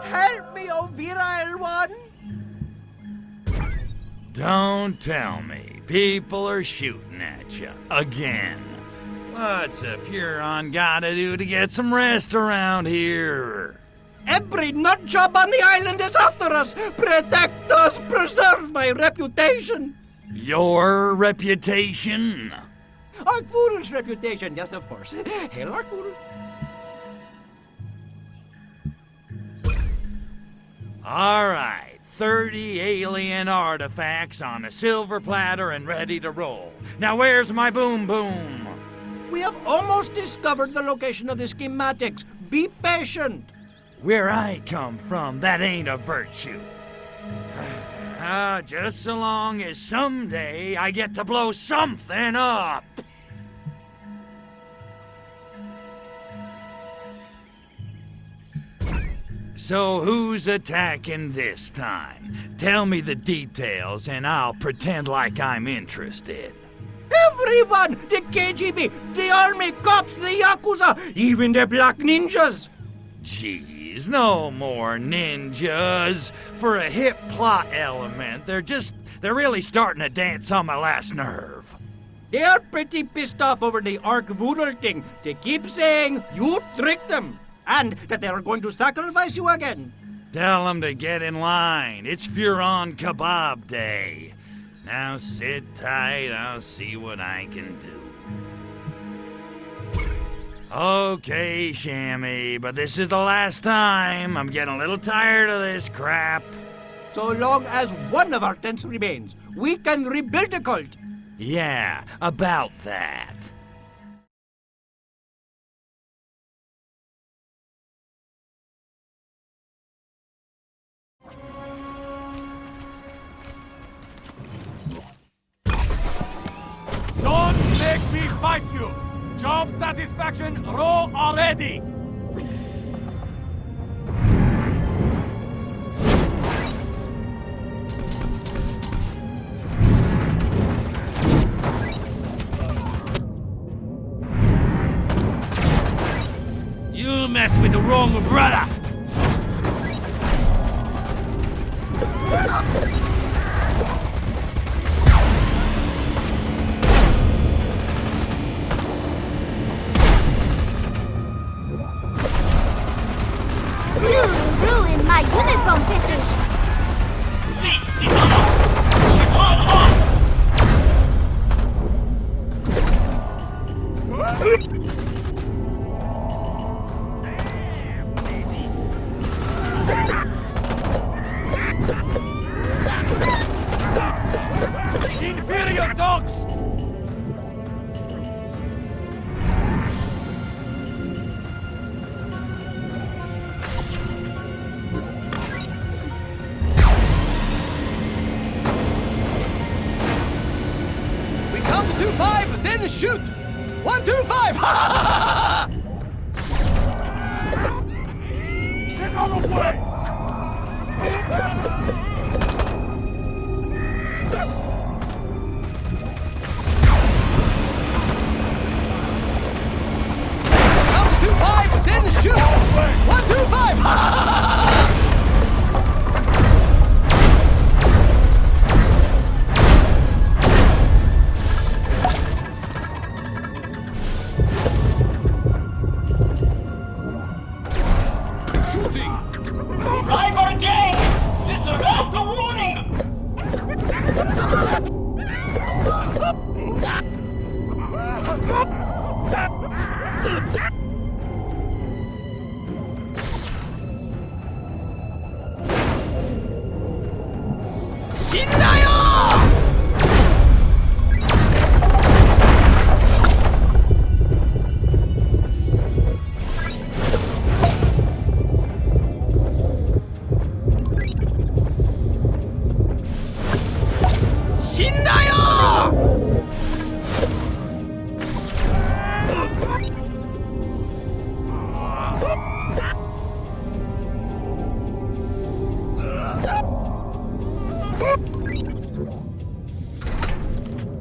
Help me, oh virile one! Don't tell me. People are shooting at you. Again. What's a Furon gotta do to get some rest around here? Every nut job on the island is after us! Protect us! Preserve my reputation! Your reputation? Arkvoodle's reputation, yes, of course. Hail Arkvoodle. All right, 30 alien artifacts on a silver platter and ready to roll. Now where's my boom boom? We have almost discovered the location of the schematics. Be patient. Where I come from, that ain't a virtue. Just so long as someday I get to blow something up. So who's attacking this time? Tell me the details and I'll pretend like I'm interested. Everyone! The KGB, the army, cops, the Yakuza, even the black ninjas! Jeez, no more ninjas. For a hip plot element, they're really starting to dance on my last nerve. They are pretty pissed off over the Arkvoodle thing. They keep saying you tricked them, and that they are going to sacrifice you again. Tell them to get in line. It's Furon Kebab Day. Now sit tight, I'll see what I can do. Okay, Shammy, but this is the last time. I'm getting a little tired of this crap. So long as one of our tents remains, we can rebuild the cult. Yeah, about that. fight you. Job satisfaction, roll already. You mess with the wrong brother! You ruined my uniform fetish! Inferior dogs! We count to 5, then shoot! 1, 2, 5! Ha ha ha! Get out of the way! Count to 5, then shoot! 1, 2, 5! Ha ha ha! Driver gang! This is arrest a warning!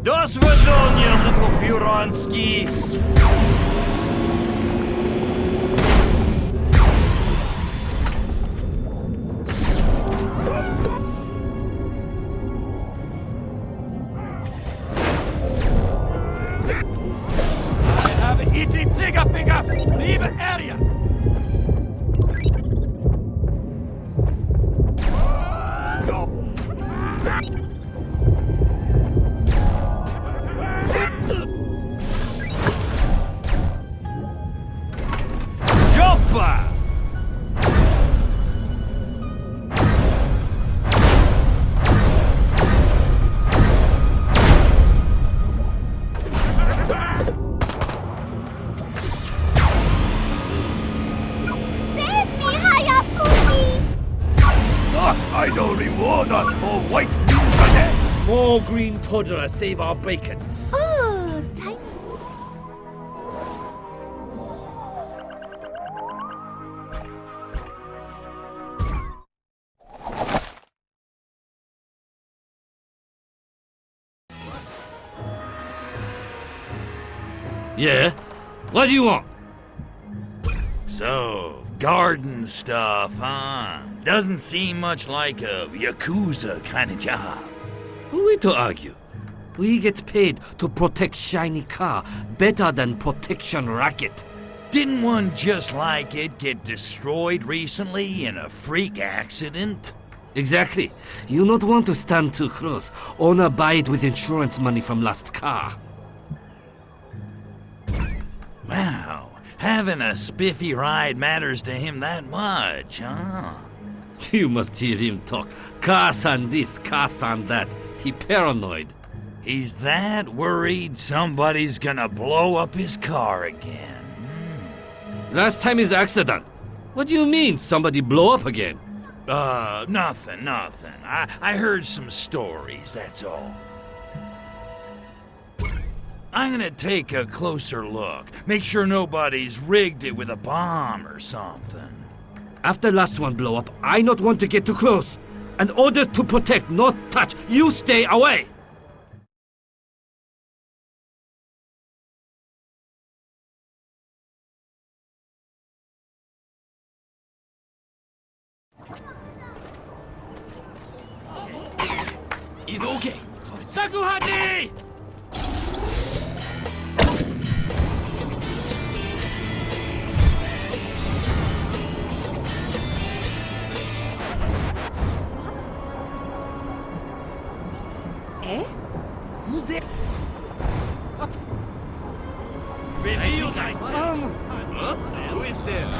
До свидания, little Furonsky! I have an itchy trigger finger! Leave area! Joppa! Save me, Hayabusa! Doc, I don't reward us for white ninja dance. Small green toddler save our bacon. Oh, tiny. Yeah? What do you want? So, garden stuff, huh? Doesn't seem much like a Yakuza kind of job. Who are we to argue? We get paid to protect shiny car better than protection racket. Didn't one just like it get destroyed recently in a freak accident? Exactly. You not want to stand too close. Owner buy it with insurance money from last car. Wow, having a spiffy ride matters to him that much, huh? You must hear him talk. Cars and this, cars and that. He paranoid. He's that worried somebody's gonna blow up his car again. Last time his accident. What do you mean, somebody blow up again? Nothing. I heard some stories, that's all. I'm gonna take a closer look. Make sure nobody's rigged it with a bomb or something. After last one blow up, I not want to get too close. An order to protect, not touch. You stay away. It's okay. Sakuhati! Eh? Who's it? Reveal thyself! Huh? Who is there?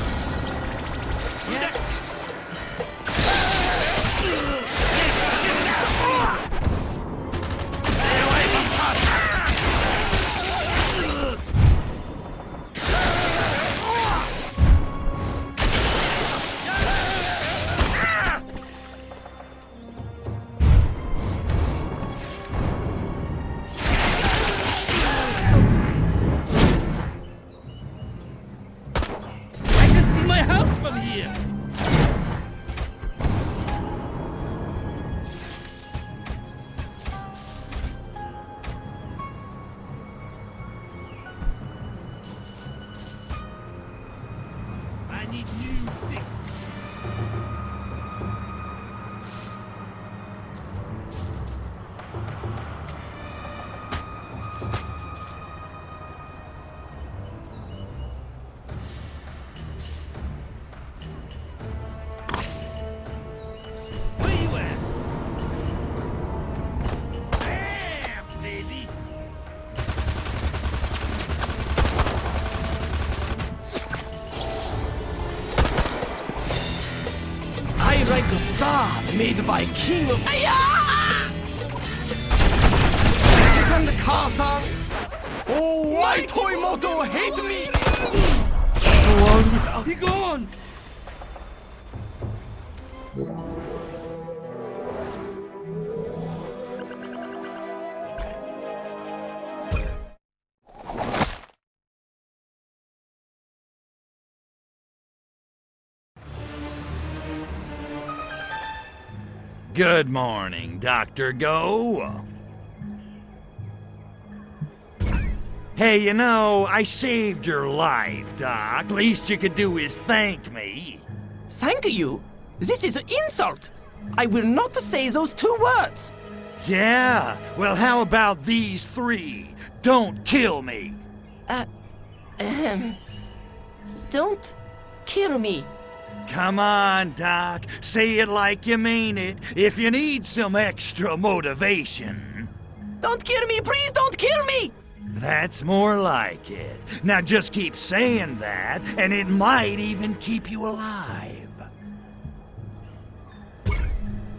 I can see my house from here! I need new fix. Where you at? Bam, baby. I like a star made by King of... Second Kazan. Oh, why Toy Moto hate me? Be gone! Good morning, Dr. Go. Hey, you know, I saved your life, Doc. Least you could do is thank me. Thank you? This is an insult. I will not say those two words. Yeah? Well, how about these three? Don't kill me. Don't kill me. Come on, Doc. Say it like you mean it, if you need some extra motivation. Don't kill me, please don't kill me! That's more like it. Now just keep saying that, and it might even keep you alive.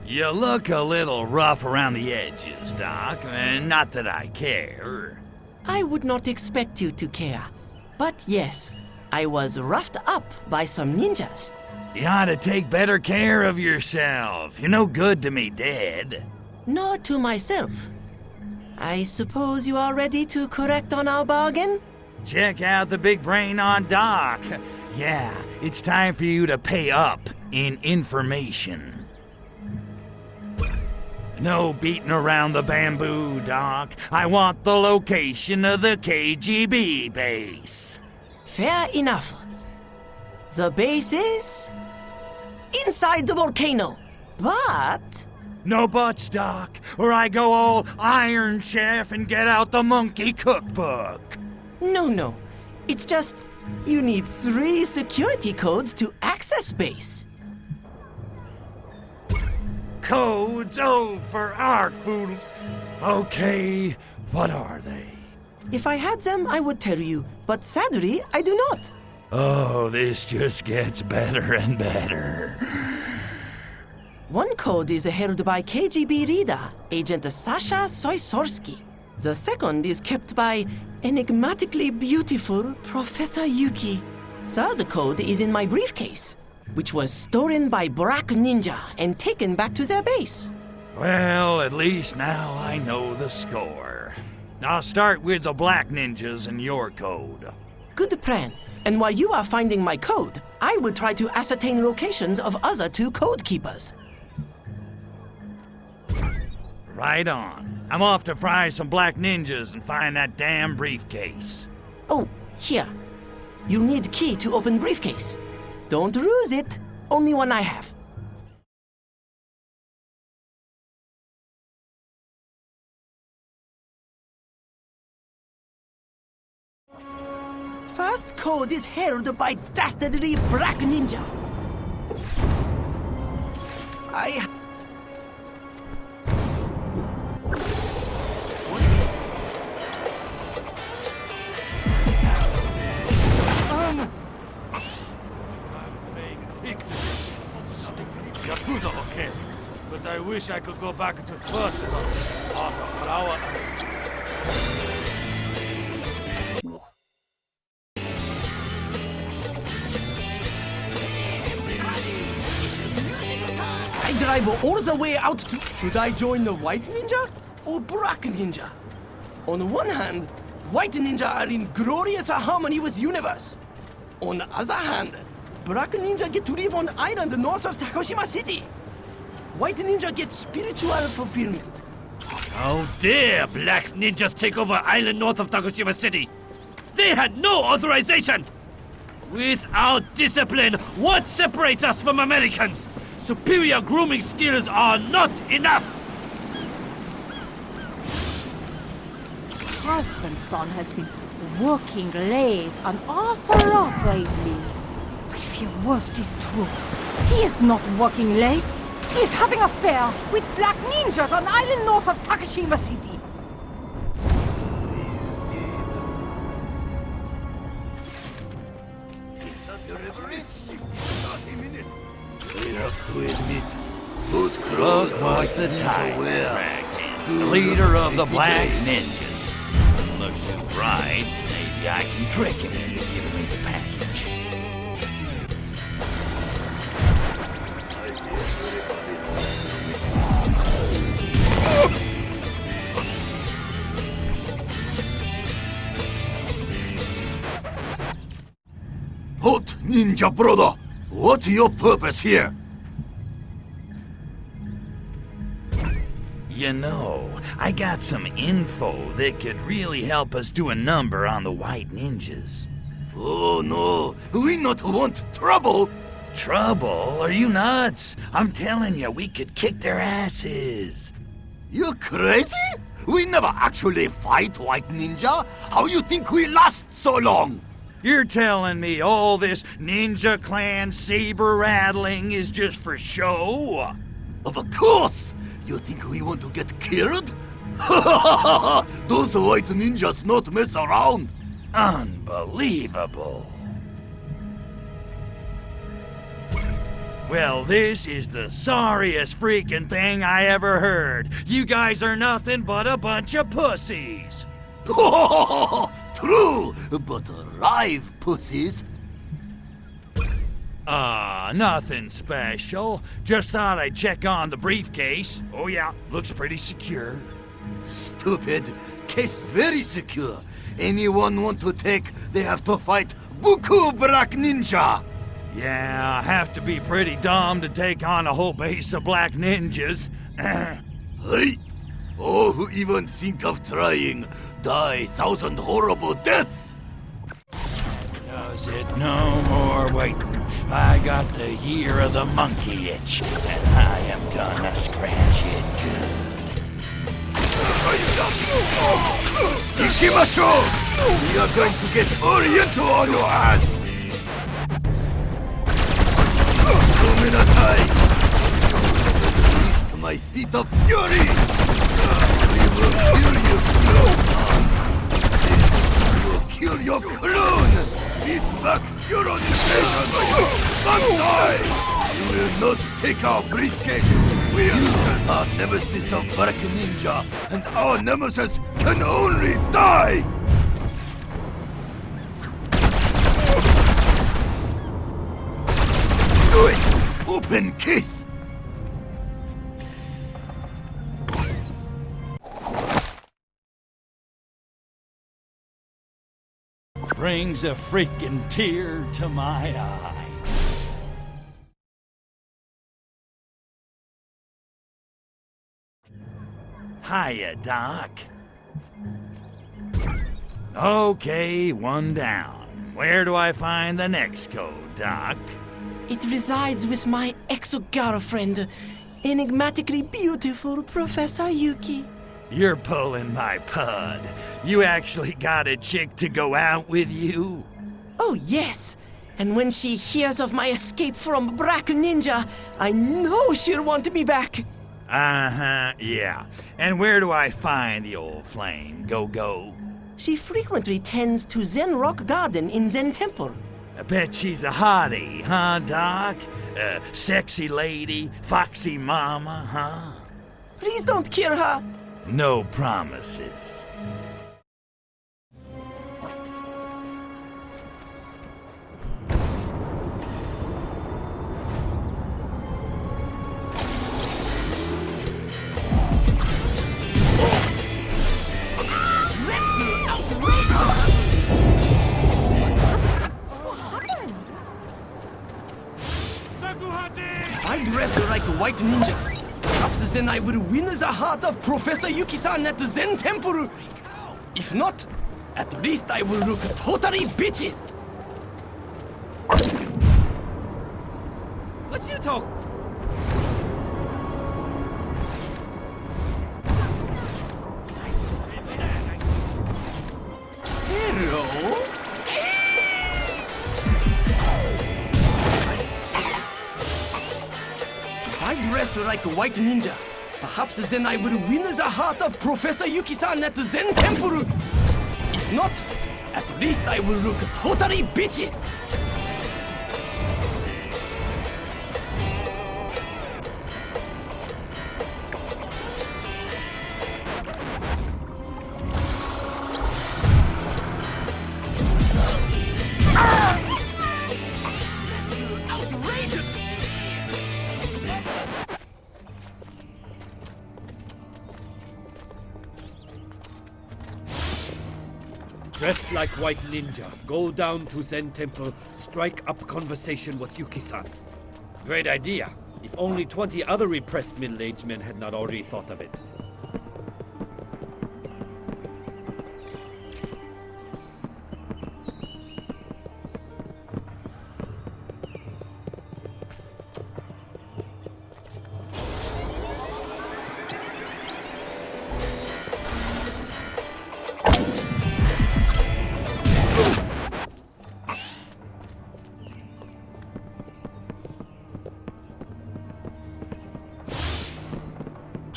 You look a little rough around the edges, Doc, and not that I care. I would not expect you to care. But yes, I was roughed up by some ninjas. You ought to take better care of yourself. You're no good to me dead. Nor to myself. I suppose you are ready to correct on our bargain? Check out the big brain on Doc. Yeah, it's time for you to pay up in information. No beating around the bamboo, Doc. I want the location of the KGB base. Fair enough. The base is inside the volcano. But no buts, Doc, or I go all Iron Chef and get out the monkey cookbook. No. It's just you need 3 security codes to access base. Codes? Oh, for art fools. Okay, what are they? If I had them, I would tell you, but sadly, I do not. Oh, this just gets better and better. One code is held by KGB reader, Agent Sasha Soysorsky. The second is kept by enigmatically beautiful Professor Yuki. Third code is in my briefcase, which was stolen by Black Ninja and taken back to their base. Well, at least now I know the score. I'll start with the black ninjas and your code. Good plan. And while you are finding my code, I will try to ascertain locations of other two code keepers. Right on. I'm off to fry some black ninjas and find that damn briefcase. Oh, here. You need key to open briefcase. Don't lose it. Only one I have. First code is held by dastardly black ninja. Yakuza, okay. But I wish I could go back to first flower. I drive all the way out to... Should I join the white ninja or black ninja? On one hand, white ninja are in glorious harmony with universe. On the other hand, black ninja get to live on island north of Takoshima City. White ninja get spiritual fulfillment. How dare black ninjas take over island north of Takoshima City? They had no authorization! Without discipline, what separates us from Americans? Superior grooming skills are not enough! Husbandson has been working late and awful lot lately. If your worst is true, he is not working late. He is having an affair with black ninjas on island north of Takashima City. I have to admit, those clothes Look are what the ninja time wear. dragged in. The leader of the Black Ninjas. Doesn't look too bright. Maybe I can trick him into giving me the package. Halt, ninja brother! What's your purpose here? You know, I got some info that could really help us do a number on the white ninjas. Oh no, we not want trouble! Trouble? Are you nuts? I'm telling you, we could kick their asses. You crazy? We never actually fight white ninja. How you think we last so long? You're telling me all this ninja clan saber rattling is just for show? Of course! You think we want to get killed? Those white ninjas not mess around. Unbelievable. Well, this is the sorriest freaking thing I ever heard. You guys are nothing but a bunch of pussies. True, but alive pussies. Nothing special. Just thought I'd check on the briefcase. Oh yeah, looks pretty secure. Stupid. Case very secure. Anyone want to take, they have to fight Buku Black Ninja. Yeah, I have to be pretty dumb to take on a whole base of black ninjas. Hey! Oh, who even think of trying? Die 1,000 horrible deaths! Does it no more waiting? I got the year of the monkey itch, and I am gonna scratch it good. Ikimashou! We are going to get Oriental on your ass! Gomenatai! Reach my feet of fury! We will kill you, we will kill your clone! Beat back Furon Station! Bandai! You will not take our briefcase! We are nemesis of Black Ninja, and our nemesis can only die! Do it! Open case! brings a freaking tear to my eye. Hiya, Doc. Okay, one down. Where do I find the next code, Doc? It resides with my exo-girlfriend, enigmatically beautiful Professor Yuki. You're pulling my pud. You actually got a chick to go out with you? Oh, yes. And when she hears of my escape from Black Ninja, I know she'll want me back. Uh-huh, yeah. And where do I find the old flame, Go-Go? She frequently tends to Zen Rock Garden in Zen Temple. I bet she's a hottie, huh, Doc? Sexy lady, foxy mama, huh? Please don't kill her. No promises. I dress like a white ninja. Perhaps then I will win the heart of Professor Yuki-san at the Zen Temple. If not, at least I will look totally bitchy. What you talk? Hello? I dress like a white ninja. Perhaps then I will win the heart of Professor Yuki-san at the Zen Temple. If not, at least I will look totally bitchy. Dress like white ninja. Go down to Zen Temple. Strike up conversation with Yuki-san. Great idea. If only 20 other repressed middle-aged men had not already thought of it.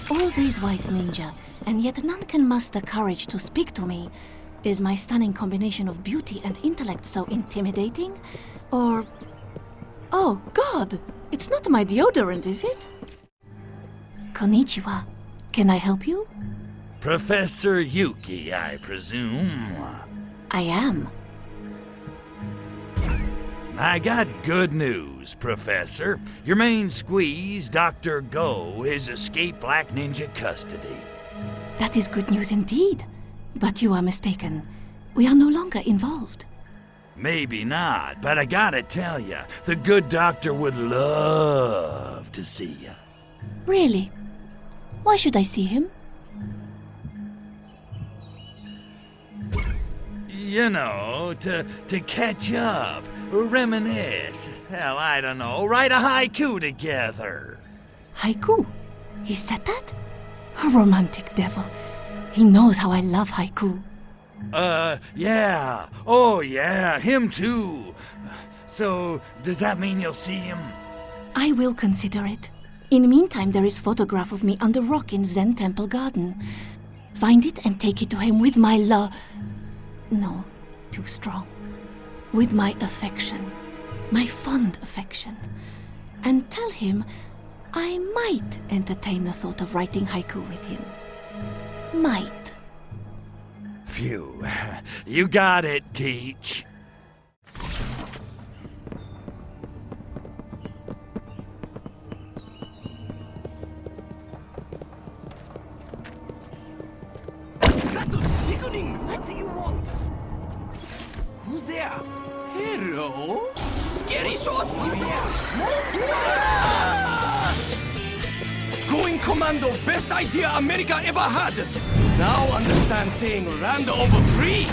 All these white ninja, and yet none can muster courage to speak to me. Is my stunning combination of beauty and intellect so intimidating? Or... oh, God! It's not my deodorant, is it? Konnichiwa. Can I help you? Professor Yuki, I presume. I am. I got good news, Professor. Your main squeeze, Dr. Go, has escaped Black Ninja custody. That is good news indeed. But you are mistaken. We are no longer involved. Maybe not, but I gotta tell you, the good doctor would love to see you. Really? Why should I see him? You know, to catch up, reminisce. Hell, I don't know, write a haiku together. Haiku? He said that? A romantic devil. He knows how I love haiku. Yeah. Oh, yeah, him too. So, does that mean you'll see him? I will consider it. In the meantime, there is photograph of me on the rock in Zen Temple Garden. Find it and take it to him with my No, too strong. With my affection. My fond affection. And tell him I might entertain the thought of writing haiku with him. Might. Phew. You got it, Teach. That's sickening! What do you want? Who's there? Hello? Scary shot! Who's there? Going commando, best idea America ever had! Now understand saying round over 3!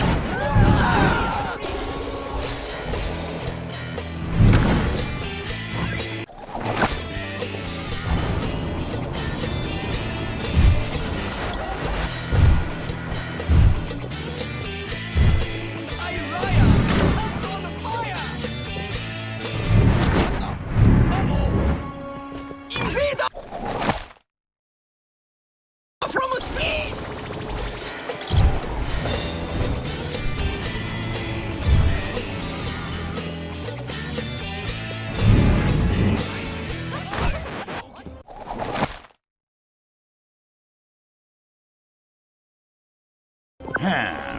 From a speed!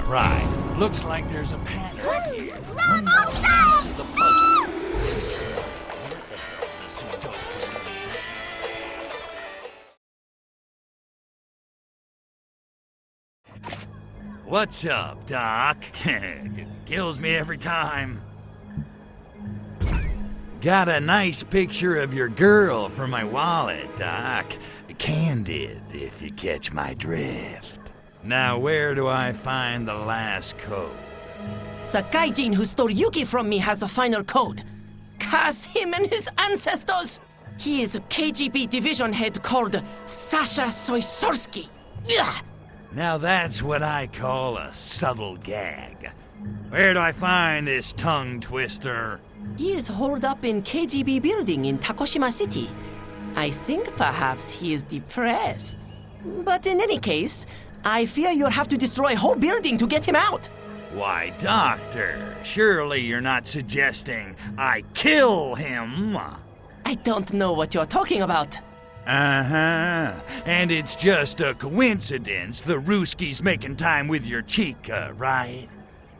Right. Looks like there's a panic here. Run, monster! The puzzle. What's up, Doc? Kills me every time. Got a nice picture of your girl for my wallet, Doc. Candid, if you catch my drift. Now, where do I find the last code? The gaijin who stole Yuki from me has a final code. Curse him and his ancestors! He is a KGB division head called Sasha Soisorski. Ugh. Now that's what I call a subtle gag. Where do I find this tongue twister? He is holed up in KGB building in Takoshima City. I think perhaps he is depressed. But in any case, I fear you'll have to destroy a whole building to get him out. Why, Doctor, surely you're not suggesting I kill him? I don't know what you're talking about. Uh-huh. And it's just a coincidence the Ruski's making time with your chica, right?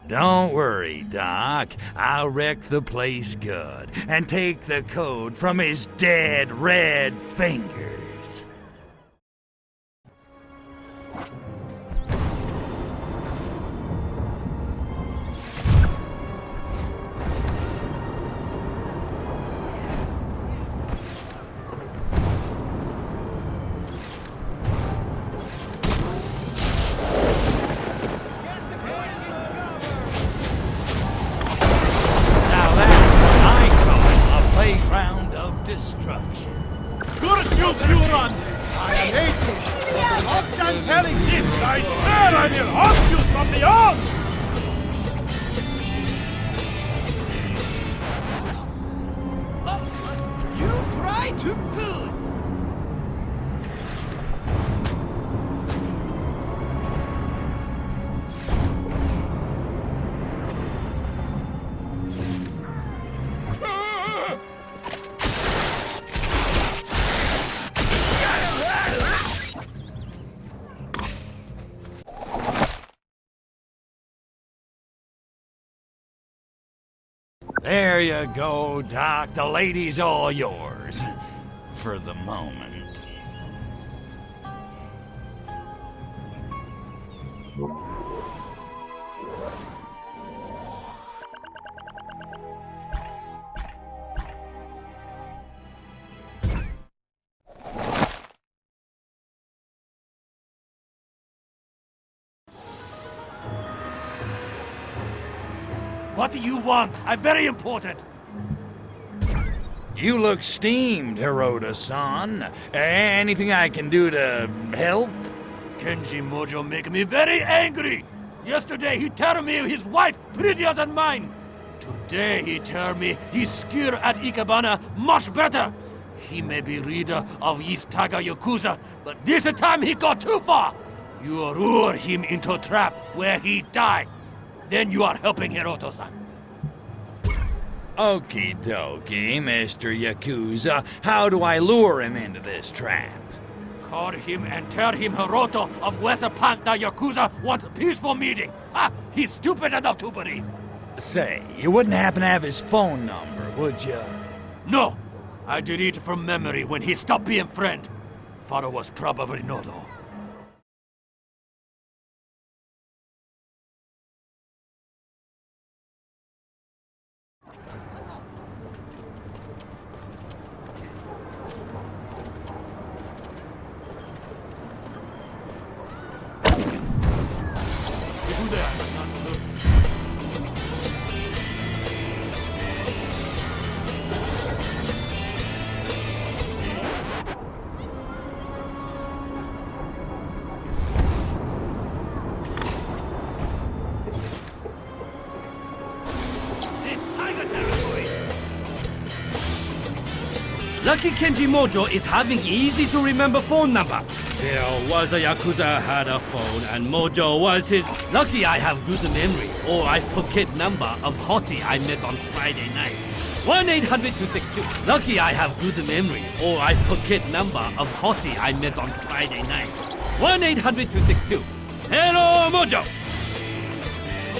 Don't worry, Doc. I'll wreck the place good and take the code from his dead red fingers. Playground of destruction. Curse you, Buran! I hate you! If hell exists, I swear I will haunt you from beyond! You fry too good! There you go, Doc. The lady's all yours. For the moment. What do you want? I'm very important. You look steamed, Hiroda-san. Anything I can do to help? Kenji Mojo make me very angry. Yesterday he tell me his wife prettier than mine. Today he tell me his skill at Ikebana much better. He may be leader of East Taga Yakuza, but this time he got too far. You lure him into a trap where he die. Then you are helping Hiroto-san. Okie dokie, Mr. Yakuza. How do I lure him into this trap? Call him and tell him Hiroto of West Panta Yakuza want a peaceful meeting. Ha! He's stupid enough to believe. Say, you wouldn't happen to have his phone number, would you? No! I delete from memory when he stopped being friend. Father was probably no though. This tiger territory. Lucky Kenji Mojo is having easy to remember phone number. There was a Yakuza had a phone and Mojo was his. Lucky I have good memory or I forget number of hottie I met on Friday night. 1-800-262. Lucky I have good memory or I forget number of hottie I met on Friday night. 1-800-262. Hello Mojo.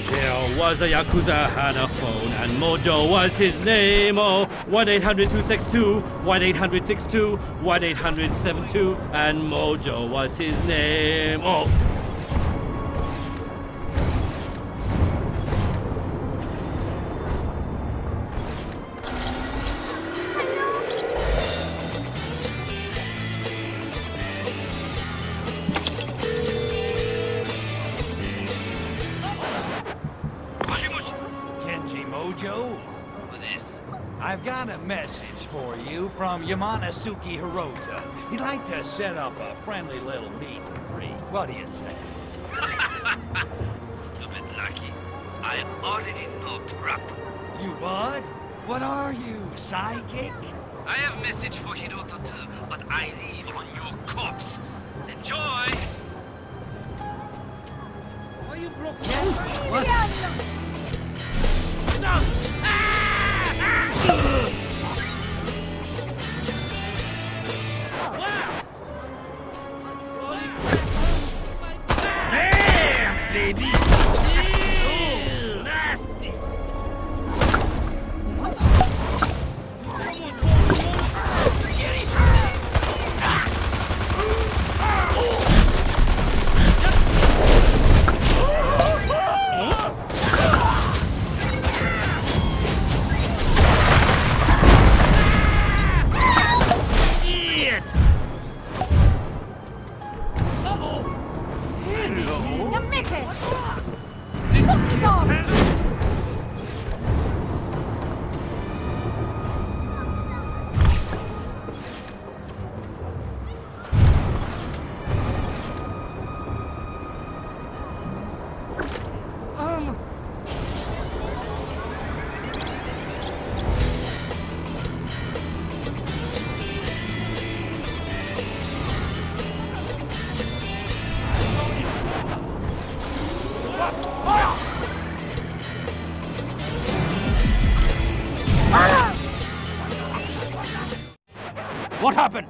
There was a Yakuza had a phone and Mojo was his name. Oh, 1-800-262, 1-800-62, 1-800-72, and Mojo was his name. Oh. Mojo? For this? I've got a message for you from Yamanasuke Hirota. He'd like to set up a friendly little meet and greet. What do you say? Stupid Lucky. I already know trap. You what? What are you, psychic? I have message for Hirota too, but I leave on your corpse. Enjoy! Why you broke? What? No! Damn, baby! Ew, nasty! What happened?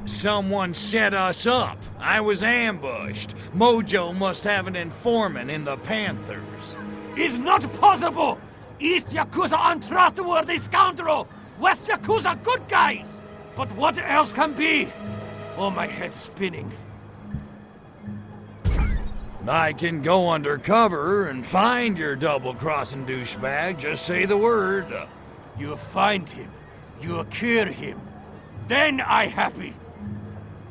Someone set us up. I was ambushed. Mojo must have an informant in the Panthers. Is not possible! East Yakuza untrustworthy scoundrel! West Yakuza good guys! But what else can be? Oh, my head's spinning. I can go undercover and find your double-crossing douchebag. Just say the word. You find him. You kill him. Then I happy.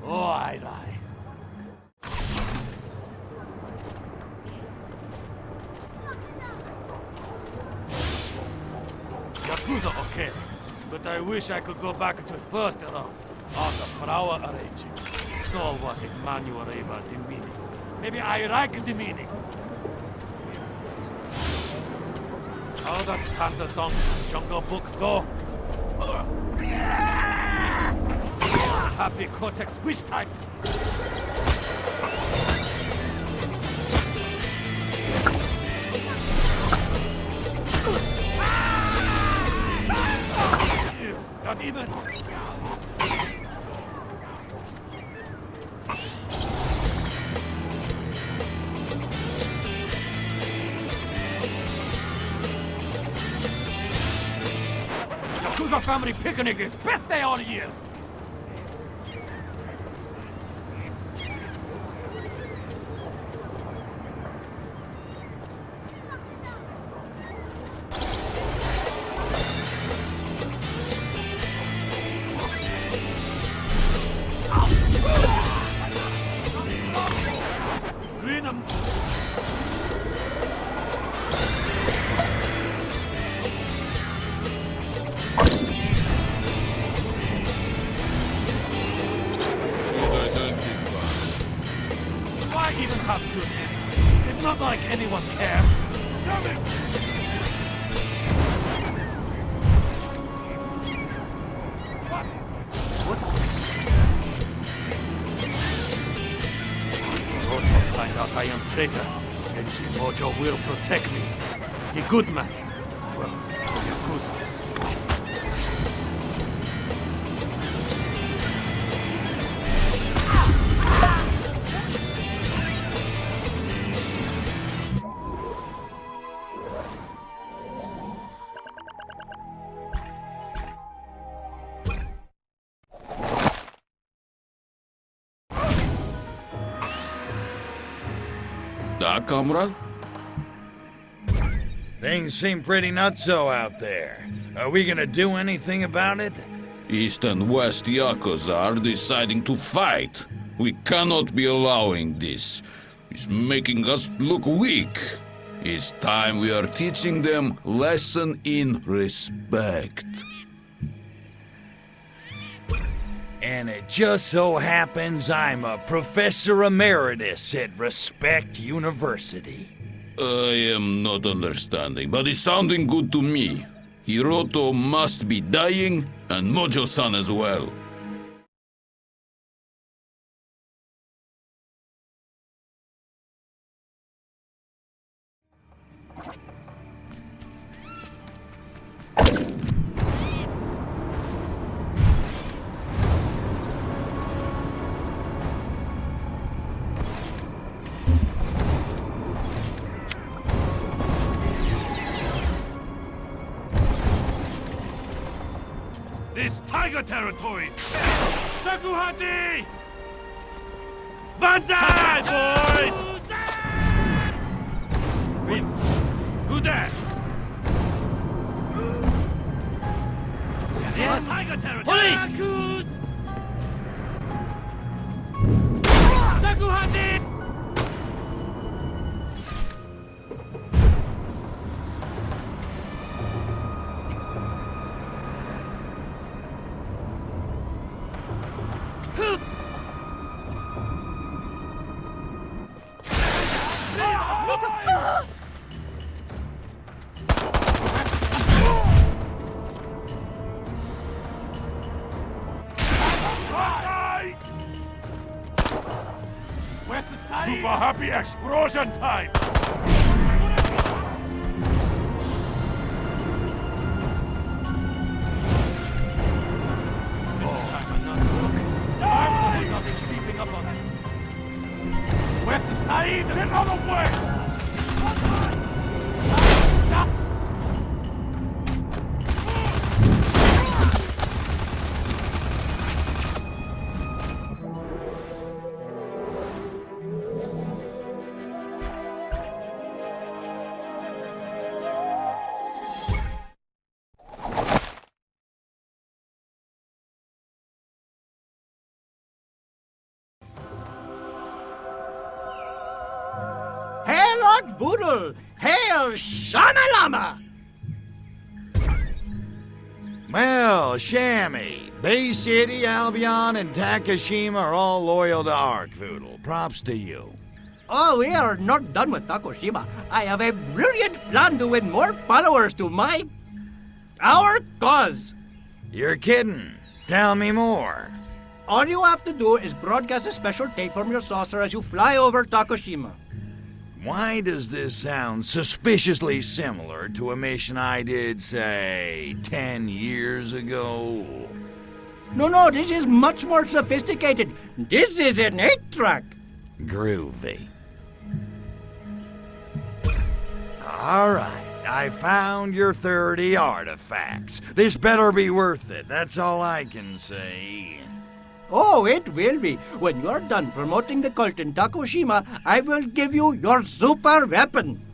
Oh, I lie. Yakuza okay, but I wish I could go back to first enough. On the power arranging. So what if Manuel Eva demeaning? Maybe I like demeaning. How does Panther Song Jungle Book go? Happy Cortex wish time. Not even. Yakuza family picnic is best day all year. even have to admit, it's not like anyone cares. Roto find out I am traitor, and Mojo will protect me. The good man. Well, Yakuza. Da, comrade? Things seem pretty nutso out there. Are we gonna do anything about it? East and West Yakuza are deciding to fight. We cannot be allowing this. It's making us look weak. It's time we are teaching them lesson in respect. And it just so happens I'm a professor emeritus at Respect University. I am not understanding, but it's sounding good to me. Hiroto must be dying, and Mojo-san as well. This tiger territory! Sakuhachi! Banzai, boys! Wait, who that? Tiger territory! Police! Sakuhachi! Super happy explosion time! Nothing's creeping up on us. Where's the side? Get out of the way! Hail Art Voodoo! Hail Shamalama! Well, Shammy, Bay City, Albion, and Takashima are all loyal to Arkvoodle. Props to you. Oh, we are not done with Takoshima. I have a brilliant plan to win more followers to our cause. You're kidding. Tell me more. All you have to do is broadcast a special tape from your saucer as you fly over Takoshima. Why does this sound suspiciously similar to a mission I did, say, 10 years ago? No, this is much more sophisticated. This is an 8-track. Groovy. All right, I found your 30 artifacts. This better be worth it, that's all I can say. Oh, it will be. When you're done promoting the cult in Takoshima, I will give you your super weapon.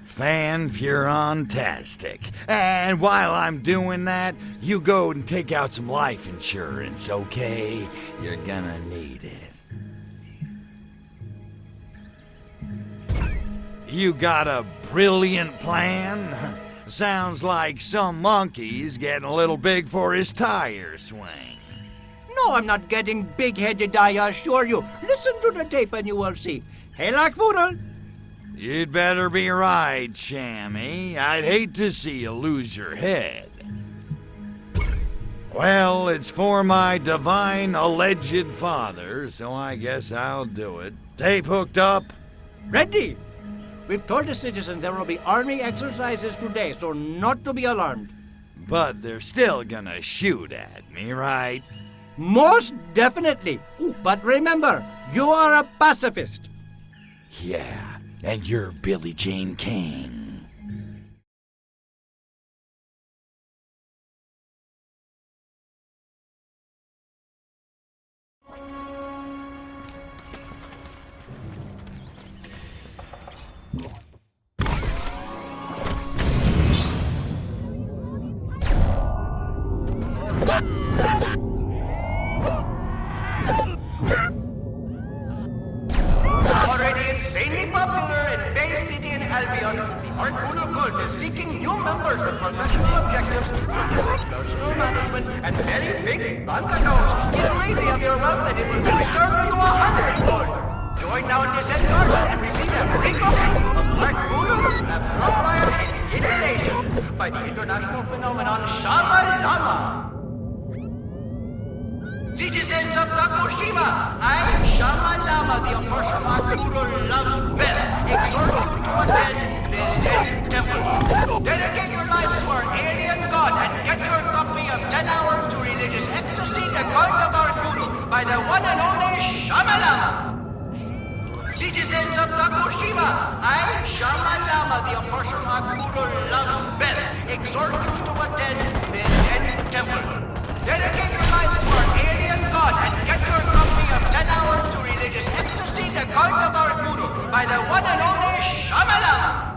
Fan-furon-tastic. And while I'm doing that, you go and take out some life insurance, okay? You're gonna need it. You got a brilliant plan? Sounds like some monkey's getting a little big for his tire swing. No, I'm not getting big-headed, I assure you. Listen to the tape and you will see. Hey, Voodle. You'd better be right, Shammy. I'd hate to see you lose your head. Well, it's for my divine alleged father, so I guess I'll do it. Tape hooked up? Ready. We've told the citizens there will be army exercises today, so not to be alarmed. But they're still gonna shoot at me, right? Most definitely. But remember, you are a pacifist. Yeah, and you're Billie Jean King. Already insanely popular in Bay City and Albion, the Art Voodoo cult is seeking new members with professional objectives, such as personal management and very big bank accounts. Get crazy of your wealth and it will return to you 100-fold. Join now in this escort and receive a free copy of Art Voodoo, a profile intimidation by the international phenomenon Shama-Lama. Citizens of Takushima, I, Shama-Lama, the impartial Arturo loves best, exhort you to attend this Zen temple. Dedicate your lives to our alien god and get your copy of 10 Hours to Religious Ecstasy, the cult of our guru, by the one and only Shama-Lama. Citizens of Takushima, I, Shama-Lama, the impartial Arturo loves best, exhort you to attend this Zen temple. Dedicate your lives to our alien god and get your copy of 10 Hours to Religious Ecstasy, the cult of our guru, by the one and only Shama-Lama.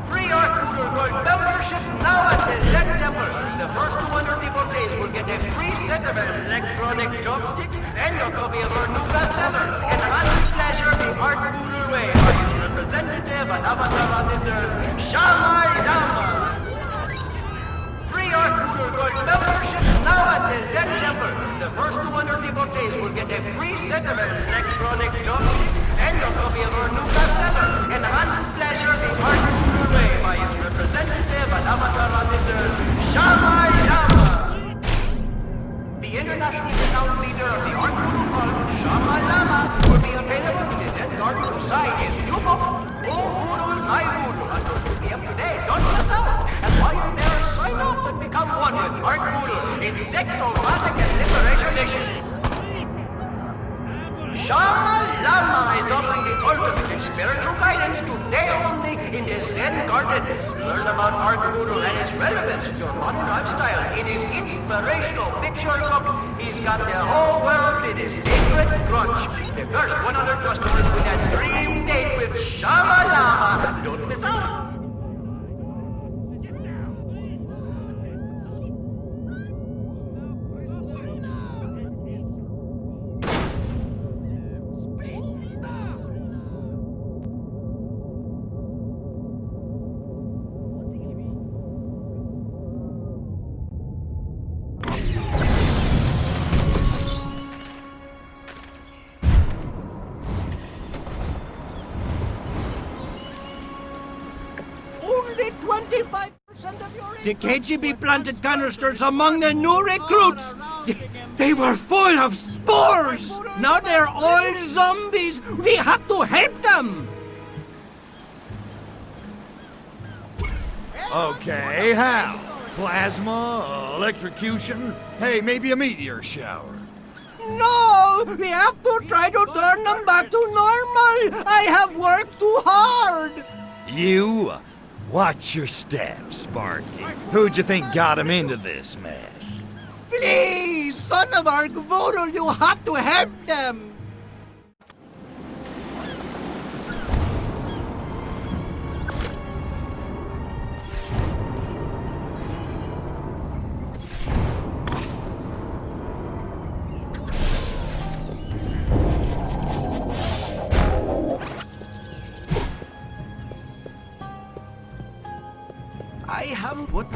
Free Art Voodoo Gold membership now at the Zen Temple. The first 200 devotees will get a free set of electronic chopsticks and a copy of our new bestseller, Enhanced Pleasure the Art Voodoo Way, by its representative and avatar on this earth, Shama-Lama. Free Art Voodoo Gold membership now at the Zen Temple. The first 200 devotees will get a free set of electronic chopsticks and a copy of our new bestseller, Enhanced Pleasure the Art Voodoo Way, by its representative and avatar on this earth, Shama-Lama. The internationally renowned leader of the Art Voodoo cult, Shama-Lama, will be available to the Zen Garden to sign his new book, Oh Voodoo, My Voodoo, until 2 p.m. today. Don't miss out. And while you're there, sign up and become one with Art Voodoo. It's sex, romantic, and liberation issues. Shama-Lama is offering the ultimate in spiritual guidance today only in the Zen Garden. Learn about Art Voodoo and its relevance to your modern lifestyle in his inspirational picture book. He's got the whole world in his sacred crunch. The first 100 customers with a dream date with Shama-Lama. Don't miss out. Only 25% of your... The KGB planted canisters among the new recruits. They were full of spores. Now they're all zombies. We have to help them. Okay, how? Plasma? Electrocution? Hey, maybe a meteor shower. No, we have to try to turn them back to normal. I have worked too hard. You? Watch your steps, Sparky. Who'd you think got him into this mess? Please, son of our Voodoo, you have to help them. I have what?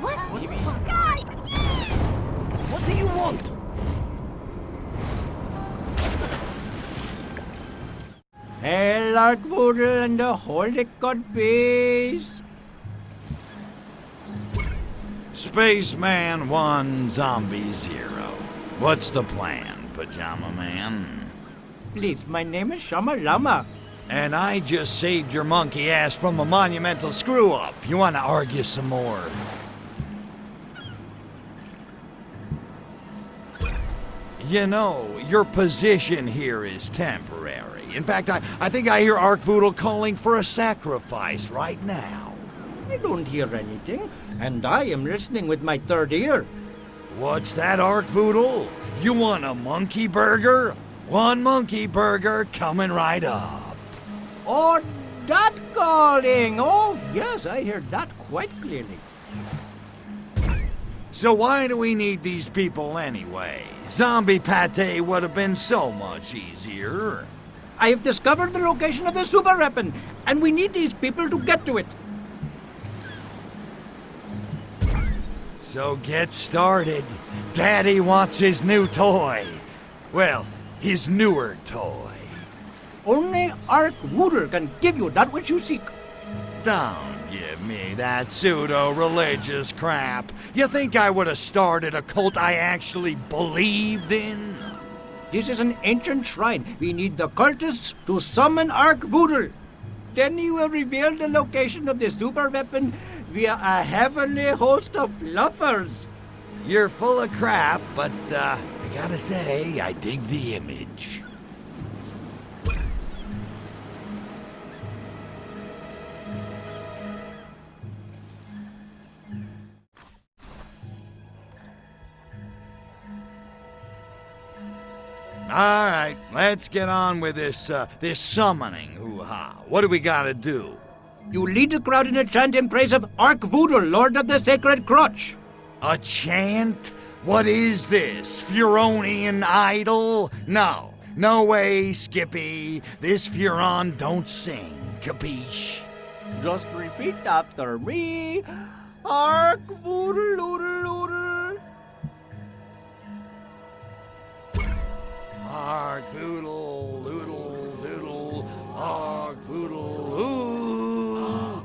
What? Guys! What do you want? Hail Arkvoodle and the Holy God Beast! Spaceman 1, Zombie 0. What's the plan, Pajama Man? Please, my name is Shama Lama. And I just saved your monkey ass from a monumental screw-up. You want to argue some more? You know, your position here is temporary. In fact, I think I hear Arkvoodle calling for a sacrifice right now. I don't hear anything, and I am listening with my third ear. What's that, Arkvoodle? You want a monkey burger? One monkey burger coming right up. Oh, that calling! Oh, yes, I heard that quite clearly. So why do we need these people anyway? Zombie pate would have been so much easier. I have discovered the location of the super weapon, and we need these people to get to it. So get started. Daddy wants his new toy. Well, his newer toy. Only Arkvoodle can give you that which you seek. Don't give me that pseudo-religious crap. You think I would have started a cult I actually believed in? This is an ancient shrine. We need the cultists to summon Arkvoodle. Then he will reveal the location of the super weapon via a heavenly host of fluffers. You're full of crap, but I gotta say, I dig the image. All right, let's get on with this summoning hoo-ha. What do we gotta do? You lead the crowd in a chant in praise of Arkvoodle, Lord of the Sacred Crotch. A chant? What is this? Furonian idol? No way, Skippy. This Furon don't sing, capiche? Just repeat after me. Arkvoodle, oodle, oodle. Arkvoodle, doodle, doodle, Arkvoodle, ooh.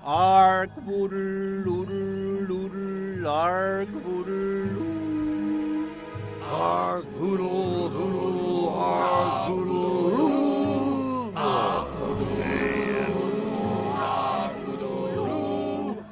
Arkvoodle, oodle, oodle, Arkvoodle, ooh. Arkvoodle, doodle, Arkvoodle, ooh. Arkvoodle, Arkvoodle, ooh.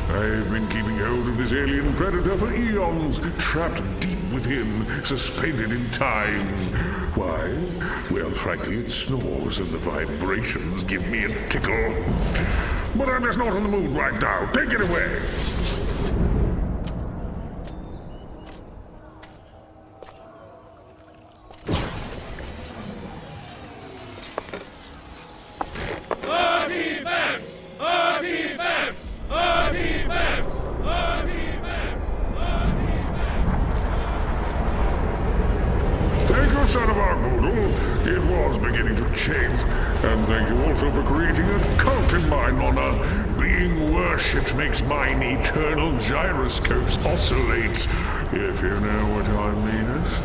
I've been keeping hold of this alien predator for eons, trapped deep within, suspended in time. Why? Well, frankly, it snores and the vibrations give me a tickle. But I'm just not in the mood right now. Take it away! Artifacts! Artifacts! Artifacts! Artifacts! Thank you, son of Arkvoodle. It was beginning to change. And thank you also for creating a cult in my honor. Being worshipped makes mine eternal gyroscopes oscillate, if you know what I meanest.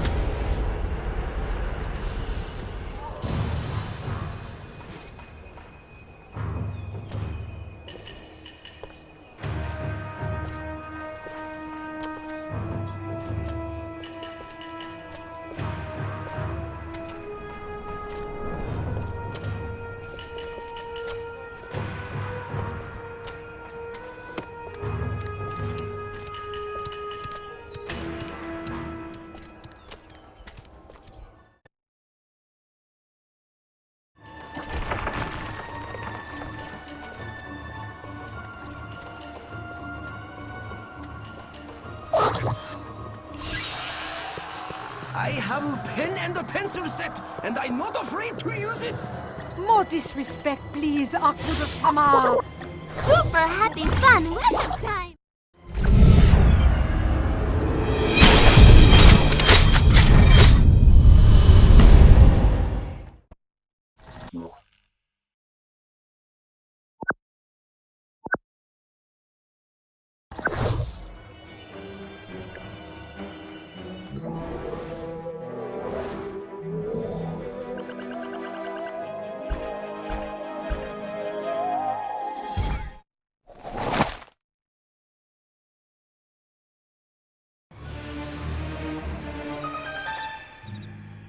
I have a pen and a pencil set, and I'm not afraid to use it. More disrespect, please, Akudo-sama. Super happy fun worship time!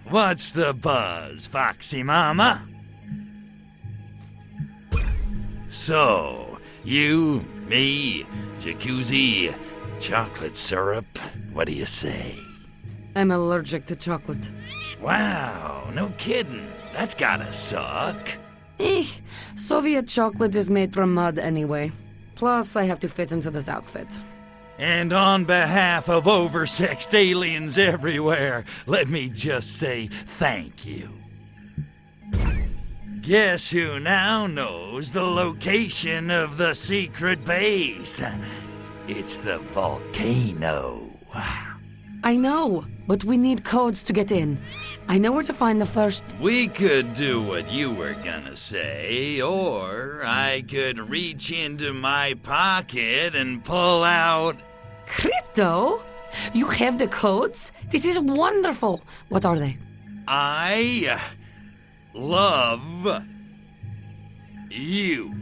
What's the buzz, Foxy Mama? So, you, me, jacuzzi, chocolate syrup, what do you say? I'm allergic to chocolate. Wow, no kidding. That's gotta suck. Soviet chocolate is made from mud anyway. Plus, I have to fit into this outfit. And on behalf of oversexed aliens everywhere, let me just say thank you. Guess who now knows the location of the secret base? It's the volcano. I know, but we need codes to get in. I know where to find the first... We could do what you were gonna say, or I could reach into my pocket and pull out... Crypto? You have the codes? This is wonderful. What are they? I... love... you.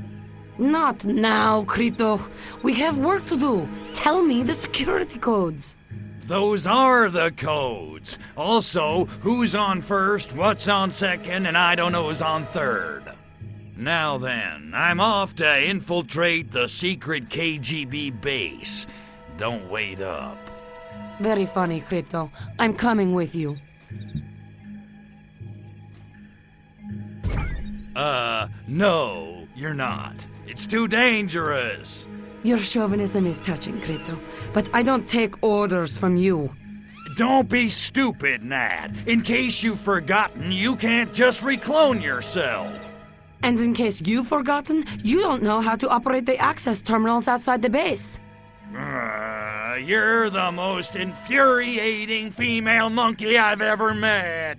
Not now, Crypto. We have work to do. Tell me the security codes. Those are the codes. Also, who's on first, what's on second, and I don't know who's on third. Now then, I'm off to infiltrate the secret KGB base. Don't wait up. Very funny, Crypto. I'm coming with you. No, you're not. It's too dangerous. Your chauvinism is touching, Crypto, but I don't take orders from you. Don't be stupid, Nat. In case you've forgotten, you can't just reclone yourself. And in case you've forgotten, you don't know how to operate the access terminals outside the base. You're the most infuriating female monkey I've ever met.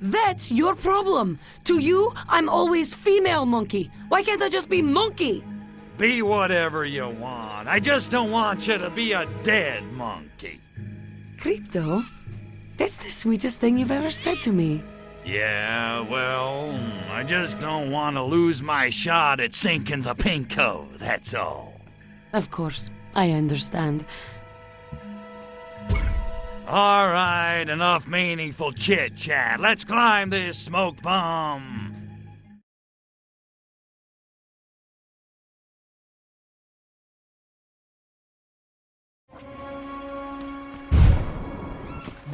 That's your problem. To you, I'm always female monkey. Why can't I just be monkey? Be whatever you want. I just don't want you to be a dead monkey. Crypto, that's the sweetest thing you've ever said to me. Yeah, well, I just don't want to lose my shot at sinking the Pinko, that's all. Of course, I understand. All right, enough meaningful chit-chat. Let's climb this smoke bomb.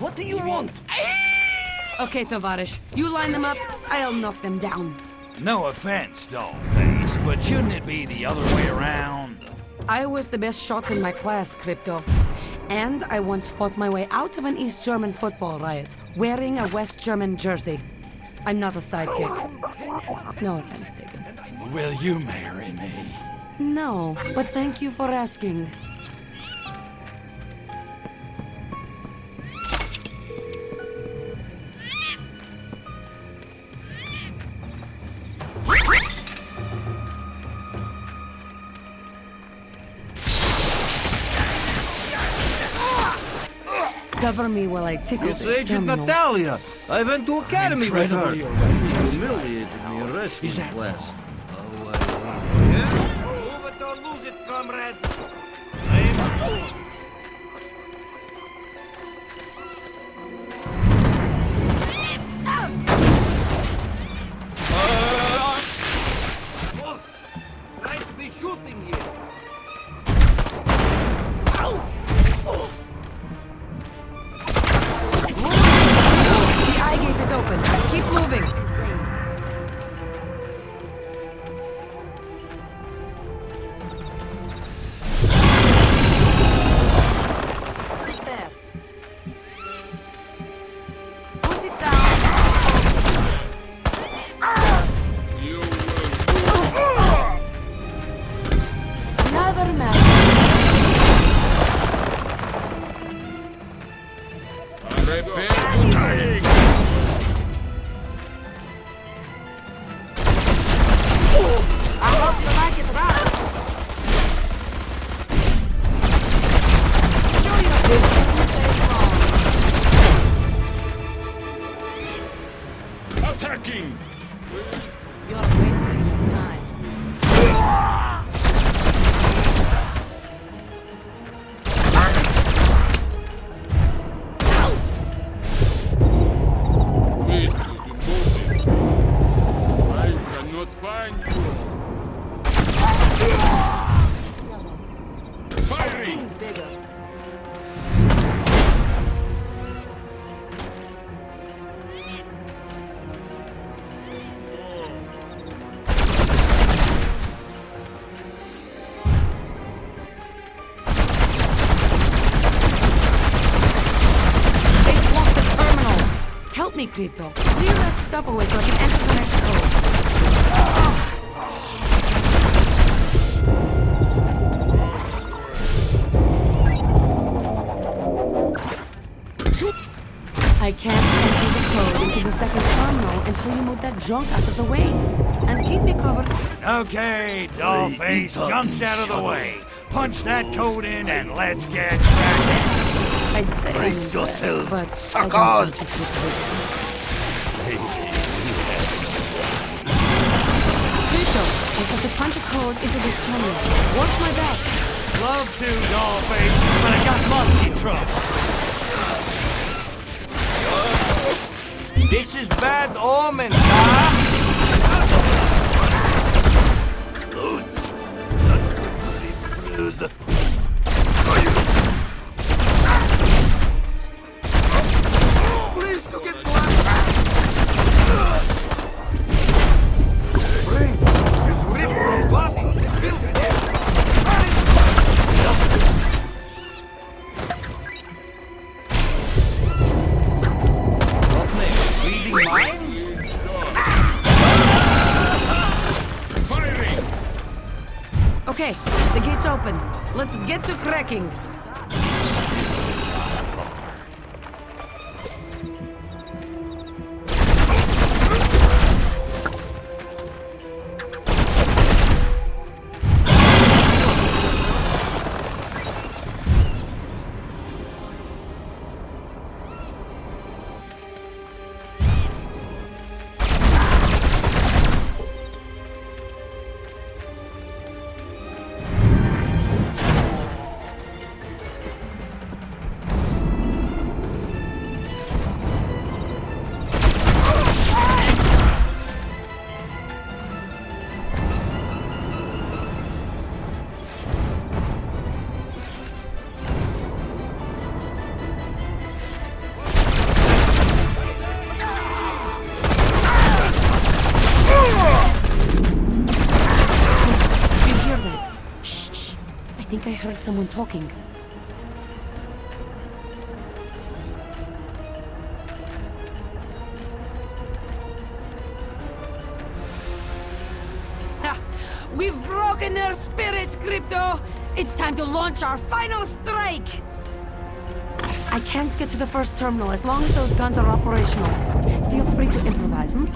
What do you want? Okay, Tovarish, you line them up, I'll knock them down. No offense, Dollface, but shouldn't it be the other way around? I was the best shot in my class, Crypto. And I once fought my way out of an East German football riot, wearing a West German jersey. I'm not a sidekick. No offense taken. Will you marry me? No, but thank you for asking. Cover me while I tickle It's this Agent terminal. Natalia. I went to academy with her. Incredibly She humiliated me in wrestling class. Oh, Move it or lose it, comrade. Right to be shooting here. The eye gate is open. Keep moving. Prepare to die! I hope you like it rough. Show your business wrong. Attacking! You're wasting your time. Please to be moving. I cannot find you. Firing! Bigger. They blocked the terminal. Help me, Crypto. Clear that stuff away so I can enter the next code. I can't enter the code into the second terminal until you move that junk out of the way. And keep me covered. Okay, dollface, junk's out of the way. Punch that code in and let's get cracking. I'd say Brace I'm yourselves, impressed, but I don't suckers. think it's good. Crypto, I've got to punch a code into this terminal. Watch my back. Love to, dollface, but I got monkey trouble. This is bad omen, huh? Please to get black. Reading minds? Firing! Okay, the gate's open. Let's get to cracking. I think I heard someone talking. Ha! We've broken their spirits, Crypto! It's time to launch our final strike! I can't get to the first terminal as long as those guns are operational. Feel free to improvise, hmm?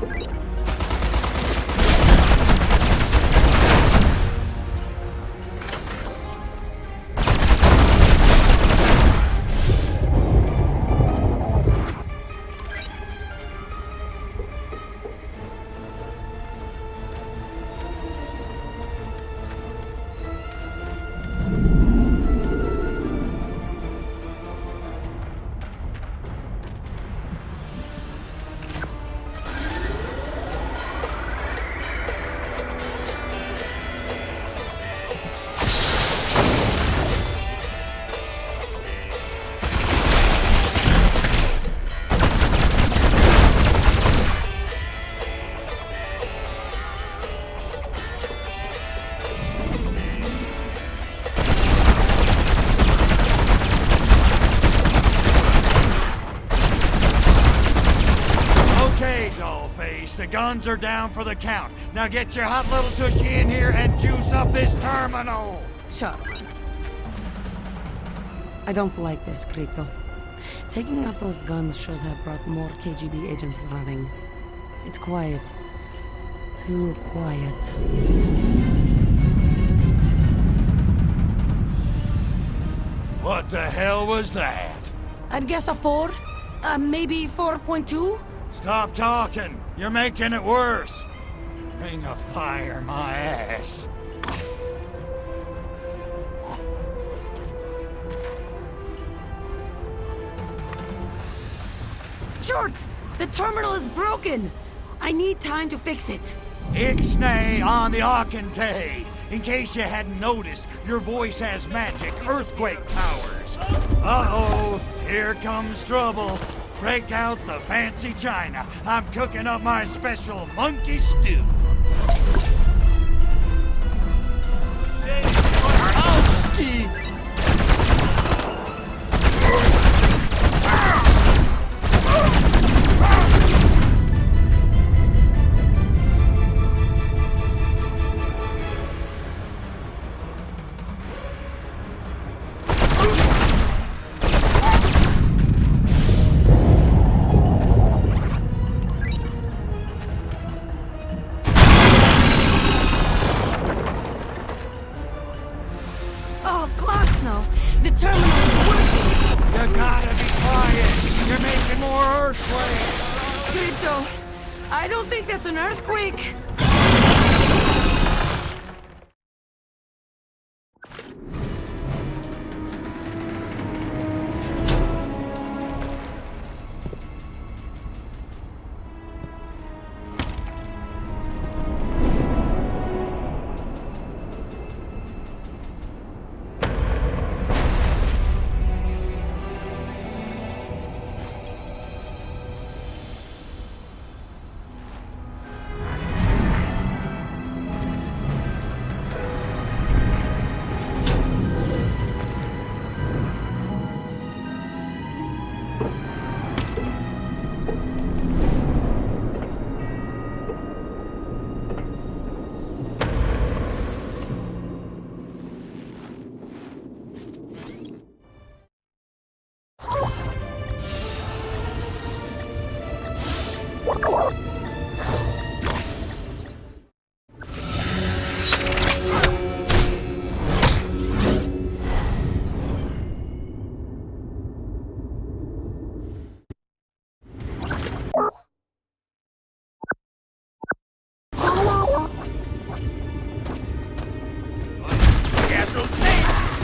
The guns are down for the count. Now get your hot little tushy in here and juice up this terminal. Shut up. I don't like this, Crypto. Taking out those guns should have brought more KGB agents running. It's quiet. Too quiet. What the hell was that? I'd guess a 4. Maybe 4.2? Stop talking. You're making it worse. Ring of fire my ass. Short! The terminal is broken! I need time to fix it. Ixnay on the Arcante. In case you hadn't noticed, your voice has magic earthquake powers. Uh-oh, here comes trouble. Break out the fancy china. I'm cooking up my special monkey stew. Ouchski! Oh, Glasnow! The terminal is working! You gotta be quiet. You're making more earthquakes. Crypto, I don't think that's an earthquake.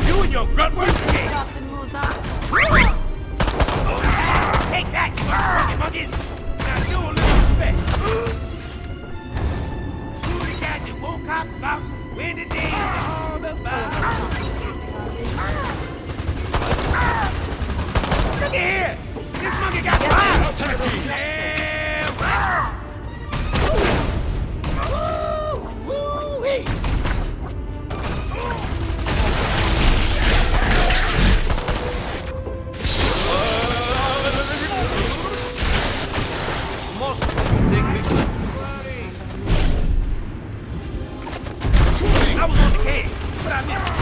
You and your grunt work again. Take that, you monkeys! Now show a little respect. Who the guy that woke up about when the day is all about? Look here! This monkey got wild turkey! Yeah, right! Woo-wee! I was on the cage, but I missed.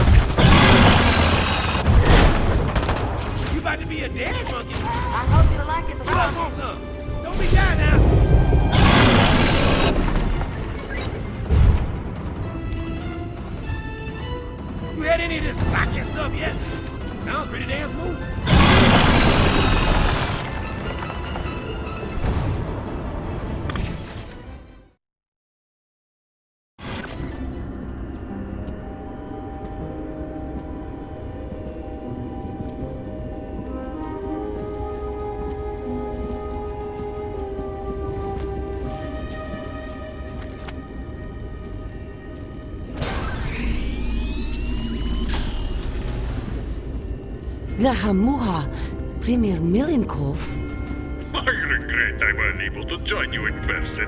You about to be a dead monkey? I hope you like it. Get up on some. Don't be shy now. You had any of this sake stuff yet? Sounds pretty damn smooth. Grahamuha, Premier Milenkov. I regret I'm unable to join you in person.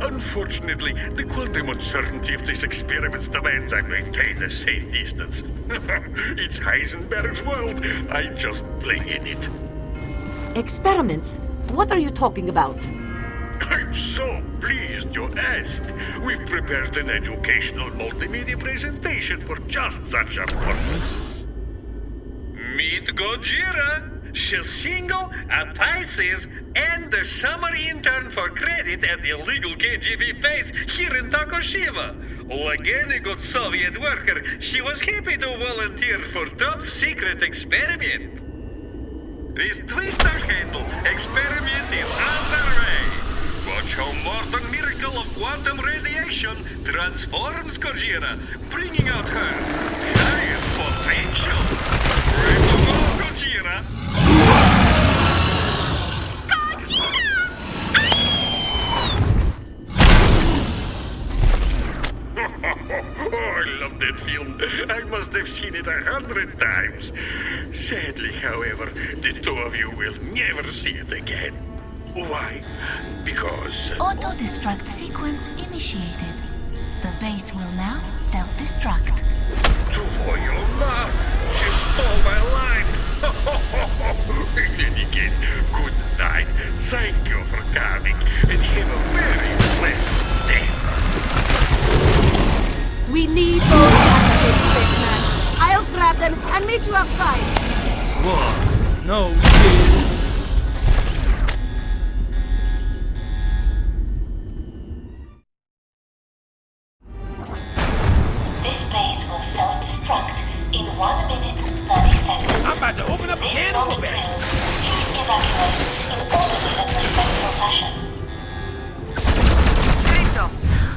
Unfortunately, the quantum uncertainty of this experiment demands I maintain a safe distance. It's Heisenberg's world. I just play in it. Experiments? What are you talking about? I'm so pleased you asked. We've prepared an educational multimedia presentation for just such a purpose. Meet Gojira, She's single, a Pisces, and the summer intern for credit at the illegal KGB base here in Tokushima. Like any good Soviet worker, she was happy to volunteer for top secret experiment. This twister handle experiment is underway. Watch how modern miracle of quantum radiation transforms Kojira, bringing out her highest potential. Ready to go, Kojira? I love that film. I must have seen it 100 times. Sadly, however, the two of you will never see it again. Why? Because... Auto-destruct sequence initiated. The base will now self-destruct. Voyola! She stole my line! In any case, good night. Thank you for coming, and have a very pleasant day. We need those packages, Spaceman. I'll grab them and meet you outside. What? No kidding. This base will self-destruct in 1 minute, 30 seconds. I'm about to open up a can of blueberry. Please evacuate in orderly and respectful fashion. Cristo,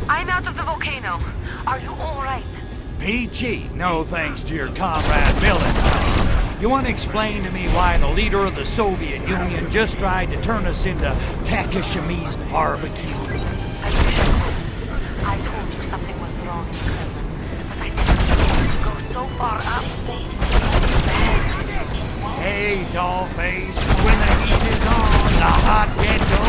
I'm out of the volcano. Are you all right? PG, no thanks to your comrade villain. You want to explain to me why the leader of the Soviet Union just tried to turn us into Takashimi's barbecue? I told you something was wrong in Kremlin, but I didn't want to go so far up. Hey, dollface, when the heat is on, the hot ghetto.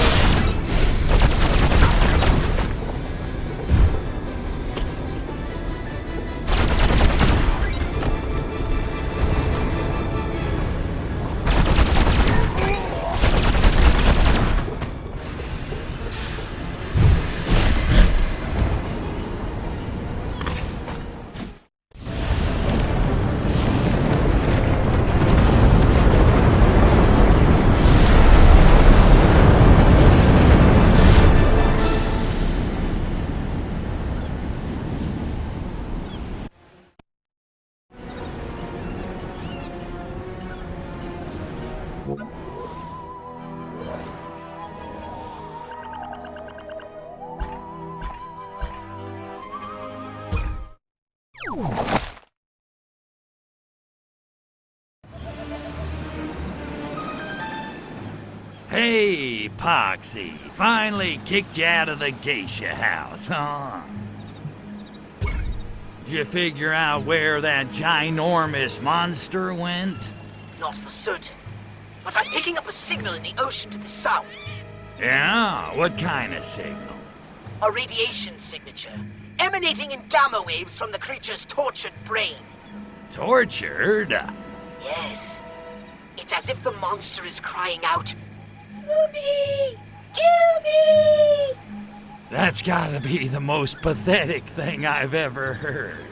Hey, Poxy, finally kicked you out of the geisha house, huh? Did you figure out where that ginormous monster went? Not for certain. But I'm picking up a signal in the ocean to the south. Yeah? What kind of signal? A radiation signature, emanating in gamma waves from the creature's tortured brain. Tortured? Yes. It's as if the monster is crying out, "Kill me! Kill me!" That's gotta be the most pathetic thing I've ever heard.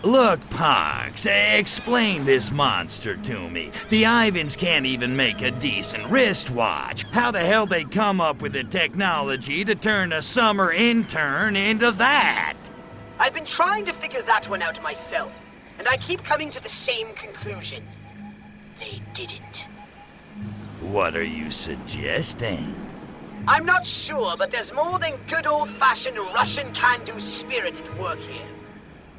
Look, Pox, explain this monster to me. The Ivans can't even make a decent wristwatch. How the hell they come up with the technology to turn a summer intern into that? I've been trying to figure that one out myself, and I keep coming to the same conclusion. They didn't. What are you suggesting? I'm not sure, but there's more than good old-fashioned Russian can-do spirit at work here.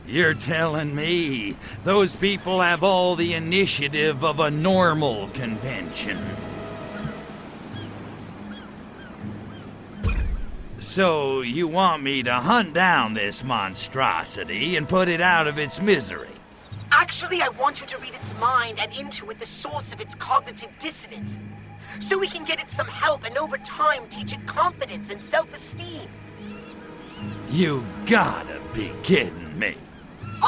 You're telling me those people have all the initiative of a normal convention. So you want me to hunt down this monstrosity and put it out of its misery? Actually, I want you to read its mind and intuit the source of its cognitive dissonance, so we can get it some help and over time teach it confidence and self-esteem. You gotta be kidding me.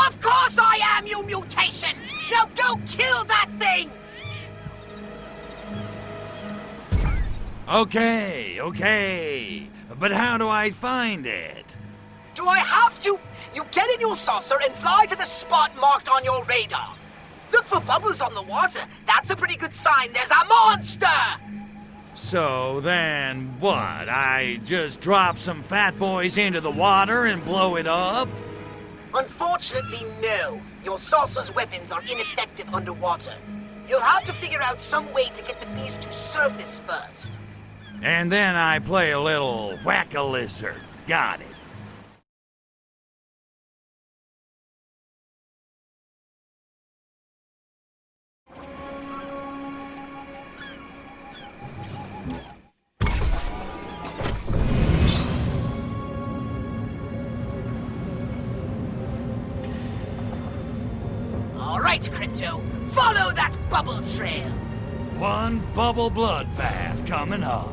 Of course I am, you mutation! Now go kill that thing! Okay. But how do I find it? Do I have to? You get in your saucer and fly to the spot marked on your radar. Look for bubbles on the water. That's a pretty good sign there's a monster! So then what? I just drop some fat boys into the water and blow it up? Unfortunately, no. Your saucer's weapons are ineffective underwater. You'll have to figure out some way to get the beast to surface first. And then I play a little whack-a-lizard. Got it. All right, Crypto. Follow that bubble trail. One bubble bloodbath coming up.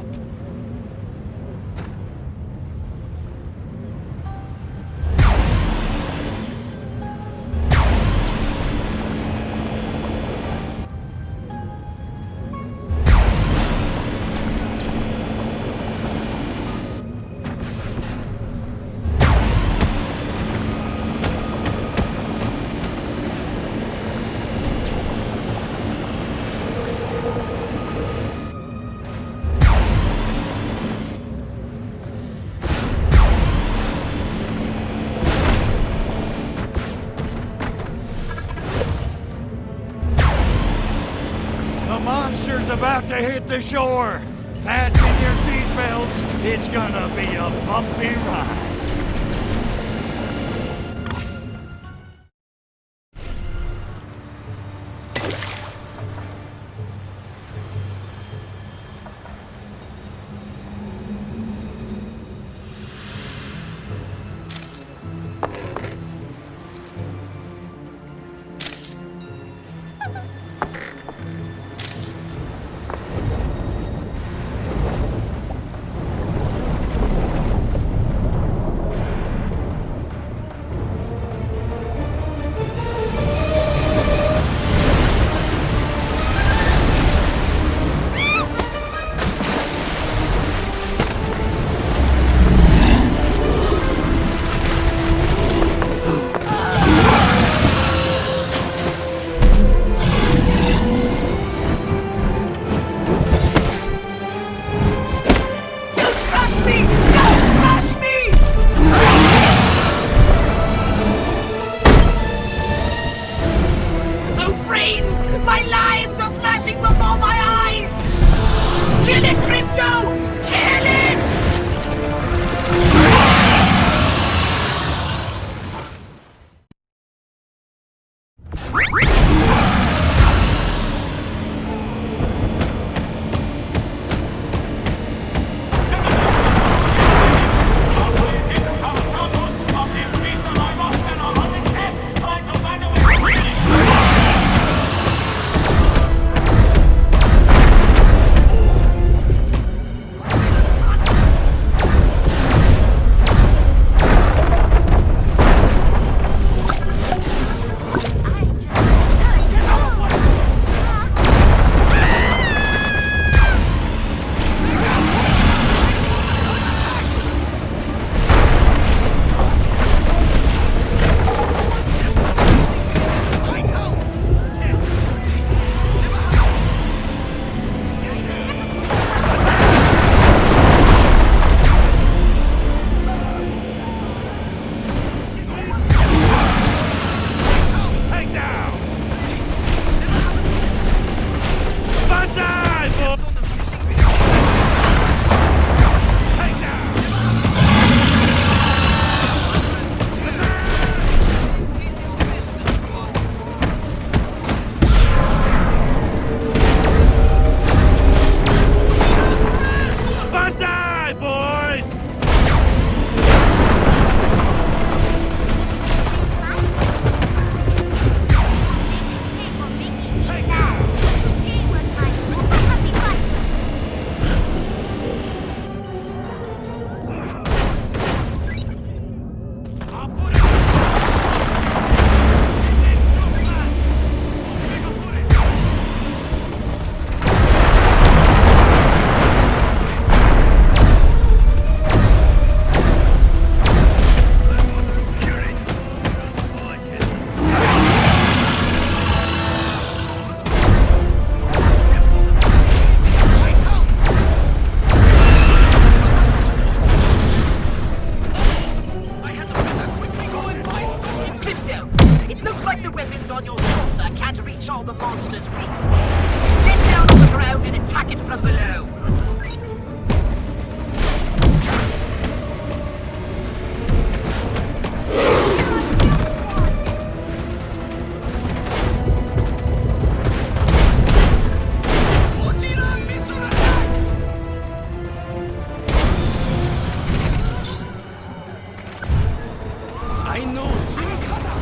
Monster's about to hit the shore. Fasten your seatbelts. It's gonna be a bumpy ride. laser can't reach all the monsters' weak points. Get down on the ground and attack it from below. I know Jimkata.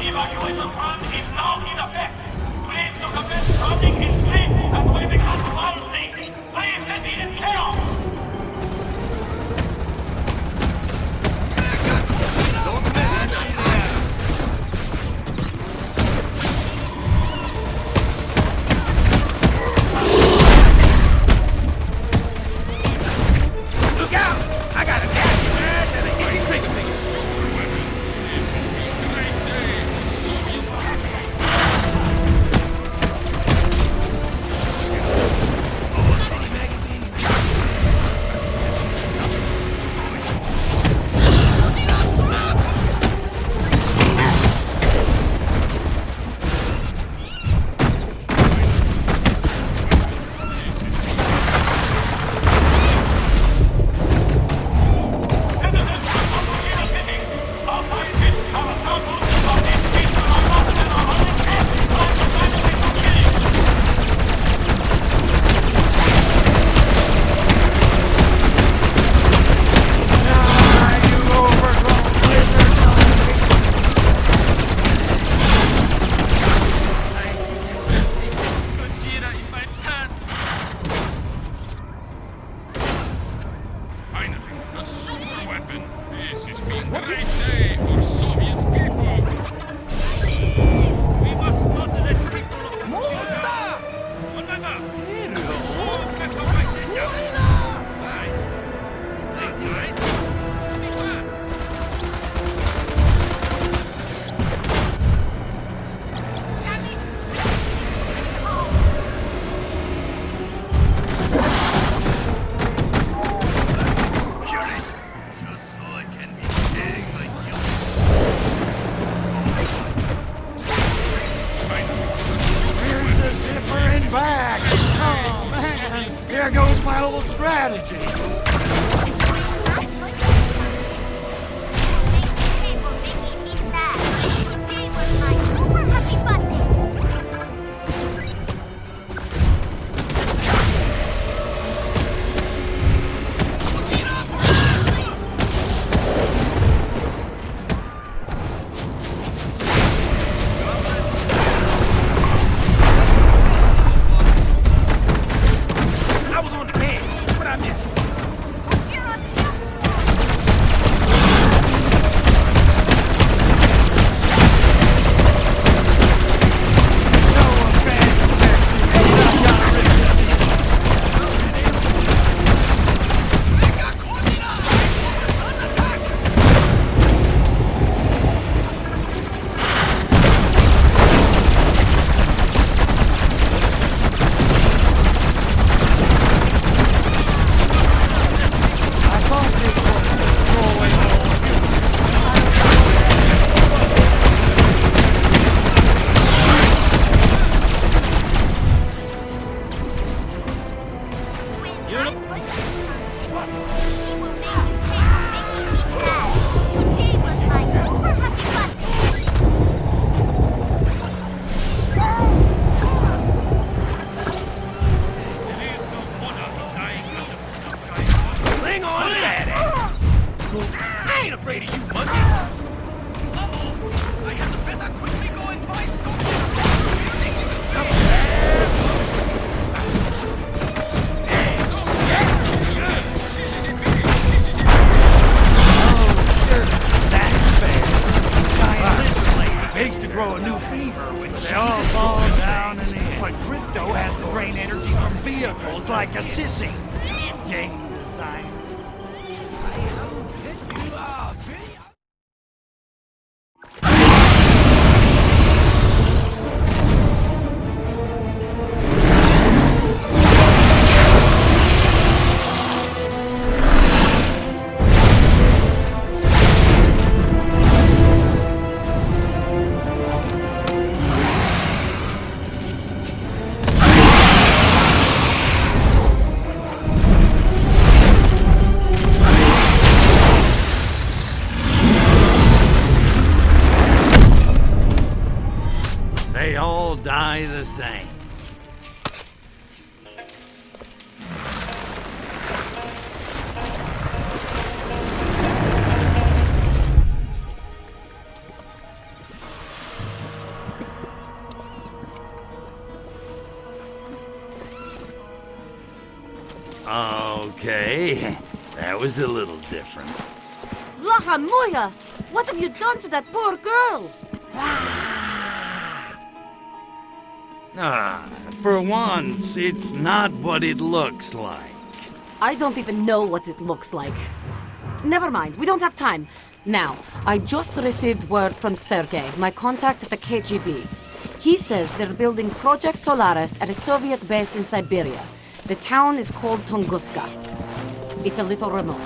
Evacuation plan is now in effect. Please to commence running in street as we become swarming. Please get in chaos. Look out! I got a gas mask and an itchy trigger finger. There goes my little strategy. Crypto has to drain energy from vehicles like a sissy. Game design. They all die the same. Okay, that was a little different. Lahamuya! What have you done to that poor girl? For once, it's not what it looks like. I don't even know what it looks like. Never mind, we don't have time. Now, I just received word from Sergei, my contact at the KGB. He says they're building Project Solaris at a Soviet base in Siberia. The town is called Tunguska. It's a little remote.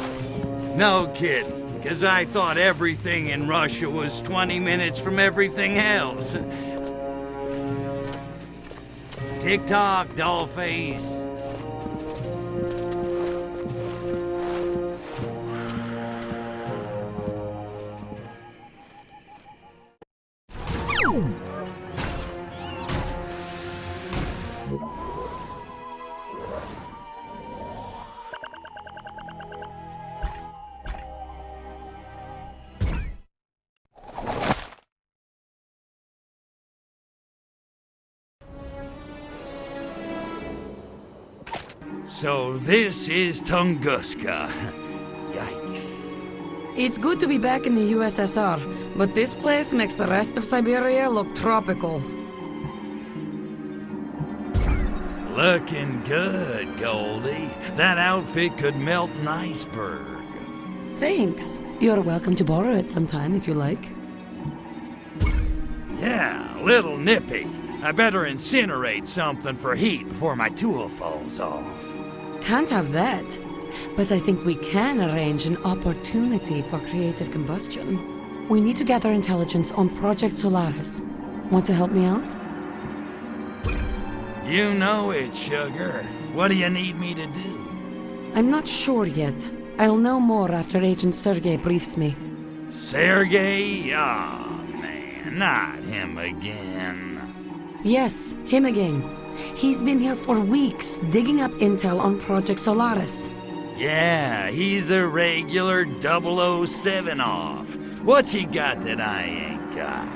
No kidding, because I thought everything in Russia was 20 minutes from everything else. Tick-tock, dollface. So this is Tunguska. Yikes. It's good to be back in the USSR, but this place makes the rest of Siberia look tropical. Looking good, Goldie. That outfit could melt an iceberg. Thanks. You're welcome to borrow it sometime if you like. Yeah, little nippy. I better incinerate something for heat before my tool falls off. Can't have that. But I think we can arrange an opportunity for creative combustion. We need to gather intelligence on Project Solaris. Want to help me out? You know it, sugar. What do you need me to do? I'm not sure yet. I'll know more after Agent Sergei briefs me. Sergei? Aw, man, not him again. Yes, him again. He's been here for weeks, digging up intel on Project Solaris. Yeah, he's a regular 007 off. What's he got that I ain't got?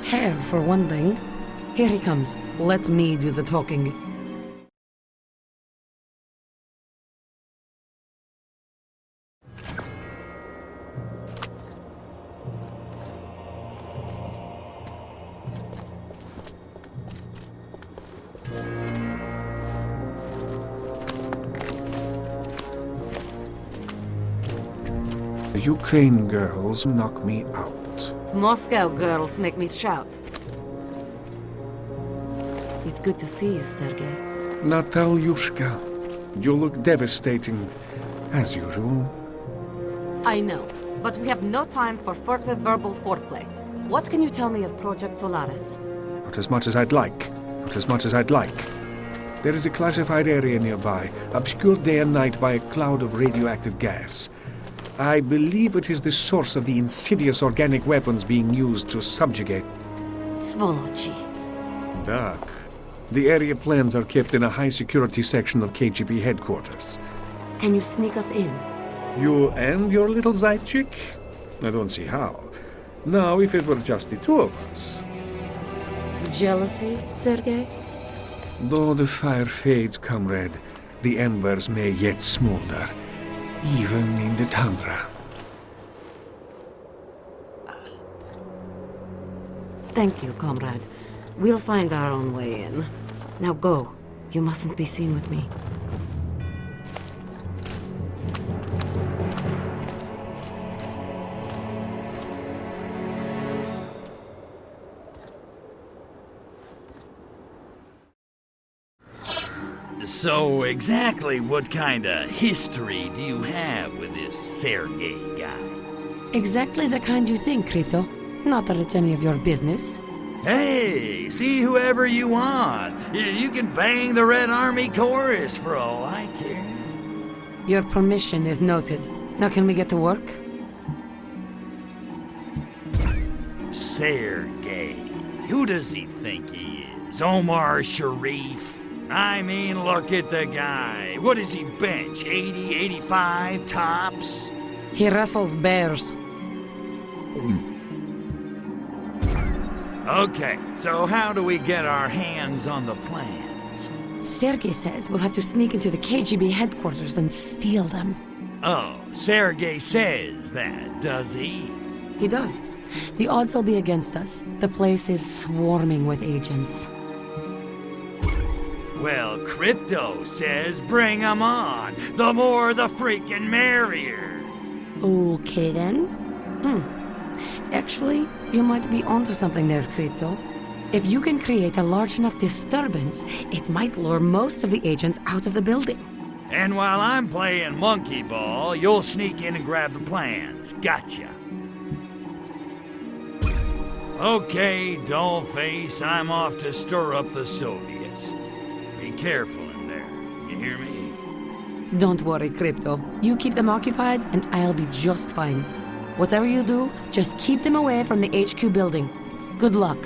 Hair, for one thing. Here he comes. Let me do the talking. The Ukraine girls knock me out. Moscow girls make me shout. It's good to see you, Sergei. Natalyushka, you look devastating, as usual. I know, but we have no time for further verbal foreplay. What can you tell me of Project Solaris? Not as much as I'd like. Not as much as I'd like. There is a classified area nearby, obscured day and night by a cloud of radioactive gas. I believe it is the source of the insidious organic weapons being used to subjugate. Svolochi. Ah. The area plans are kept in a high-security section of KGB headquarters. Can you sneak us in? You and your little Zaychik? I don't see how. Now, if it were just the two of us. Jealousy, Sergei? Though the fire fades, comrade, the embers may yet smolder, even in the tundra. Thank you, comrade. We'll find our own way in. Now go. You mustn't be seen with me. So exactly what kind of history do you have with this Sergey guy? Exactly the kind you think, Crypto. Not that it's any of your business. Hey, see whoever you want. You can bang the Red Army chorus for all I care. Your permission is noted. Now can we get to work? Sergey. Who does he think he is? Omar Sharif? I mean, look at the guy. What does he bench? 80, 85 tops? He wrestles bears. Okay, so how do we get our hands on the plans? Sergey says we'll have to sneak into the KGB headquarters and steal them. Oh, Sergey says that, does he? He does. The odds will be against us. The place is swarming with agents. Well, Crypto says bring 'em on. The more the freaking merrier. Okay then. Actually, you might be onto something there, Crypto. If you can create a large enough disturbance, it might lure most of the agents out of the building. And while I'm playing monkey ball, you'll sneak in and grab the plans. Gotcha. Okay, dollface, I'm off to stir up the Soviets. Be careful in there, you hear me? Don't worry, Crypto. You keep them occupied, and I'll be just fine. Whatever you do, just keep them away from the HQ building. Good luck.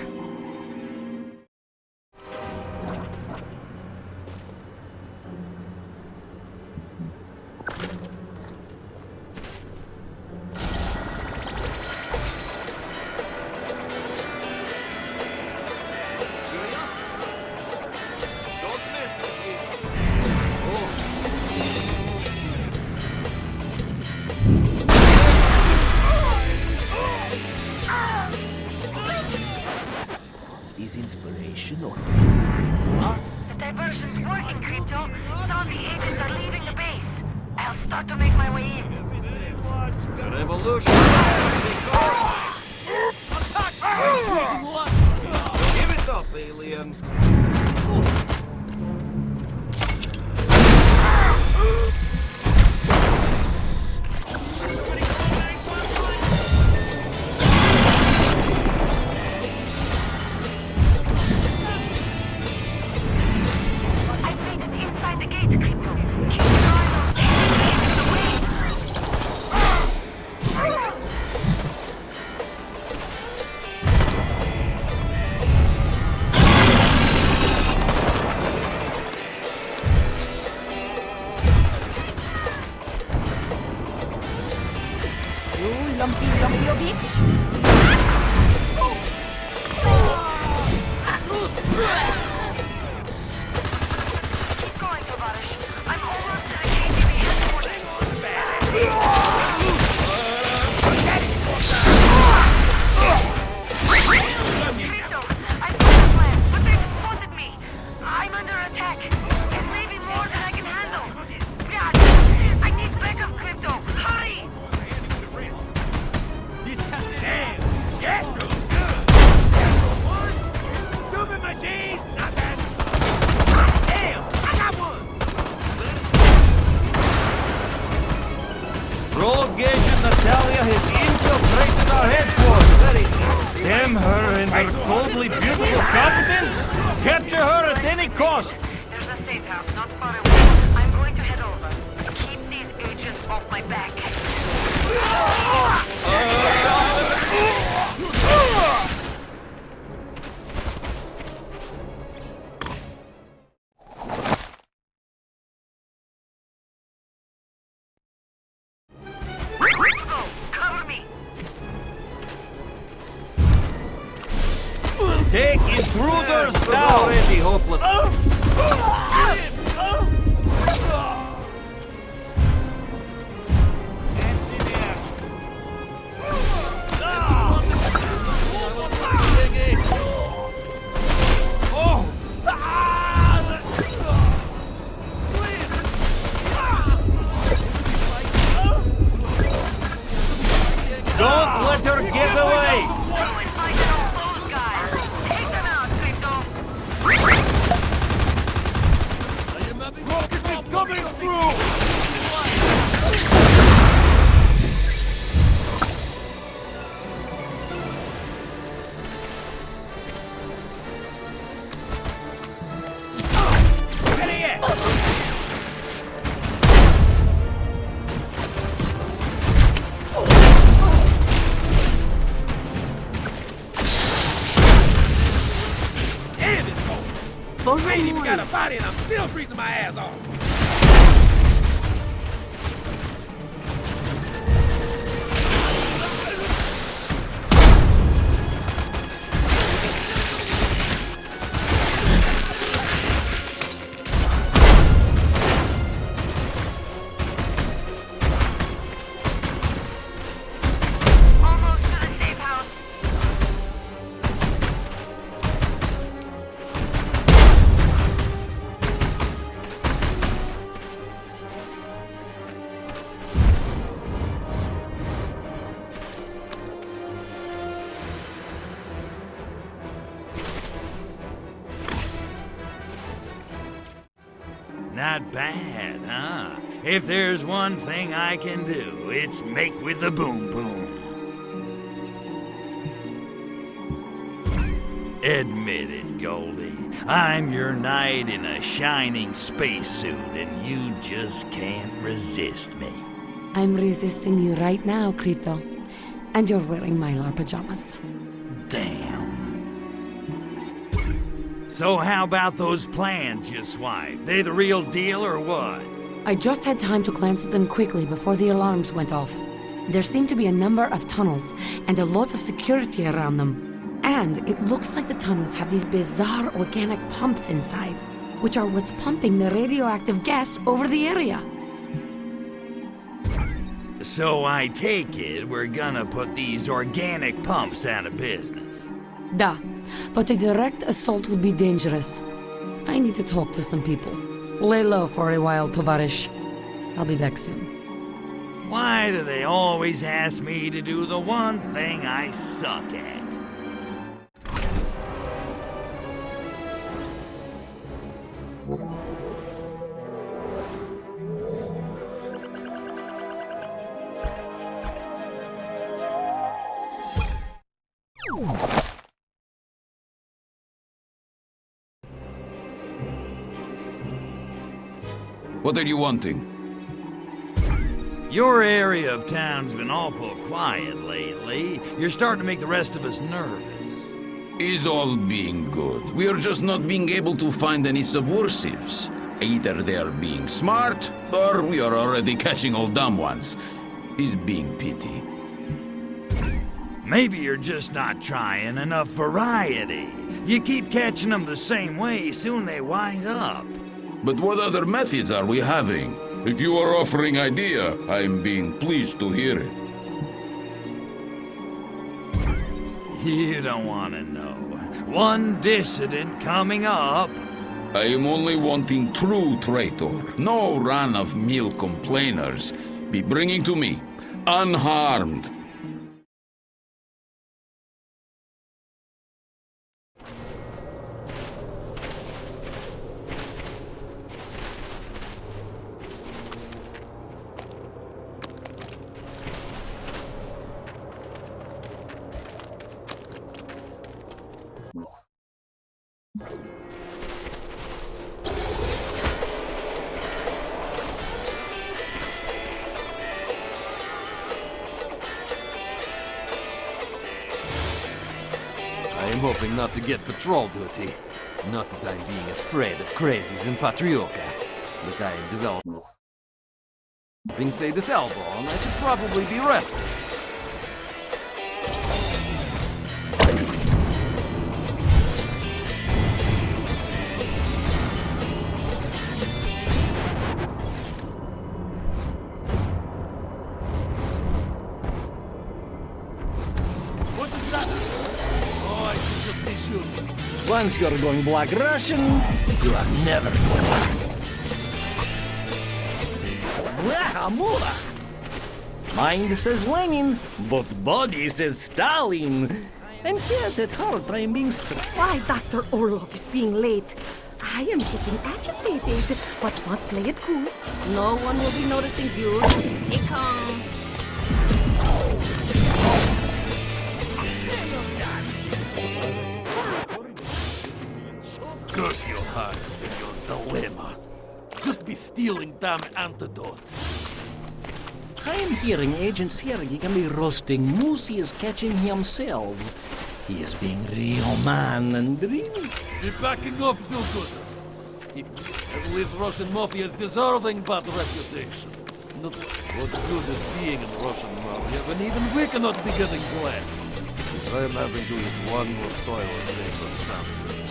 Inspirational. The diversion's working, Crypto. Some of the agents are leaving the base. I'll start to make my way in. The revolution! Give it up, alien! Lumpy, bitch. Keep going, Tovarish. I'm almost to the KGB headquarters. Crypto, I've got a plan, but they've spotted me. I'm under attack. It may be more than I can handle. God, I need backup, Crypto. Hurry! Damn! Yes! Good! Stupid machines! Not bad! Damn! I got one! Rogue agent Natalia has infiltrated our headquarters. Damn her and her coldly beautiful competence! Capture her at any cost! There's a safe house not far away. I'm going to head over. Keep these agents off my back. Go! Cover me! Take intruders down! Already hopeless. Oh! body and I'm still freezing my ass off. Not bad, huh? If there's one thing I can do, it's make with the boom boom. Admit it, Goldie. I'm your knight in a shining spacesuit, and you just can't resist me. I'm resisting you right now, Crypto. And you're wearing Mylar pajamas. Damn. So how about those plans you swiped? They the real deal or what? I just had time to glance at them quickly before the alarms went off. There seemed to be a number of tunnels and a lot of security around them. And it looks like the tunnels have these bizarre organic pumps inside, which are what's pumping the radioactive gas over the area. So I take it we're gonna put these organic pumps out of business. Duh, but a direct assault would be dangerous. I need to talk to some people. Lay low for a while, Tovarish. I'll be back soon. Why do they always ask me to do the one thing I suck at? What are you wanting? Your area of town's been awful quiet lately. You're starting to make the rest of us nervous. Is all being good. We are just not being able to find any subversives. Either they are being smart, or we are already catching all dumb ones. Is being pity. Maybe you're just not trying enough variety. You keep catching them the same way, soon they wise up. But what other methods are we having? If you are offering idea, I'm being pleased to hear it. You don't want to know. One dissident coming up. I am only wanting true traitor. No run-of-mill complainers. Be bringing to me, unharmed. I am hoping not to get patrol duty. Not that I'm being afraid of crazies in Patrioka, but I am developing, say, this elbow, and I should probably be restless. Once you're going Black Russian, you are never going back. Blah-mula! Mind says Lenin, but body says Stalin. And yet at heart I am being Why, Dr. Orlov is being late? I am getting agitated, but must play it cool. No one will be noticing you. Stay calm. Curse your heart and your dilemma. Just be stealing damn antidote. I am hearing Agent Sergei can be roasting Moosey is catching himself. He is being real man and dreamy. You're backing up, do-gooders. At least Russian mafia is deserving bad reputation. Not what good is being in Russian mafia when even we cannot be getting glad. I am having to eat one more toilet paper sandwich.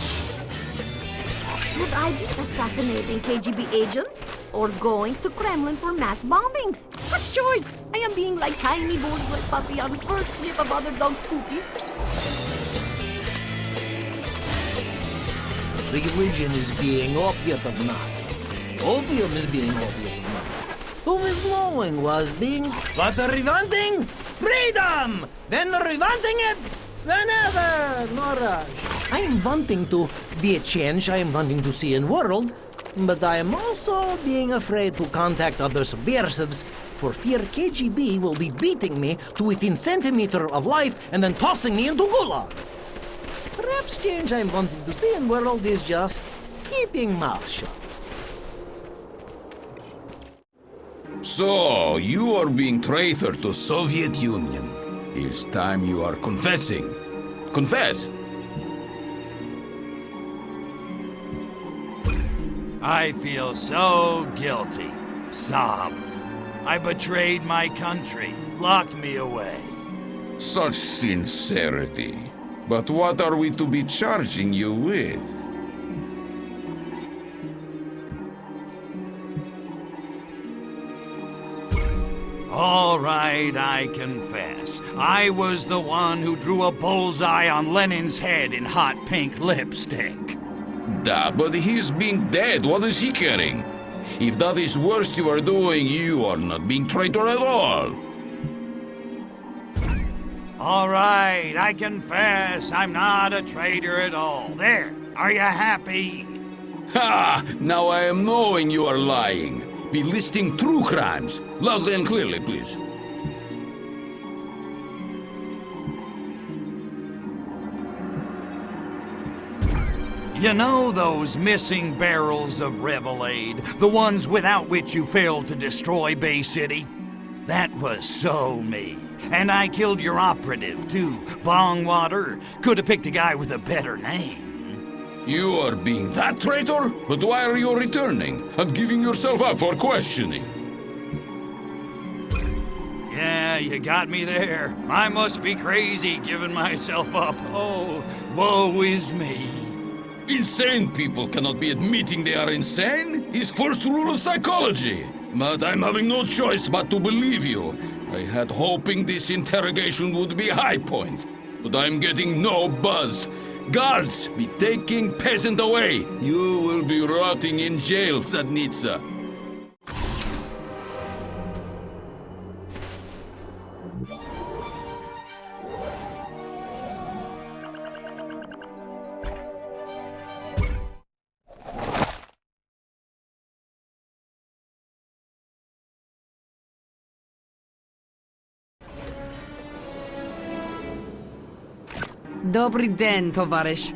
Should I be assassinating KGB agents or going to Kremlin for mass bombings? What choice? I am being like tiny bourgeois puppy on first sniff of other dogs' poopy. Religion is being opiate of mass. Opium is being opiate of mass. Who is knowing was being... But the revanting? Freedom! Then revanting it? Whenever, no rush. I am wanting to be a change I am wanting to see in world, but I am also being afraid to contact other subversives for fear KGB will be beating me to within centimeter of life and then tossing me into gulag. Perhaps change I'm wanting to see in world is just keeping mouth shut. So, you are being traitor to Soviet Union. It's time you are confessing. Confess! I feel so guilty. Sob. I betrayed my country, locked me away. Such sincerity. But what are we to be charging you with? All right, I confess. I was the one who drew a bullseye on Lenin's head in hot pink lipstick. Da, but he is being dead. What is he caring? If that is worst you are doing, you are not being traitor at all. All right, I confess. I'm not a traitor at all. There, are you happy? Ha! Now I am knowing you are lying. Be listing true crimes. Loudly and clearly, please. You know those missing barrels of Revelade? The ones without which you failed to destroy Bay City? That was so me. And I killed your operative, too. Bongwater. Could have picked a guy with a better name. You are being that traitor? But why are you returning and giving yourself up for questioning? Yeah, you got me there. I must be crazy giving myself up. Oh, woe is me. Insane people cannot be admitting they are insane. It's first rule of psychology. But I'm having no choice but to believe you. I had hoping this interrogation would be a high point. But I'm getting no buzz. Guards, be taking peasant away. You will be rotting in jail, Sadnitsa. Dobry den, tovarzysz.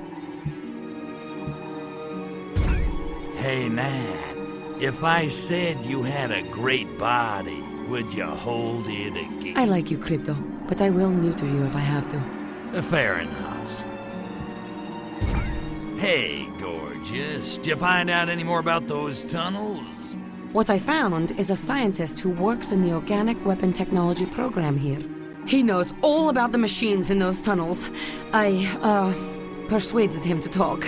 Hey, Nat, if I said you had a great body, would you hold it again? I like you, Crypto, but I will neuter you if I have to. Fair enough. Hey, gorgeous, did you find out any more about those tunnels? What I found is a scientist who works in the organic weapon technology program here. He knows all about the machines in those tunnels. I, persuaded him to talk.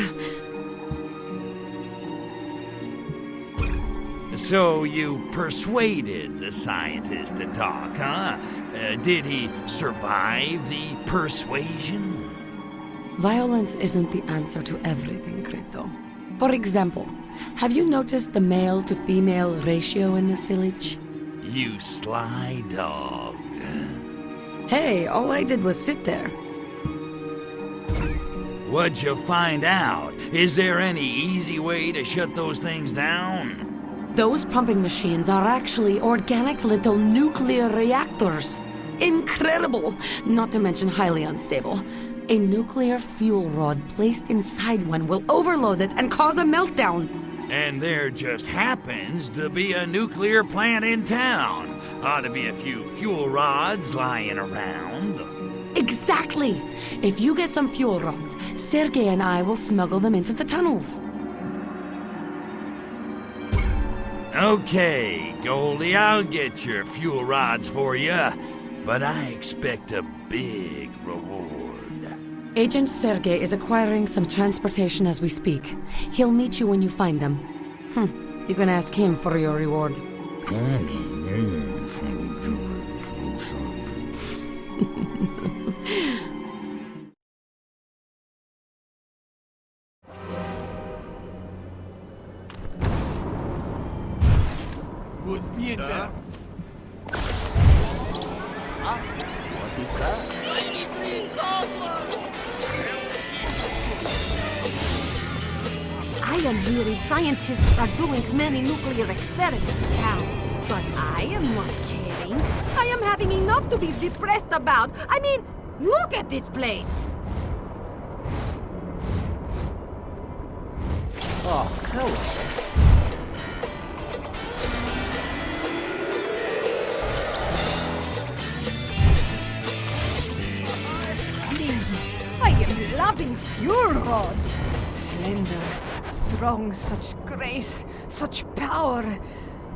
So you persuaded the scientist to talk, huh? Did he survive the persuasion? Violence isn't the answer to everything, Crypto. For example, have you noticed the male-to-female ratio in this village? You sly dog. Hey, all I did was sit there. What'd you find out? Is there any easy way to shut those things down? Those pumping machines are actually organic little nuclear reactors. Incredible! Not to mention highly unstable. A nuclear fuel rod placed inside one will overload it and cause a meltdown. And there just happens to be a nuclear plant in town. Ought to be a few fuel rods lying around. Exactly! If you get some fuel rods, Sergei and I will smuggle them into the tunnels. Okay, Goldie, I'll get your fuel rods for you, but I expect a big reward. Agent Sergei is acquiring some transportation as we speak. He'll meet you when you find them. You can ask him for your reward. Who's being there? What is that? I am hearing scientists are doing many nuclear experiments in town. But I am not caring. I am having enough to be depressed about. I mean, look at this place. Oh, hello. I am loving fuel rods. Slender, strong, such grace, such power.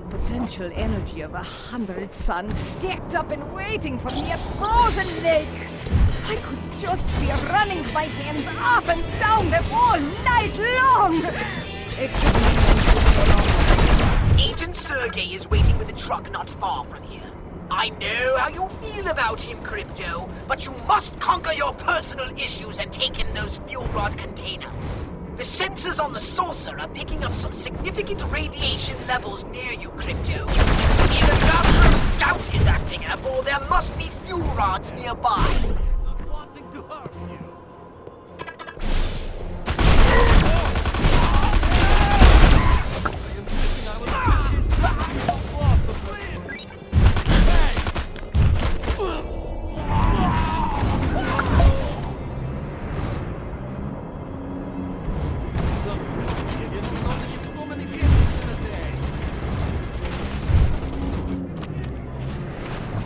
Potential energy of 100 suns stacked up and waiting for me at Frozen Lake. I could just be running my hands up and down them all night long. Except Agent Sergei is waiting with a truck not far from here. I know how you feel about him, Crypto, but you must conquer your personal issues and take in those fuel rod containers. The sensors on the saucer are picking up some significant radiation levels near you, Crypto. Either Dr. Scout is acting up, or there must be fuel rods nearby. Not wanting to harm you.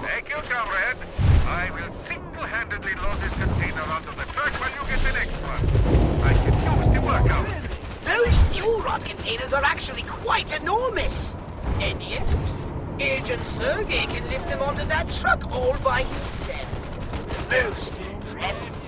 Thank you, comrade. I will single-handedly load this container onto the truck while you get the next one. I can use the workout. Those fuel rod containers are actually quite enormous. And yet, Agent Sergei can lift them onto that truck all by himself. Most impressive.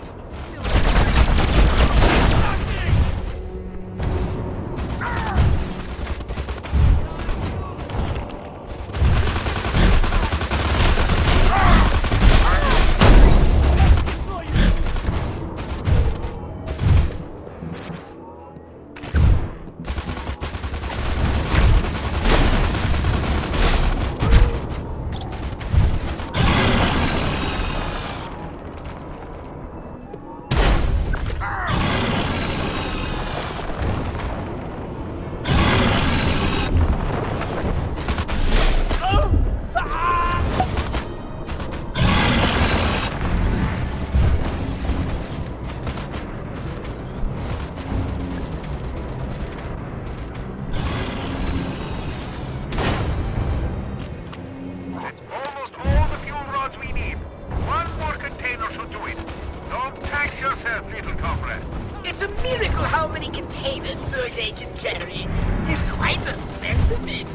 It's a miracle how many containers Sergei can carry. He's quite a specimen.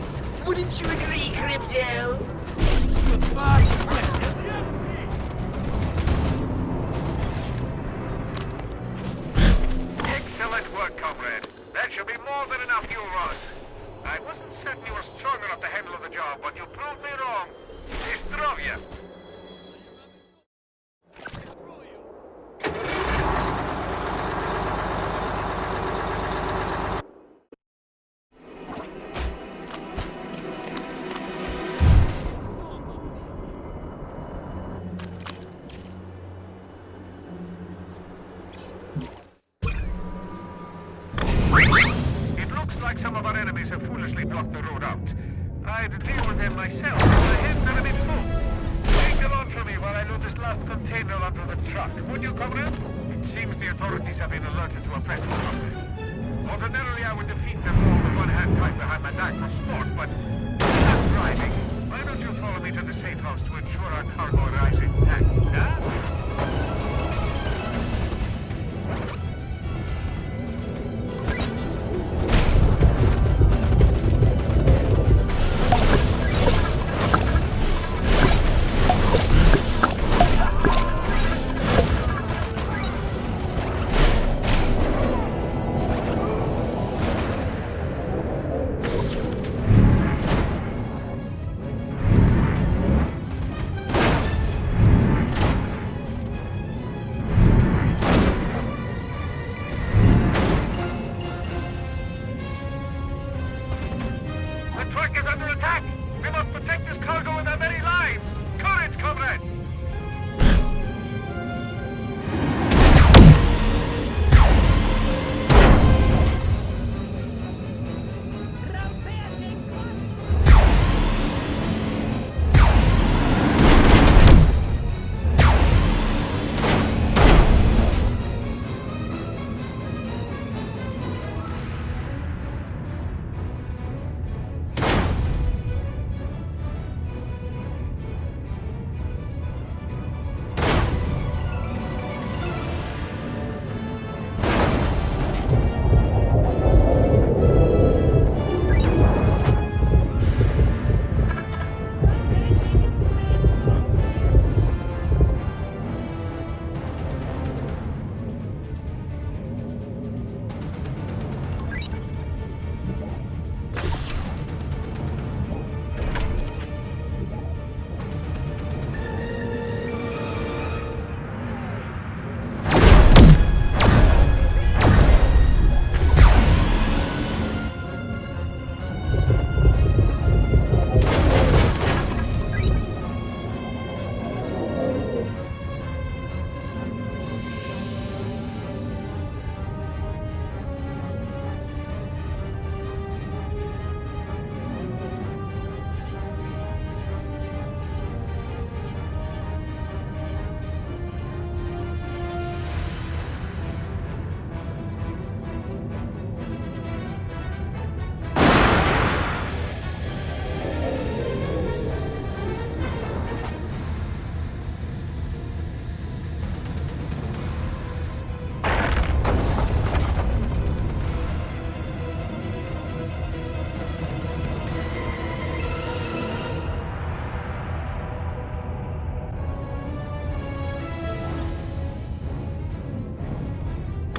Wouldn't you agree, Crypto? Excellent work, comrade. That should be more than enough fuel rods. I wasn't certain you were strong enough to handle the job, but you proved me wrong. Zdrowie. Like some of our enemies have foolishly blocked the road out. I'd deal with them myself, but my hands are a bit full. Take them on for me while I load this last container onto the truck. Would you, comrade? It seems the authorities have been alerted to a presence somewhere. Ordinarily, I would defeat them all with one hand tied behind my back for sport, but I'm driving. Why don't you follow me to the safe house to ensure our cargo arrives intact, huh? The truck is under attack! We must protect this cargo with our very lives! Courage, comrades!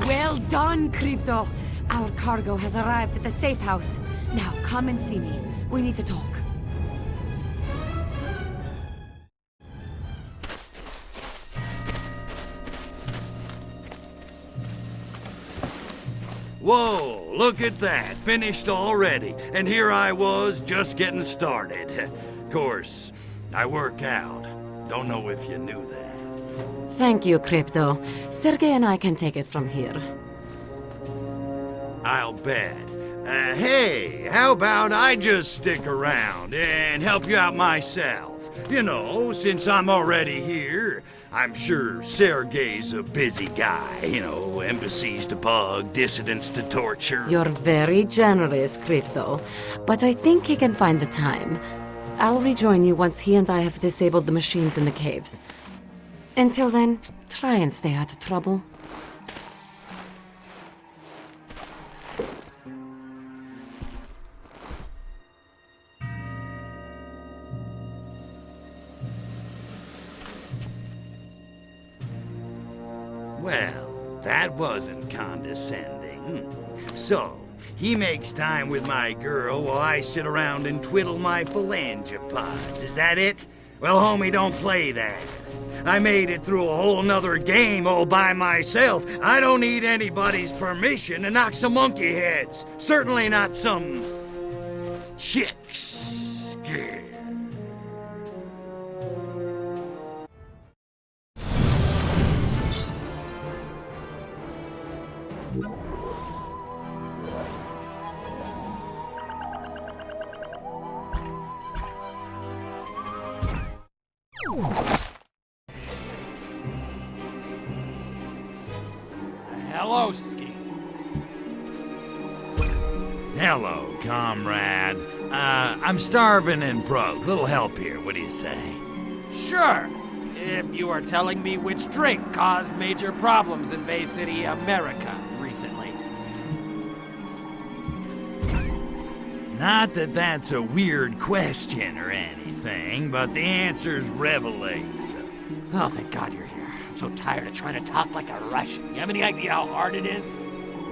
Well done, Crypto. Our cargo has arrived at the safe house. Now come and see me. We need to talk. Whoa, look at that. Finished already. And here I was, just getting started. Of course, I work out. Don't know if you knew that. Thank you, Crypto. Sergey and I can take it from here. I'll bet. Hey, how about I just stick around and help you out myself? You know, since I'm already here, I'm sure Sergey's a busy guy. You know, embassies to bug, dissidents to torture. You're very generous, Crypto. But I think he can find the time. I'll rejoin you once he and I have disabled the machines in the caves. Until then, try and stay out of trouble. Well, that wasn't condescending. So, he makes time with my girl while I sit around and twiddle my phalangopods. Is that it? Well, homie, don't play that. I made it through a whole nother game all by myself. I don't need anybody's permission to knock some monkey heads. Certainly not some chicks. Hello, Ski. Hello, comrade. I'm starving and broke. Little help here, what do you say? Sure. If you are telling me which drink caused major problems in Bay City, America, recently. Not that that's a weird question or anything, but the answer's Revelade. Oh, thank God you're here. I'm so tired of trying to talk like a Russian. You have any idea how hard it is?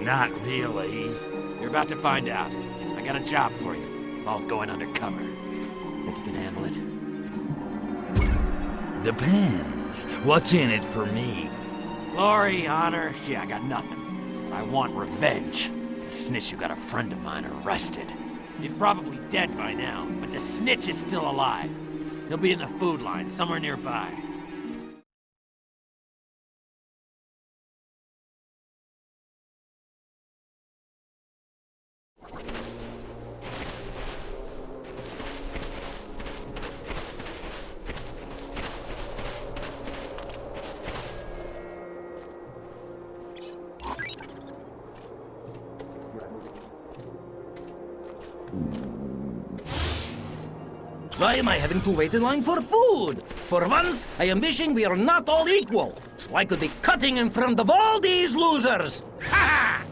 Not really. You're about to find out. I got a job for you. Ball's going undercover. Think you can handle it? Depends. What's in it for me? Glory, honor, yeah, I got nothing. I want revenge. The snitch who got a friend of mine arrested. He's probably dead by now, but the snitch is still alive. He'll be in the food line, somewhere nearby. Why am I having to wait in line for food? For once, I am wishing we are not all equal, so I could be cutting in front of all these losers. Ha!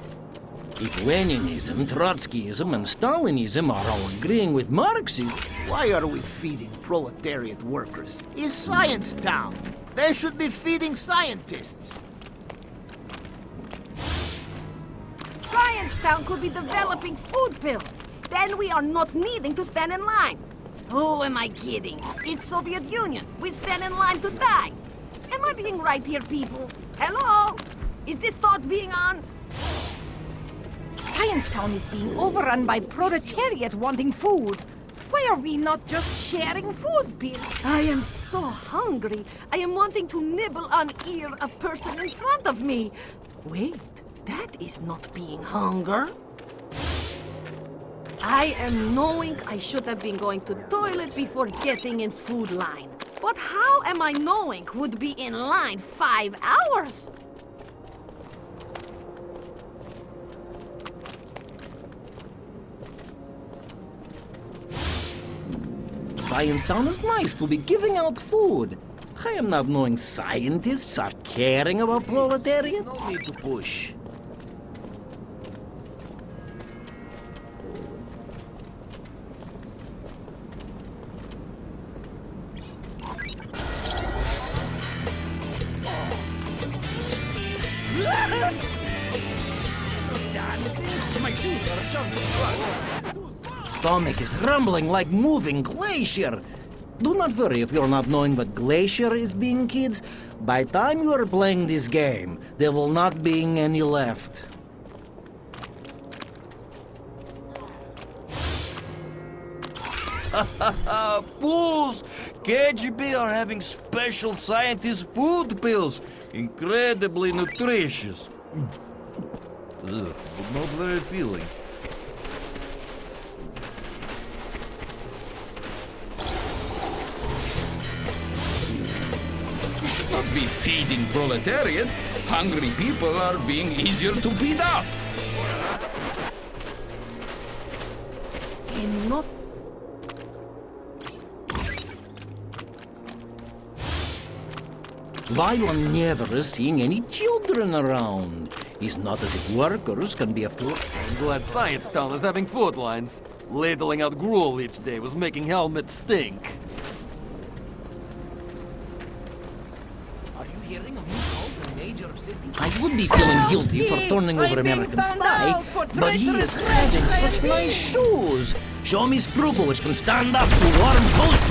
If Leninism, Trotskyism, and Stalinism are all agreeing with Marxism, Why are we feeding proletariat workers? It's Science Town. They should be feeding scientists. Science Town could be developing food pills. Then we are not needing to stand in line. Who am I kidding? It's Soviet Union. We stand in line to die. Am I being right here, people? Hello? Is this thought being on? Science Town is being overrun by proletariat wanting food. Why are we not just sharing food pills? I am so hungry. I am wanting to nibble on ear of person in front of me. Wait, that is not being hunger. I am knowing I should have been going to toilet before getting in food line. But how am I knowing would be in line 5 hours? Science Town is nice to be giving out food. I am not knowing scientists are caring about proletariat. No need to push. My shoes are just... Stomach is rumbling like moving glacier. Do not worry if you're not knowing what glacier is being, kids. By time you are playing this game, there will not be any left. Fools! KGB are having special scientist food pills. Incredibly nutritious. Ugh, but not very filling. We should not be feeding proletariat. Hungry people are being easier to beat up. And not... Why you are never seeing any children around? It's not as if workers can be afforded. I'm glad Science Town is having food lines. Ladling out gruel each day was making helmets stink. Are you hearing a new call from major cities? I would be feeling guilty for turning over American Spy, but he is having such nice shoes. Show me scruple which can stand up to warm toast.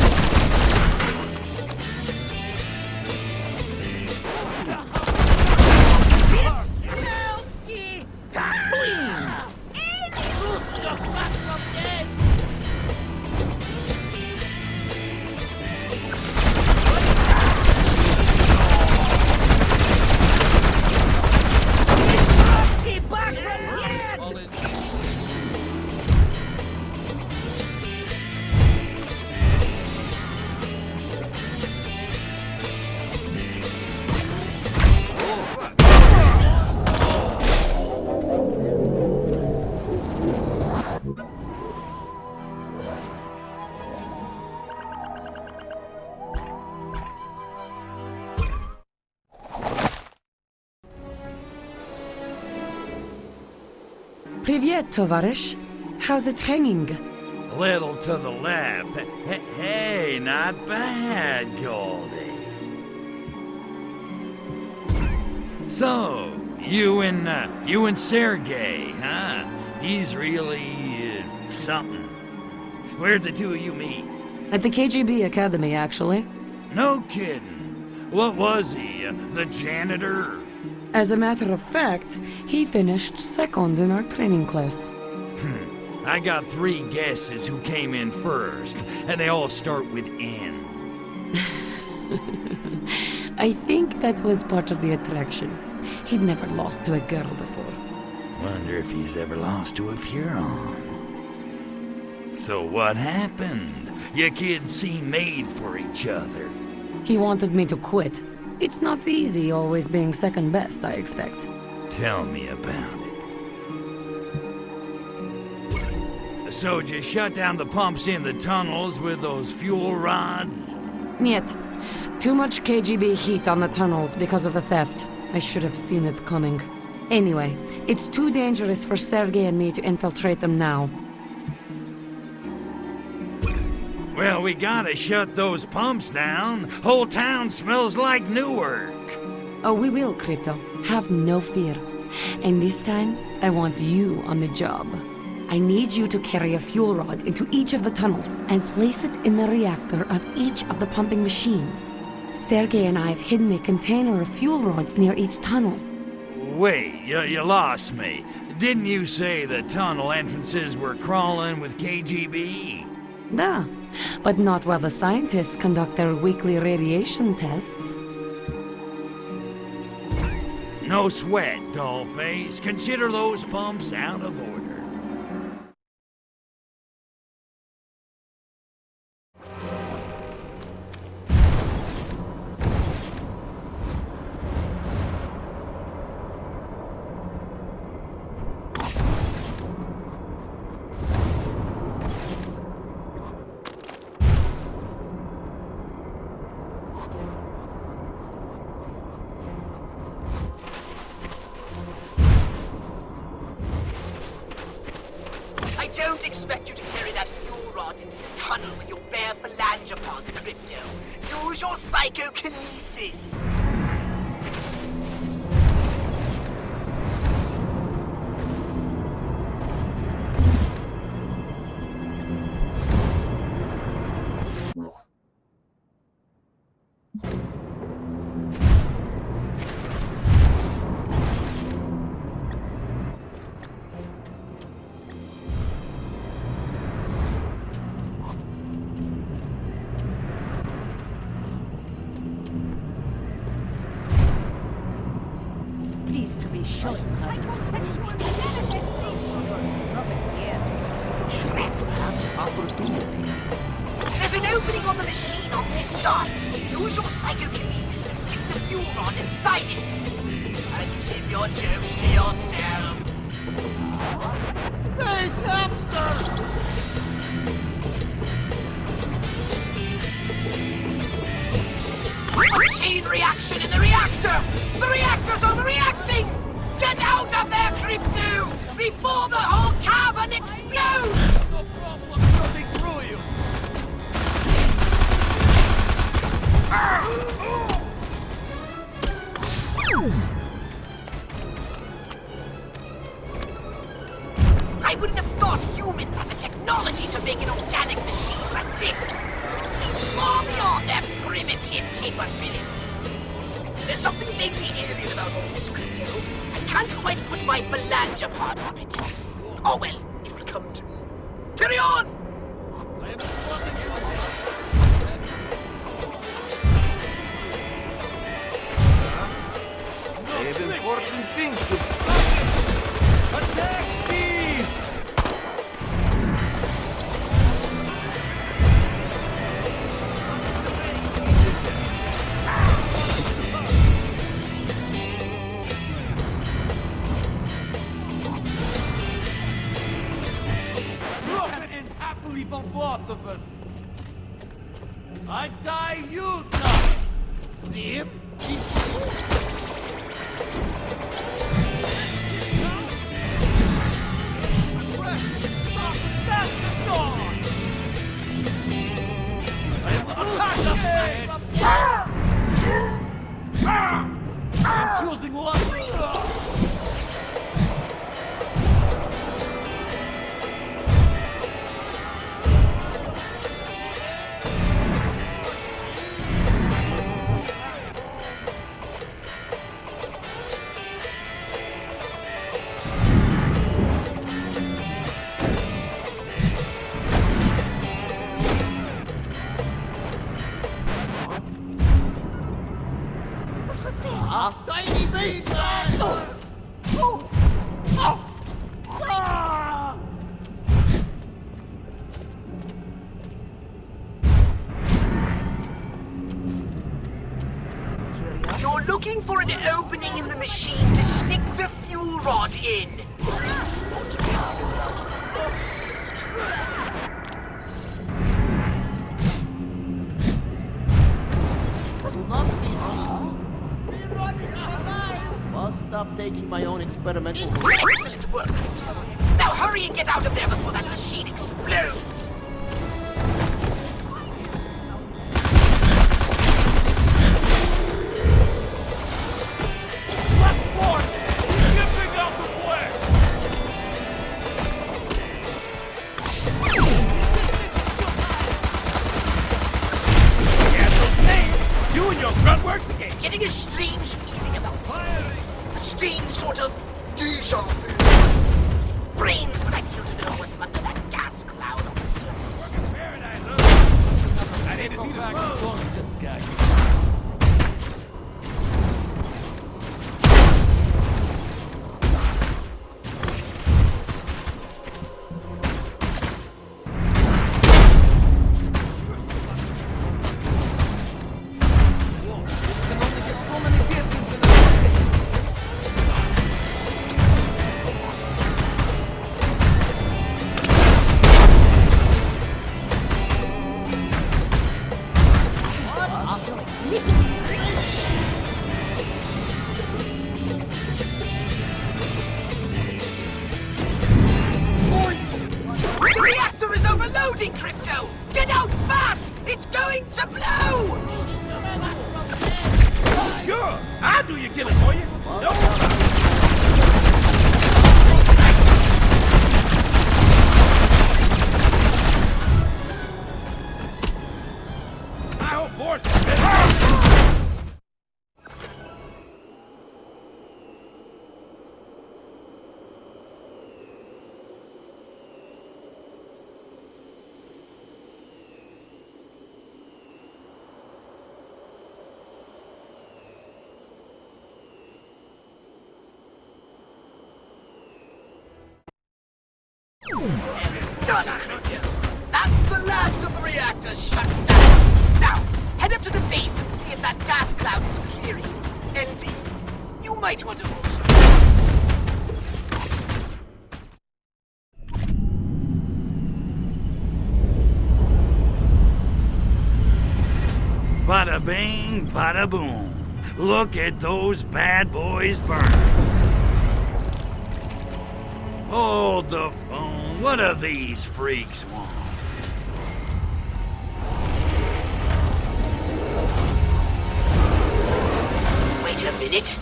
Привет, товарищ. How's it hanging? Little to the left. Hey, not bad, Goldie. So, you and Sergey, huh? He's really something. Where'd the two of you meet? At the KGB Academy, actually. No kidding. What was he? The janitor? As a matter of fact, he finished second in our training class. I got 3 guesses who came in first, and they all start with N. I think that was part of the attraction. He'd never lost to a girl before. Wonder if he's ever lost to a Furon. So what happened? You kids seem made for each other. He wanted me to quit. It's not easy always being second best, I expect. Tell me about it. So just shut down the pumps in the tunnels with those fuel rods? Niet. Too much KGB heat on the tunnels because of the theft. I should have seen it coming. Anyway, it's too dangerous for Sergei and me to infiltrate them now. Well, we gotta shut those pumps down. Whole town smells like Newark. Oh, we will, Crypto. Have no fear. And this time, I want you on the job. I need you to carry a fuel rod into each of the tunnels and place it in the reactor of each of the pumping machines. Sergei and I have hidden a container of fuel rods near each tunnel. Wait, you lost me. Didn't you say the tunnel entrances were crawling with KGB? Da, but not while the scientists conduct their weekly radiation tests. No sweat, dollface. Consider those pumps out of order. I don't expect you to carry that fuel rod into the tunnel with your bare phalangopods, Crypto. Use your psychokinesis. Pleased to be shown how you There's an opening on the machine on this side. Use your psychokinesis to stick the fuel rod inside it. And keep your jokes to yourself. Space hamster! Chain reaction in the reactor! The reactor's overreacting! Get out of there, Crypto! Before the whole cavern explodes! No problem shooting through you! I wouldn't have thought humans had the technology to make an organic machine like this. It seems far beyond their primitive capabilities. There's something vaguely alien about all this, Crypto. I can't quite put my phalangopod on it. Oh well, it will come to me. Carry on! I am responding to I have important things to... Attack, Steve! Look at it happily for both of us. I die, you die. See him? That's a dog! I am I'm choosing one. looking for an opening in the machine to stick the fuel rod in. Must stop taking my own experimental... Excellent work. Now hurry and get out of there before that machine explodes. You and your grunt work again. Getting a strange feeling about this. A strange sort of deja vu. Brains when I feel to know what's under that gas cloud on the surface. I didn't see the smoke. The reactor is overloading, Crypto! Get out fast! It's going to blow! Sure, I'll do your killing for you. No. I hope Boris Done, Crypto! That's the last of the reactors shut down! Now, head up to the base and see if that gas cloud is clearing. And you might want to also... Bada bing, bada boom. Look at those bad boys burn. Hold the phone. What do these freaks want? Wait a minute.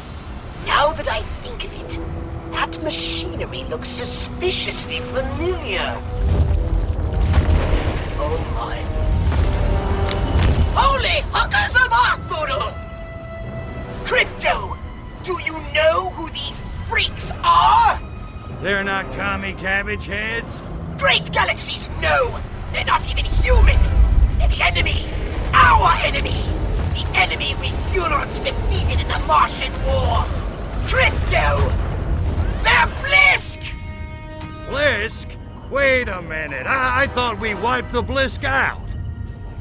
Now that I think of it, that machinery looks suspiciously familiar. Oh my. Holy hookers of Arkvoodle! Crypto, do you know who these freaks are? They're not commie cabbage heads? Great galaxies, no! They're not even human! They're the enemy! Our enemy! The enemy we Furons defeated in the Martian War! Crypto! They're Blisk! Blisk? Wait a minute. I thought we wiped the Blisk out.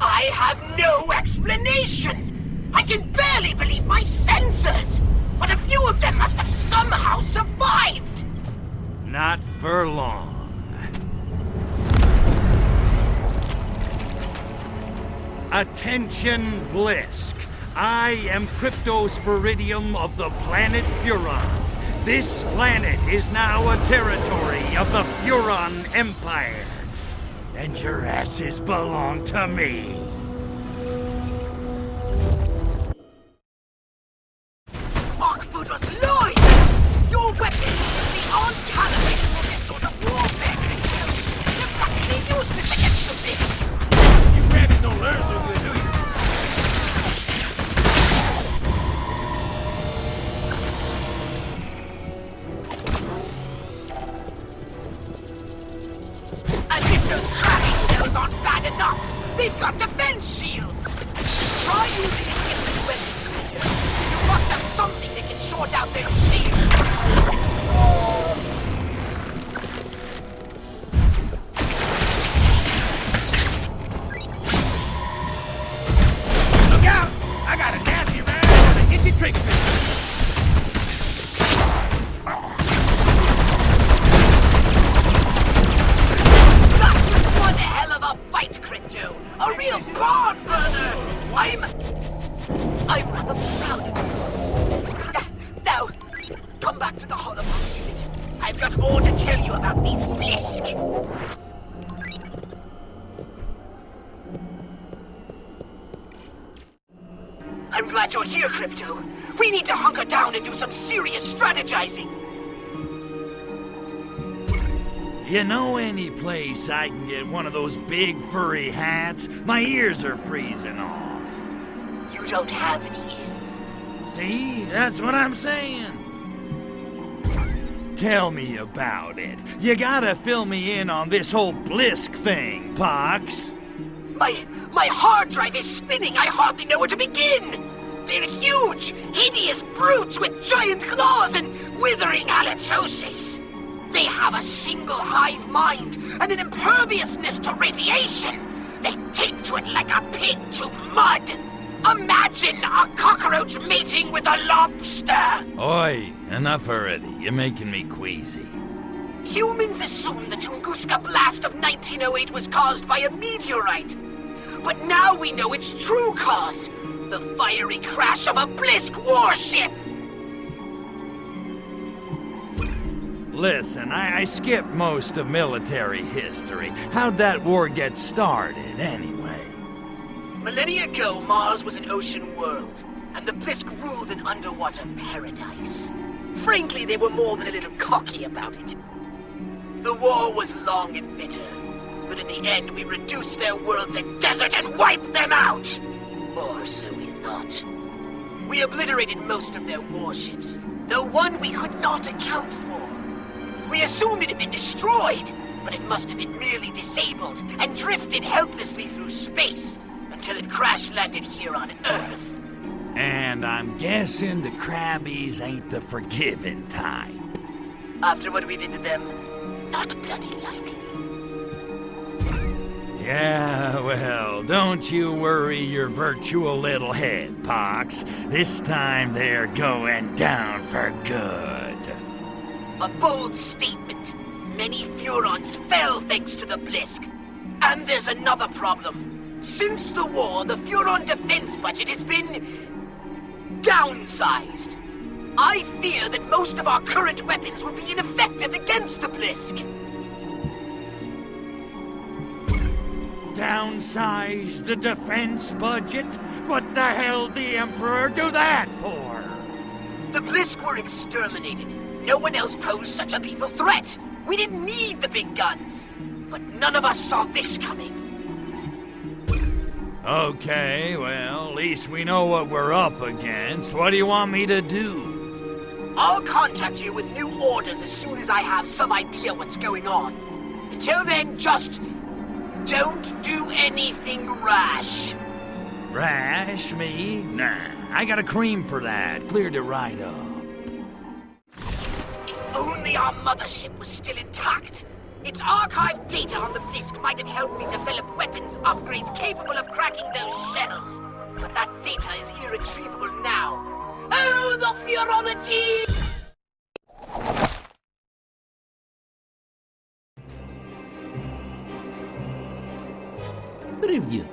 I have no explanation! I can barely believe my senses! But a few of them must have somehow survived! Not for long. Attention, Blisk. I am Cryptosporidium of the planet Furon. This planet is now a territory of the Furon Empire. And your asses belong to me. Arkvoodle's lying! Your weapons are beyond calibrated for this sort of warfare, Crypto. They're practically useless against the thing. You rabbits don't learn so good, do you? And if those crappy shells aren't bad enough, they've got defense shields! Try using a different weapon, Crypto. You must have something that can short out their shields! Look out! I got a nasty ride and an itchy trigger finger. Crypto! A real barn burner! I'm rather proud of you. Now, come back to the holophone unit. I've got more to tell you about these Blisk. I'm glad you're here, Crypto. We need to hunker down and do some serious strategizing. You know any place I can get one of those big furry hats? My ears are freezing off. You don't have any ears. See? That's what I'm saying. Tell me about it. You gotta fill me in on this whole Blisk thing, Pox. My hard drive is spinning. I hardly know where to begin. They're huge, hideous brutes with giant claws and withering halitosis. They have a single hive mind and an imperviousness to radiation. They take to it like a pig to mud. Imagine a cockroach mating with a lobster. Oi, enough already. You're making me queasy. Humans assumed the Tunguska blast of 1908 was caused by a meteorite. But now we know its true cause. The fiery crash of a Blisk warship. Listen, I skipped most of military history. How'd that war get started, anyway? Millennia ago, Mars was an ocean world, and the Blisk ruled an underwater paradise. Frankly, they were more than a little cocky about it. The war was long and bitter, but in the end, we reduced their world to desert and wiped them out! Or so we thought. We obliterated most of their warships, though one we could not account for. We assumed it had been destroyed, but it must have been merely disabled and drifted helplessly through space until it crash-landed here on Earth. And I'm guessing the Krabbies ain't the forgiving type. After what we did to them, not bloody likely. Yeah, well, don't you worry your virtual little head, Pox. This time they're going down for good. A bold statement. Many Furons fell thanks to the Blisk. And there's another problem. Since the war, the Furon defense budget has been downsized. I fear that most of our current weapons will be ineffective against the Blisk. Downsize the defense budget? What the hell did the Emperor do that for? The Blisk were exterminated. No one else posed such a lethal threat. We didn't need the big guns. But none of us saw this coming. Okay, well, at least we know what we're up against. What do you want me to do? I'll contact you with new orders as soon as I have some idea what's going on. Until then, just don't do anything rash. Rash, me? Nah, I got a cream for that. Cleared it right up. If only our mothership was still intact. Its archived data on the Blisk might have helped me develop weapons upgrades capable of cracking those shells. But that data is irretrievable now. Oh, the Furonology! Привет.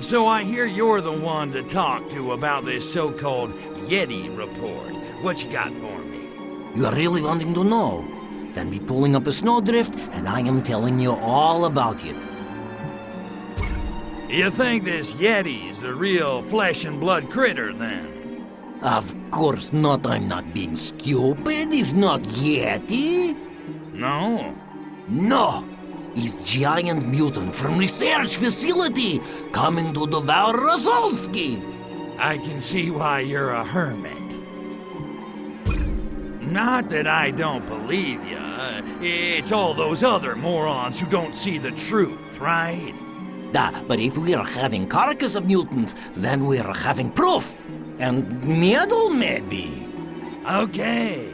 So I hear you're the one to talk to about this so-called Yeti report. What you got for me? You are really wanting to know? Then we're pulling up a snowdrift, and I am telling you all about it. You think this Yeti's a real flesh and blood critter, then? Of course not. I'm not being stupid. It's not Yeti. No? No. It's giant mutant from research facility coming to devour Rosolsky. I can see why you're a hermit. Not that I don't believe you. It's all those other morons who don't see the truth, right? But if we're having carcass of mutant, then we're having proof. And medal, maybe. Okay.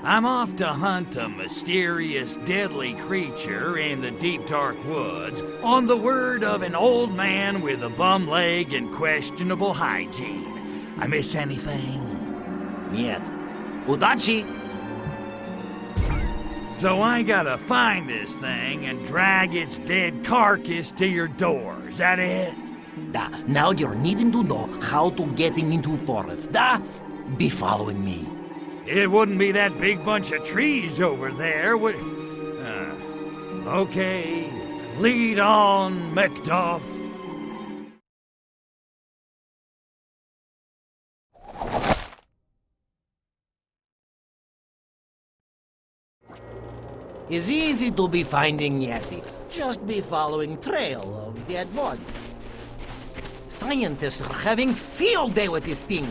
I'm off to hunt a mysterious, deadly creature in the deep, dark woods on the word of an old man with a bum leg and questionable hygiene. I miss anything? Нет. Удачи! So I gotta find this thing and drag its dead carcass to your door. Is that it? Now you're needing to know how to get him into forest. Be following me. It wouldn't be that big bunch of trees over there, would... Okay, lead on, Macduff. It's easy to be finding Yeti. Just be following trail of dead body. Scientists are having field day with this thing.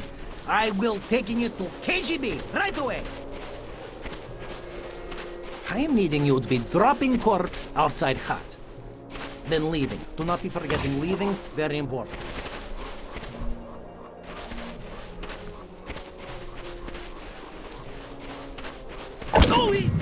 I will taking it to KGB right away. I am needing you to be dropping corpse outside hut. Then leaving. Do not be forgetting leaving, very important. Go eat!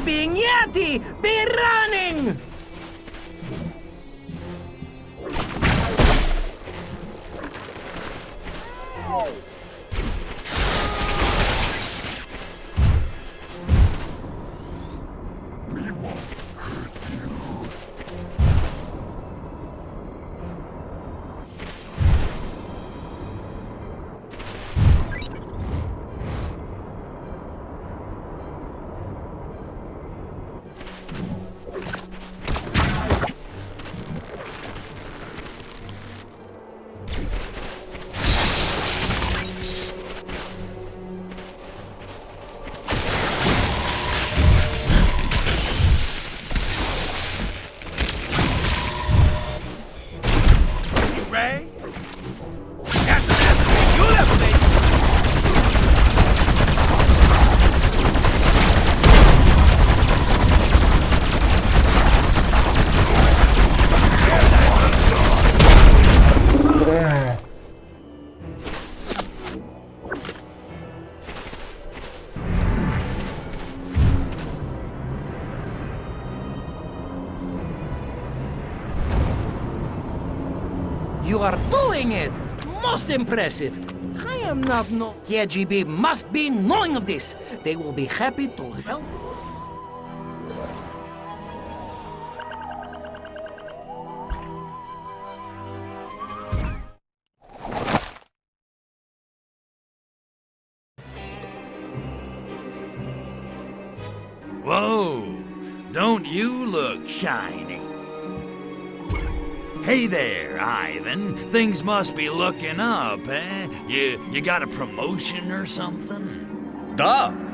Being Yeti! Be running! You are doing it! Most impressive! I am not no... KGB must be knowing of this! They will be happy to help. Whoa! Don't you look shiny? Hey there, Ivan. Things must be looking up, eh? You got a promotion or something?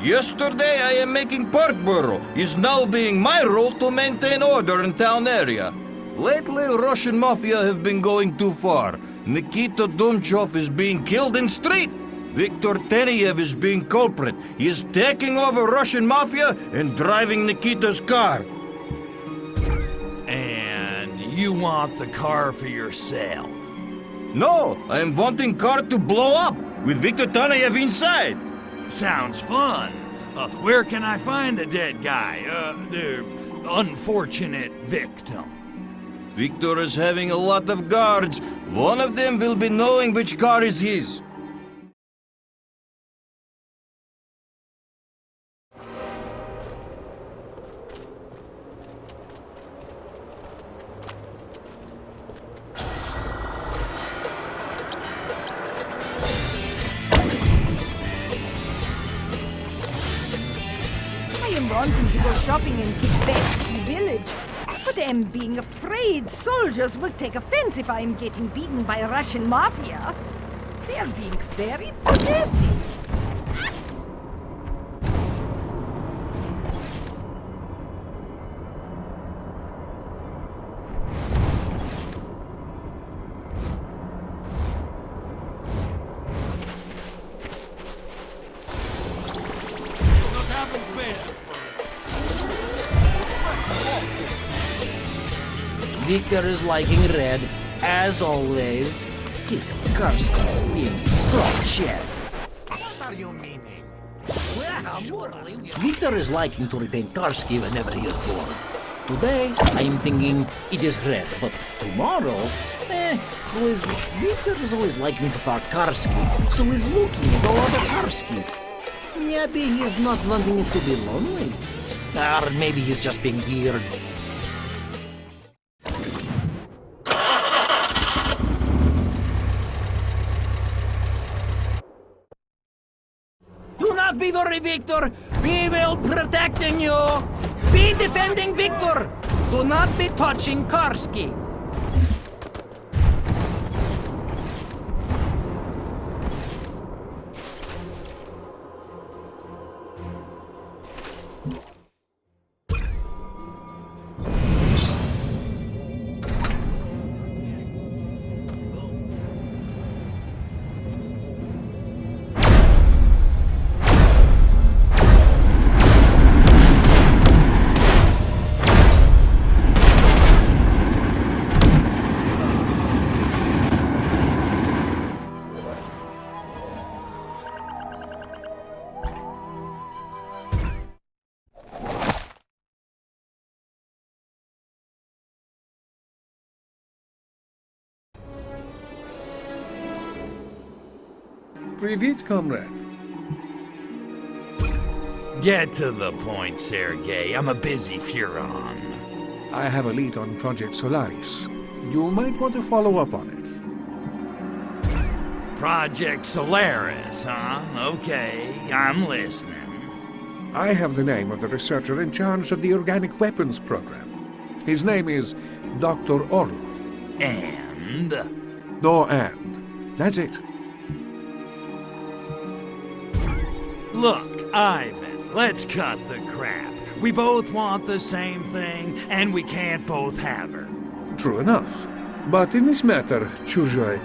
Yesterday I am making park bureau. Is now being my role to maintain order in town area. Lately, Russian mafia have been going too far. Nikita Dumchov is being killed in street. Viktor Teniev is being culprit. He is taking over Russian mafia and driving Nikita's car. You want the car for yourself? No, I am wanting car to blow up with Viktor Taneyev inside. Sounds fun. Where can I find the dead guy? The unfortunate victim. Viktor is having a lot of guards. One of them will be knowing which car is his. Wanting to go shopping in Kibetski village. But them being afraid soldiers will take offense if I'm getting beaten by Russian mafia. They're being very possessive. Victor is liking red, as always. His Karski's being so shit. What are you meaning? Victor is liking to repaint Karski whenever he is bored. Today, I am thinking it is red, but tomorrow, Victor is always liking to park Karski, so he's looking at all other Karskis. Maybe he is not wanting it to be lonely. Or maybe he's just being weird. Do not be worried, Victor. We will protecting you. Be defending Victor. Do not be touching Karski. Привет, comrade. Get to the point, Sergei. I'm a busy Furon. I have a lead on Project Solaris. You might want to follow up on it. Project Solaris, huh? Okay, I'm listening. I have the name of the researcher in charge of the organic weapons program. His name is Dr. Orlov. And? No and. That's it. Look, Ivan, let's cut the crap. We both want the same thing, and we can't both have her. True enough. But in this matter, Chujoy,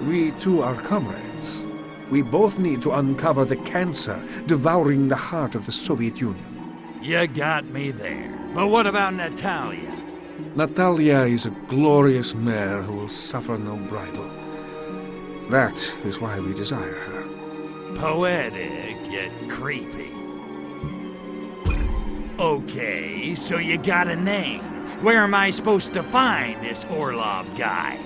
we two are comrades. We both need to uncover the cancer devouring the heart of the Soviet Union. You got me there. But what about Natalia? Natalia is a glorious mare who will suffer no bridle. That is why we desire her. Poetic, yet creepy. Okay, so you got a name. Where am I supposed to find this Orlov guy?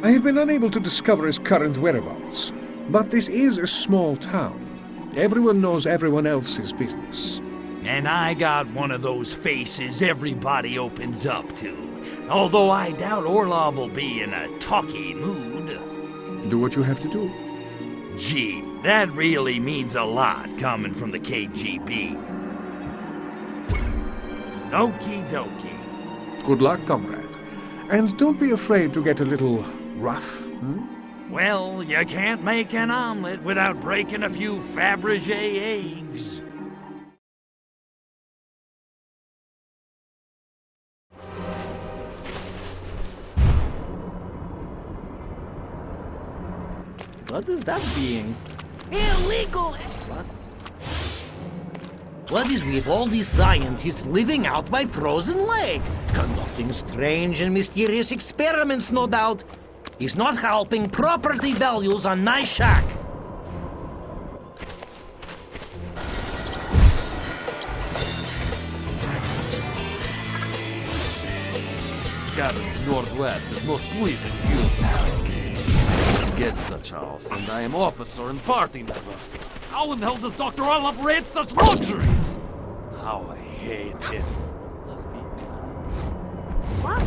I have been unable to discover his current whereabouts. But this is a small town. Everyone knows everyone else's business. And I got one of those faces everybody opens up to. Although I doubt Orlov will be in a talky mood. Do what you have to do. Gee, that really means a lot coming from the KGB. Okie dokie. Good luck, comrade. And don't be afraid to get a little rough, Well, you can't make an omelet without breaking a few Fabergé eggs. What is that being? Illegal! What? What is with all these scientists living out by frozen lake? Conducting strange and mysterious experiments, no doubt. He's not helping property values on my shack. Cabin's northwest is most pleasing view. Get such house, and I am officer and party member. How in the hell does Dr. Orlov rate such luxuries? How I hate him. What?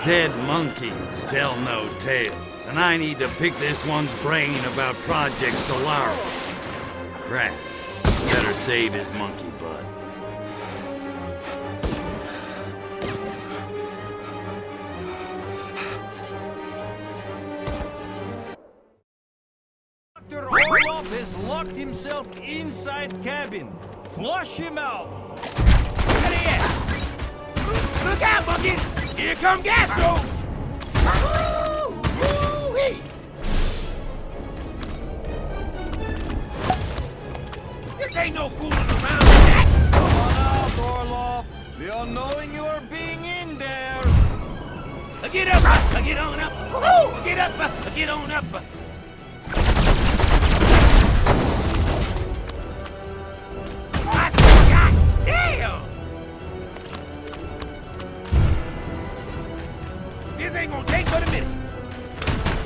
Dead monkeys tell no tales, and I need to pick this one's brain about Project Solaris. Crap. Better save his monkey butt. Dr. Orlov has locked himself inside cabin. Flush him out. Where he at? Look out, monkeys! Here come Gastro! Woo-wee! This ain't no fooling around, Jack! Come on out, Orlov. We are knowing you are being in there. Get up! Get on up! Woo-hoo! Get up! Get on up! God damn! This ain't gonna take but a minute.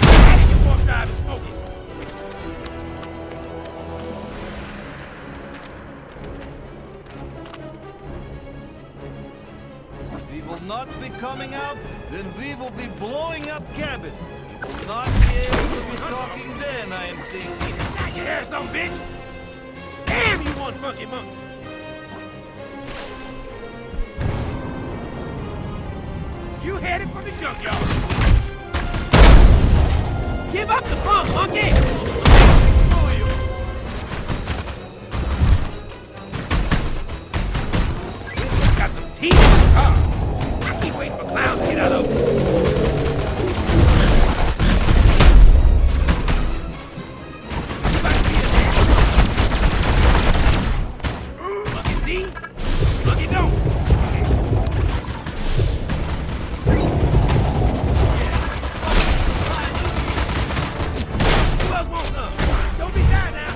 How did you walk drive and smoke it? If we will not be coming out, then we will be blowing up cabin. We will not be able to be talking then, I am thinking. You hear some bitch? Damn, you one funky monkey! You headed for the junkyard. Give up the pump, monkey! Got some teeth in the car. I keep waiting for Clown to get out of it. Monkey see? Monkey don't. Who else wants some? Don't be shy now.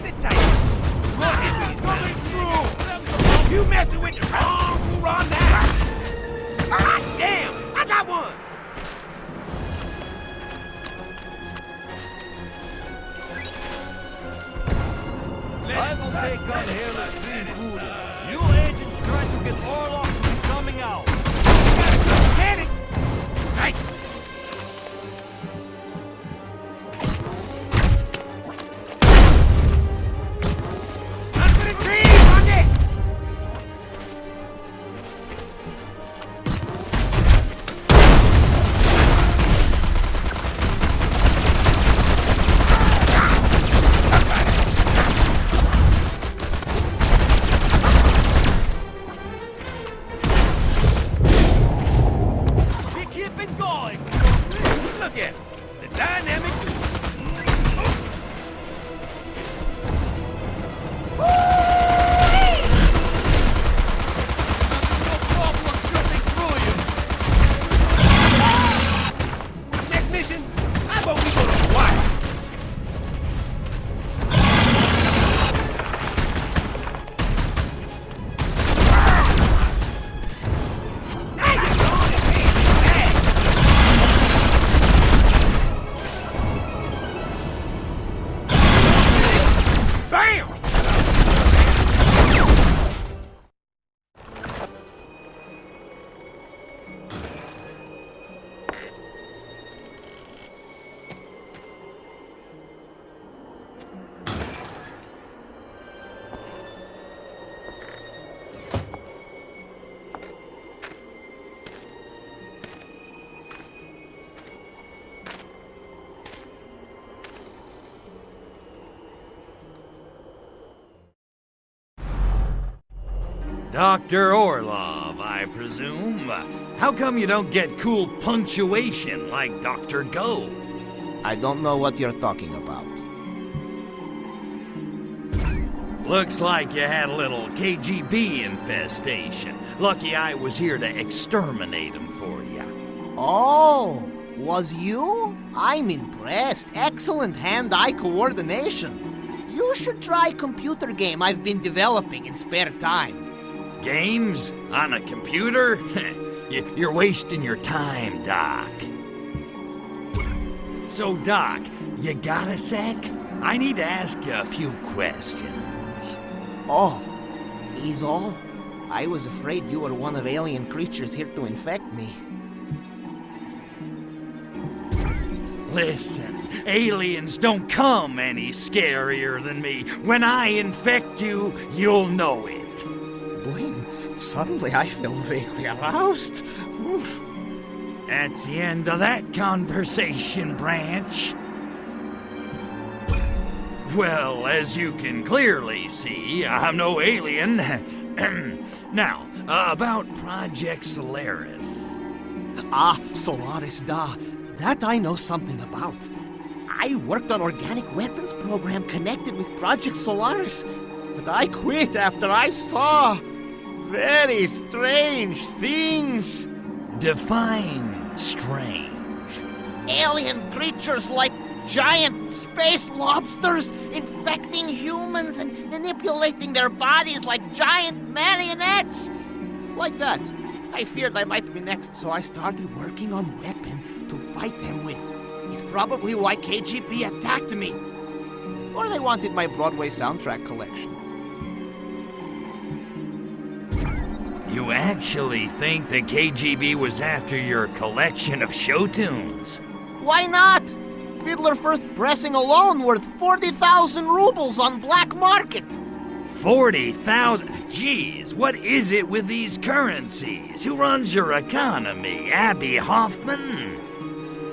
Sit tight. Monkey's coming through. You messing with the wrong hoorah now. God damn, I got one. I will take on Hairless Green Voodoo. You agents try to get Orlov to be coming out. Get it. Right. Run for the trees, monkey. We keep it going. Look at it. The dynamic duo. Next mission, how about we go to Hawaii? Now you're going and paying me back. Bam! Dr. Orlov, I presume. How come you don't get cool punctuation like Dr. Go? I don't know what you're talking about. Looks like you had a little KGB infestation. Lucky I was here to exterminate them for you. Oh, was you? I'm impressed. Excellent hand-eye coordination. You should try computer game I've been developing in spare time. Games? On a computer? You're wasting your time, Doc. So, Doc, you got a sec? I need to ask you a few questions. Oh, is all? I was afraid you were one of alien creatures here to infect me. Listen, aliens don't come any scarier than me. When I infect you, you'll know it. Blaine, suddenly I feel vaguely aroused. That's the end of that conversation, Branch. Well, as you can clearly see, I'm no alien. Now, about Project Solaris. Ah, Solaris, da. That I know something about. I worked on organic weapons program connected with Project Solaris, but I quit after I saw very strange things. Define strange. Alien creatures like giant space lobsters infecting humans and manipulating their bodies like giant marionettes. Like that. I feared I might be next, so I started working on weapon to fight them with. It's probably why KGB attacked me. Or they wanted my Broadway soundtrack collection. You actually think the KGB was after your collection of show tunes? Why not? Fiddler First Pressing alone worth 40,000 rubles on black market. 40,000? Geez, what is it with these currencies? Who runs your economy? Abby Hoffman?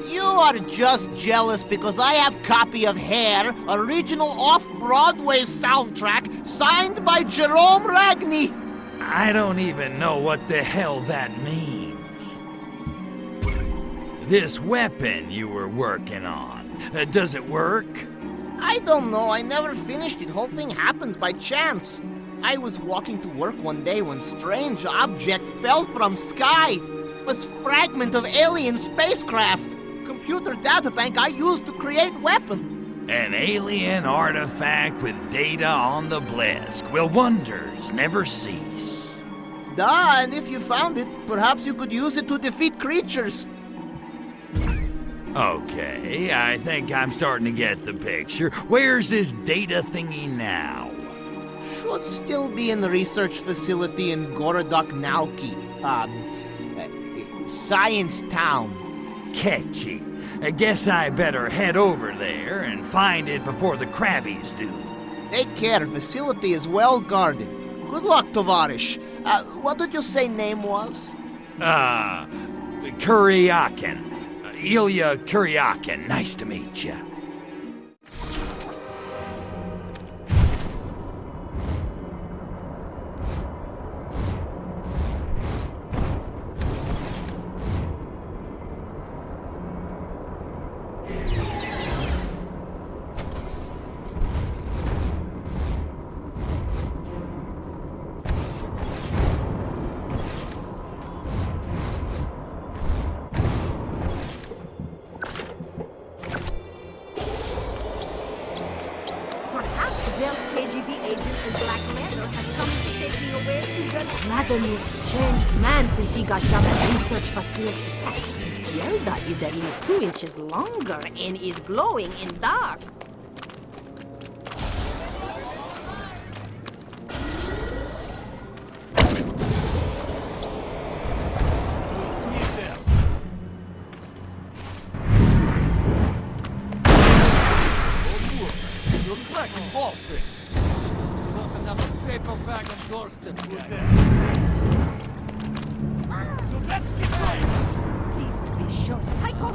You are just jealous because I have copy of Hair, original off-Broadway soundtrack, signed by Jerome Ragni. I don't even know what the hell that means. This weapon you were working on, does it work? I don't know, I never finished it. Whole thing happened by chance. I was walking to work one day when strange object fell from sky. A fragment of alien spacecraft. Computer databank I used to create weapon. An alien artifact with data on the Blisk. Will wonders never cease? Duh, and if you found it, perhaps you could use it to defeat creatures. Okay, I think I'm starting to get the picture. Where's this data thingy now? Should still be in the research facility in Gorodok Nauki. Science Town. Catchy. I guess I better head over there and find it before the Krabbies do. Take care, facility is well guarded. Good luck, Tovarish. What did you say name was? Kuryakin. Ilya Kuryakin. Nice to meet you. Vladimir's changed man since he got just research facility. Zelda is at least 2 inches longer and is glowing in dark. You're cracking ball pits. Not another paper bag on doorstep today. So let's get going. Please to be sure, psycho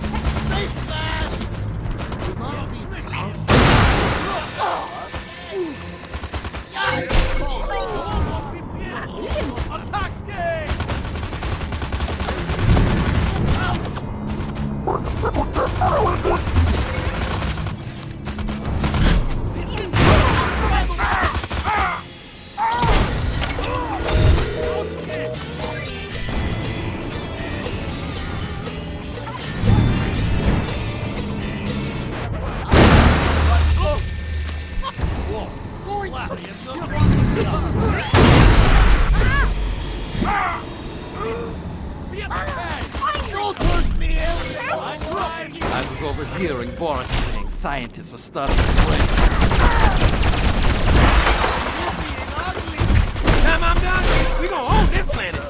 Don't hurt me, Alien! I was overhearing Boris saying scientists are starting to break. Time I'm done, we gonna own this planet.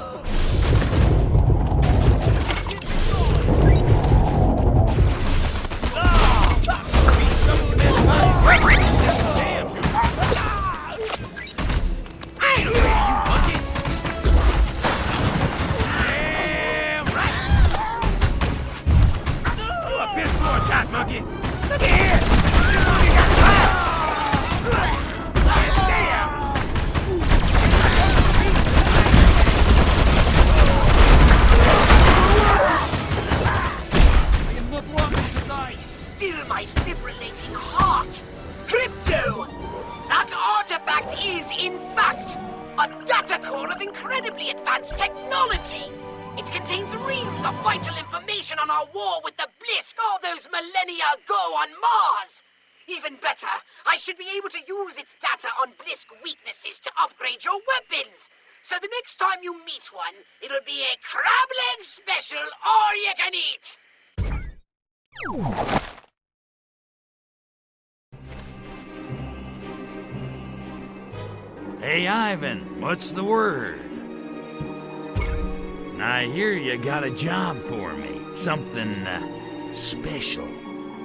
Still my fibrillating heart! Crypto! That artifact is, in fact, a data core of incredibly advanced technology! It contains reams of vital information on our war with the Blisk all those millennia ago on Mars! Even better, I should be able to use its data on Blisk weaknesses to upgrade your weapons! So the next time you meet one, it'll be a crab leg special all you can eat! Hey, Ivan, what's the word? I hear you got a job for me. Something, special.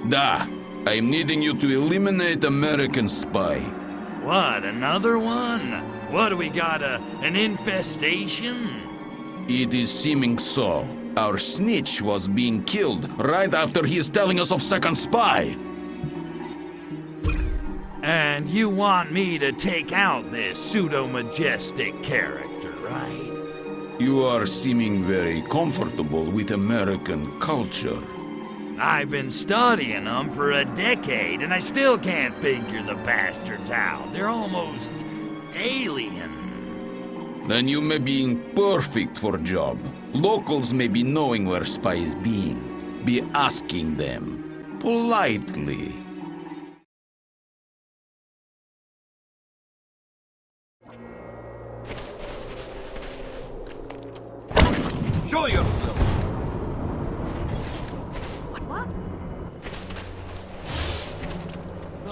Da, I'm needing you to eliminate American spy. What, another one? What, do we got, an infestation? It is seeming so. Our snitch was being killed right after he is telling us of second spy. And you want me to take out this pseudo-majestic character, right? You are seeming very comfortable with American culture. I've been studying them for a decade, and I still can't figure the bastards out. They're almost alien. Then you may be perfect for job. Locals may be knowing where spy is being. Be asking them. Politely. Show yourself.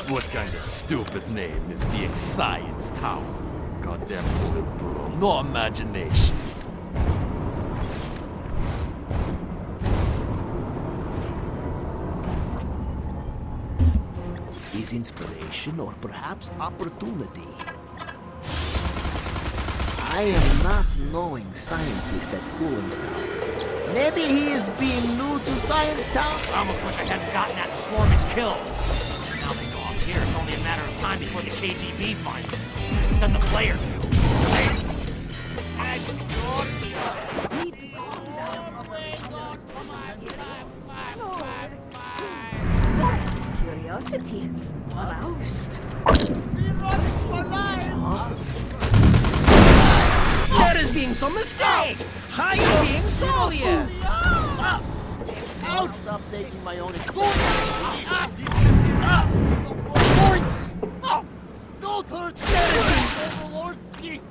What kind of stupid name is being Science Tower? Goddamn bullet bro, no imagination. Is inspiration or perhaps opportunity? I am not knowing scientist at Cooling Tower. Maybe he is being new to Science Town. I almost wish I hadn't gotten that informant killed. Now they know I'm here. It's only a matter of time before the KGB finds him. Send the player to. Curiosity aroused. There is being some mistake! I am being sorry! I'll stop taking my own Don't hurt me, Overlordski!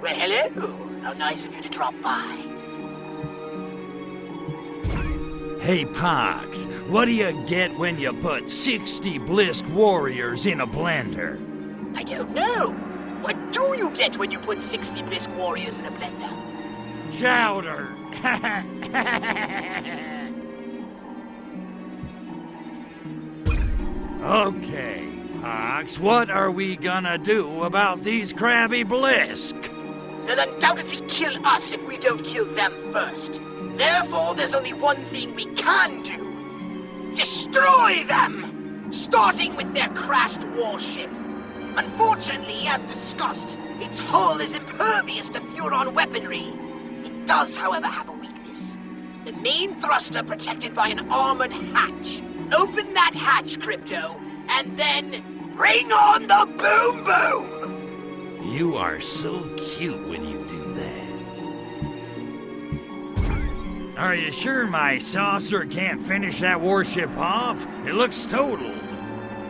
Well, hello. How nice of you to drop by. Hey, Pox, what do you get when you put 60 Blisk warriors in a blender? I don't know. What do you get when you put 60 Blisk warriors in a blender? Chowder! Okay, Pox, what are we gonna do about these crabby Blisk? They'll undoubtedly kill us if we don't kill them first. Therefore, there's only one thing we can do. Destroy them! Starting with their crashed warship. Unfortunately, as discussed, its hull is impervious to Furon weaponry. It does, however, have a weakness. The main thruster protected by an armored hatch. Open that hatch, Crypto, and then bring on the boom boom! You are so cute when you do that. Are you sure my saucer can't finish that warship off? It looks total.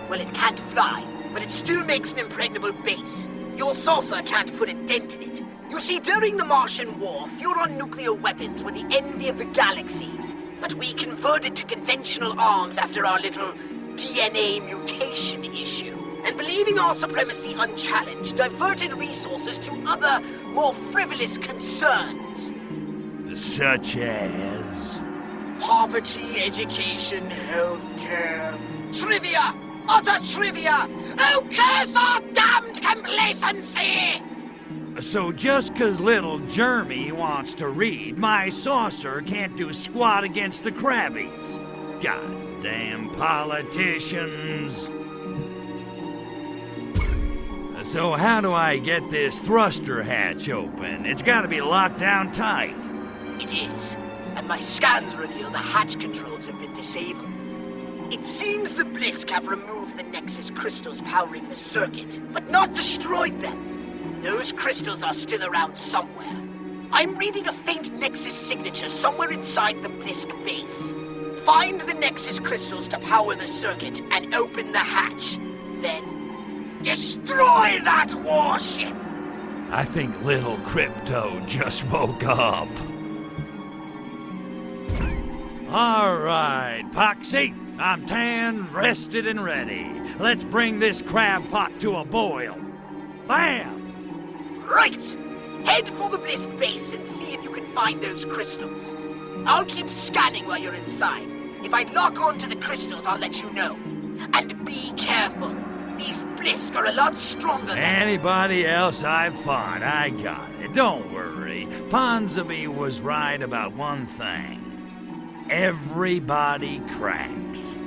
Well, it can't fly, but it still makes an impregnable base. Your saucer can't put a dent in it. You see, during the Martian War, Furon nuclear weapons were the envy of the galaxy. But we converted to conventional arms after our little DNA mutation issue. And believing our supremacy unchallenged, diverted resources to other, more frivolous concerns. Such as? Poverty, education, healthcare, trivia! Utter trivia! Oh, curse our damned complacency! So just 'cause little Jeremy wants to read, my saucer can't do squat against the Krabbies. Goddamn politicians. So how do I get this thruster hatch open? It's gotta be locked down tight. It is, and my scans reveal the hatch controls have been disabled. It seems the Blisk have removed the Nexus crystals powering the circuit, but not destroyed them. Those crystals are still around somewhere. I'm reading a faint Nexus signature somewhere inside the Blisk base. Find the Nexus crystals to power the circuit and open the hatch. Then, destroy that warship! I think little Crypto just woke up. All right, Poxy. I'm tan, rested, and ready. Let's bring this crab pot to a boil. Bam! Right! Head for the Blisk base and see if you can find those crystals. I'll keep scanning while you're inside. If I lock onto the crystals, I'll let you know. And be careful. These Blisk are a lot stronger than... Anybody else I've fought, I got it. Don't worry. Ponsonby was right about one thing. Everybody cracks.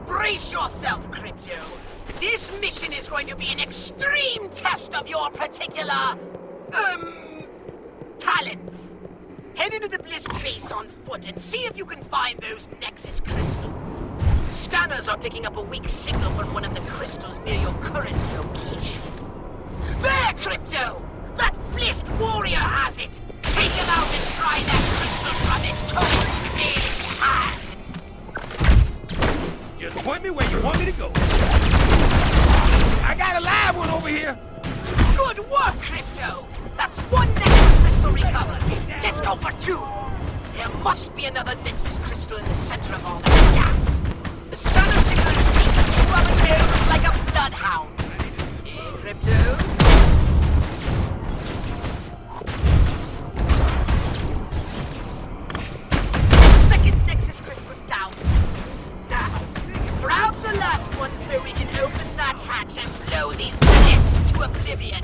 Brace yourself, Crypto. This mission is going to be an extreme test of your particular... talents. Head into the Blisk base on foot and see if you can find those Nexus crystals. Scanners are picking up a weak signal from one of the crystals near your current location. There, Crypto! That Blisk warrior has it! Take him out and try that crystal from its cold, hands! Just point me where you want me to go. I got a live one over here. Good work, Crypto! That's one Nexus crystal recovered. Let's go for two. There must be another Nexus crystal in the center of all that gas. The scanner signal speaks to our nose like a bloodhound. Hey, Crypto? Second Nexus crystal down. Now, grab the last one so we can open that hatch and blow these Blisk to oblivion.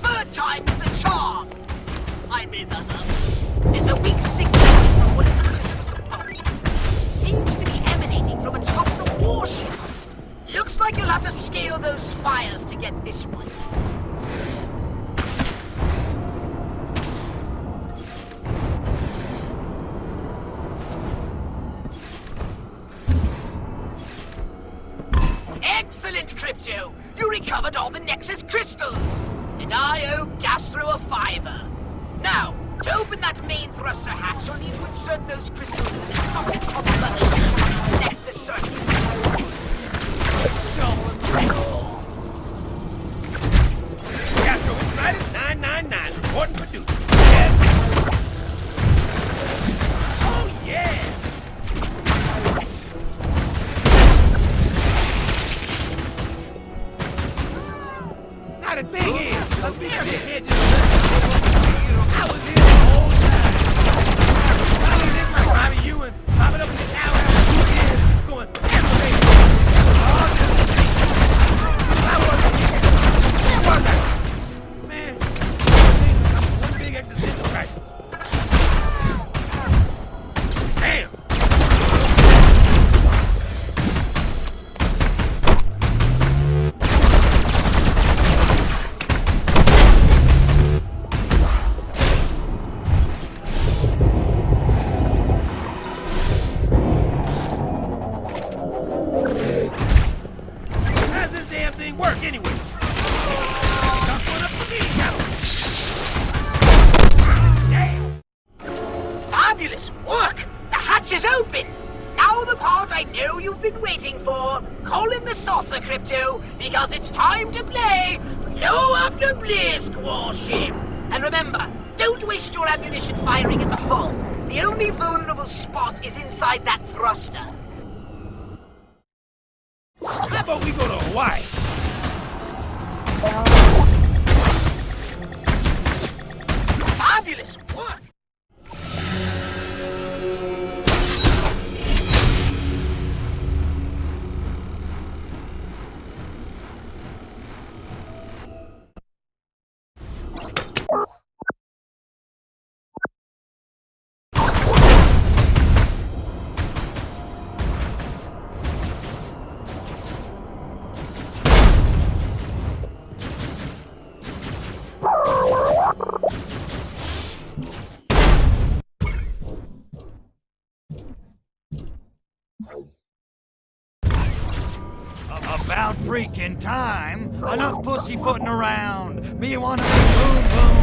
Third time's the charm. I made that up. There's a weak signal from one of the crystals above. Seems to be emanating from atop the warship. Looks like you'll have to scale those spires to get this one. Excellent, Crypto! You recovered all the Nexus crystals! And I owe Gastro a $5. Now, to open that main thruster hatch, you'll need to insert those crystals into the sockets on the level to connect the circuit. Gastro inside is 999, reporting for duty. Oh, yeah! Now the thing is, America here just... I was here the whole time. I was in my private U and popping up in this house for 2 years, going everything. All just I wasn't here. Where was I? Man, one big I know you've been waiting for. Call in the saucer, Crypto, because it's time to play Blow Up the Blisk Warship. And remember, don't waste your ammunition firing at the hull. The only vulnerable spot is inside that thruster. How about we go to Hawaii? Fabulous work! About freaking time. Enough pussyfooting around. Me wanna be boom boom.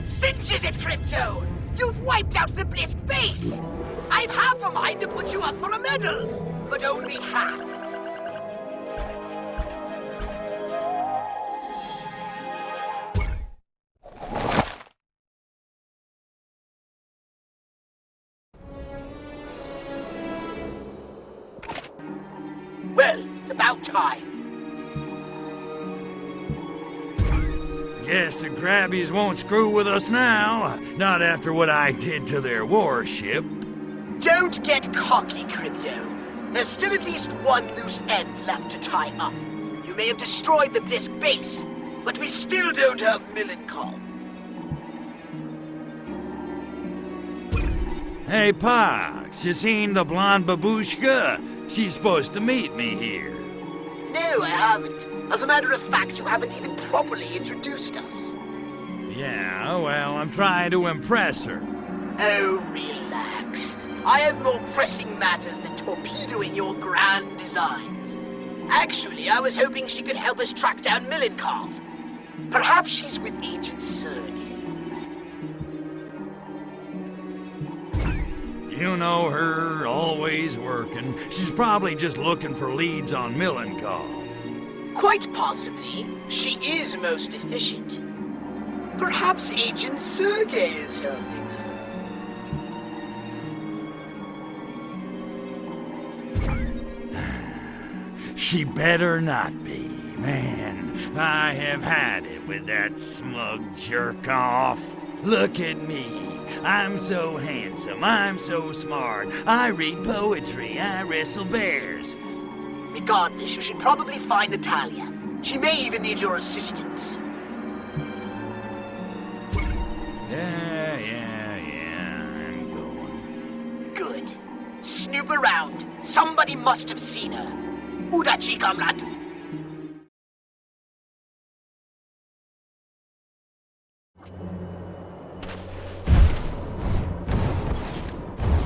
Cinches it, Crypto! You've wiped out the Blisk base! I've half a mind to put you up for a medal, but only half. Well, it's about time. Guess the Grabbies won't screw with us now. Not after what I did to their warship. Don't get cocky, Crypto. There's still at least one loose end left to tie up. You may have destroyed the Blisk base, but we still don't have Milenkov. Hey, Pox, you seen the blonde babushka? She's supposed to meet me here. No, I haven't. As a matter of fact, you haven't even properly introduced us. Yeah, well, I'm trying to impress her. Oh, relax. I have more pressing matters than torpedoing your grand designs. Actually, I was hoping she could help us track down Milenkov. Perhaps she's with Agent Sergey. You know her, always working. She's probably just looking for leads on Milenkov. Quite possibly. She is most efficient. Perhaps Agent Sergey is helping her. She better not be. Man, I have had it with that smug jerk-off. Look at me. I'm so handsome. I'm so smart. I read poetry. I wrestle bears. Regardless, you should probably find Natalia. She may even need your assistance. Yeah, I'm going. Good. Snoop around. Somebody must have seen her. Udachi, comrade.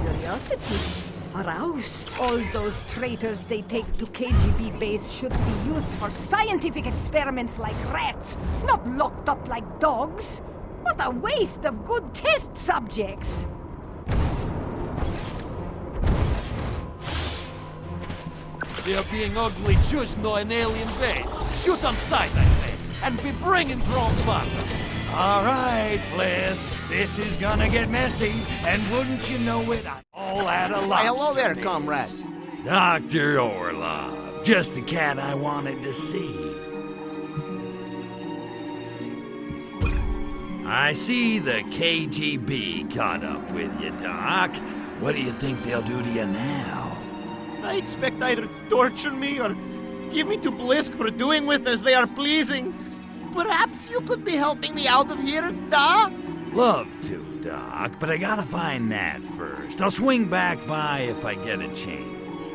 Curiosity. Aroused. All those traitors they take to KGB base should be used for scientific experiments like rats, not locked up like dogs. What a waste of good test subjects! They're being ugly just no an alien base. Shoot on sight, I say, and be bringing drone butter. All right, Blisk. This is gonna get messy, and wouldn't you know it, I'm all out of lobster. Hello there, meat. comrades. Dr. Orlov. Just the cat I wanted to see. I see the KGB caught up with you, Doc. What do you think they'll do to you now? I expect either torture me or give me to Blisk for doing with as they are pleasing. Perhaps you could be helping me out of here, da? Love to, Doc, but I gotta find Nat first. I'll swing back by if I get a chance.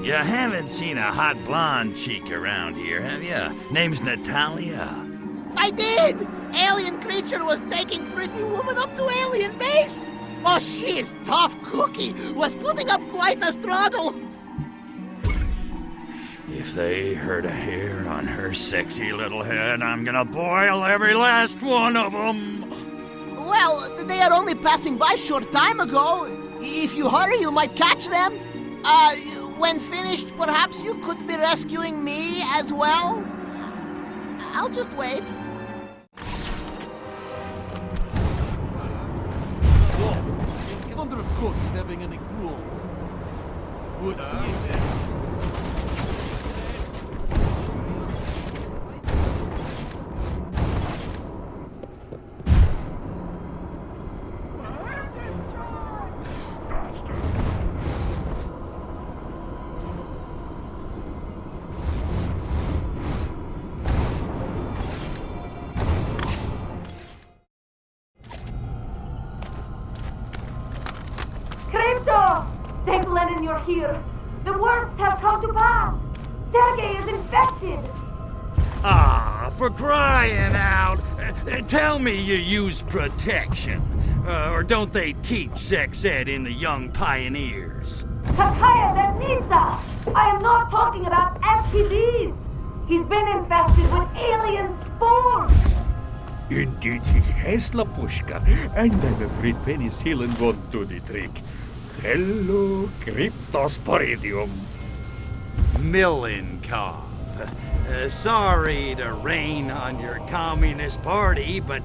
You haven't seen a hot blonde cheek around here, have you? Name's Natalia. I did! Alien creature was taking pretty woman up to alien base! Oh, she is tough cookie! Was putting up quite a struggle! If they hurt a hair on her sexy little head, I'm gonna boil every last one of them! Well, they are only passing by short time ago. If you hurry, you might catch them. When finished, perhaps you could be rescuing me as well? I'll just wait. I wonder if Cook is having any gruel. Would be Thank Lenin you're here. The worst has come to pass. Sergei is infected. Ah, for crying out! Tell me you use protection. Or don't they teach sex ed in the Young Pioneers? Kakaya Desnitsa! I am not talking about STDs. He's been infested with alien spores. Indeed he has, Lapushka, and I'm afraid penicillin won't do the trick. Hello, Cryptosporidium. Milenkov. Sorry to rain on your communist party, but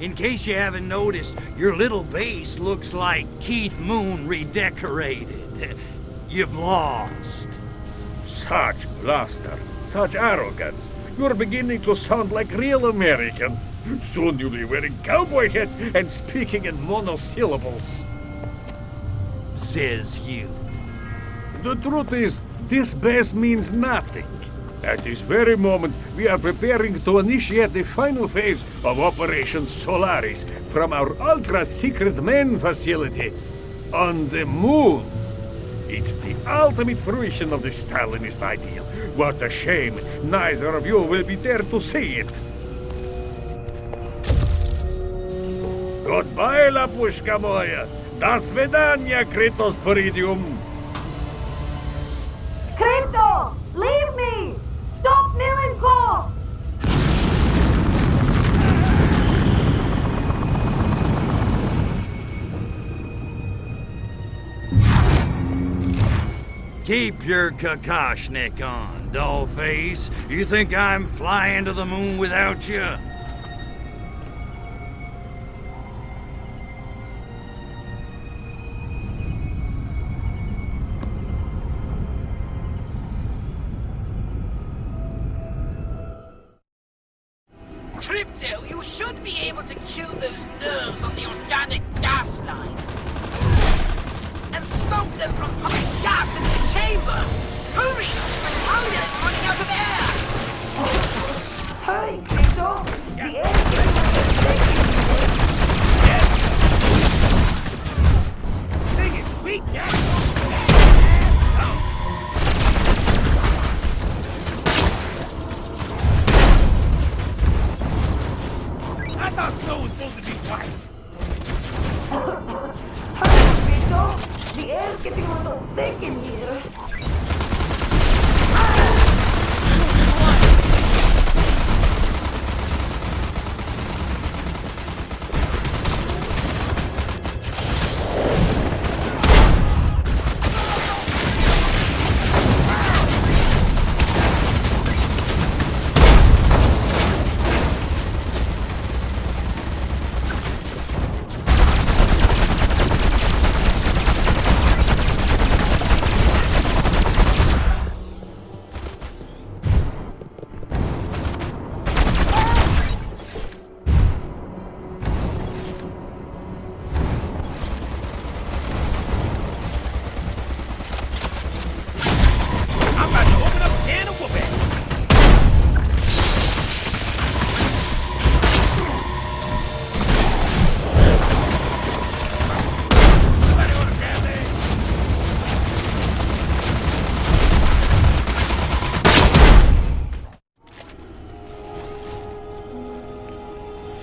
in case you haven't noticed, your little base looks like Keith Moon redecorated. You've lost. Such bluster, such arrogance. You're beginning to sound like real American. Soon you'll be wearing cowboy hat and speaking in monosyllables. Says you. The truth is, this base means nothing. At this very moment, we are preparing to initiate the final phase of Operation Solaris from our ultra-secret main facility on the moon. It's the ultimate fruition of the Stalinist ideal. What a shame neither of you will be there to see it. Goodbye, Lapushka moya. До свидания, Kritos Peridium. Crypto! Leave me! Stop Milenkov! Keep your kakashnik on, dollface. You think I'm flying to the moon without you? Crypto, you should be able to kill those nerves on the organic gas line. And stop them from pumping gas into the chamber! Hurry! Natalia is running out of air! Hurry, Crypto! The air Sing it, sweet gas! I thought snow was supposed to be white. Hurry, Crypto! The air's getting a little thick in here.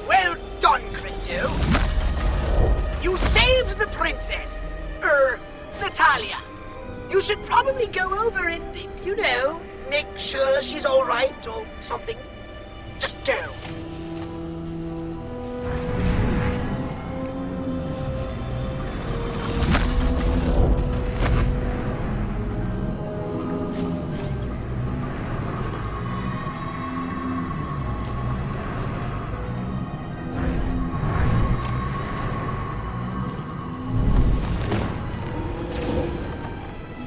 Well done, Crypto. You saved the princess. Natalia. You should probably go over and, you know, make sure she's all right or something. Just go.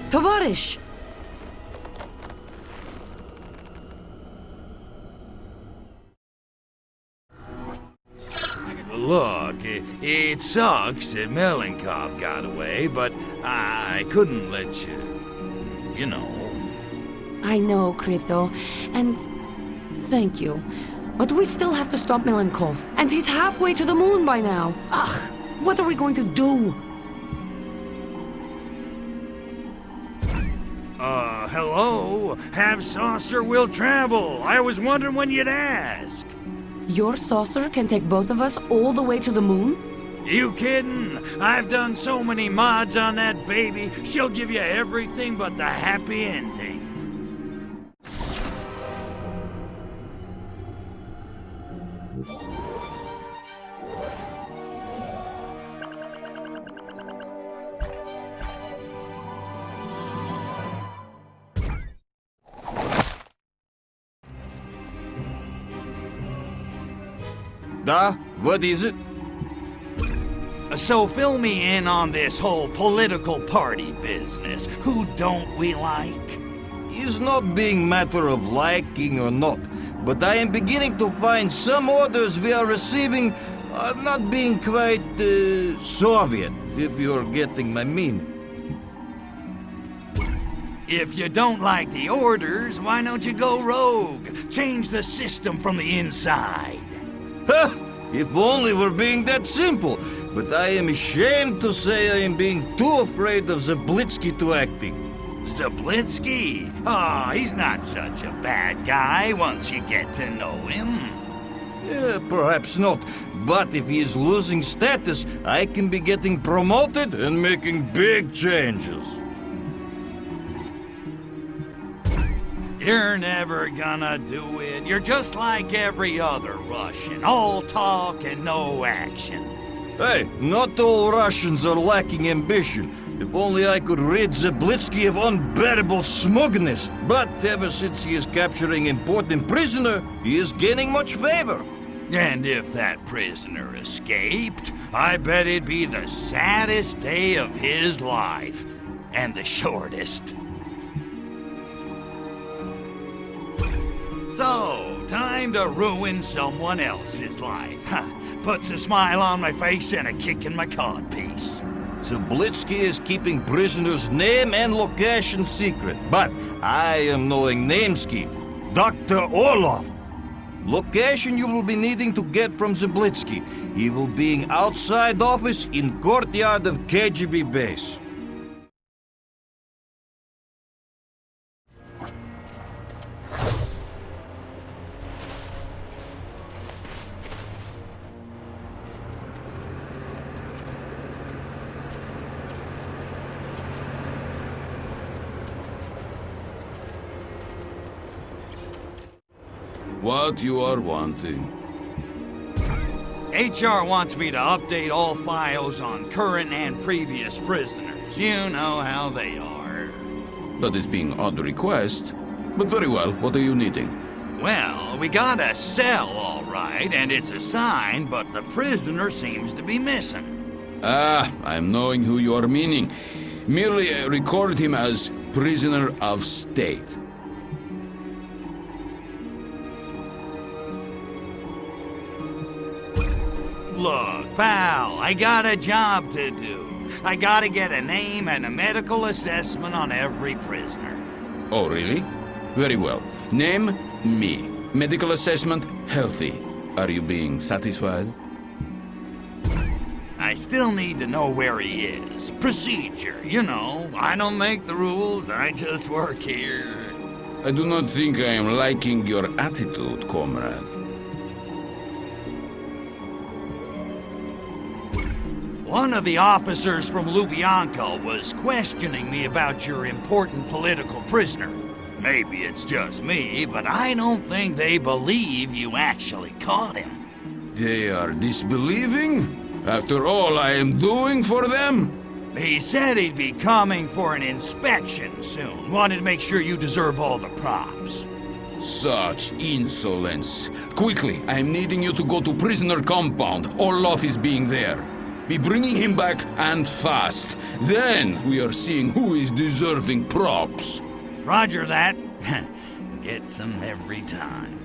Tavarish! Look, it sucks that Melenkov got away, but I couldn't let you know. I know, Crypto, and thank you. But we still have to stop Milenkov, and he's halfway to the moon by now. Ugh, what are we going to do? Hello? Have saucer will travel. I was wondering when you'd ask. Your saucer can take both of us all the way to the moon? You kidding? I've done so many mods on that baby, she'll give you everything but the happy ending. Da, what is it? So fill me in on this whole political party business. Who don't we like? It's not being matter of liking or not. but I am beginning to find some orders we are receiving are not being quite Soviet, if you're getting my meaning. If you don't like the orders, why don't you go rogue? Change the system from the inside. Ha! If only we're being that simple. But I am ashamed to say I am being too afraid of Zablitsky to acting. Zablitsky? Ah, he's not such a bad guy once you get to know him. Yeah, perhaps not. But if he is losing status, I can be getting promoted and making big changes. You're never gonna do it. You're just like every other Russian. All talk and no action. Hey, not all Russians are lacking ambition. If only I could rid Zablitsky of unbearable smugness. But ever since he is capturing important prisoner, he is gaining much favor. And if that prisoner escaped, I bet it'd be the saddest day of his life. And the shortest. So, time to ruin someone else's life. Puts a smile on my face and a kick in my codpiece. Zablitsky is keeping prisoners' name and location secret, but I am knowing Namesky, Dr. Orlov. Location you will be needing to get from Zablitsky. He will be in outside office in courtyard of KGB base. What you are wanting? HR wants me to update all files on current and previous prisoners. You know how they are. That is being odd request. But very well, what are you needing? Well, we got a cell, all right, and it's assigned, but the prisoner seems to be missing. Ah, I'm knowing who you are meaning. Merely record him as prisoner of state. Look, pal, I got a job to do. I gotta get a name and a medical assessment on every prisoner. Oh, really? Very well. Name, me. Medical assessment, healthy. Are you being satisfied? I still need to know where he is. Procedure, you know. I don't make the rules, I just work here. I do not think I am liking your attitude, comrade. One of the officers from Lubyanka was questioning me about your important political prisoner. Maybe it's just me, but I don't think they believe you actually caught him. They are disbelieving? After all I am doing for them? He said he'd be coming for an inspection soon. Wanted to make sure you deserve all the props. Such insolence. Quickly, I am needing you to go to prisoner compound. Orlov is being there. Be bringing him back and fast. Then we are seeing who is deserving props. Roger that. Gets them every time.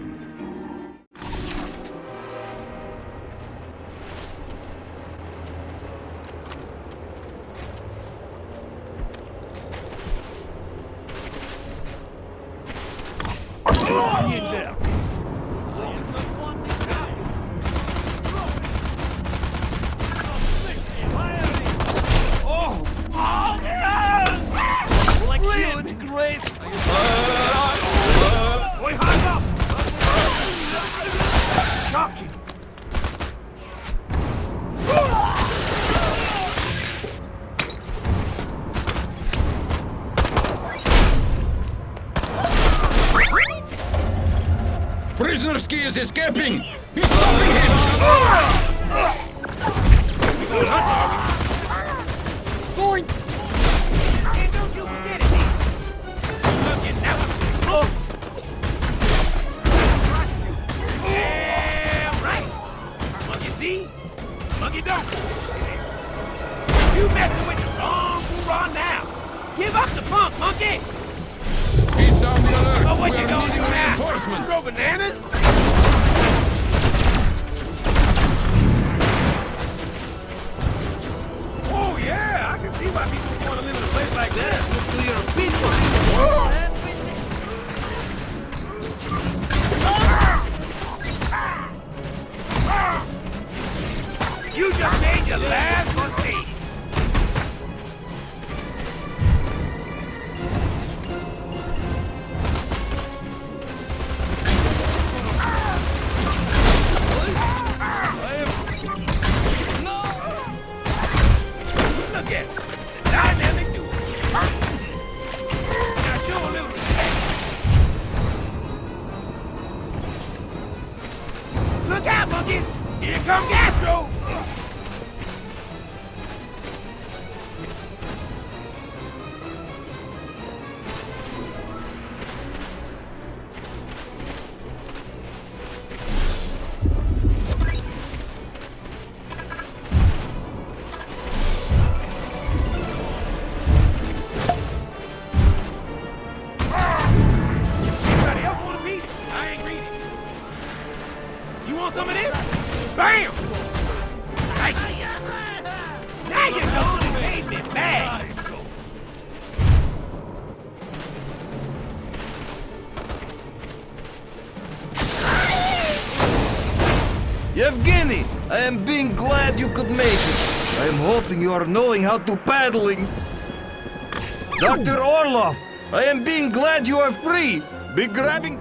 Prisonersky is escaping! He's stopping him! Going! Don't you forget it! Look, you never crush you! Yeah, right! Monkey see? Monkey don't! You messing with the wrong hoorah now! Give up the punk, monkey! He sound the alert! Oh, what We you are gonna needing do now? reinforcements! Throw bananas? Look out, monkeys! Here comes Gastro! Anybody else want a piece? I ain't greedy. You want some of this? Bam! Nice. Now you done made me mad. Yevgeny, I am being glad you could make it. I am hoping you are knowing how to paddling. Dr. Orlov, I am being glad you are free. Be grabbing...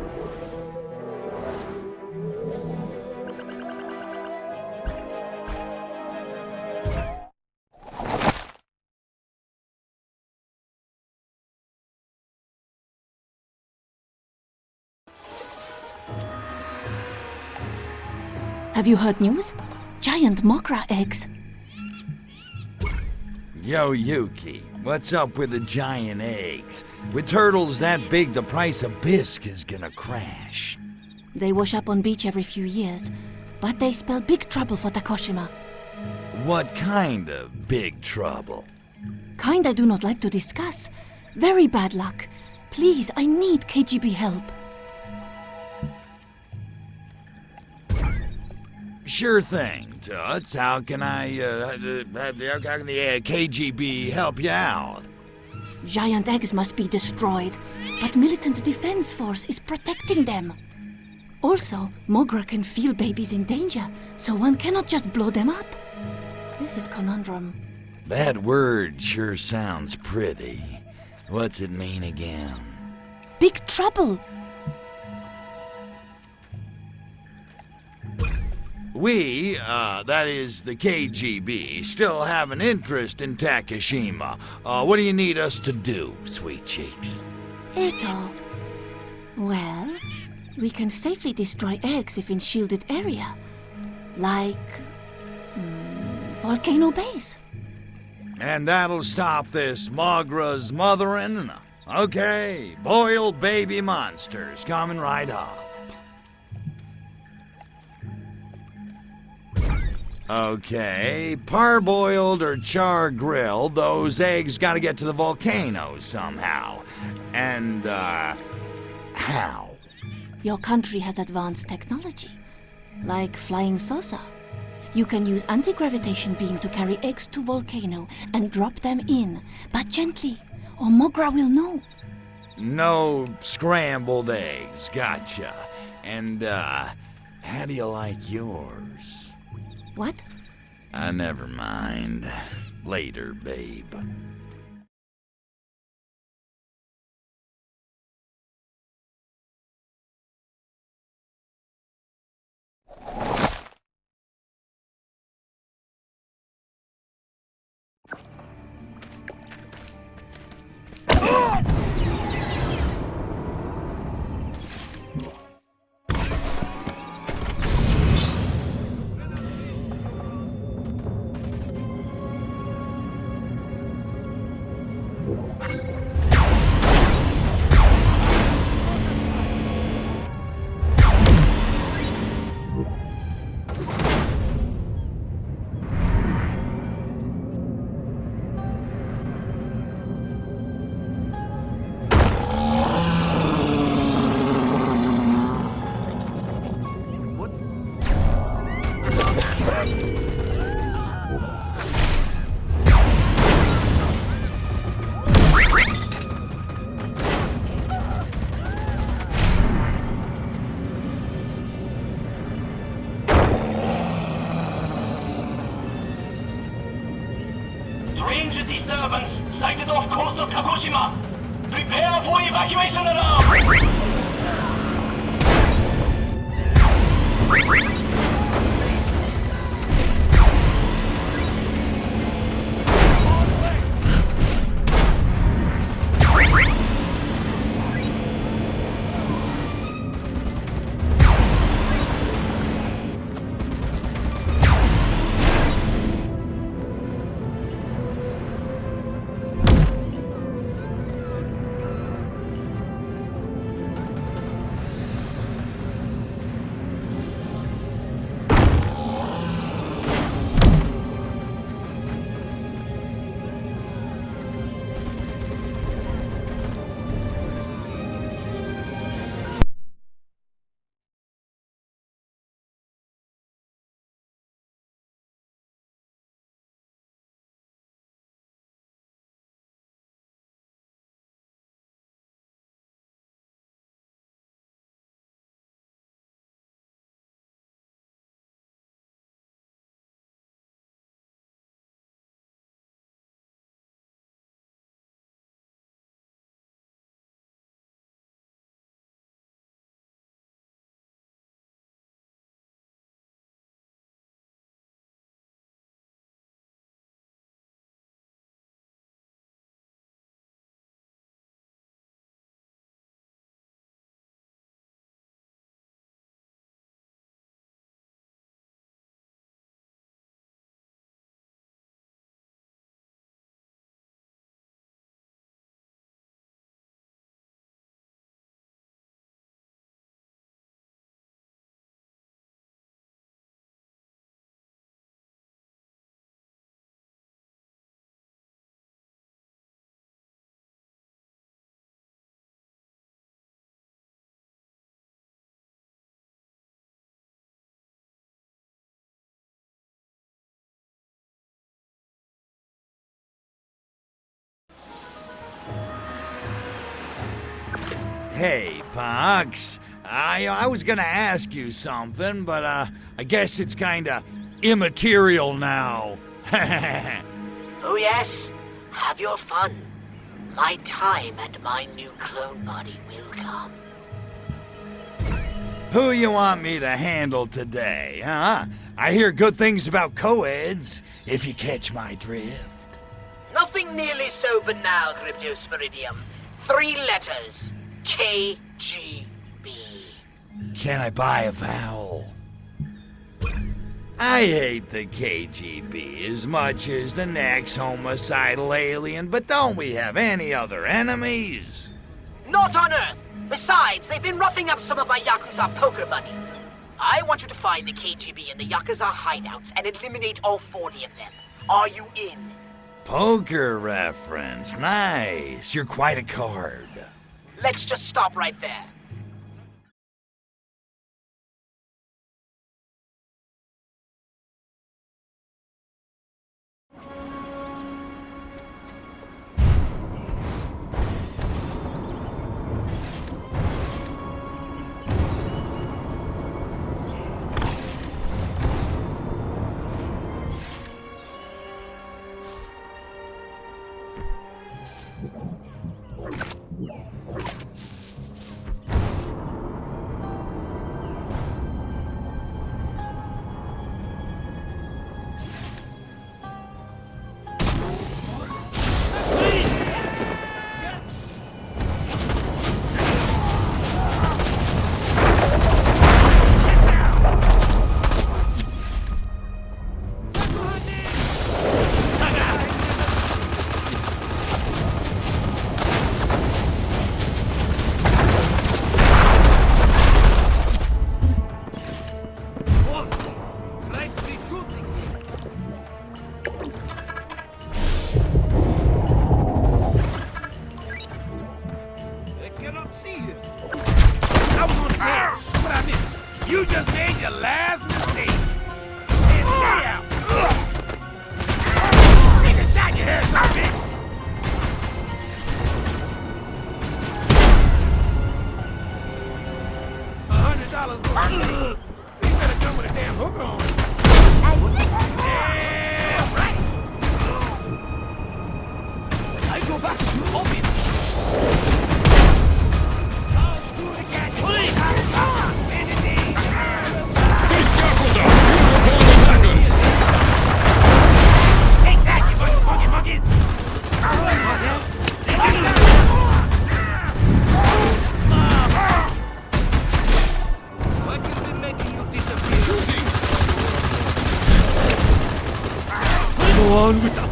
Have you heard news? Giant Mogra eggs. Yo, Yuki, what's up with the giant eggs? With turtles that big, the price of bisque is gonna crash. They wash up on beach every few years, but they spell big trouble for Takoshima. What kind of big trouble? Kind I do not like to discuss. Very bad luck. Please, I need KGB help. Sure thing, Toots. How can how can the KGB help you out? Giant eggs must be destroyed, but Militant Defense Force is protecting them. Also, Mogra can feel babies in danger, so one cannot just blow them up. This is conundrum. That word sure sounds pretty. What's it mean again? Big trouble! We, that is the KGB, still have an interest in Takashima. What do you need us to do, sweet cheeks? Eto. Well, we can safely destroy eggs if in shielded area. Like... Volcano Base. And that'll stop this Mogra's mothering? Okay, boiled baby monsters coming right up. Okay, parboiled or char-grilled, those eggs gotta get to the volcano somehow. And, how? Your country has advanced technology, like flying saucer. You can use anti-gravitation beam to carry eggs to volcano and drop them in, but gently, or Mogra will know. No scrambled eggs, gotcha. And, how do you like yours? What? Never mind. Later, babe. Strange disturbance sighted off coast of Kagoshima. Prepare for evacuation alarm! Hey, Pox. I was gonna ask you something, but I guess it's kinda immaterial now. Oh yes, have your fun. My time and my new clone body will come. Who you want me to handle today, huh? I hear good things about co-eds, if you catch my drift. Nothing nearly so banal, Cryptosporidium. 3 letters. KGB. Can I buy a vowel? I hate the KGB as much as the next homicidal alien, but don't we have any other enemies? Not on Earth! Besides, they've been roughing up some of my Yakuza poker buddies. I want you to find the KGB and the Yakuza hideouts and eliminate all 40 of them. Are you in? Poker reference. Nice. You're quite a card. Let's just stop right there. You just made your last mistake. And stay out. Take a shot in your head, son of a bitch. $100. You better come with a damn hook on. Yeah, right. I go back to office. Go on with that.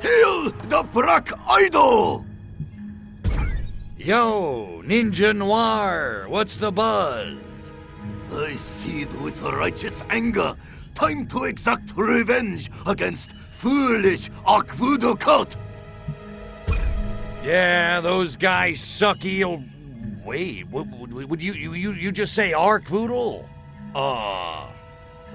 Hail the Black Idol! Yo, Ninja Noir, what's the buzz? I seethe with righteous anger. Time to exact revenge against foolish Ark Voodoo cult. Yeah, those guys suck eel. Wait, would you just say Ark Voodoo?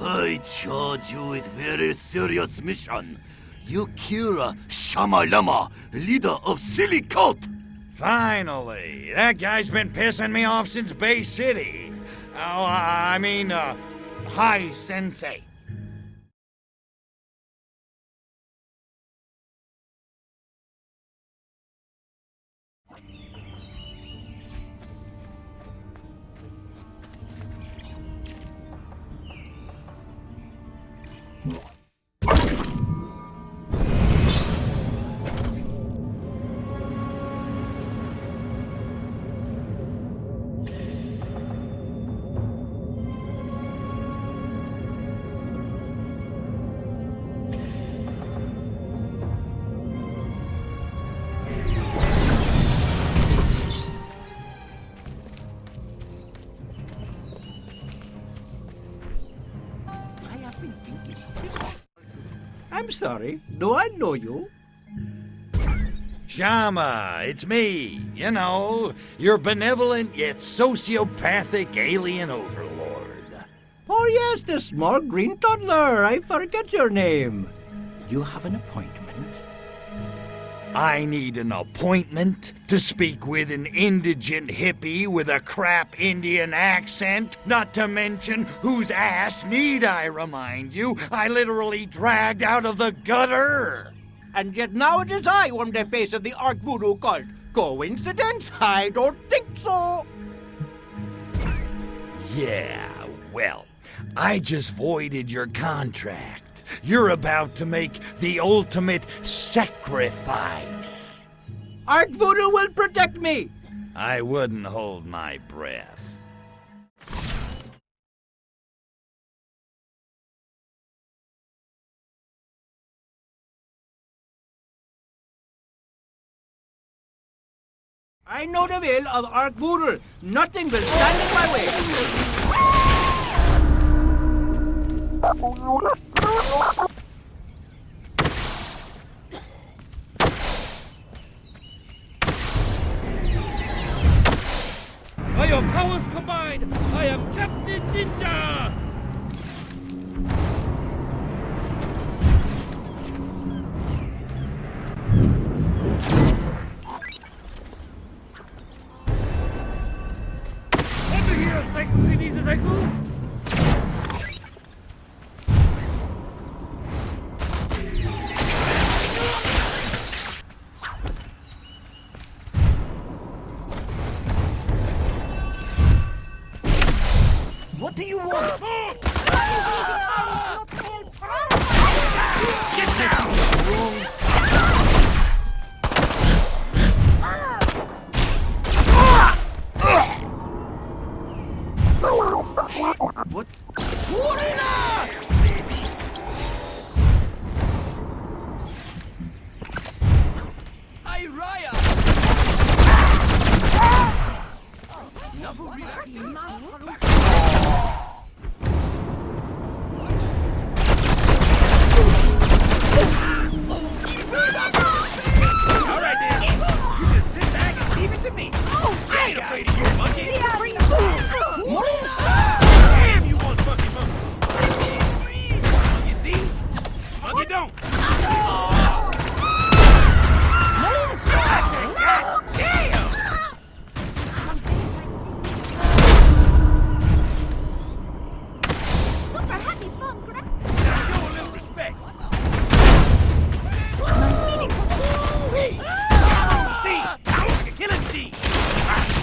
I charge you with very serious mission. You kill Shamalama, leader of Silly Cult. Finally, that guy's been pissing me off since Bay City. Hi, Sensei. I'm sorry. Do I know you? Shama, it's me. You know, your benevolent yet sociopathic alien overlord. Oh yes, the small green toddler. I forget your name. You have an appointment? I need an appointment to speak with an indigent hippie with a crap Indian accent, not to mention whose ass, need I remind you, I literally dragged out of the gutter. And yet now it is I who am the face of the Ark Voodoo cult. Coincidence? I don't think so. Yeah, well, I just voided your contract. You're about to make the ultimate sacrifice. Ark Voodoo will protect me. I wouldn't hold my breath. I know the will of Ark Voodoo. Nothing will stand in my way. By your powers combined, I am Captain Ninja! Over here, Psycho Kinese Psycho! What do you want? Get down! What?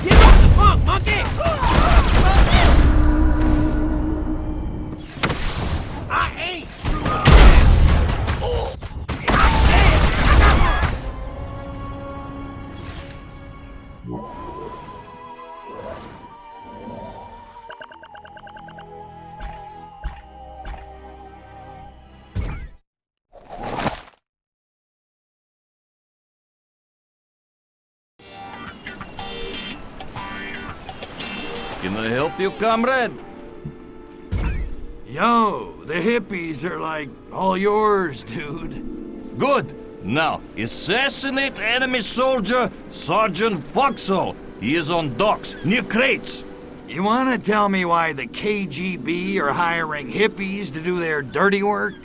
Give up the punk! Can I help you, comrade? Yo, the hippies are like all yours, dude. Good. Now, assassinate enemy soldier Sergeant Foxhole. He is on docks, near crates. You want to tell me why the KGB are hiring hippies to do their dirty work?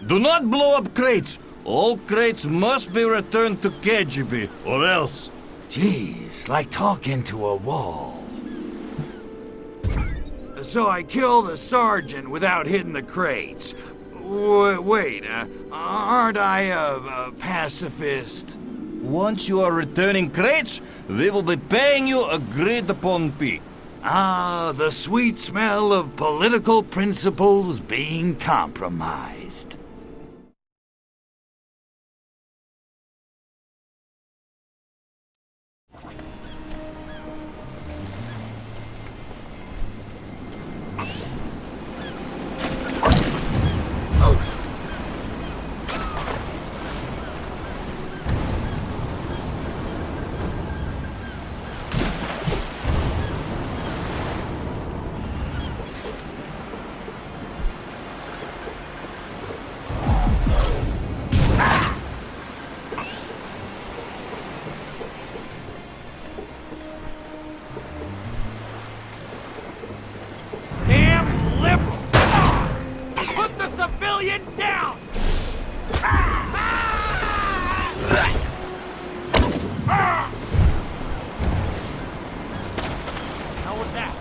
Do not blow up crates. All crates must be returned to KGB, or else. Jeez, like talking to a wall. So I kill the sergeant without hitting the crates. Wait, aren't I a pacifist? Once you are returning crates, we will be paying you agreed-upon fee. Ah, the sweet smell of political principles being compromised. Damn liberals! Put the civilian down! How was that?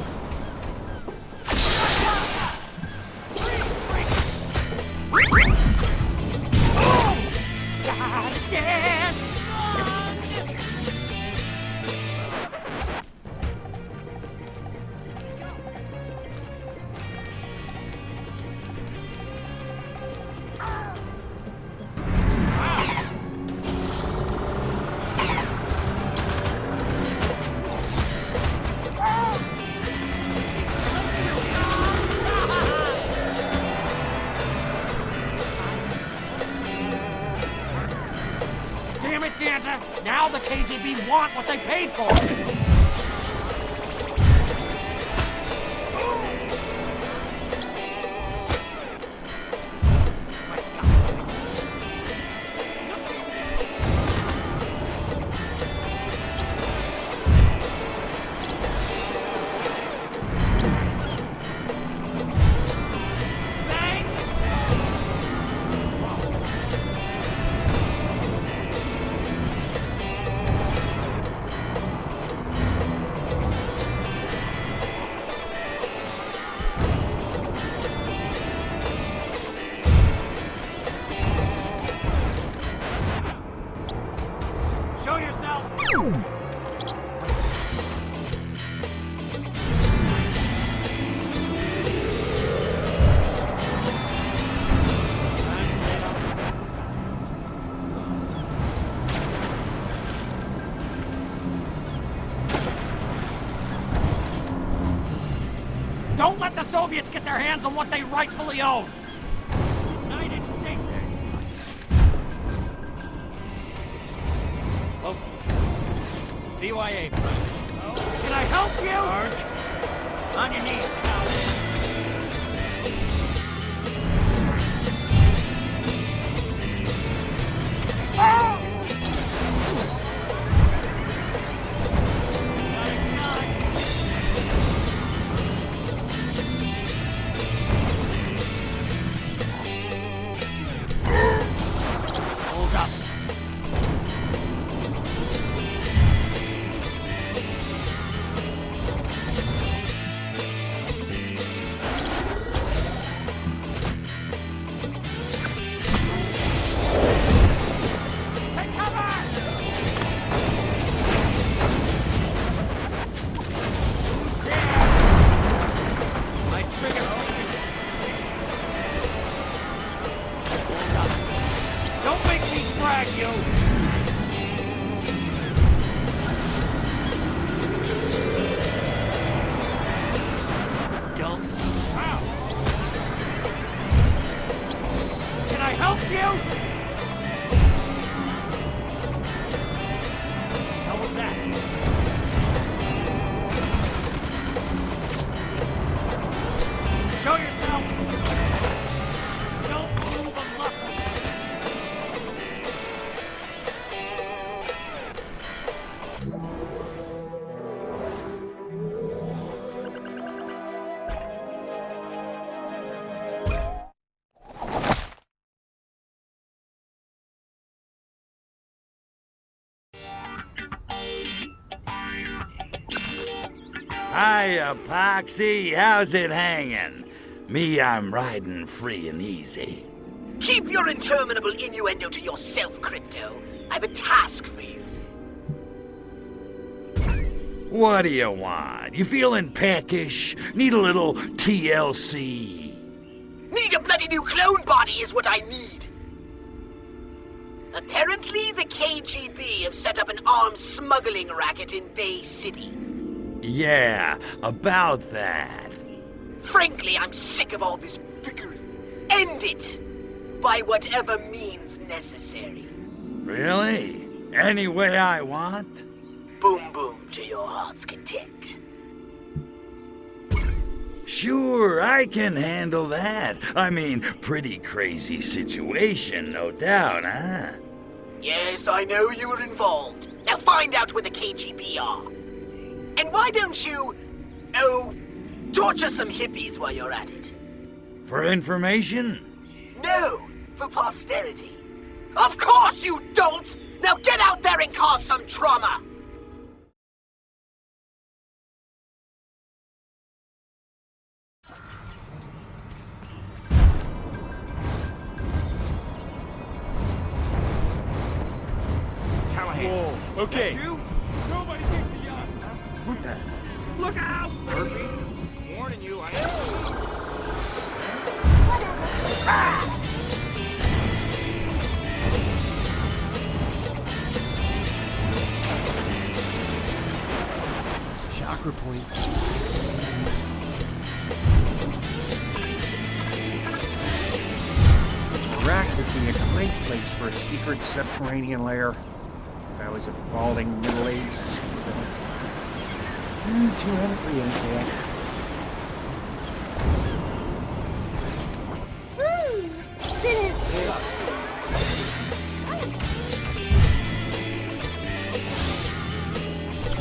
Damn it, Danta! Now the KGB want what they paid for! Show yourself! Don't let the Soviets get their hands on what they rightfully own! United States! Oh. CYA. Can I help you? Sarge. On your knees, coward. Hold up. Don't make me drag you! Don't. Wow. Can I help you? How was that? Hiya, Poxy. How's it hanging? Me, I'm riding free and easy. Keep your interminable innuendo to yourself, Crypto. I've a task for you. What do you want? You feeling peckish? Need a little TLC? Need a bloody new clone body is what I need. Apparently, the KGB have set up an arms smuggling racket in Bay City. Yeah, about that. Frankly, I'm sick of all this bickering. End it! By whatever means necessary. Really? Any way I want? Boom boom to your heart's content. Sure, I can handle that. I mean, pretty crazy situation, no doubt, huh? Yes, I know you were involved. Now find out where the KGB are. And why don't you, torture some hippies while you're at it? For information? No, for posterity. Of course you don't! Now get out there and cause some trauma! Whoa, okay. That's you? Nobody kicked the yacht. What the? Look out! Murphy, warning you, I am. Chakra point. Iraq would be a great place for a secret subterranean lair. If I was a balding middle-aged... too hungry in there.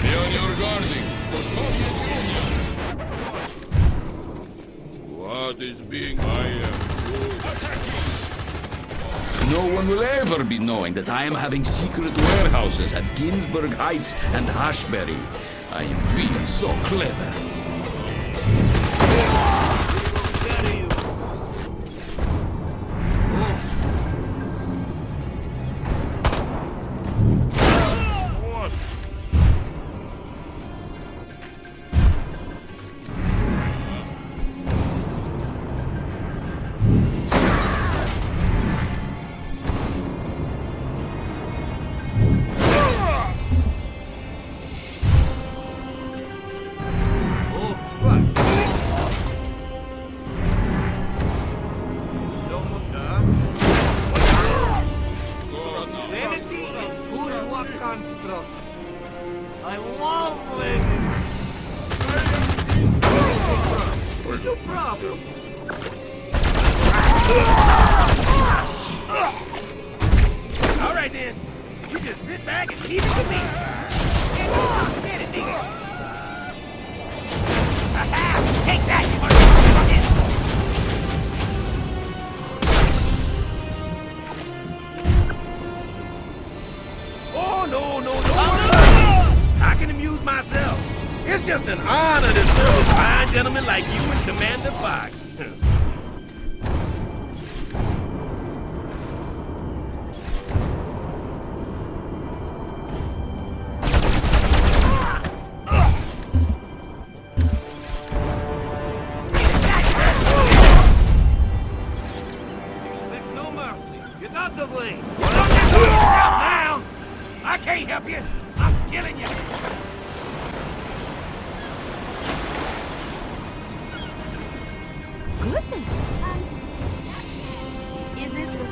Be on your guarding for Soviet Union. What is being attacking? No one will ever be knowing that I am having secret warehouses at Ginsburg Heights and Ashbury. I am being so clever. I love Lenin. There's no problem. All right then. You just sit back and leave it to me. Get it, nigga. Aha! Take that, you motherfucker! Oh, no. I can amuse myself. It's just an honor to serve a fine gentleman like you and Commander Fox. Expect no mercy. Get out the way. Now, I can't help you. I'm killing you. Goodness. Is it the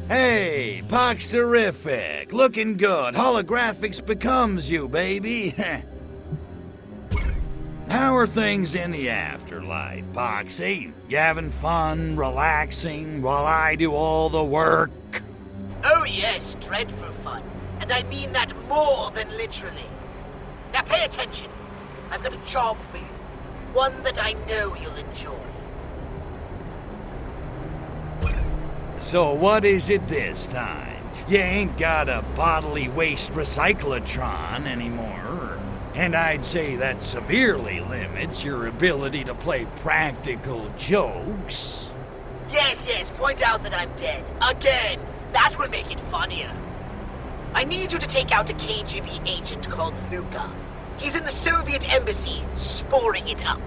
Hey, Poxerific. Looking good. Holographics becomes you, baby. How are things in the afterlife, Poxy? You having fun, relaxing, while I do all the work? Oh yes, dreadful fun. And I mean that more than literally. Now pay attention. I've got a job for you. One that I know you'll enjoy. So what is it this time? You ain't got a bodily waste recyclotron anymore. And I'd say that severely limits your ability to play practical jokes. Yes, point out that I'm dead. Again. That will make it funnier. I need you to take out a KGB agent called Luca. He's in the Soviet embassy, sporing it up.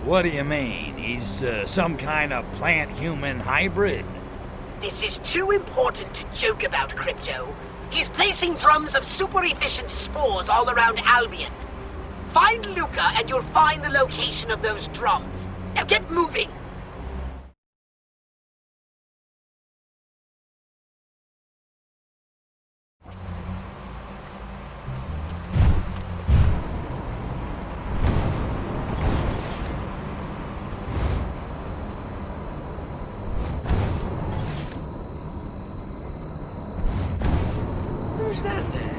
What do you mean? He's some kind of plant-human hybrid? This is too important to joke about, Crypto. He's placing drums of super-efficient spores all around Albion. Find Luca and you'll find the location of those drums. Now get moving! Who's that there?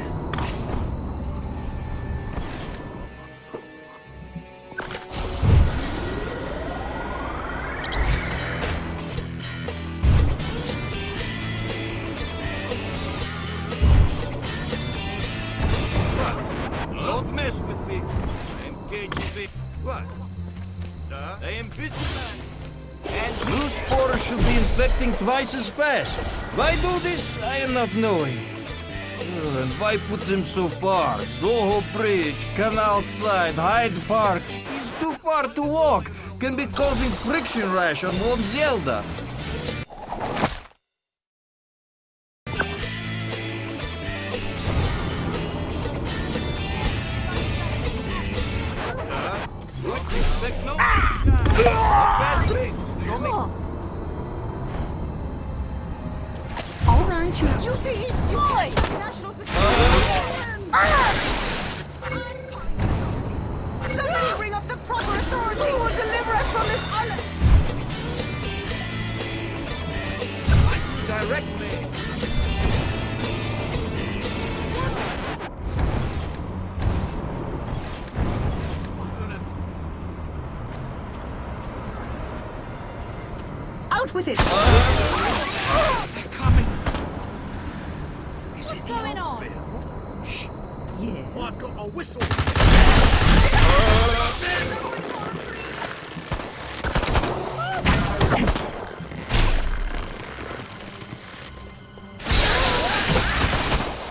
Don't mess with me. I am KGB. What? I am businessman. And blue spores should be infecting twice as fast. Why do this? I am not knowing. And why put them so far? Soho Bridge, Canal Side, Hyde Park. It's too far to walk. Can be causing friction rash on old Zelda. All right, you see, boy, national security. Somebody bring up the proper authority who will deliver us from this island. Direct me. Out with it. They're coming. Is it going on? Bill? Shh. Yes. I've got a whistle.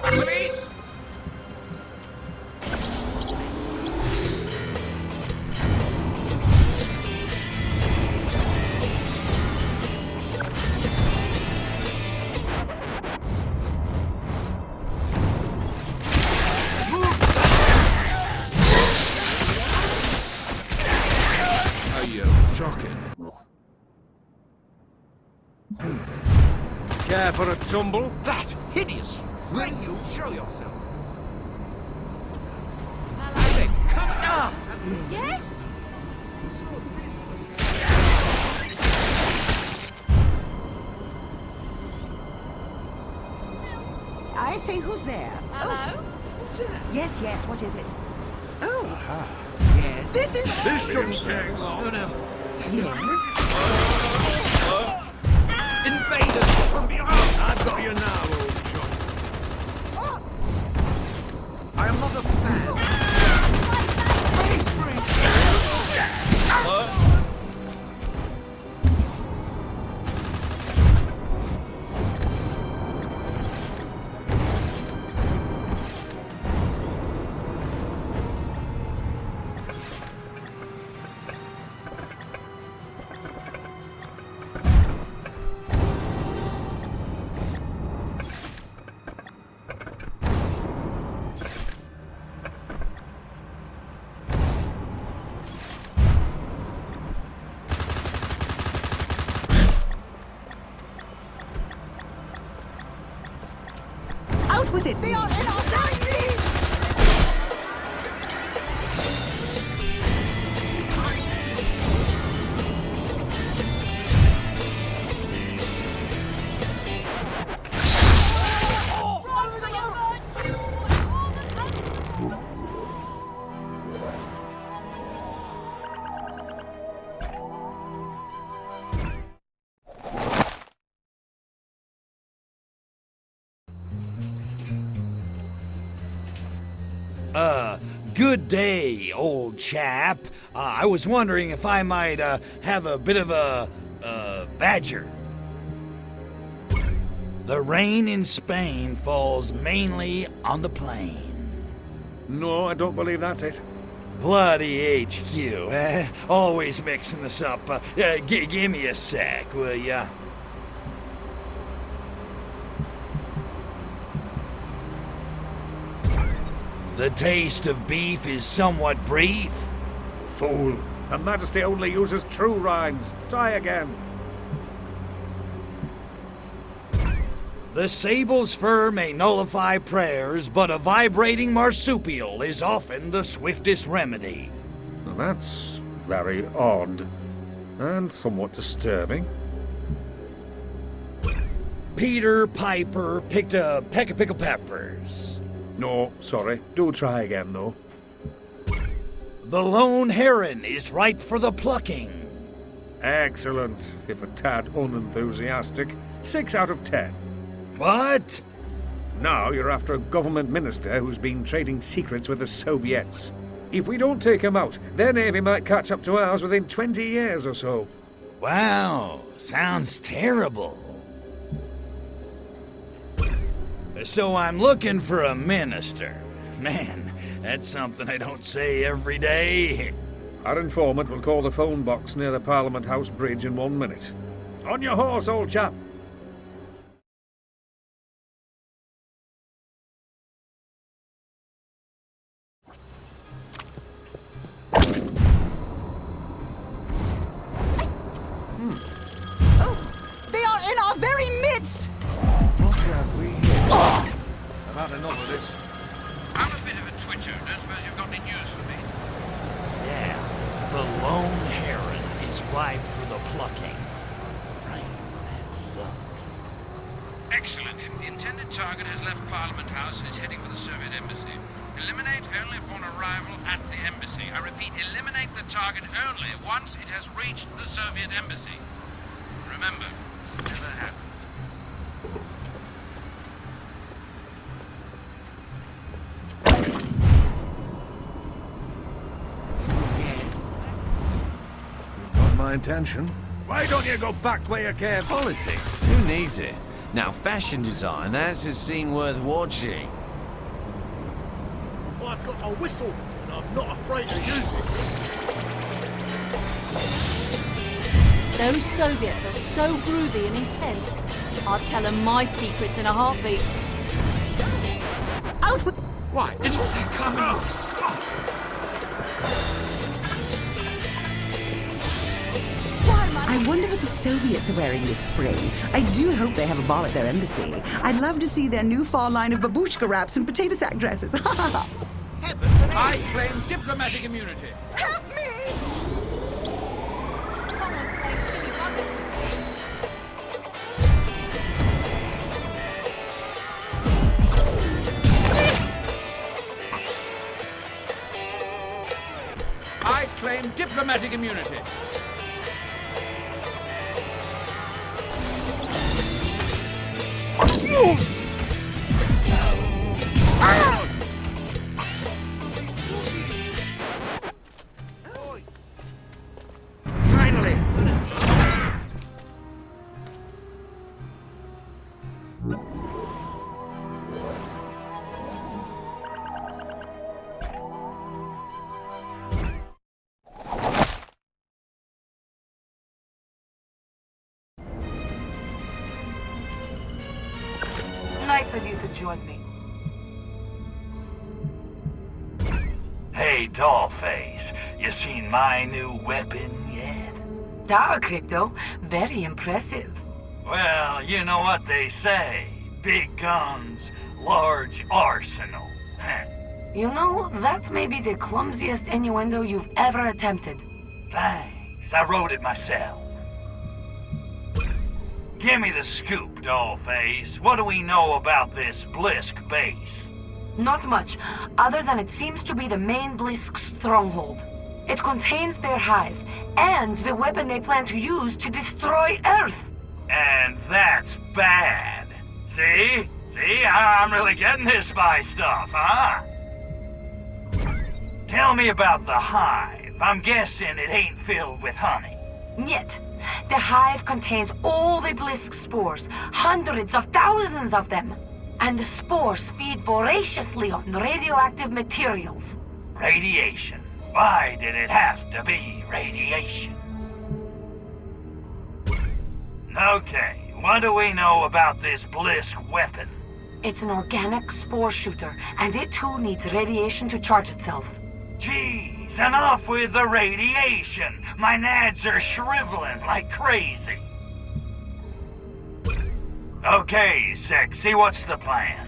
Police! Shocking. Care for a tumble? That hideous! Will you show yourself? I said, come down! Yes? I say, who's there? Hello? What's that? Yes, what is it? Oh, Yeah. this is... This shouldn't take long. Oh no. Yes? Invaders from beyond! I've got you now, old chum. I am not a fan. Space freak! Out with it! They are in our taxis! Good day, old chap. I was wondering if I might have a bit of a badger. The rain in Spain falls mainly on the plain. No, I don't believe that's it. Bloody HQ, eh? Always mixing us up. Give me a sec, will ya? The taste of beef is somewhat brief. Fool. Her Majesty only uses true rhymes. Try again. The sable's fur may nullify prayers, but a vibrating marsupial is often the swiftest remedy. Now that's very odd. And somewhat disturbing. Peter Piper picked a peck of pickled peppers. No, sorry. Do try again, though. The lone heron is ripe for the plucking. Excellent, if a tad unenthusiastic. 6 out of 10. What? Now you're after a government minister who's been trading secrets with the Soviets. If we don't take him out, their navy might catch up to ours within 20 years or so. Wow, sounds terrible. So I'm looking for a minister. Man, that's something I don't say every day. Our informant will call the phone box near the Parliament House bridge in 1 minute. On your horse, old chap. Oh, they are in our very midst! What have we here? I've had enough of this. I'm a bit of a twitcher. Don't suppose you've got any news for me? Yeah, the lone heron is ripe for the plucking. Right, that sucks. Excellent. The intended target has left Parliament House and is heading for the Soviet Embassy. Eliminate only upon arrival at the embassy. I repeat, eliminate the target only once it has reached the Soviet Embassy. Remember, this never happened. My intention. Why don't you go back where you came? Politics? Who needs it? Now, fashion design, that's a scene worth watching. I've got a whistle, and I'm not afraid to use it. Those Soviets are so groovy and intense. I'd tell them my secrets in a heartbeat. Out with... Right, it's coming. I wonder what the Soviets are wearing this spring. I do hope they have a ball at their embassy. I'd love to see their new fall line of babushka wraps and potato sack dresses. I claim diplomatic immunity. Help me! I claim diplomatic immunity. Finally! Nice of you to join me. Hey, Dollface, you seen my new weapon yet? Tower Crypto, very impressive. Well, you know what they say. Big guns, large arsenal. You know, that may be the clumsiest innuendo you've ever attempted. Thanks. I wrote it myself. Give me the scoop, Dollface. What do we know about this Blisk base? Not much, other than it seems to be the main Blisk stronghold. It contains their hive, and the weapon they plan to use to destroy Earth. And that's bad. See? See? I'm really getting this spy stuff, huh? Tell me about the hive. I'm guessing it ain't filled with honey. Yet, the hive contains all the Blisk spores, hundreds of thousands of them. And the spores feed voraciously on radioactive materials. Radiation. Why did it have to be radiation? Okay, what do we know about this Blisk weapon? It's an organic spore shooter, and it too needs radiation to charge itself. Jeez, enough with the radiation. My nads are shriveling like crazy. Okay, Sexy, what's the plan?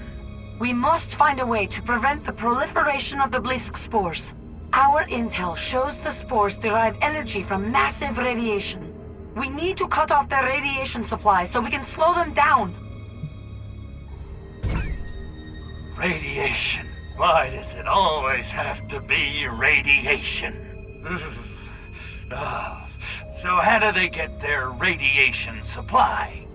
We must find a way to prevent the proliferation of the Blisk spores. Our intel shows the spores derive energy from massive radiation. We need to cut off their radiation supply so we can slow them down. Radiation. Why does it always have to be radiation? So how do they get their radiation supply?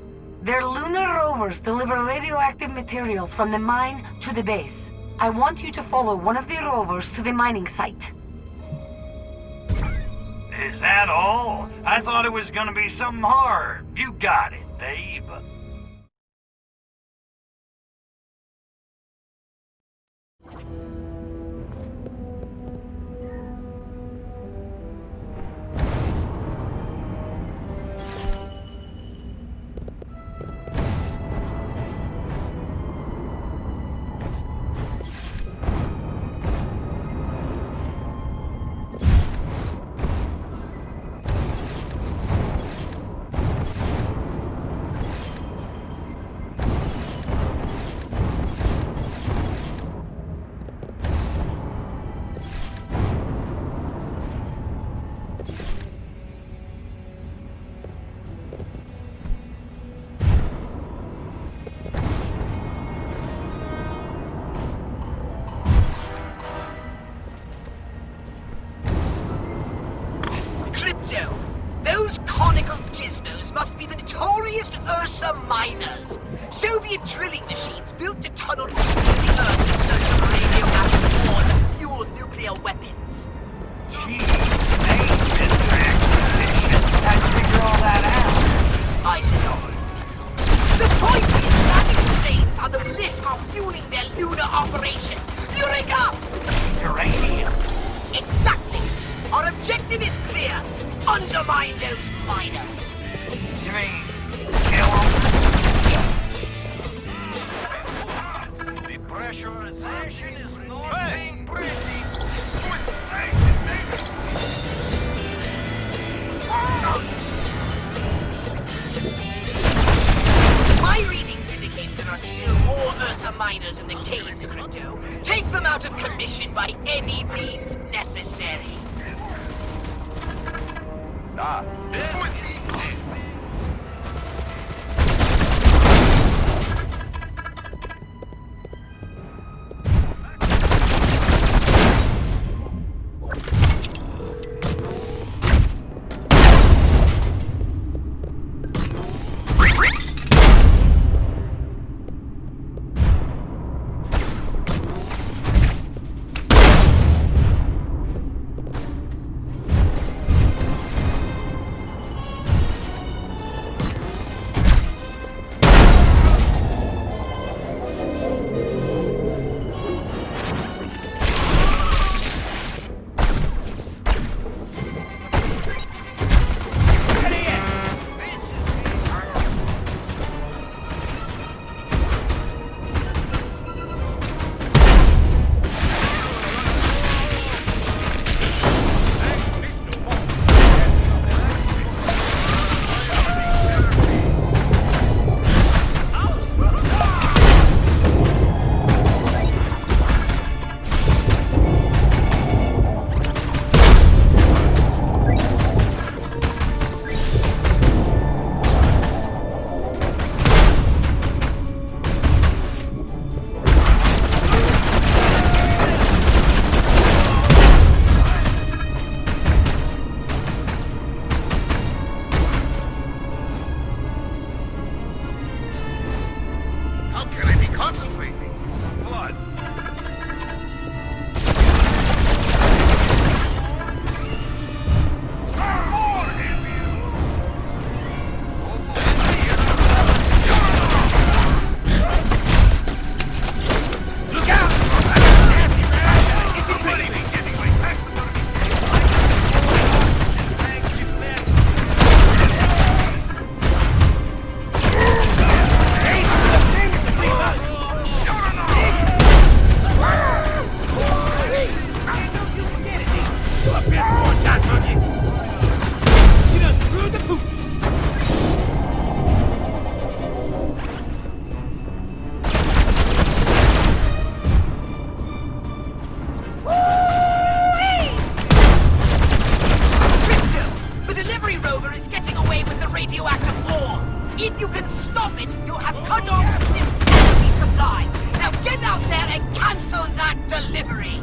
Their lunar rovers deliver radioactive materials from the mine to the base. I want you to follow one of the rovers to the mining site. Is that all? I thought it was gonna be something hard. You got it, babe. Crypto, those conical gizmos must be the notorious Ursa miners. Soviet drilling machines built to tunnel deep into the earth in search of radioactive ore to fuel nuclear weapons. Jeez, they've been expedition. How'd you figure all that out? I know. The point is that these states are the Blisk are fueling their lunar operation. Eureka! Uranium. Exactly. Our objective is clear. Undermine those miners. You mean kill them? Yes. The pressurization is not being pretty. My readings indicate there are still more Ursa miners in the caves, Crypto. Take them out of commission by any means necessary. on! The delivery rover is getting away with the radioactive ore. If you can stop it, you'll have cut off the Blisk's energy supply. Now get out there and cancel that delivery.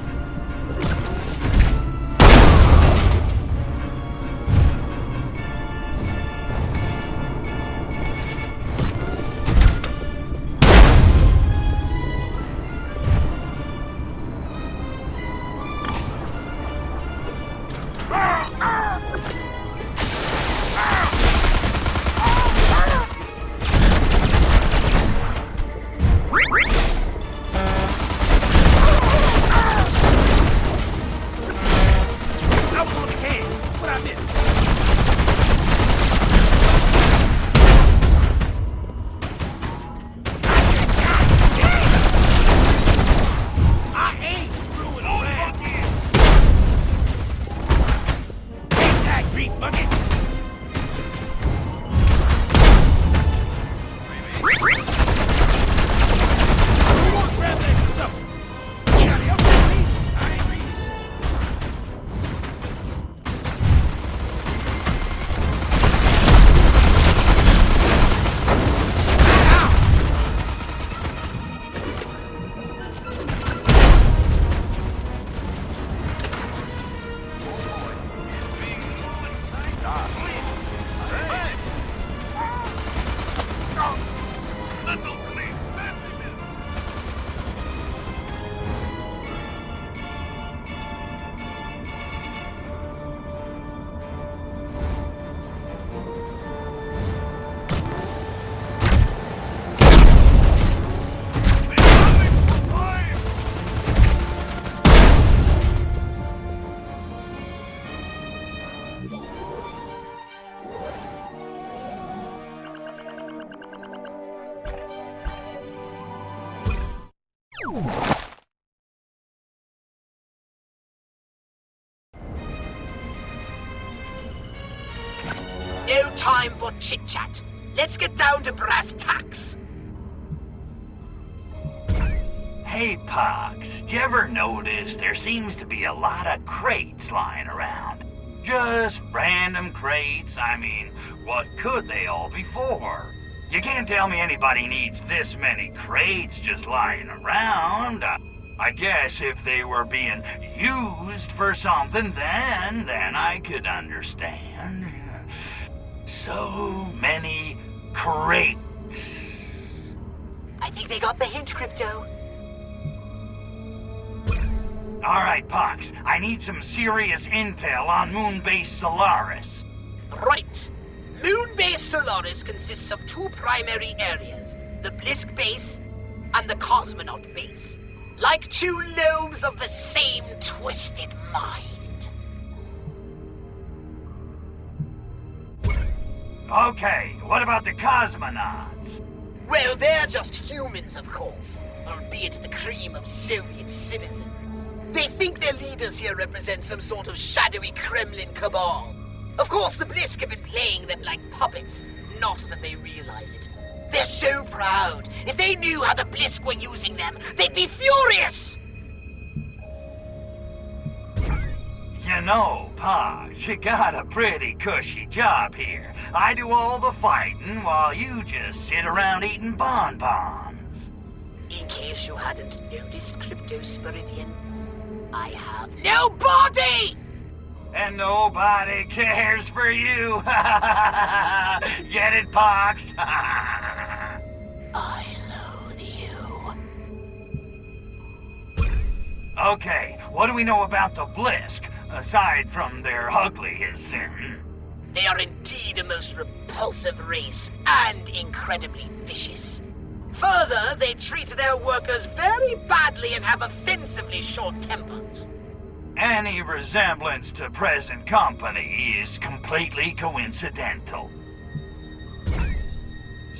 No time for chit-chat. Let's get down to brass tacks. Hey, Pox, do you ever notice there seems to be a lot of crates lying around? Just random crates. I mean, what could they all be for? You can't tell me anybody needs this many crates just lying around. I guess if they were being used for something, then I could understand. So many crates. I think they got the hint, Crypto. All right, Pox, I need some serious intel on Moonbase Solaris. Right. Moonbase Solaris consists of two primary areas, the Blisk Base and the Cosmonaut Base. Like two lobes of the same twisted mind. Okay, what about the cosmonauts? Well, they're just humans, of course, albeit the cream of Soviet citizen. They think their leaders here represent some sort of shadowy Kremlin cabal. Of course, the Blisk have been playing them like puppets, not that they realize it. They're so proud. If they knew how the Blisk were using them, they'd be furious! You know, Pox, you got a pretty cushy job here. I do all the fighting while you just sit around eating bonbons. In case you hadn't noticed, Crypto Spiridian, I have no body! And nobody cares for you. Get it, Pox? I loathe you. Okay, what do we know about the Blisk, aside from their ugliness? They are indeed a most repulsive race, and incredibly vicious. Further, they treat their workers very badly and have offensively short tempers. Any resemblance to present company is completely coincidental.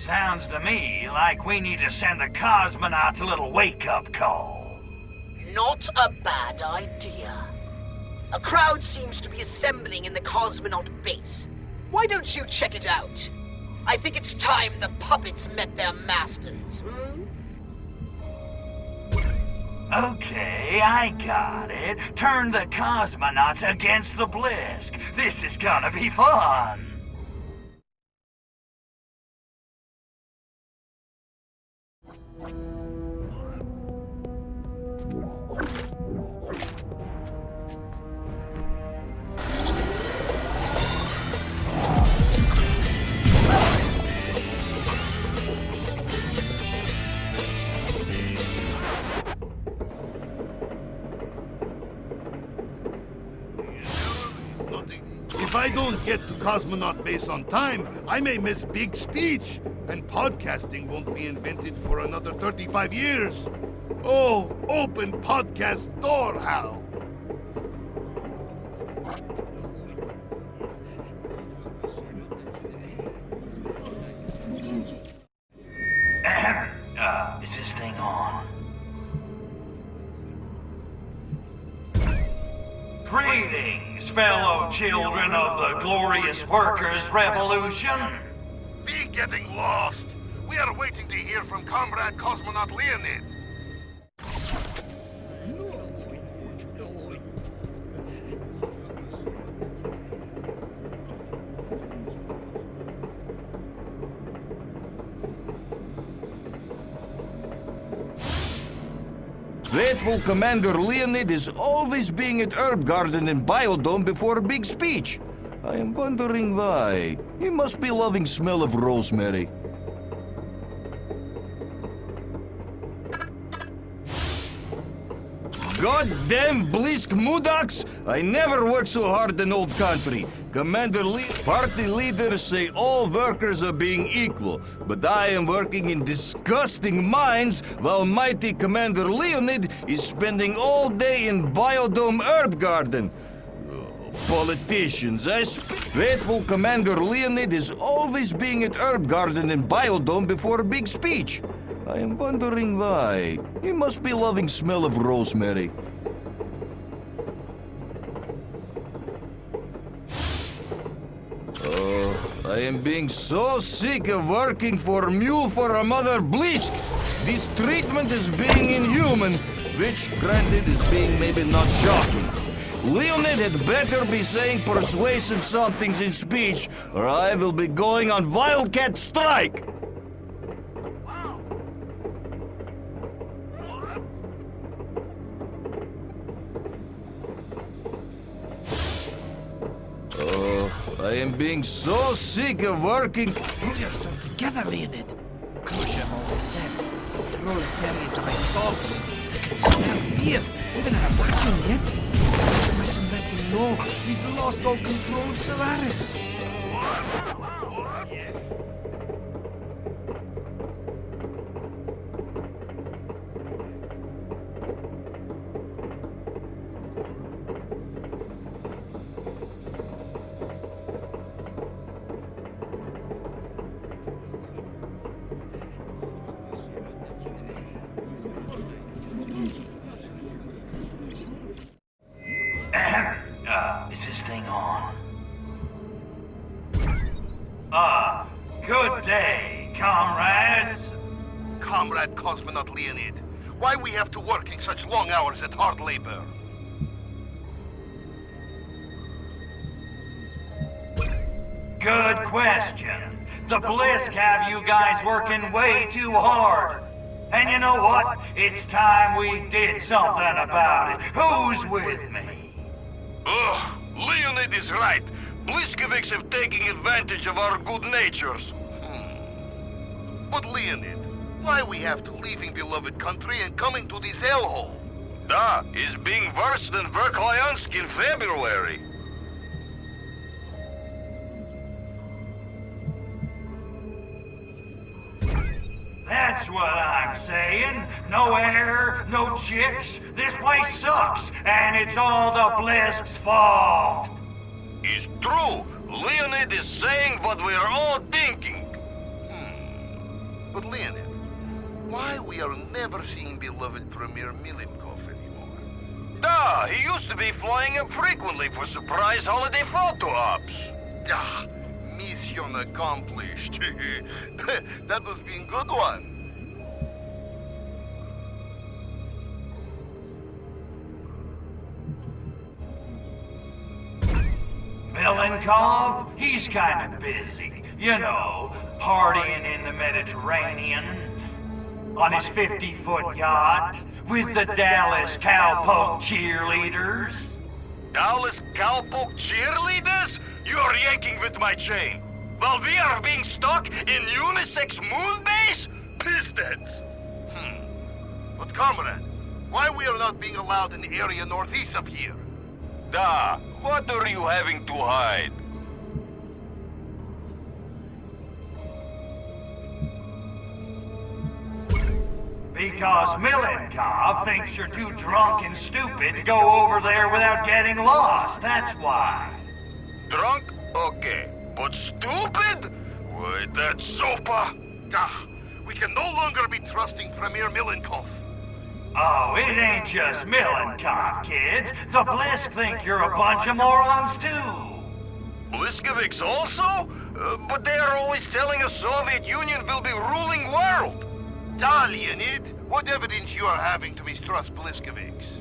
Sounds to me like we need to send the cosmonauts a little wake-up call. Not a bad idea. A crowd seems to be assembling in the cosmonaut base. Why don't you check it out? I think it's time the puppets met their masters, Okay, I got it. Turn the cosmonauts against the Blisk. This is gonna be fun. If I don't get to Cosmonaut Base on time, I may miss big speech, and podcasting won't be invented for another 35 years. Oh, open podcast door, Hal. Is this thing on? Greetings, fellow children of the glorious workers' revolution. Be getting lost. We are waiting to hear from Comrade Cosmonaut Leonid. Faithful Commander Leonid is always being at Herb Garden and Biodome before a big speech. I am wondering why. He must be loving smell of rosemary. Goddamn Blisk Mudaks! I never worked so hard in old country. Party leaders say all workers are being equal, but I am working in disgusting mines while mighty Commander Leonid is spending all day in Biodome Herb Garden. Politicians, Faithful Commander Leonid is always being at Herb Garden and Biodome before a big speech. I am wondering why. He must be loving smell of rosemary. I am being so sick of working for Mule for a Mother Blisk. This treatment is being inhuman, which, granted, is being maybe not shocking. Leonid had better be saying persuasive somethings in speech, or I will be going on Wildcat strike. I am being so sick of working. Pull yourself together, Leonid. Crush him all the said. Proletariat by dogs. I can smell fear, even in a vacuum yet. We mustn't let them know we've lost all control of Solaris. Is this thing on? Good day, comrades. Comrade Cosmonaut Leonid, why we have to working such long hours at hard labor? Good question. The Blisk have you guys working way too hard. And you know what? It's time we did something about it. Who's with me? Ugh, Leonid is right. Bliskovics have taken advantage of our good natures. But Leonid, why we have to leaving beloved country and coming to this hellhole? Da, is being worse than Verkhoyansk in February. That's what I'm saying. No air, no chicks. This place sucks, and it's all the Blisk's fault. It's true. Leonid is saying what we're all thinking. But Leonid, why we are never seeing beloved Premier Milenkov anymore? Da, he used to be flying up frequently for surprise holiday photo ops. Ah, mission accomplished. That was being good one. Milenkov, he's kind of busy. You know, partying in the Mediterranean, on his 50-foot yacht, with the Dallas Cowpoke cheerleaders. Dallas Cowpoke cheerleaders? You're yanking with my chain. While we are being stuck in unisex moon base? Pistons. But comrade, why we are not being allowed in the area northeast of here? Da, what are you having to hide? Because Milenkov thinks you're too drunk and stupid to go over there without getting lost, that's why. Drunk? Okay. But stupid? Why, that's sopa. We can no longer be trusting Premier Milenkov. Oh, it ain't just Milenkov, kids. The Blisk think you're a bunch of morons, too. Bliskovics also? But they are always telling us Soviet Union will be ruling world. Leonid, what evidence you are having to mistrust Bliskovics?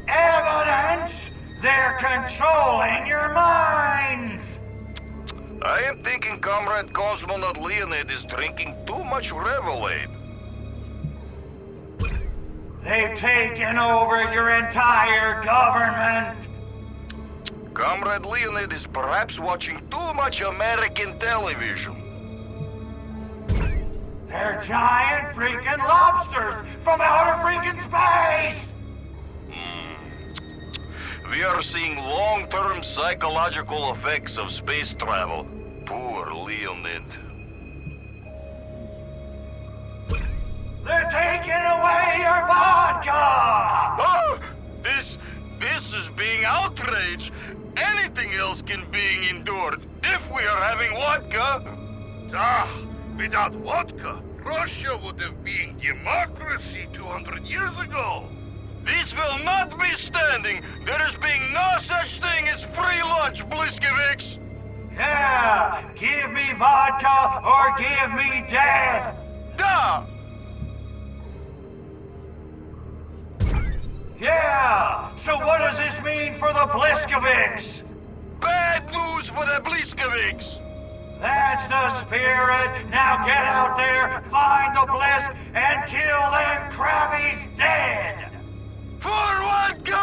Evidence? They're controlling your minds! I am thinking Comrade Cosmonaut Leonid is drinking too much Revelade. They've taken over your entire government! Comrade Leonid is perhaps watching too much American television. They're giant freaking lobsters from outer freaking space! We are seeing long-term psychological effects of space travel. Poor Leonid. They're taking away your vodka! Oh! This is being outraged. Anything else can be endured if we are having vodka. Without vodka, Russia would have been democracy 200 years ago. This will not be standing. There is being no such thing as free lunch, Bliskovics. Yeah, give me vodka or give me death. Da! Yeah, so what does this mean for the Bliskovics? Bad news for the Bliskovics. That's the spirit. Now get out there, find the Blisk, and kill them crabbies dead. Forward, go!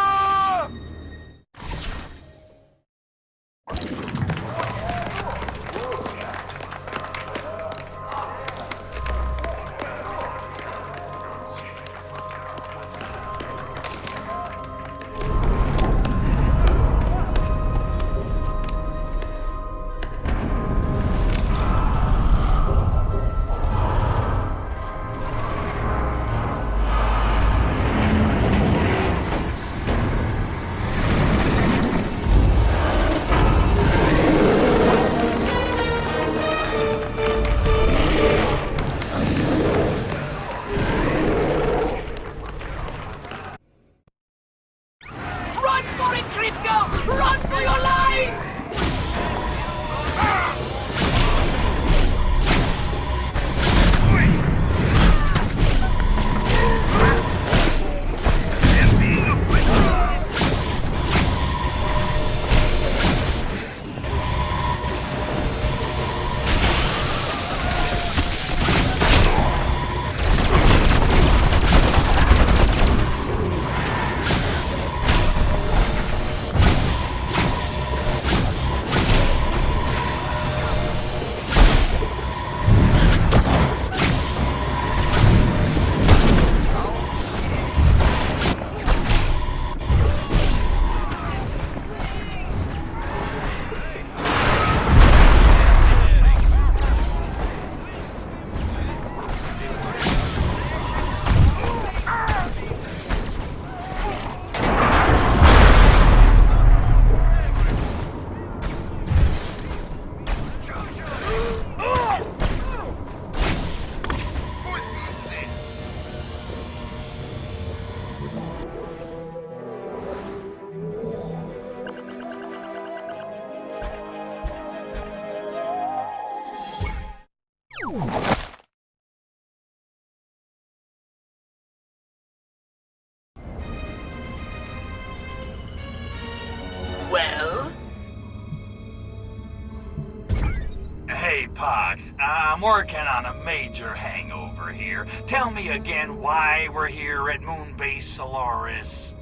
Pox, I'm working on a major hangover here. Tell me again why we're here at Moonbase Solaris.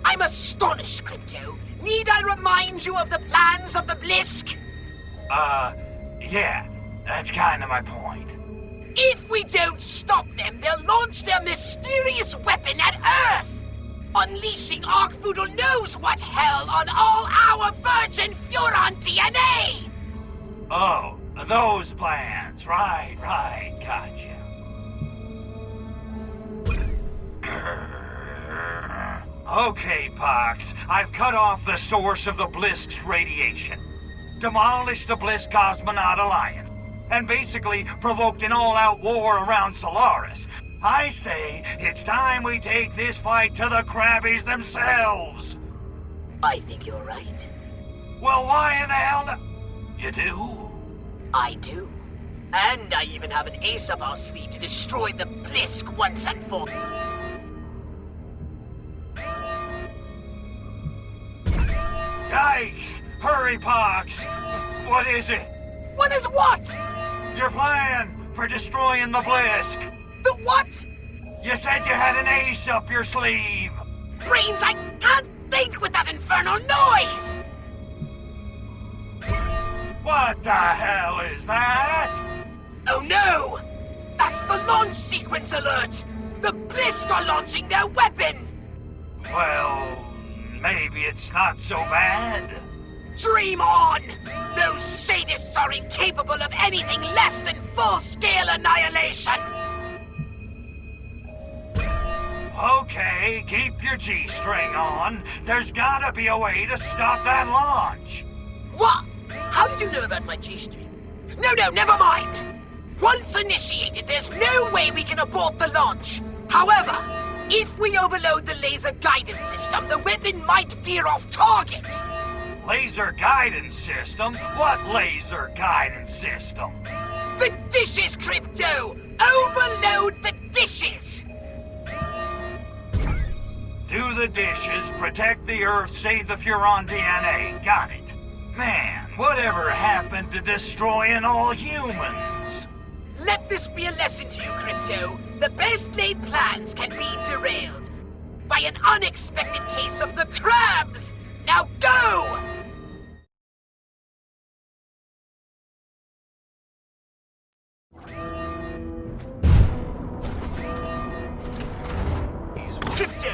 I'm astonished, Crypto. Need I remind you of the plans of the Blisk? Yeah, that's kind of my point. If we don't stop them, they'll launch their mysterious weapon at Earth! Unleashing Ark-Voodle knows what hell on all our Virgin Furon DNA! Oh, those plans. Right, gotcha. Okay, Pox, I've cut off the source of the Blisk's radiation, demolished the Blisk Cosmonaut Alliance, and basically provoked an all-out war around Solaris. I say it's time we take this fight to the Krabbies themselves. I think you're right. Well, why in the hell You do? I do. And I even have an ace up our sleeve to destroy the Blisk once and for all. Yikes! Hurry, Pox! What is it? What is what? Your plan for destroying the Blisk. The what? You said you had an ace up your sleeve. Brains, I can't think with that infernal noise! What the hell is that? Oh no! That's the launch sequence alert! The Blisk are launching their weapon! Well, maybe it's not so bad. Dream on! Those sadists are incapable of anything less than full-scale annihilation! Okay, keep your G-string on. There's gotta be a way to stop that launch. What? How did you know about my G-string? No, never mind! Once initiated, there's no way we can abort the launch. However, if we overload the laser guidance system, the weapon might veer off target. Laser guidance system? What laser guidance system? The dishes, Crypto! Overload the dishes! Do the dishes, protect the Earth, save the Furon DNA. Got it. Man, whatever happened to destroying all humans? Let this be a lesson to you, Crypto. The best laid plans can be derailed by an unexpected case of the crabs! Now go! Crypto!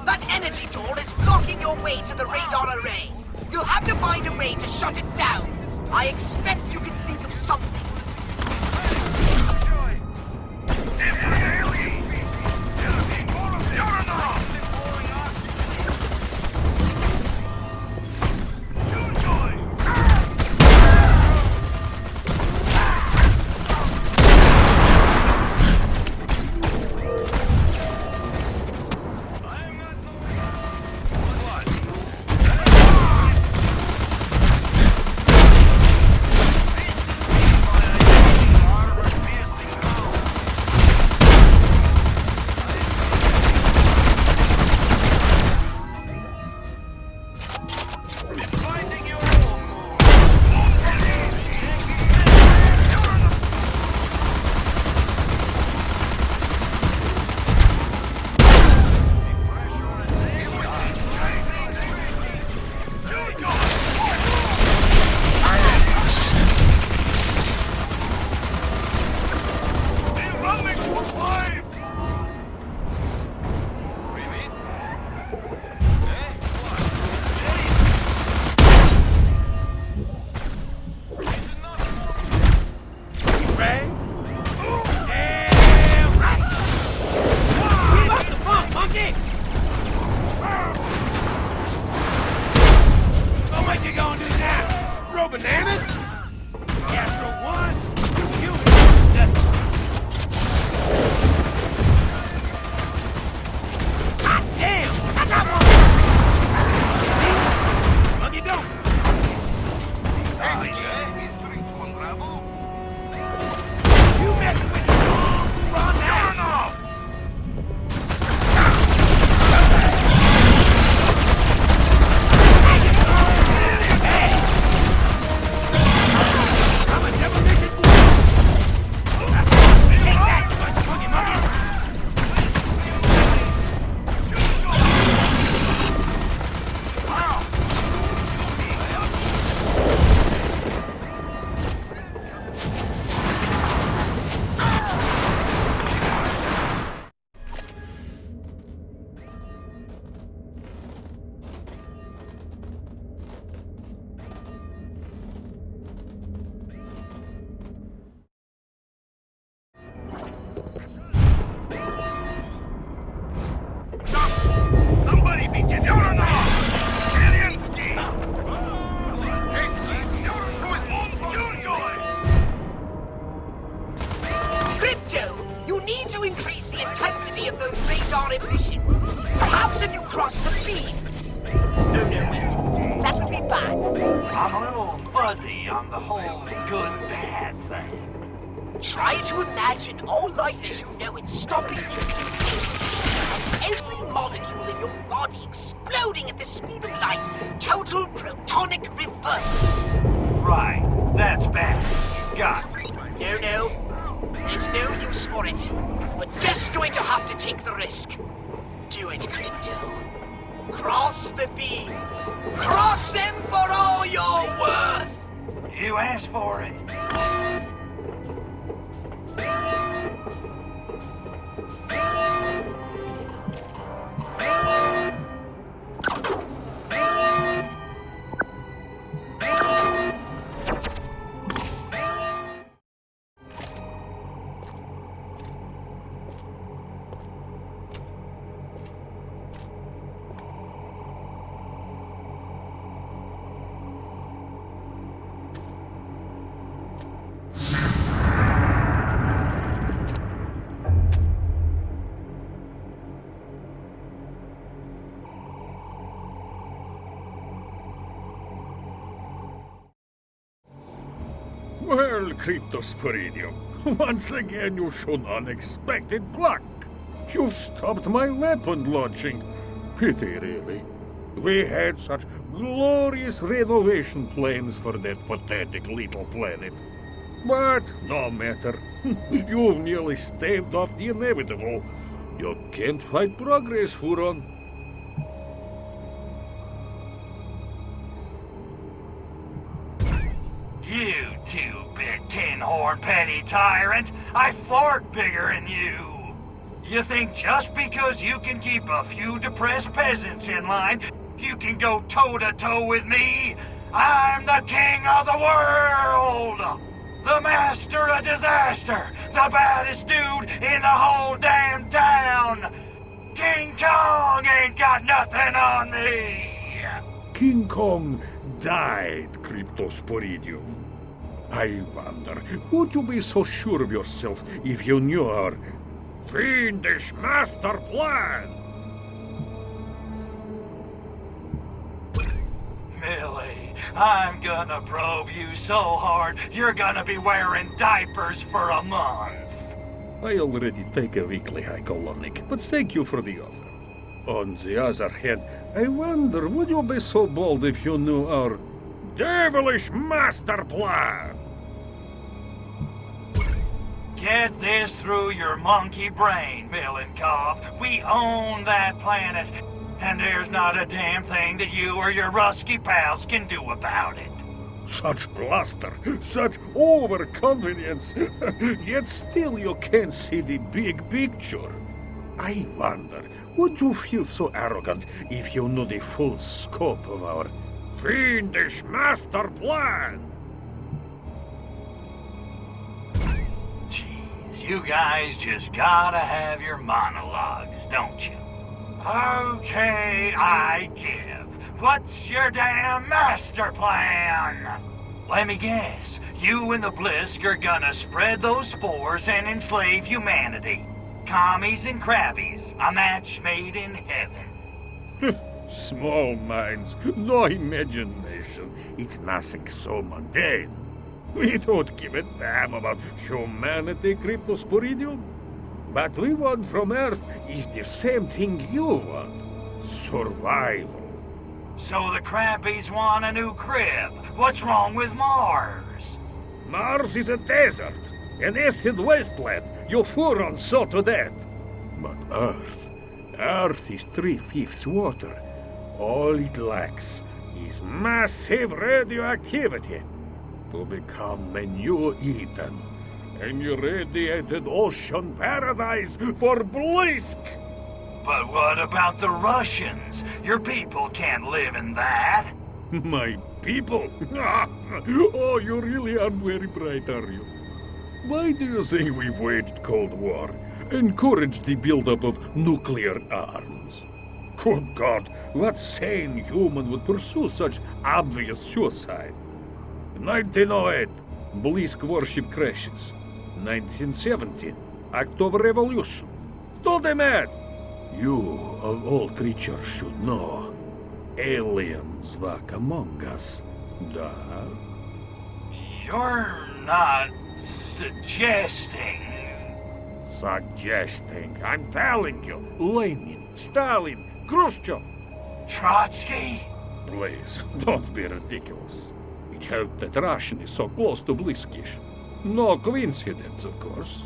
That energy door is blocking your way to the radar array. You'll have to find a way to shut it down. I expect you can think of something. any of those radar emissions. Perhaps if you cross the beams. No, wait. That would be bad. I'm a little fuzzy on the whole good-bad thing. Try to imagine all life as you know it stopping instantaneously. Every molecule in your body exploding at the speed of light. Total protonic reversal. Right, that's bad. Got it. No. There's no use for it. We're just going to have to take the risk. Do it, Crypto. Cross the beams. Cross them for all you're worth. You asked for it. Well, Cryptosporidium, once again you showed unexpected pluck. You've stopped my weapon launching. Pity, really. We had such glorious renovation plans for that pathetic little planet. But no matter. You've nearly staved off the inevitable. You can't fight progress, Huron. You two big tin-horn petty tyrant! I fart bigger than you! You think just because you can keep a few depressed peasants in line, you can go toe-to-toe with me? I'm the king of the world! The master of disaster! The baddest dude in the whole damn town! King Kong ain't got nothing on me! King Kong died, Cryptosporidium. I wonder, would you be so sure of yourself if you knew our fiendish master plan? Millie, I'm gonna probe you so hard, you're gonna be wearing diapers for a month. I already take a weekly hycolonic, but thank you for the offer. On the other hand, I wonder, would you be so bold if you knew our devilish master plan? Get this through your monkey brain, Milenkov. We own that planet, and there's not a damn thing that you or your rusky pals can do about it. Such bluster, such overconfidence, yet still you can't see the big picture. I wonder, would you feel so arrogant if you knew the full scope of our fiendish master plan? Jeez, you guys just gotta have your monologues, don't you? Okay, I give. What's your damn master plan? Let me guess. You and the Blisk are gonna spread those spores and enslave humanity. Commies and crabbies. A match made in heaven. Small minds, no imagination. It's nothing so mundane. We don't give a damn about humanity, Cryptosporidium. What we want from Earth is the same thing you want. Survival. So the crabbies want a new crib. What's wrong with Mars? Mars is a desert, an acid wasteland. You Hurons saw to that. But Earth is 3/5 water. All it lacks is massive radioactivity to become a new Eden. An irradiated ocean paradise for Blisk! But what about the Russians? Your people can't live in that. My people? Oh, you really aren't very bright, are you? Why do you think we waged Cold War? Encouraged the buildup of nuclear arms? Good God, what sane human would pursue such obvious suicide? 1908, Blisk warship crashes. 1917, October Revolution. do the math! You, of all creatures, should know. Aliens walk among us. Da? You're not suggesting... Suggesting. I'm telling you. Lenin, Stalin, Khrushchev. Trotsky? Please, don't be ridiculous. It helped that Russian is so close to Bliskish. No coincidence, of course.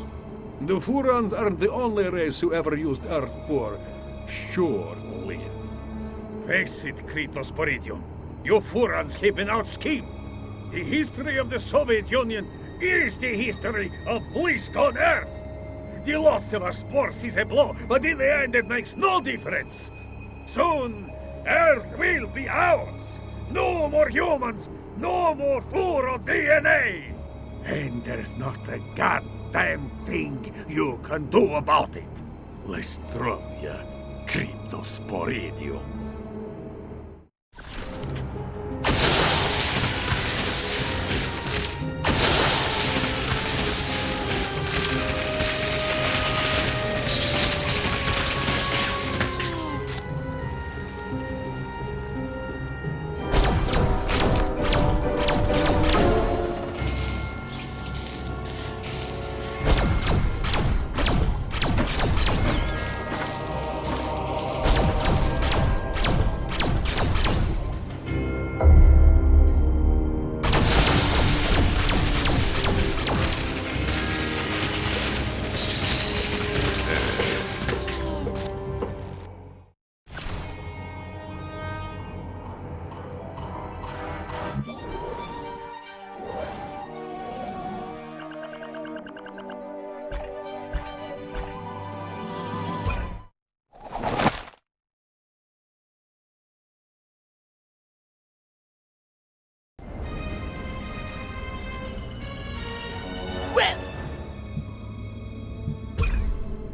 The Furans aren't the only race who ever used Earth for shore-live. Face it, Kritos Poridium. You Furans have been out-schemed. The history of the Soviet Union is the history of Blisk on Earth. The loss of our spores is a blow, but in the end it makes no difference. Soon, Earth will be ours. No more humans, no more Furo DNA. And there's not a goddamn thing you can do about it. Lestrovia, Kritos Poridium.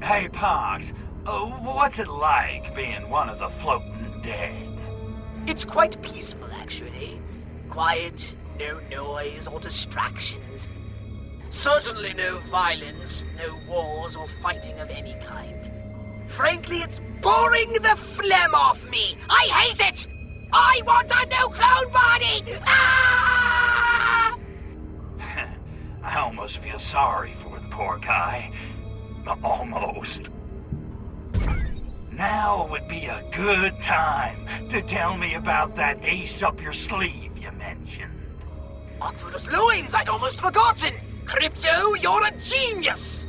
Hey, Pox, what's it like being one of the floating dead? It's quite peaceful, actually. Quiet, no noise or distractions. Certainly no violence, no wars or fighting of any kind. Frankly, it's boring the phlegm off me. I hate it! I want a new clone body! Ah! I almost feel sorry for the poor guy. Almost. Now would be a good time to tell me about that ace up your sleeve you mentioned. Arcturus loins, I'd almost forgotten! Crypto, you're a genius!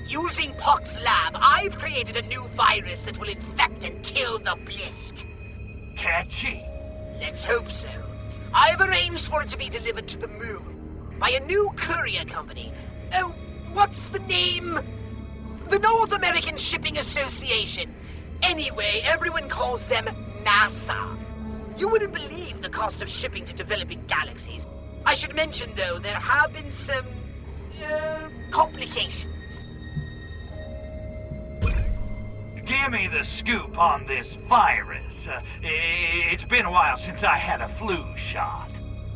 Using Pox's lab, I've created a new virus that will infect and kill the Blisk. Catchy? Let's hope so. I've arranged for it to be delivered to the moon by a new courier company. Oh, what's the name? The North American Shipping Association. Anyway, everyone calls them NASA. You wouldn't believe the cost of shipping to developing galaxies. I should mention, though, there have been some... complications. Give me the scoop on this virus. It's been a while since I had a flu shot.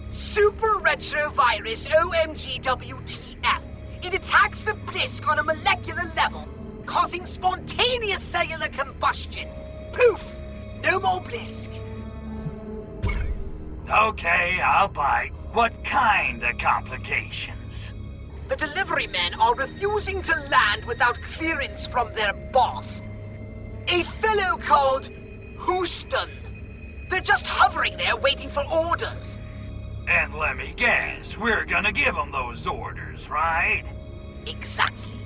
Super Retrovirus OMGWTF. It attacks the Blisk on a molecular level, causing spontaneous cellular combustion. Poof! No more Blisk. Okay, I'll bite. What kind of complications? The delivery men are refusing to land without clearance from their boss. A fellow called Houston. They're just hovering there waiting for orders. And let me guess, we're gonna give them those orders, right? Exactly.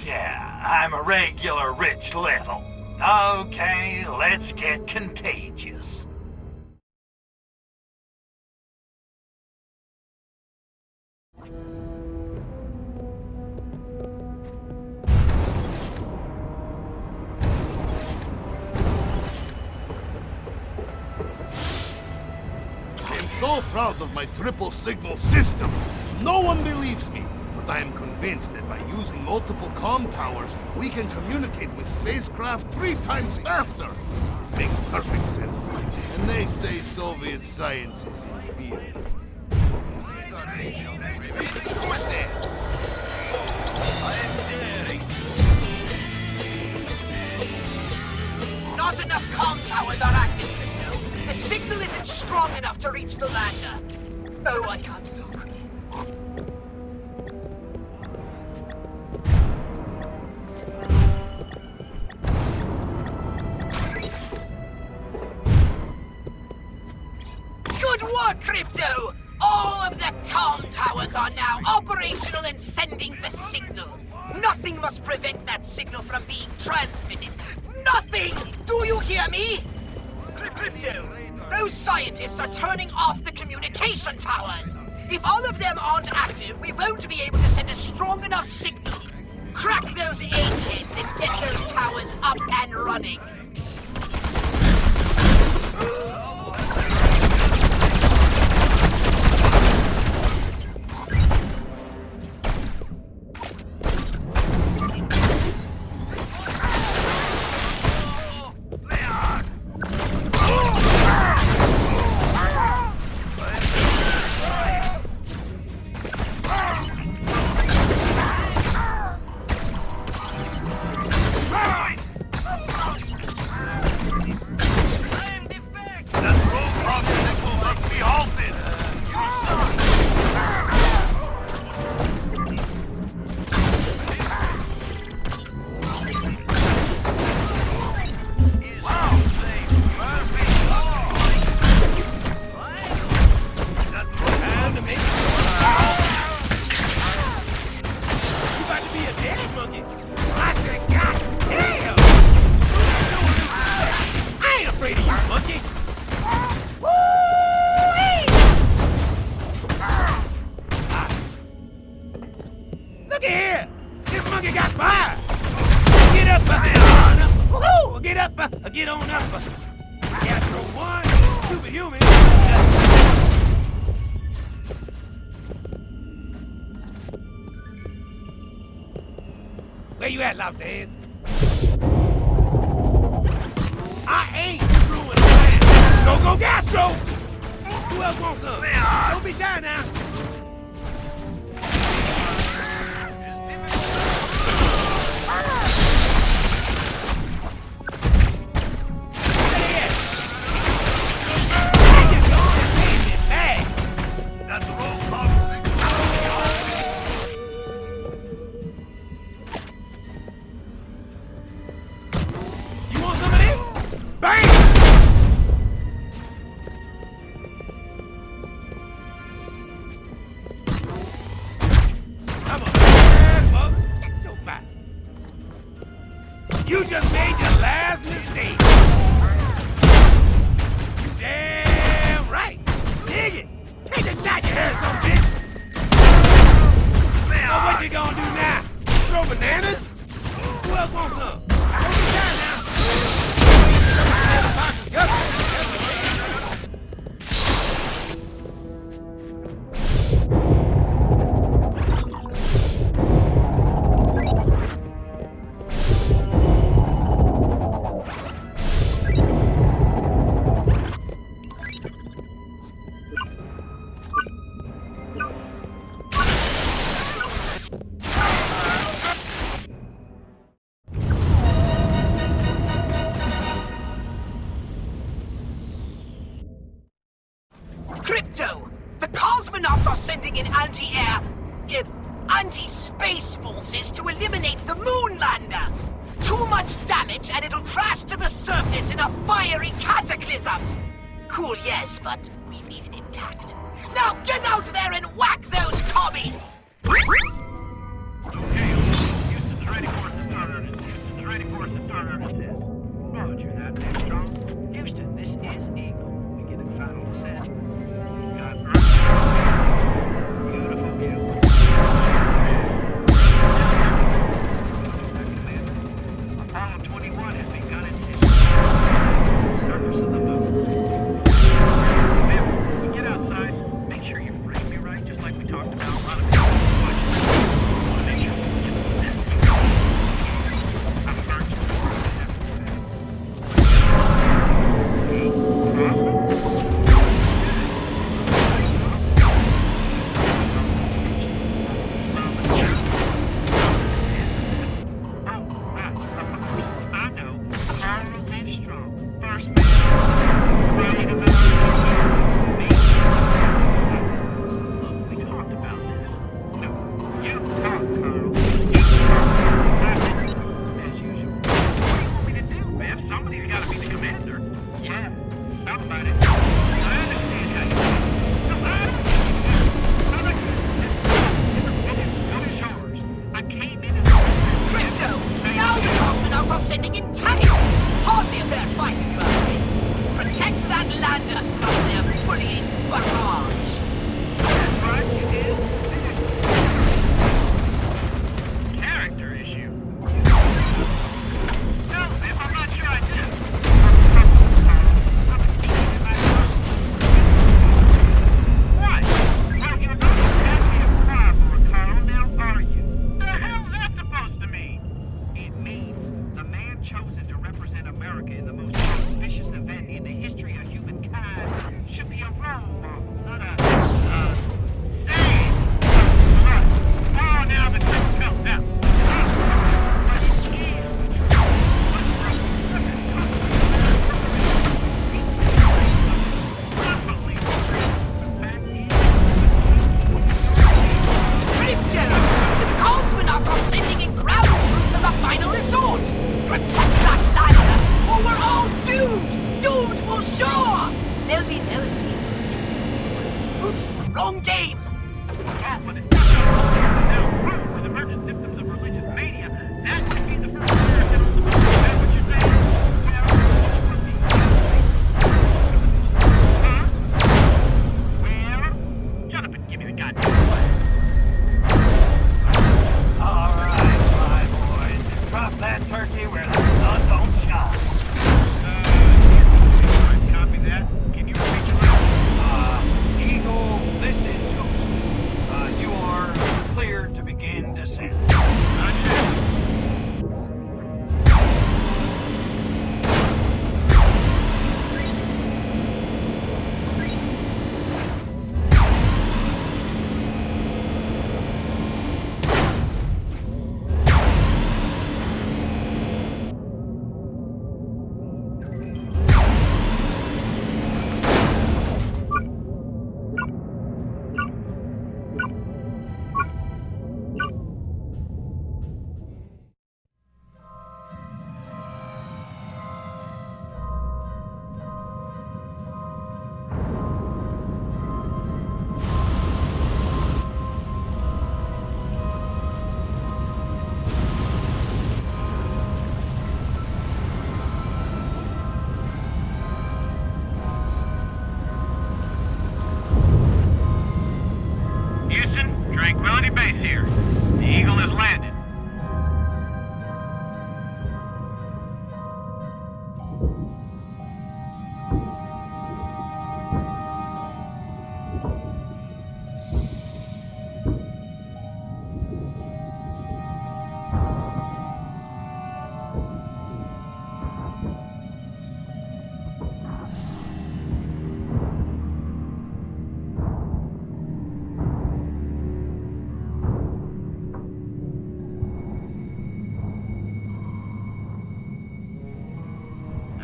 Yeah, I'm a regular rich little. Okay, let's get contagious. So proud of my triple signal system. No one believes me, but I am convinced that by using multiple comm towers, we can communicate with spacecraft 3 times faster. Makes perfect sense. And they say Soviet science is inferior. I am dead. aren't strong enough to reach the lander. Oh, I can't look. Good work, Crypto! All of the comm towers are now operational and sending the signal. Nothing must prevent that signal from being transmitted. Nothing! Do you hear me? Crypto, those scientists are turning off the communication towers. If all of them aren't active, we won't be able to send a strong enough signal. Crack those eggheads and get those towers up and running. Look here! This monkey got fire! Get up! Woo! Get up! Get on up! Astro one, stupid human! Where you at, Lobsterhead? I ain't through with the plan. Go Gastro! Who else wants some? Don't be shy now. You just made your last mistake. You damn right. Dig it. Take a shot, you heard some bitch. So what you gonna do now? Throw bananas? Who else wants some? Don't be shy now. Crypto! The cosmonauts are sending in anti-air... anti-space forces to eliminate the moon lander! Too much damage and it'll crash to the surface in a fiery cataclysm! Cool, yes, but we need it intact. Now get out there and whack those commies! Houston's ready for us to start earnest. Houston's ready for us to start earnest. Roger that, Armstrong. Houston, this is Eagle. Beginning final descent. Got beautiful view. Apollo 21 has begun its descent. Surface of the moon. Remember, when we get outside, make sure you frame me right, just like we talked about.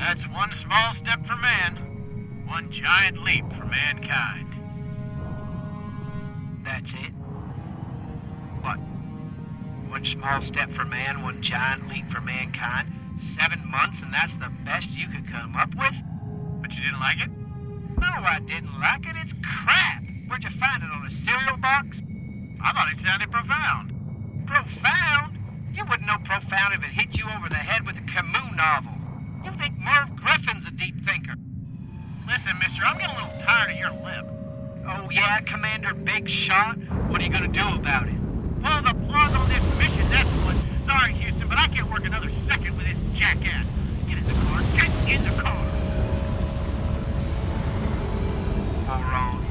That's one small step for man, one giant leap for mankind. That's it? What? One small step for man, one giant leap for mankind? 7 months and that's the best you could come up with? But you didn't like it? No, I didn't like it. It's crap. Where'd you find it, on a cereal box? I thought it sounded profound. Profound? You wouldn't know profound if it hit you over the head with a Camus novel. You think Merv Griffin's a deep thinker. Listen, mister, I'm getting a little tired of your lip. Oh, yeah, Commander Big Shot? What are you gonna do about it? Pull the plug on this mission, that's what. Sorry, Houston, but I can't work another second with this jackass. Get in the car. Get in the car. Moron.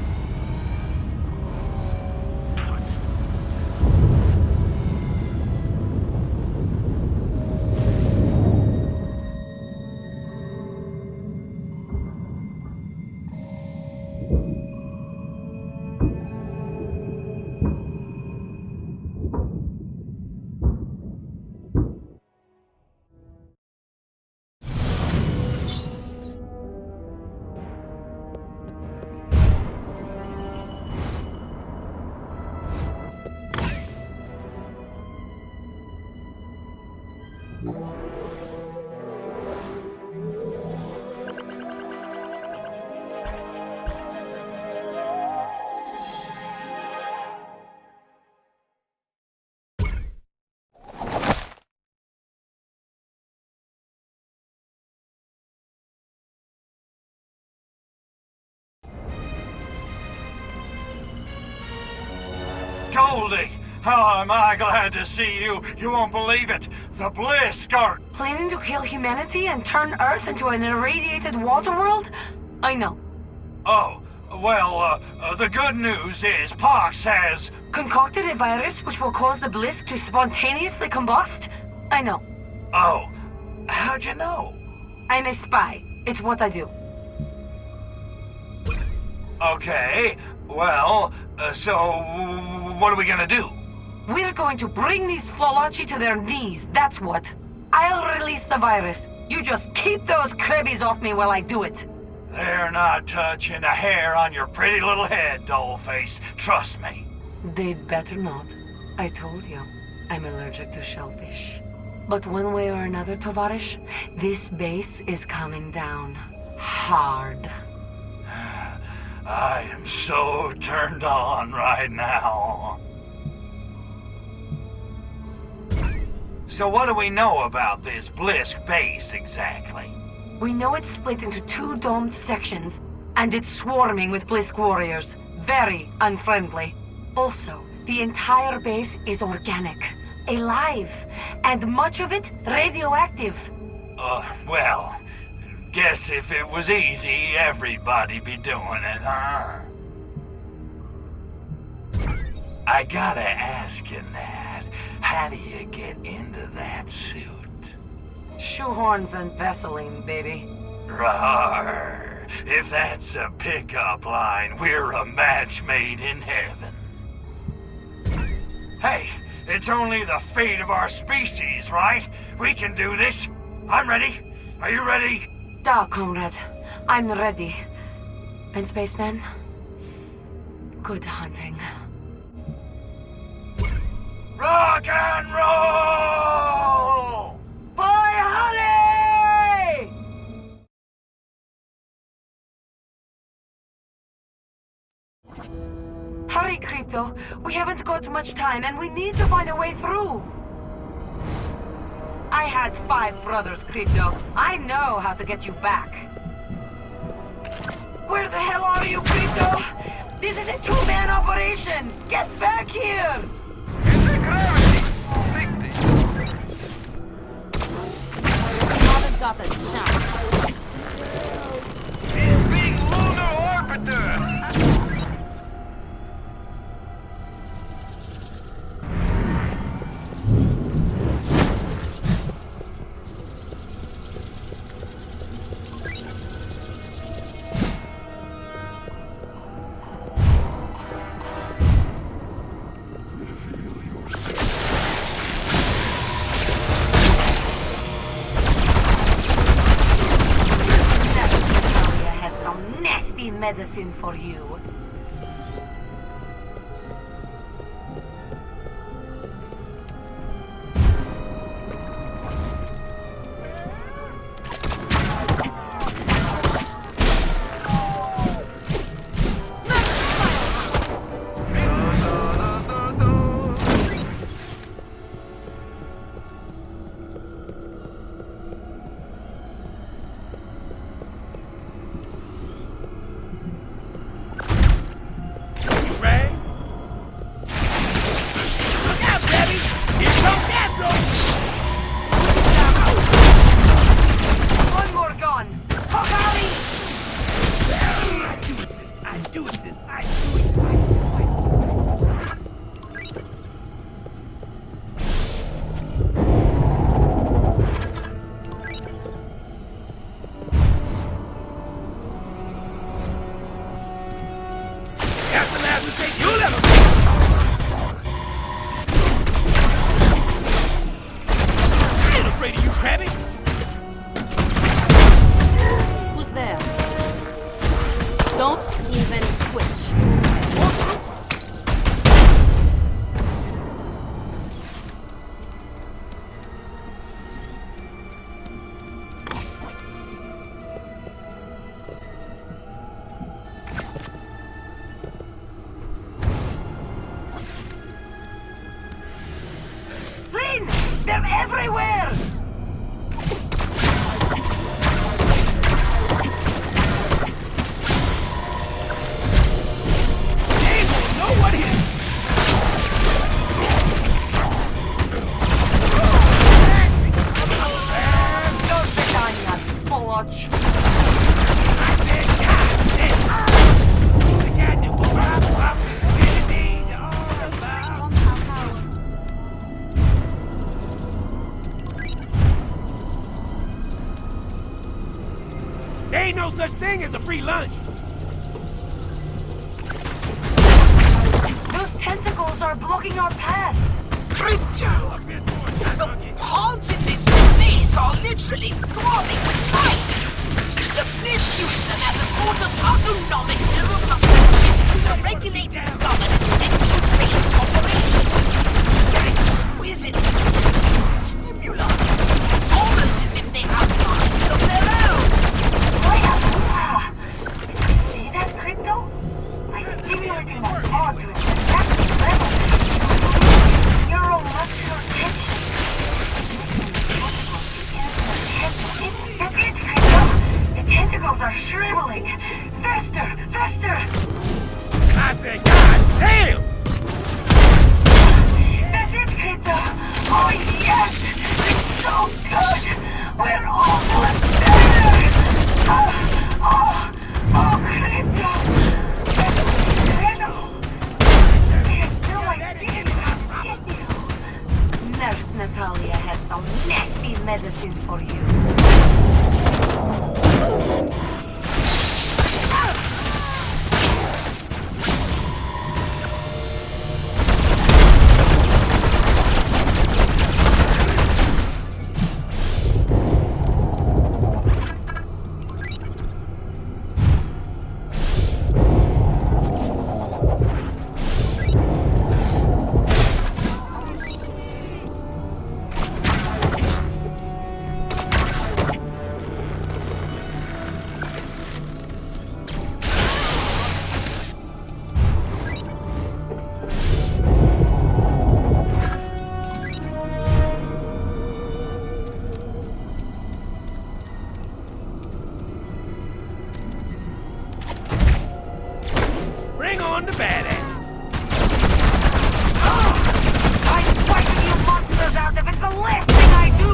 Goldie! How am I glad to see you. You won't believe it. The Blisk are... Planning to kill humanity and turn Earth into an irradiated water world? I know. Oh, well, the good news is Pox has... Concocted a virus which will cause the Blisk to spontaneously combust? I know. Oh, how'd you know? I'm a spy. It's what I do. Okay, well, so what are we gonna do? We're going to bring these Flolachi to their knees, that's what. I'll release the virus. You just keep those crabbies off me while I do it. They're not touching a hair on your pretty little head, dollface. Trust me. They'd better not. I told you, I'm allergic to shellfish. But one way or another, Tovarish, this base is coming down. Hard. I am so turned on right now. So what do we know about this Blisk base exactly? We know it's split into 2 domed sections, and it's swarming with Blisk warriors. Very unfriendly. Also, the entire base is organic, alive, and much of it radioactive. Well, guess if it was easy, everybody'd be doing it, huh? I gotta ask you, Nat, how do you get into that suit? Shoehorns and Vaseline, baby. Rawr. If that's a pickup line, we're a match made in heaven. Hey, it's only the fate of our species, right? We can do this. I'm ready. Are you ready? Da, comrade. I'm ready. And spaceman? Good hunting. Rock and roll! Bye, honey! Hurry, Crypto. We haven't got much time, and we need to find a way through. I had 5 brothers, Crypto. I know how to get you back. Where the hell are you, Crypto? This is a 2-man operation. Get back here! Haven't got the chance. It's big lunar orbiter! medicine for you. Who's there? Don't even twitch. Lynn! They're everywhere! There ain't no such thing as a free lunch. Those tentacles are blocking our path. Crypto! The pods in this base are literally throbbing with life. The Bliss use them as a sort of autonomic neuromuscle to regulate and govern central base operation. They're exquisite stimuli. Almost as if they have minds of their own. See that, Crypto? By stimulating the pod to its exact level, neuromuscular tension. That's it, Crypto. The tentacles are shriveling. Faster, faster! I said, God damn! That's it, Crypto. Oh, yes! It's so good! We're almost there! Oh, Crypto! That's incredible! There's no idea how to get you. Nurse Natalia has some nasty medicine for you. Bring on the badass. I'm wiping you monsters out if it's the last thing I do!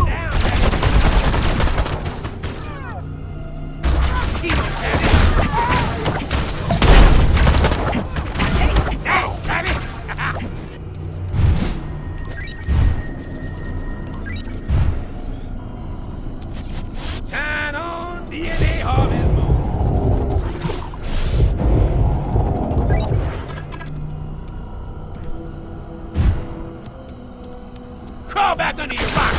Shine on, DNA Harvest Moon. Crawl back under your rock,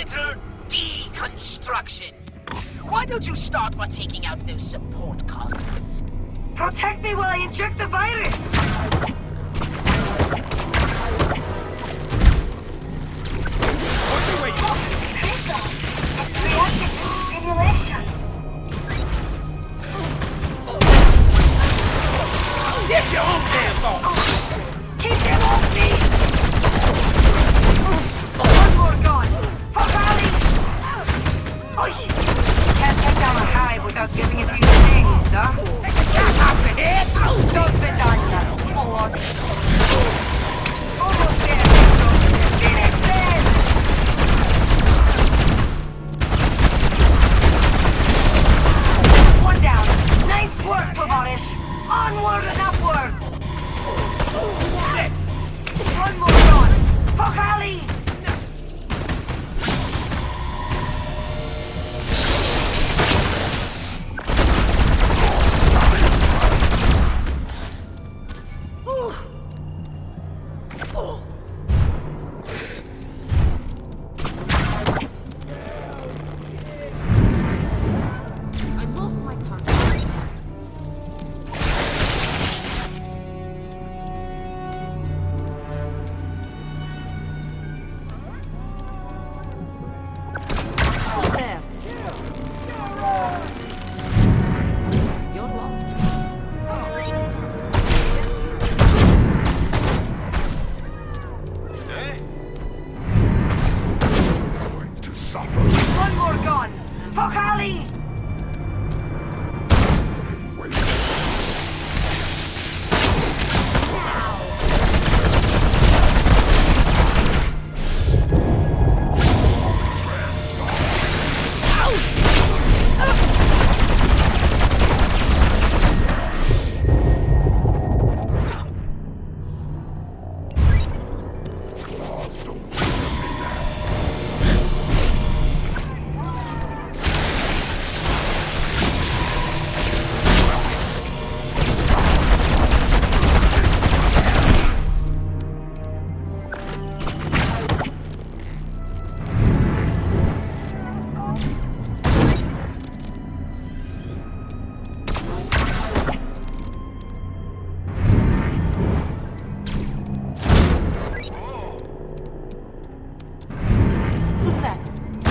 little deconstruction. Why don't you start by taking out those support columns? Protect me while I inject the virus! Stimulation. Get your own damn off! Keep them off me! One more gone! Pakali! Oi! Can't take down a hive without giving it a few things, huh? Off the head! Don't sit on that, Lord! Almost there, Pedro! Finish them! One down! Nice work, Tovarish! Onward and upward! One more gone! Pakali! I lost my tongue. Who's there? You're lost. Going to suffer. One more gone! Pakali! Who's that? I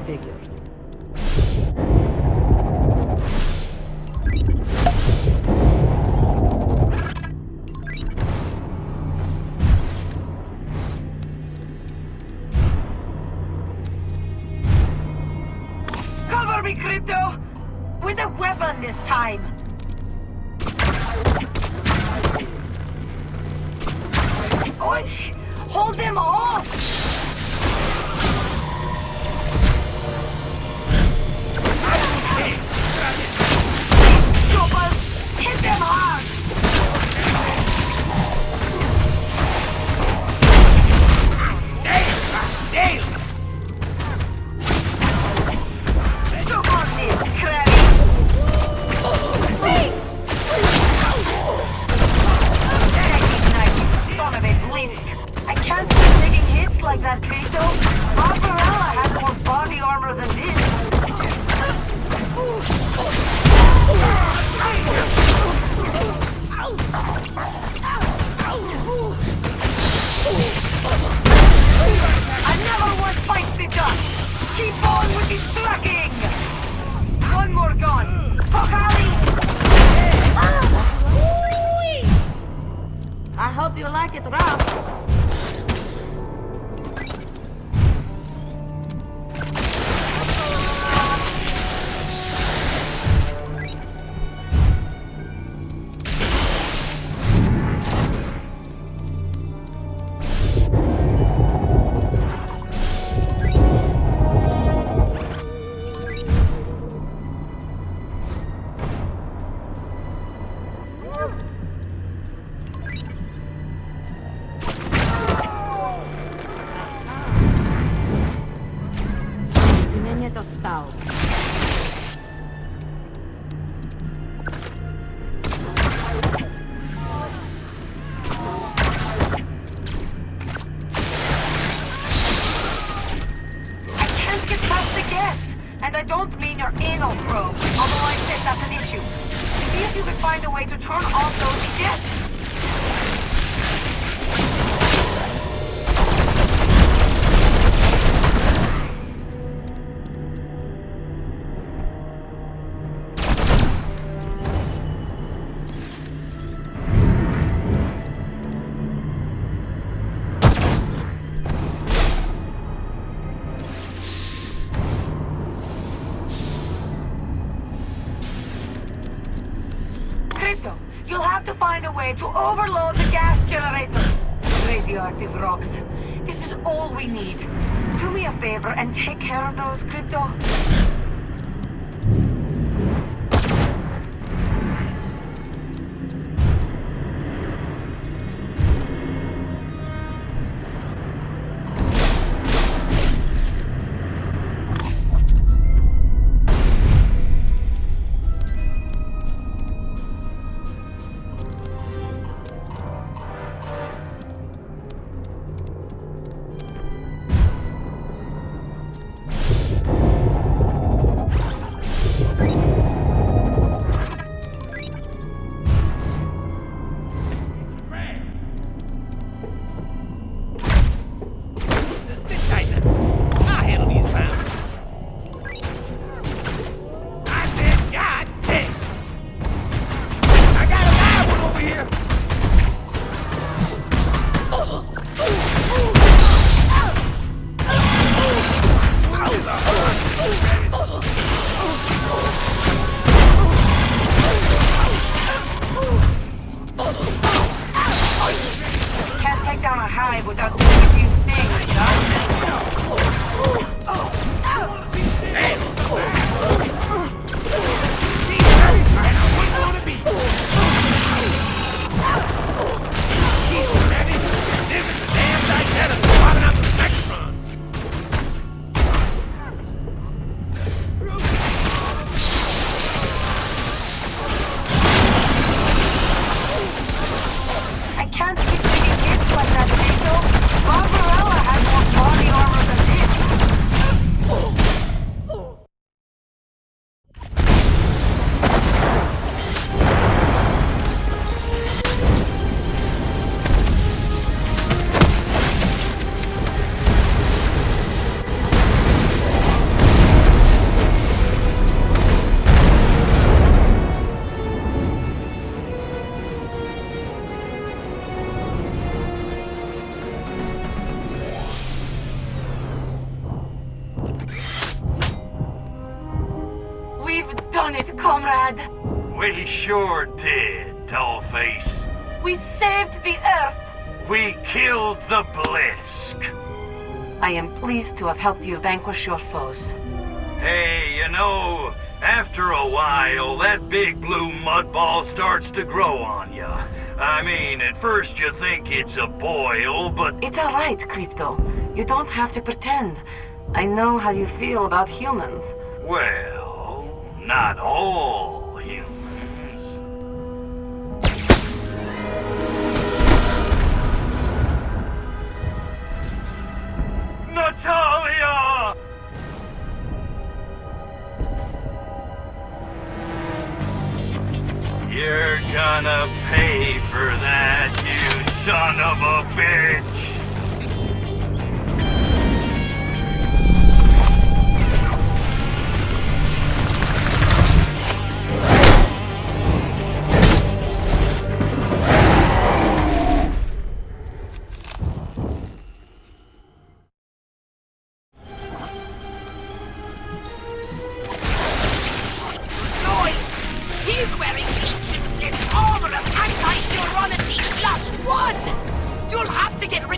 figured. Cover me, Crypto! With a weapon this time! Oi! Hold them off! Choppers! Hit them hard! Jump on this, Crabby! Son of a blisk! I can't keep taking hits like that, Beto! Barbarella has more body armor than this! I never want fights to done! Keep on with the striking! One more gone! Pakali! I hope you like it rough. Dostał. And I don't mean your anal probe, although I said that's an issue. See if you can find a way to turn off those jets. You'll have to find a way to overload the gas generator. Radioactive rocks. This is all we need. Do me a favor and take care of those, Crypto. Comrade. We sure did, Dollface. We saved the Earth. We killed the Blisk. I am pleased to have helped you vanquish your foes. Hey, you know, after a while, that big blue mudball starts to grow on ya. I mean, at first you think it's a boil, but... It's all right, Crypto. You don't have to pretend. I know how you feel about humans. Well, not all humans. Natalia! You're gonna pay for that, you son of a bitch! He's wearing ancient armor of anti-neuronity +1! You'll have to get rid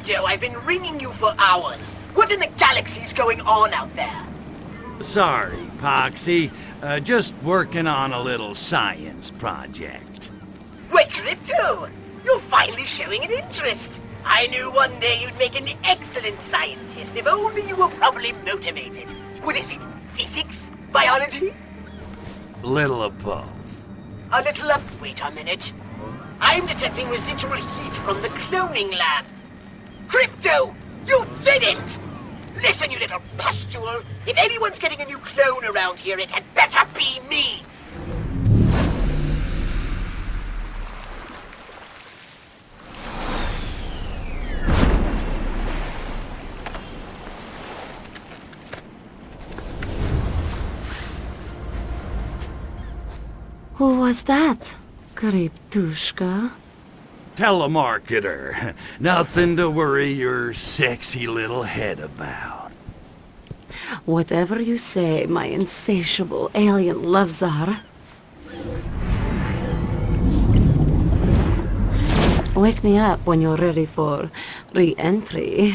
Crypto, I've been ringing you for hours. What in the galaxy's going on out there? Sorry, Poxy. Just working on a little science project. Wait, Crypto! You're finally showing an interest. I knew one day you'd make an excellent scientist if only you were properly motivated. What is it? Physics? Biology? Little of both. A little up. Wait a minute. I'm detecting residual heat from the cloning lab. Crypto! You did it! Listen, you little pustule. If anyone's getting a new clone around here, it had better be me! Who was that, Kryptushka? Telemarketer. Nothing to worry your sexy little head about. Whatever you say, my insatiable alien love-czar. Wake me up when you're ready for re-entry.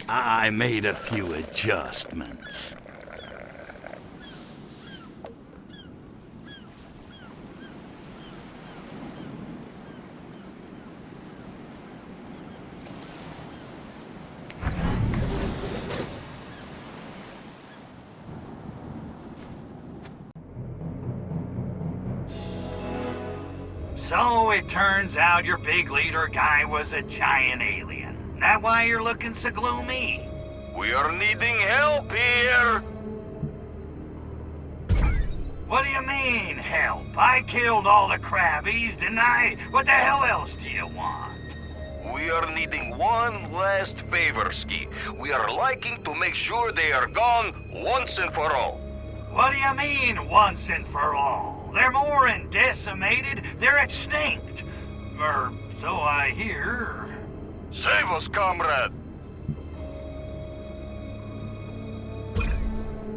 I made a few adjustments. So it turns out your big leader guy was a giant alien. That why you're looking so gloomy? We are needing help here. What do you mean, help? I killed all the crabbies, didn't I? What the hell else do you want? We are needing one last favor, Ski. We are liking to make sure they are gone once and for all. What do you mean, once and for all? They're more than decimated, they're extinct. Or so I hear. Save us, comrade!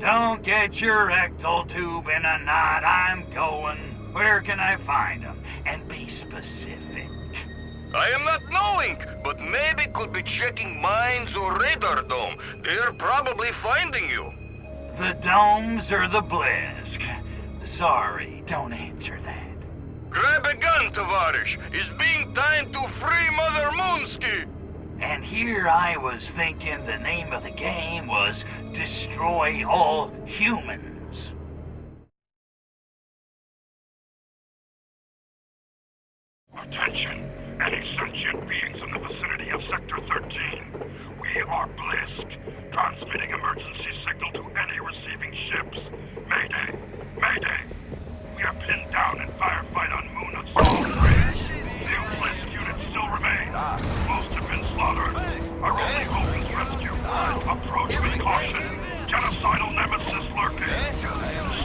Don't get your rectal tube in a knot, I'm going. Where can I find them? And be specific. I am not knowing, but maybe could be checking mines or radar dome. They're probably finding you. The domes or the blisk? Sorry, don't answer that. Grab a gun, Tavarish. It's being time to free Mother Moonsky. And here I was thinking the name of the game was Destroy All Humans. Attention, any sentient beings in the vicinity of Sector 13. We are Blisk, transmitting emergency signal to any receiving ships. Mayday! Mayday! We are pinned down in firefight on Moon of Soul. Few Blisk units still remain. Most have been slaughtered. Our only hope is rescue. Approach with caution. Genocidal nemesis lurking.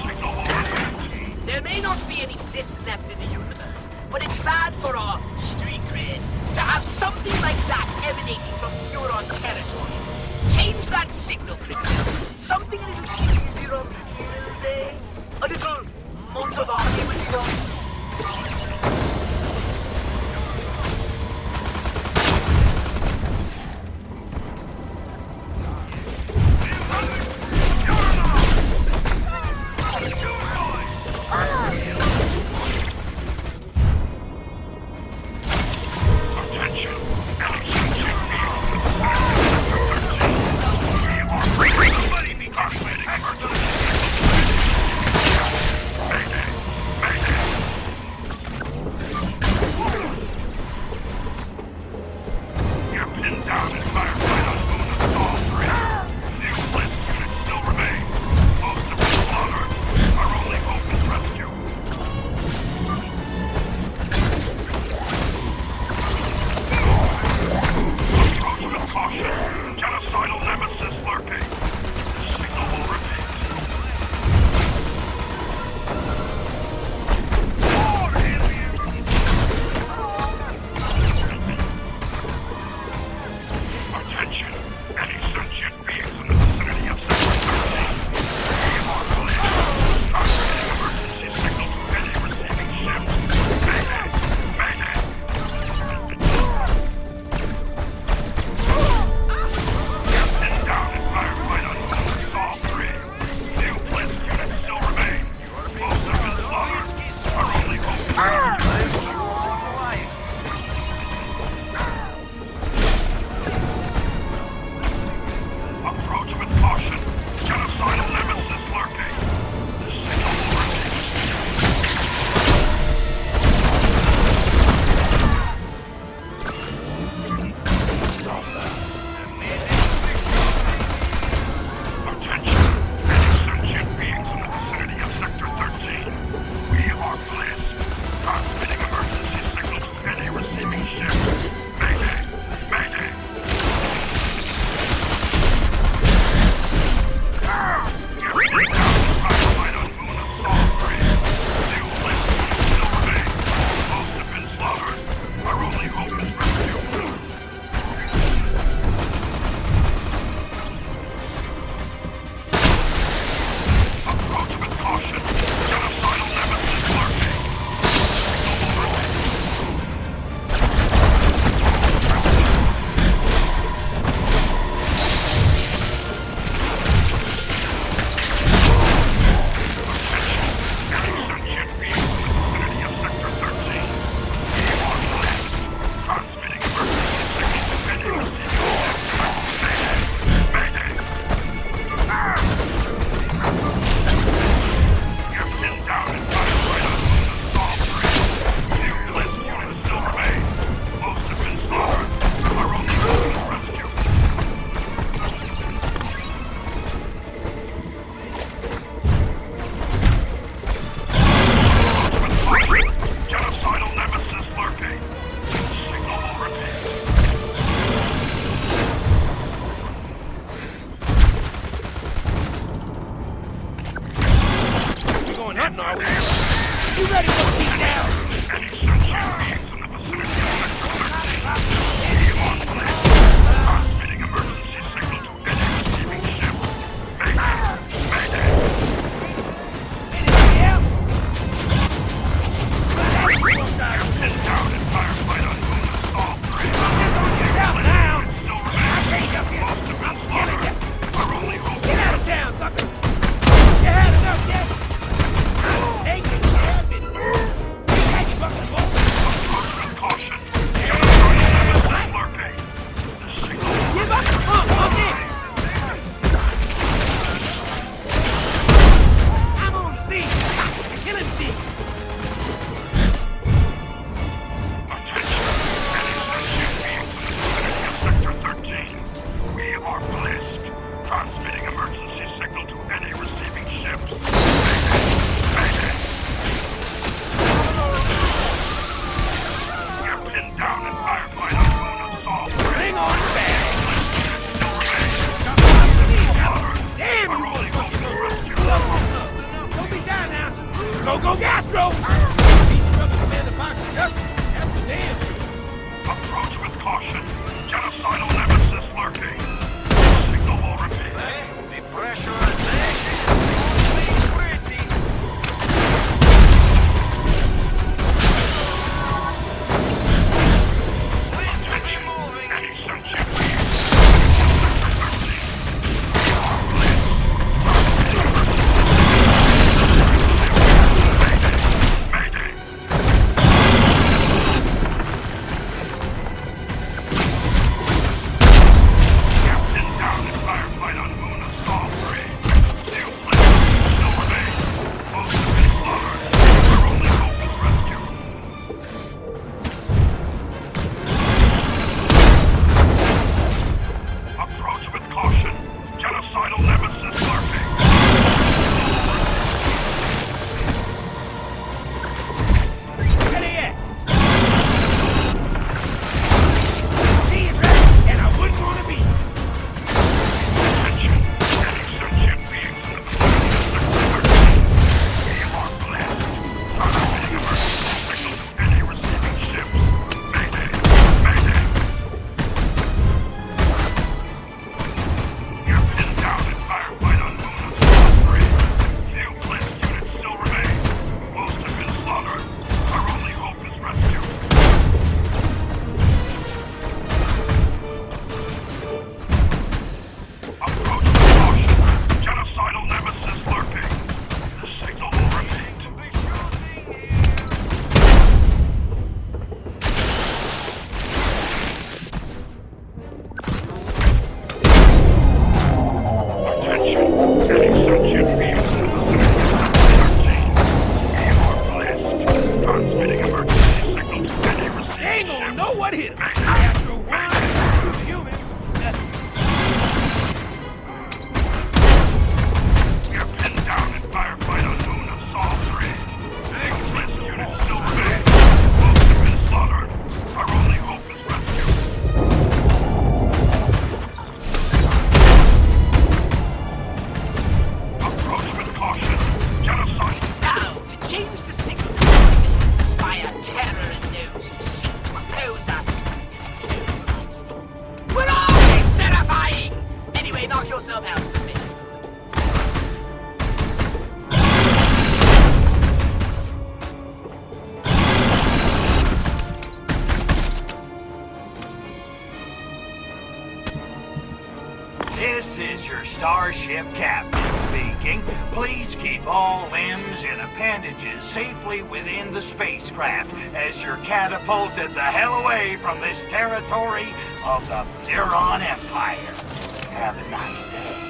Signal will remain. There may not be any Blisk left in the universe, but it's bad for our street cred to have something like that emanating from Neuron territory. Change that signal, Crypto. Something a little easier on the ears, eh? A little Montevardi with you. Mayday! Mayday! You ready for a beat down? Any sentient beings in the vicinity of Sector 13, we are blessed. Transmitting emergency signal to any receiving ship. Mayday! Anybody else? You're pinned down in firefight on Luna's all three. This on yourself now! Still I remains. can't up here! Most have been I'm killing slaughtered. you! Our only hope Get out of town, sucker! You had enough yet? Ain't you happy? You got your bucket of balls? approach with caution. Genocide nemesis lurking. The signal Give up the pump, monkey! I'm on the scene! Killing scene! Sector 13. We are blessed. Transmitting emergency signal to any receiving ships. Mayday! You're pinned down in firefight on Luna's all three. Bring on the bag! Damn, Our you only hope is rescue. Don't be shy now! Go, Gastro! He struck the man of box justice. That's the damn truth. Approach with caution. Genocidal nemesis lurking. Signal will repeat. The pressurization is pretty. Attention. Any sentient beings. Sector 13. We are blessed. Mayday! Captain down in firefight on Luna's all three. Seal plate still remains. Most have been slaughtered. Our only hope is rescue. Approach with caution. Genocidal nemesis lurking. Where they at? He's ready, and I wouldn't want to be. Attention. Any sentient beings in the vicinity of Sector 13. We are blessed. Transmitting emergency signal to any receiving ships. Mayday! Mayday! You're pinned down in firefight on Luna's all three. Few blessed units still remain. Most have been slaughtered. Our only hope is rescue. Approach with caution. Genocidal nemesis lurking. The signal will repeat. Attention. Any sentient beings in the vicinity of Sector 13. We are blessed. Transmitting emergency signal to any They receiving ain't gonna ship. know what hit him. After one, human. You're pinned down in firefight on Luna's all three. Blessed units still remain. Most have been slaughtered. Our only hope is rescue. Approach with caution. Genocide. Now, to change the signal, inspire terror in those who seek to oppose us. We're always terrifying! Anyway, knock yourself out for a minute. This is your starship captain speaking. Please keep all limbs and appendages safely within the spacecraft as you're catapulted the hell away from this territory of the Buron Empire. Have a nice day.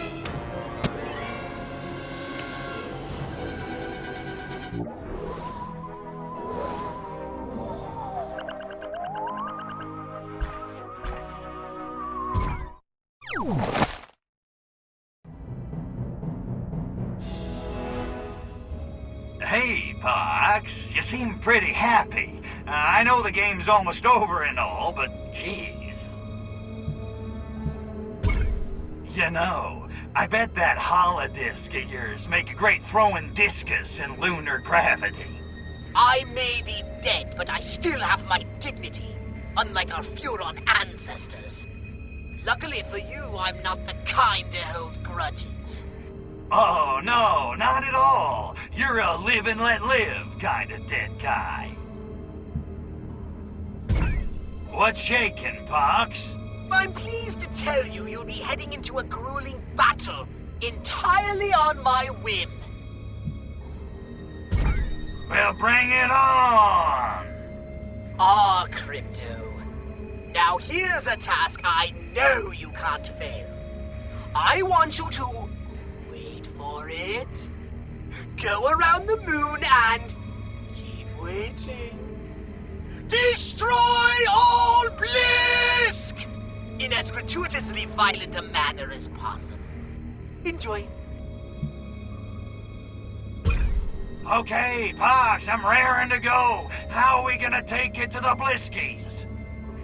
Hey, Pox, you seem pretty happy. I know the game's almost over and all, but geez. You know, I bet that holodisc of yours make a great throwing discus in lunar gravity. I may be dead, but I still have my dignity, unlike our Furon ancestors. Luckily for you, I'm not the kind to hold grudges. Oh, no, not at all. You're a live and let live kind of dead guy. What's shaking, Pox? I'm pleased to tell you you'll be heading into a grueling battle entirely on my whim. Well, bring it on! Ah, Crypto. Now here's a task I know you can't fail. I want you to... wait for it. Go around the moon and... keep waiting. Destroy all Blisk! In as gratuitously violent a manner as possible. Enjoy. Okay, Pox, I'm raring to go. How are we gonna take it to the Bliskies?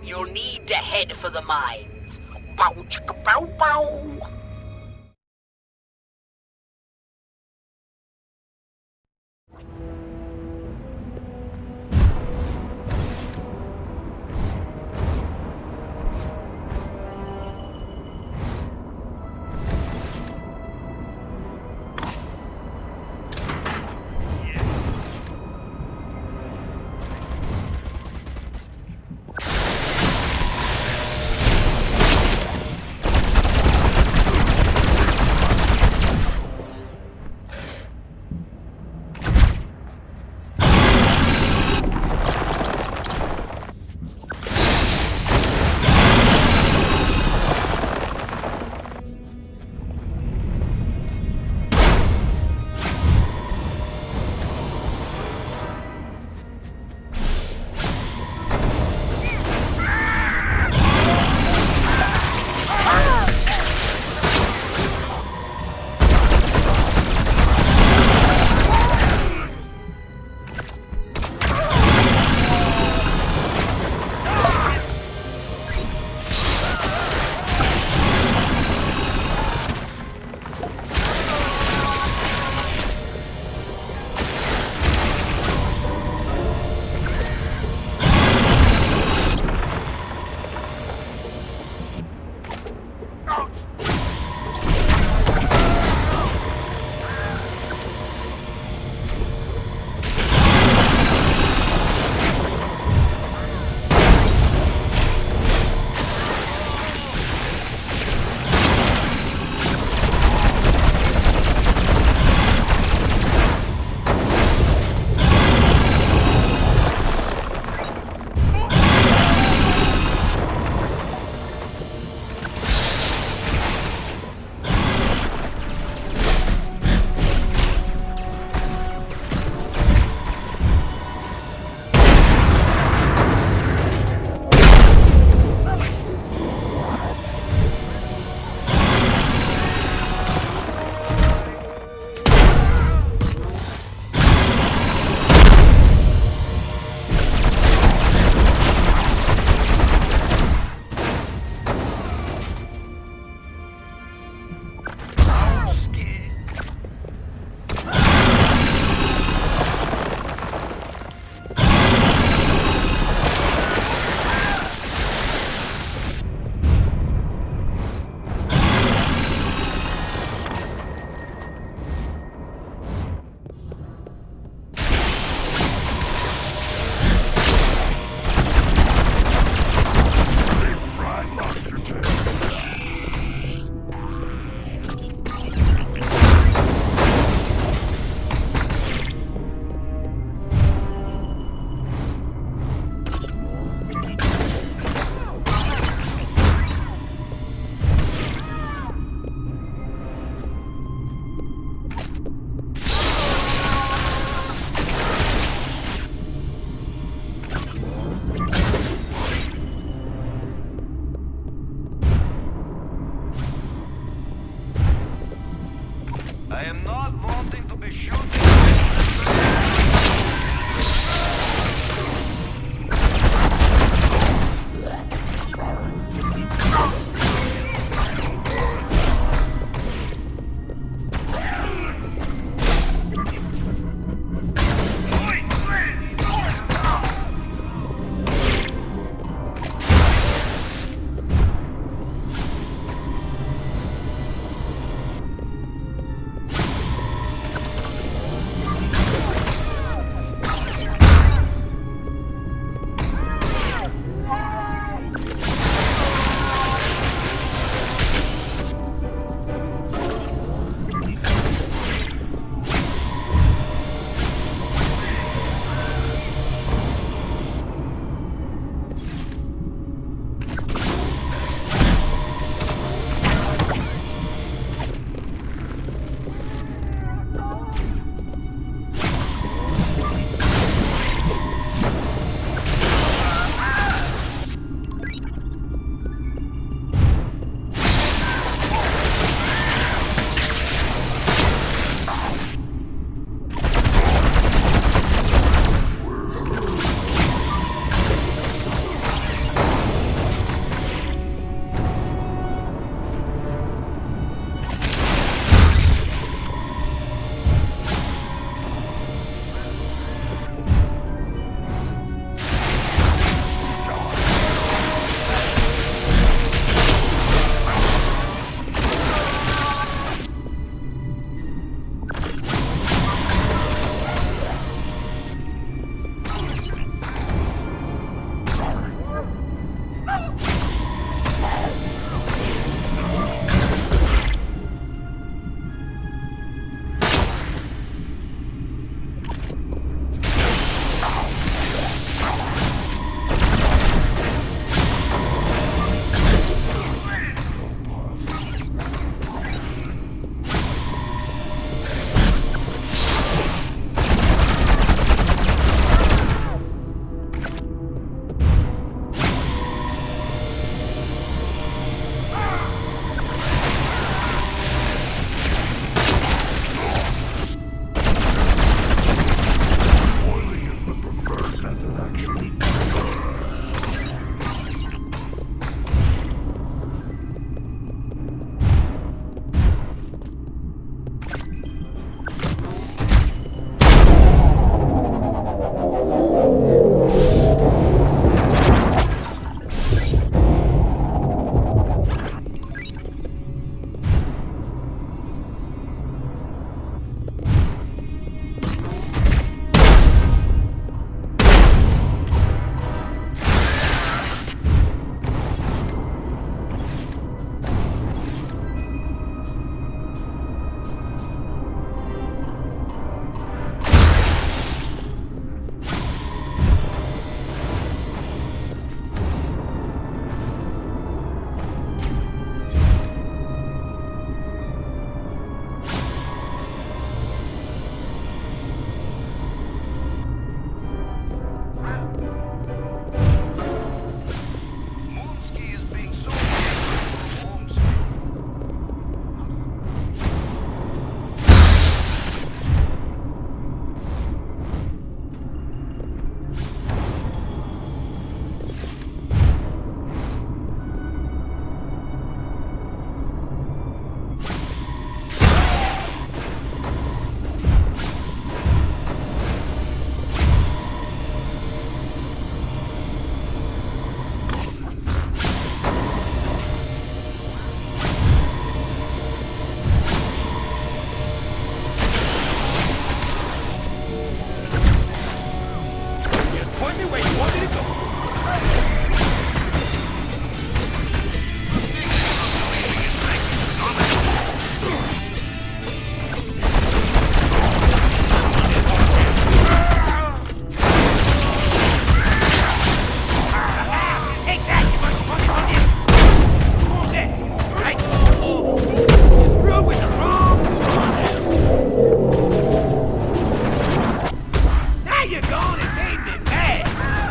You'll need to head for the mines. Bow chicka bow bow. actually.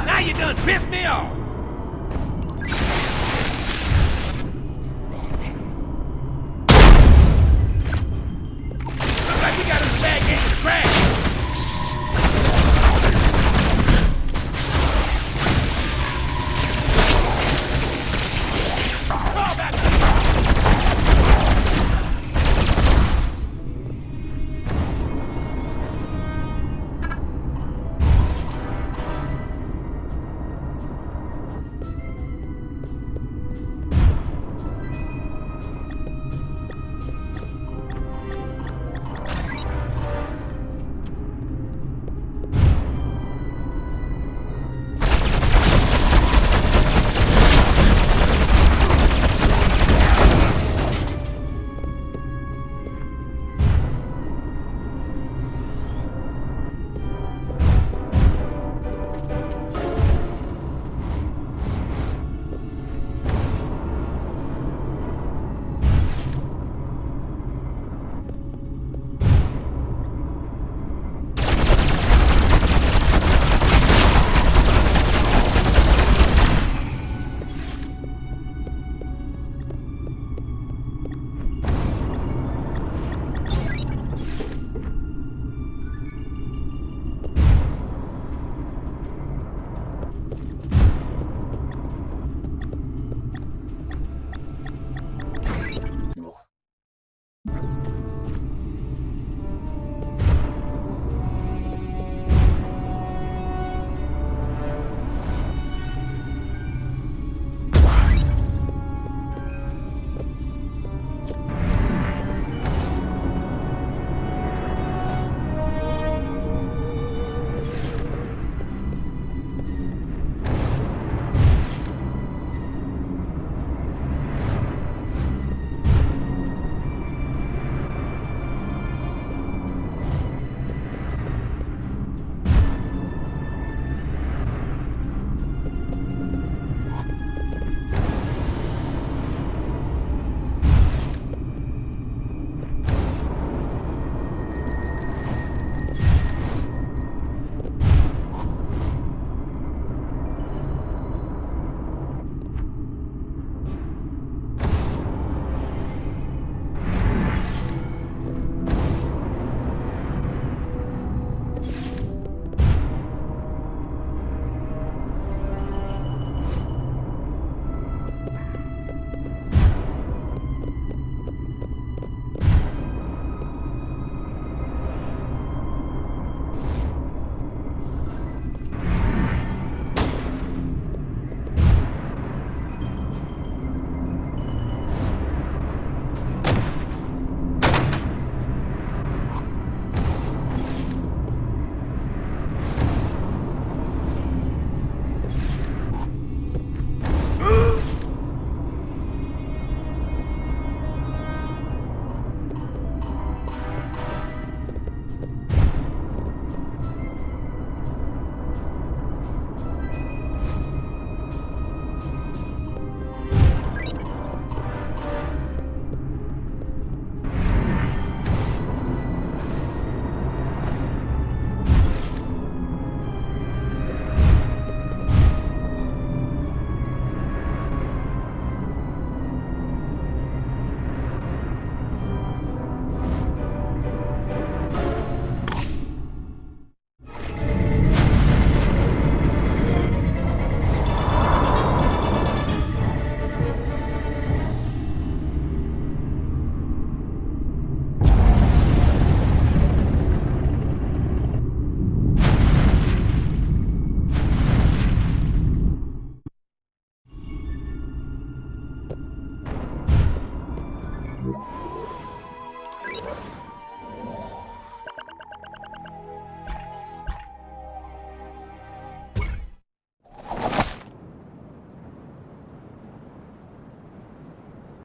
Now you done pissed me off.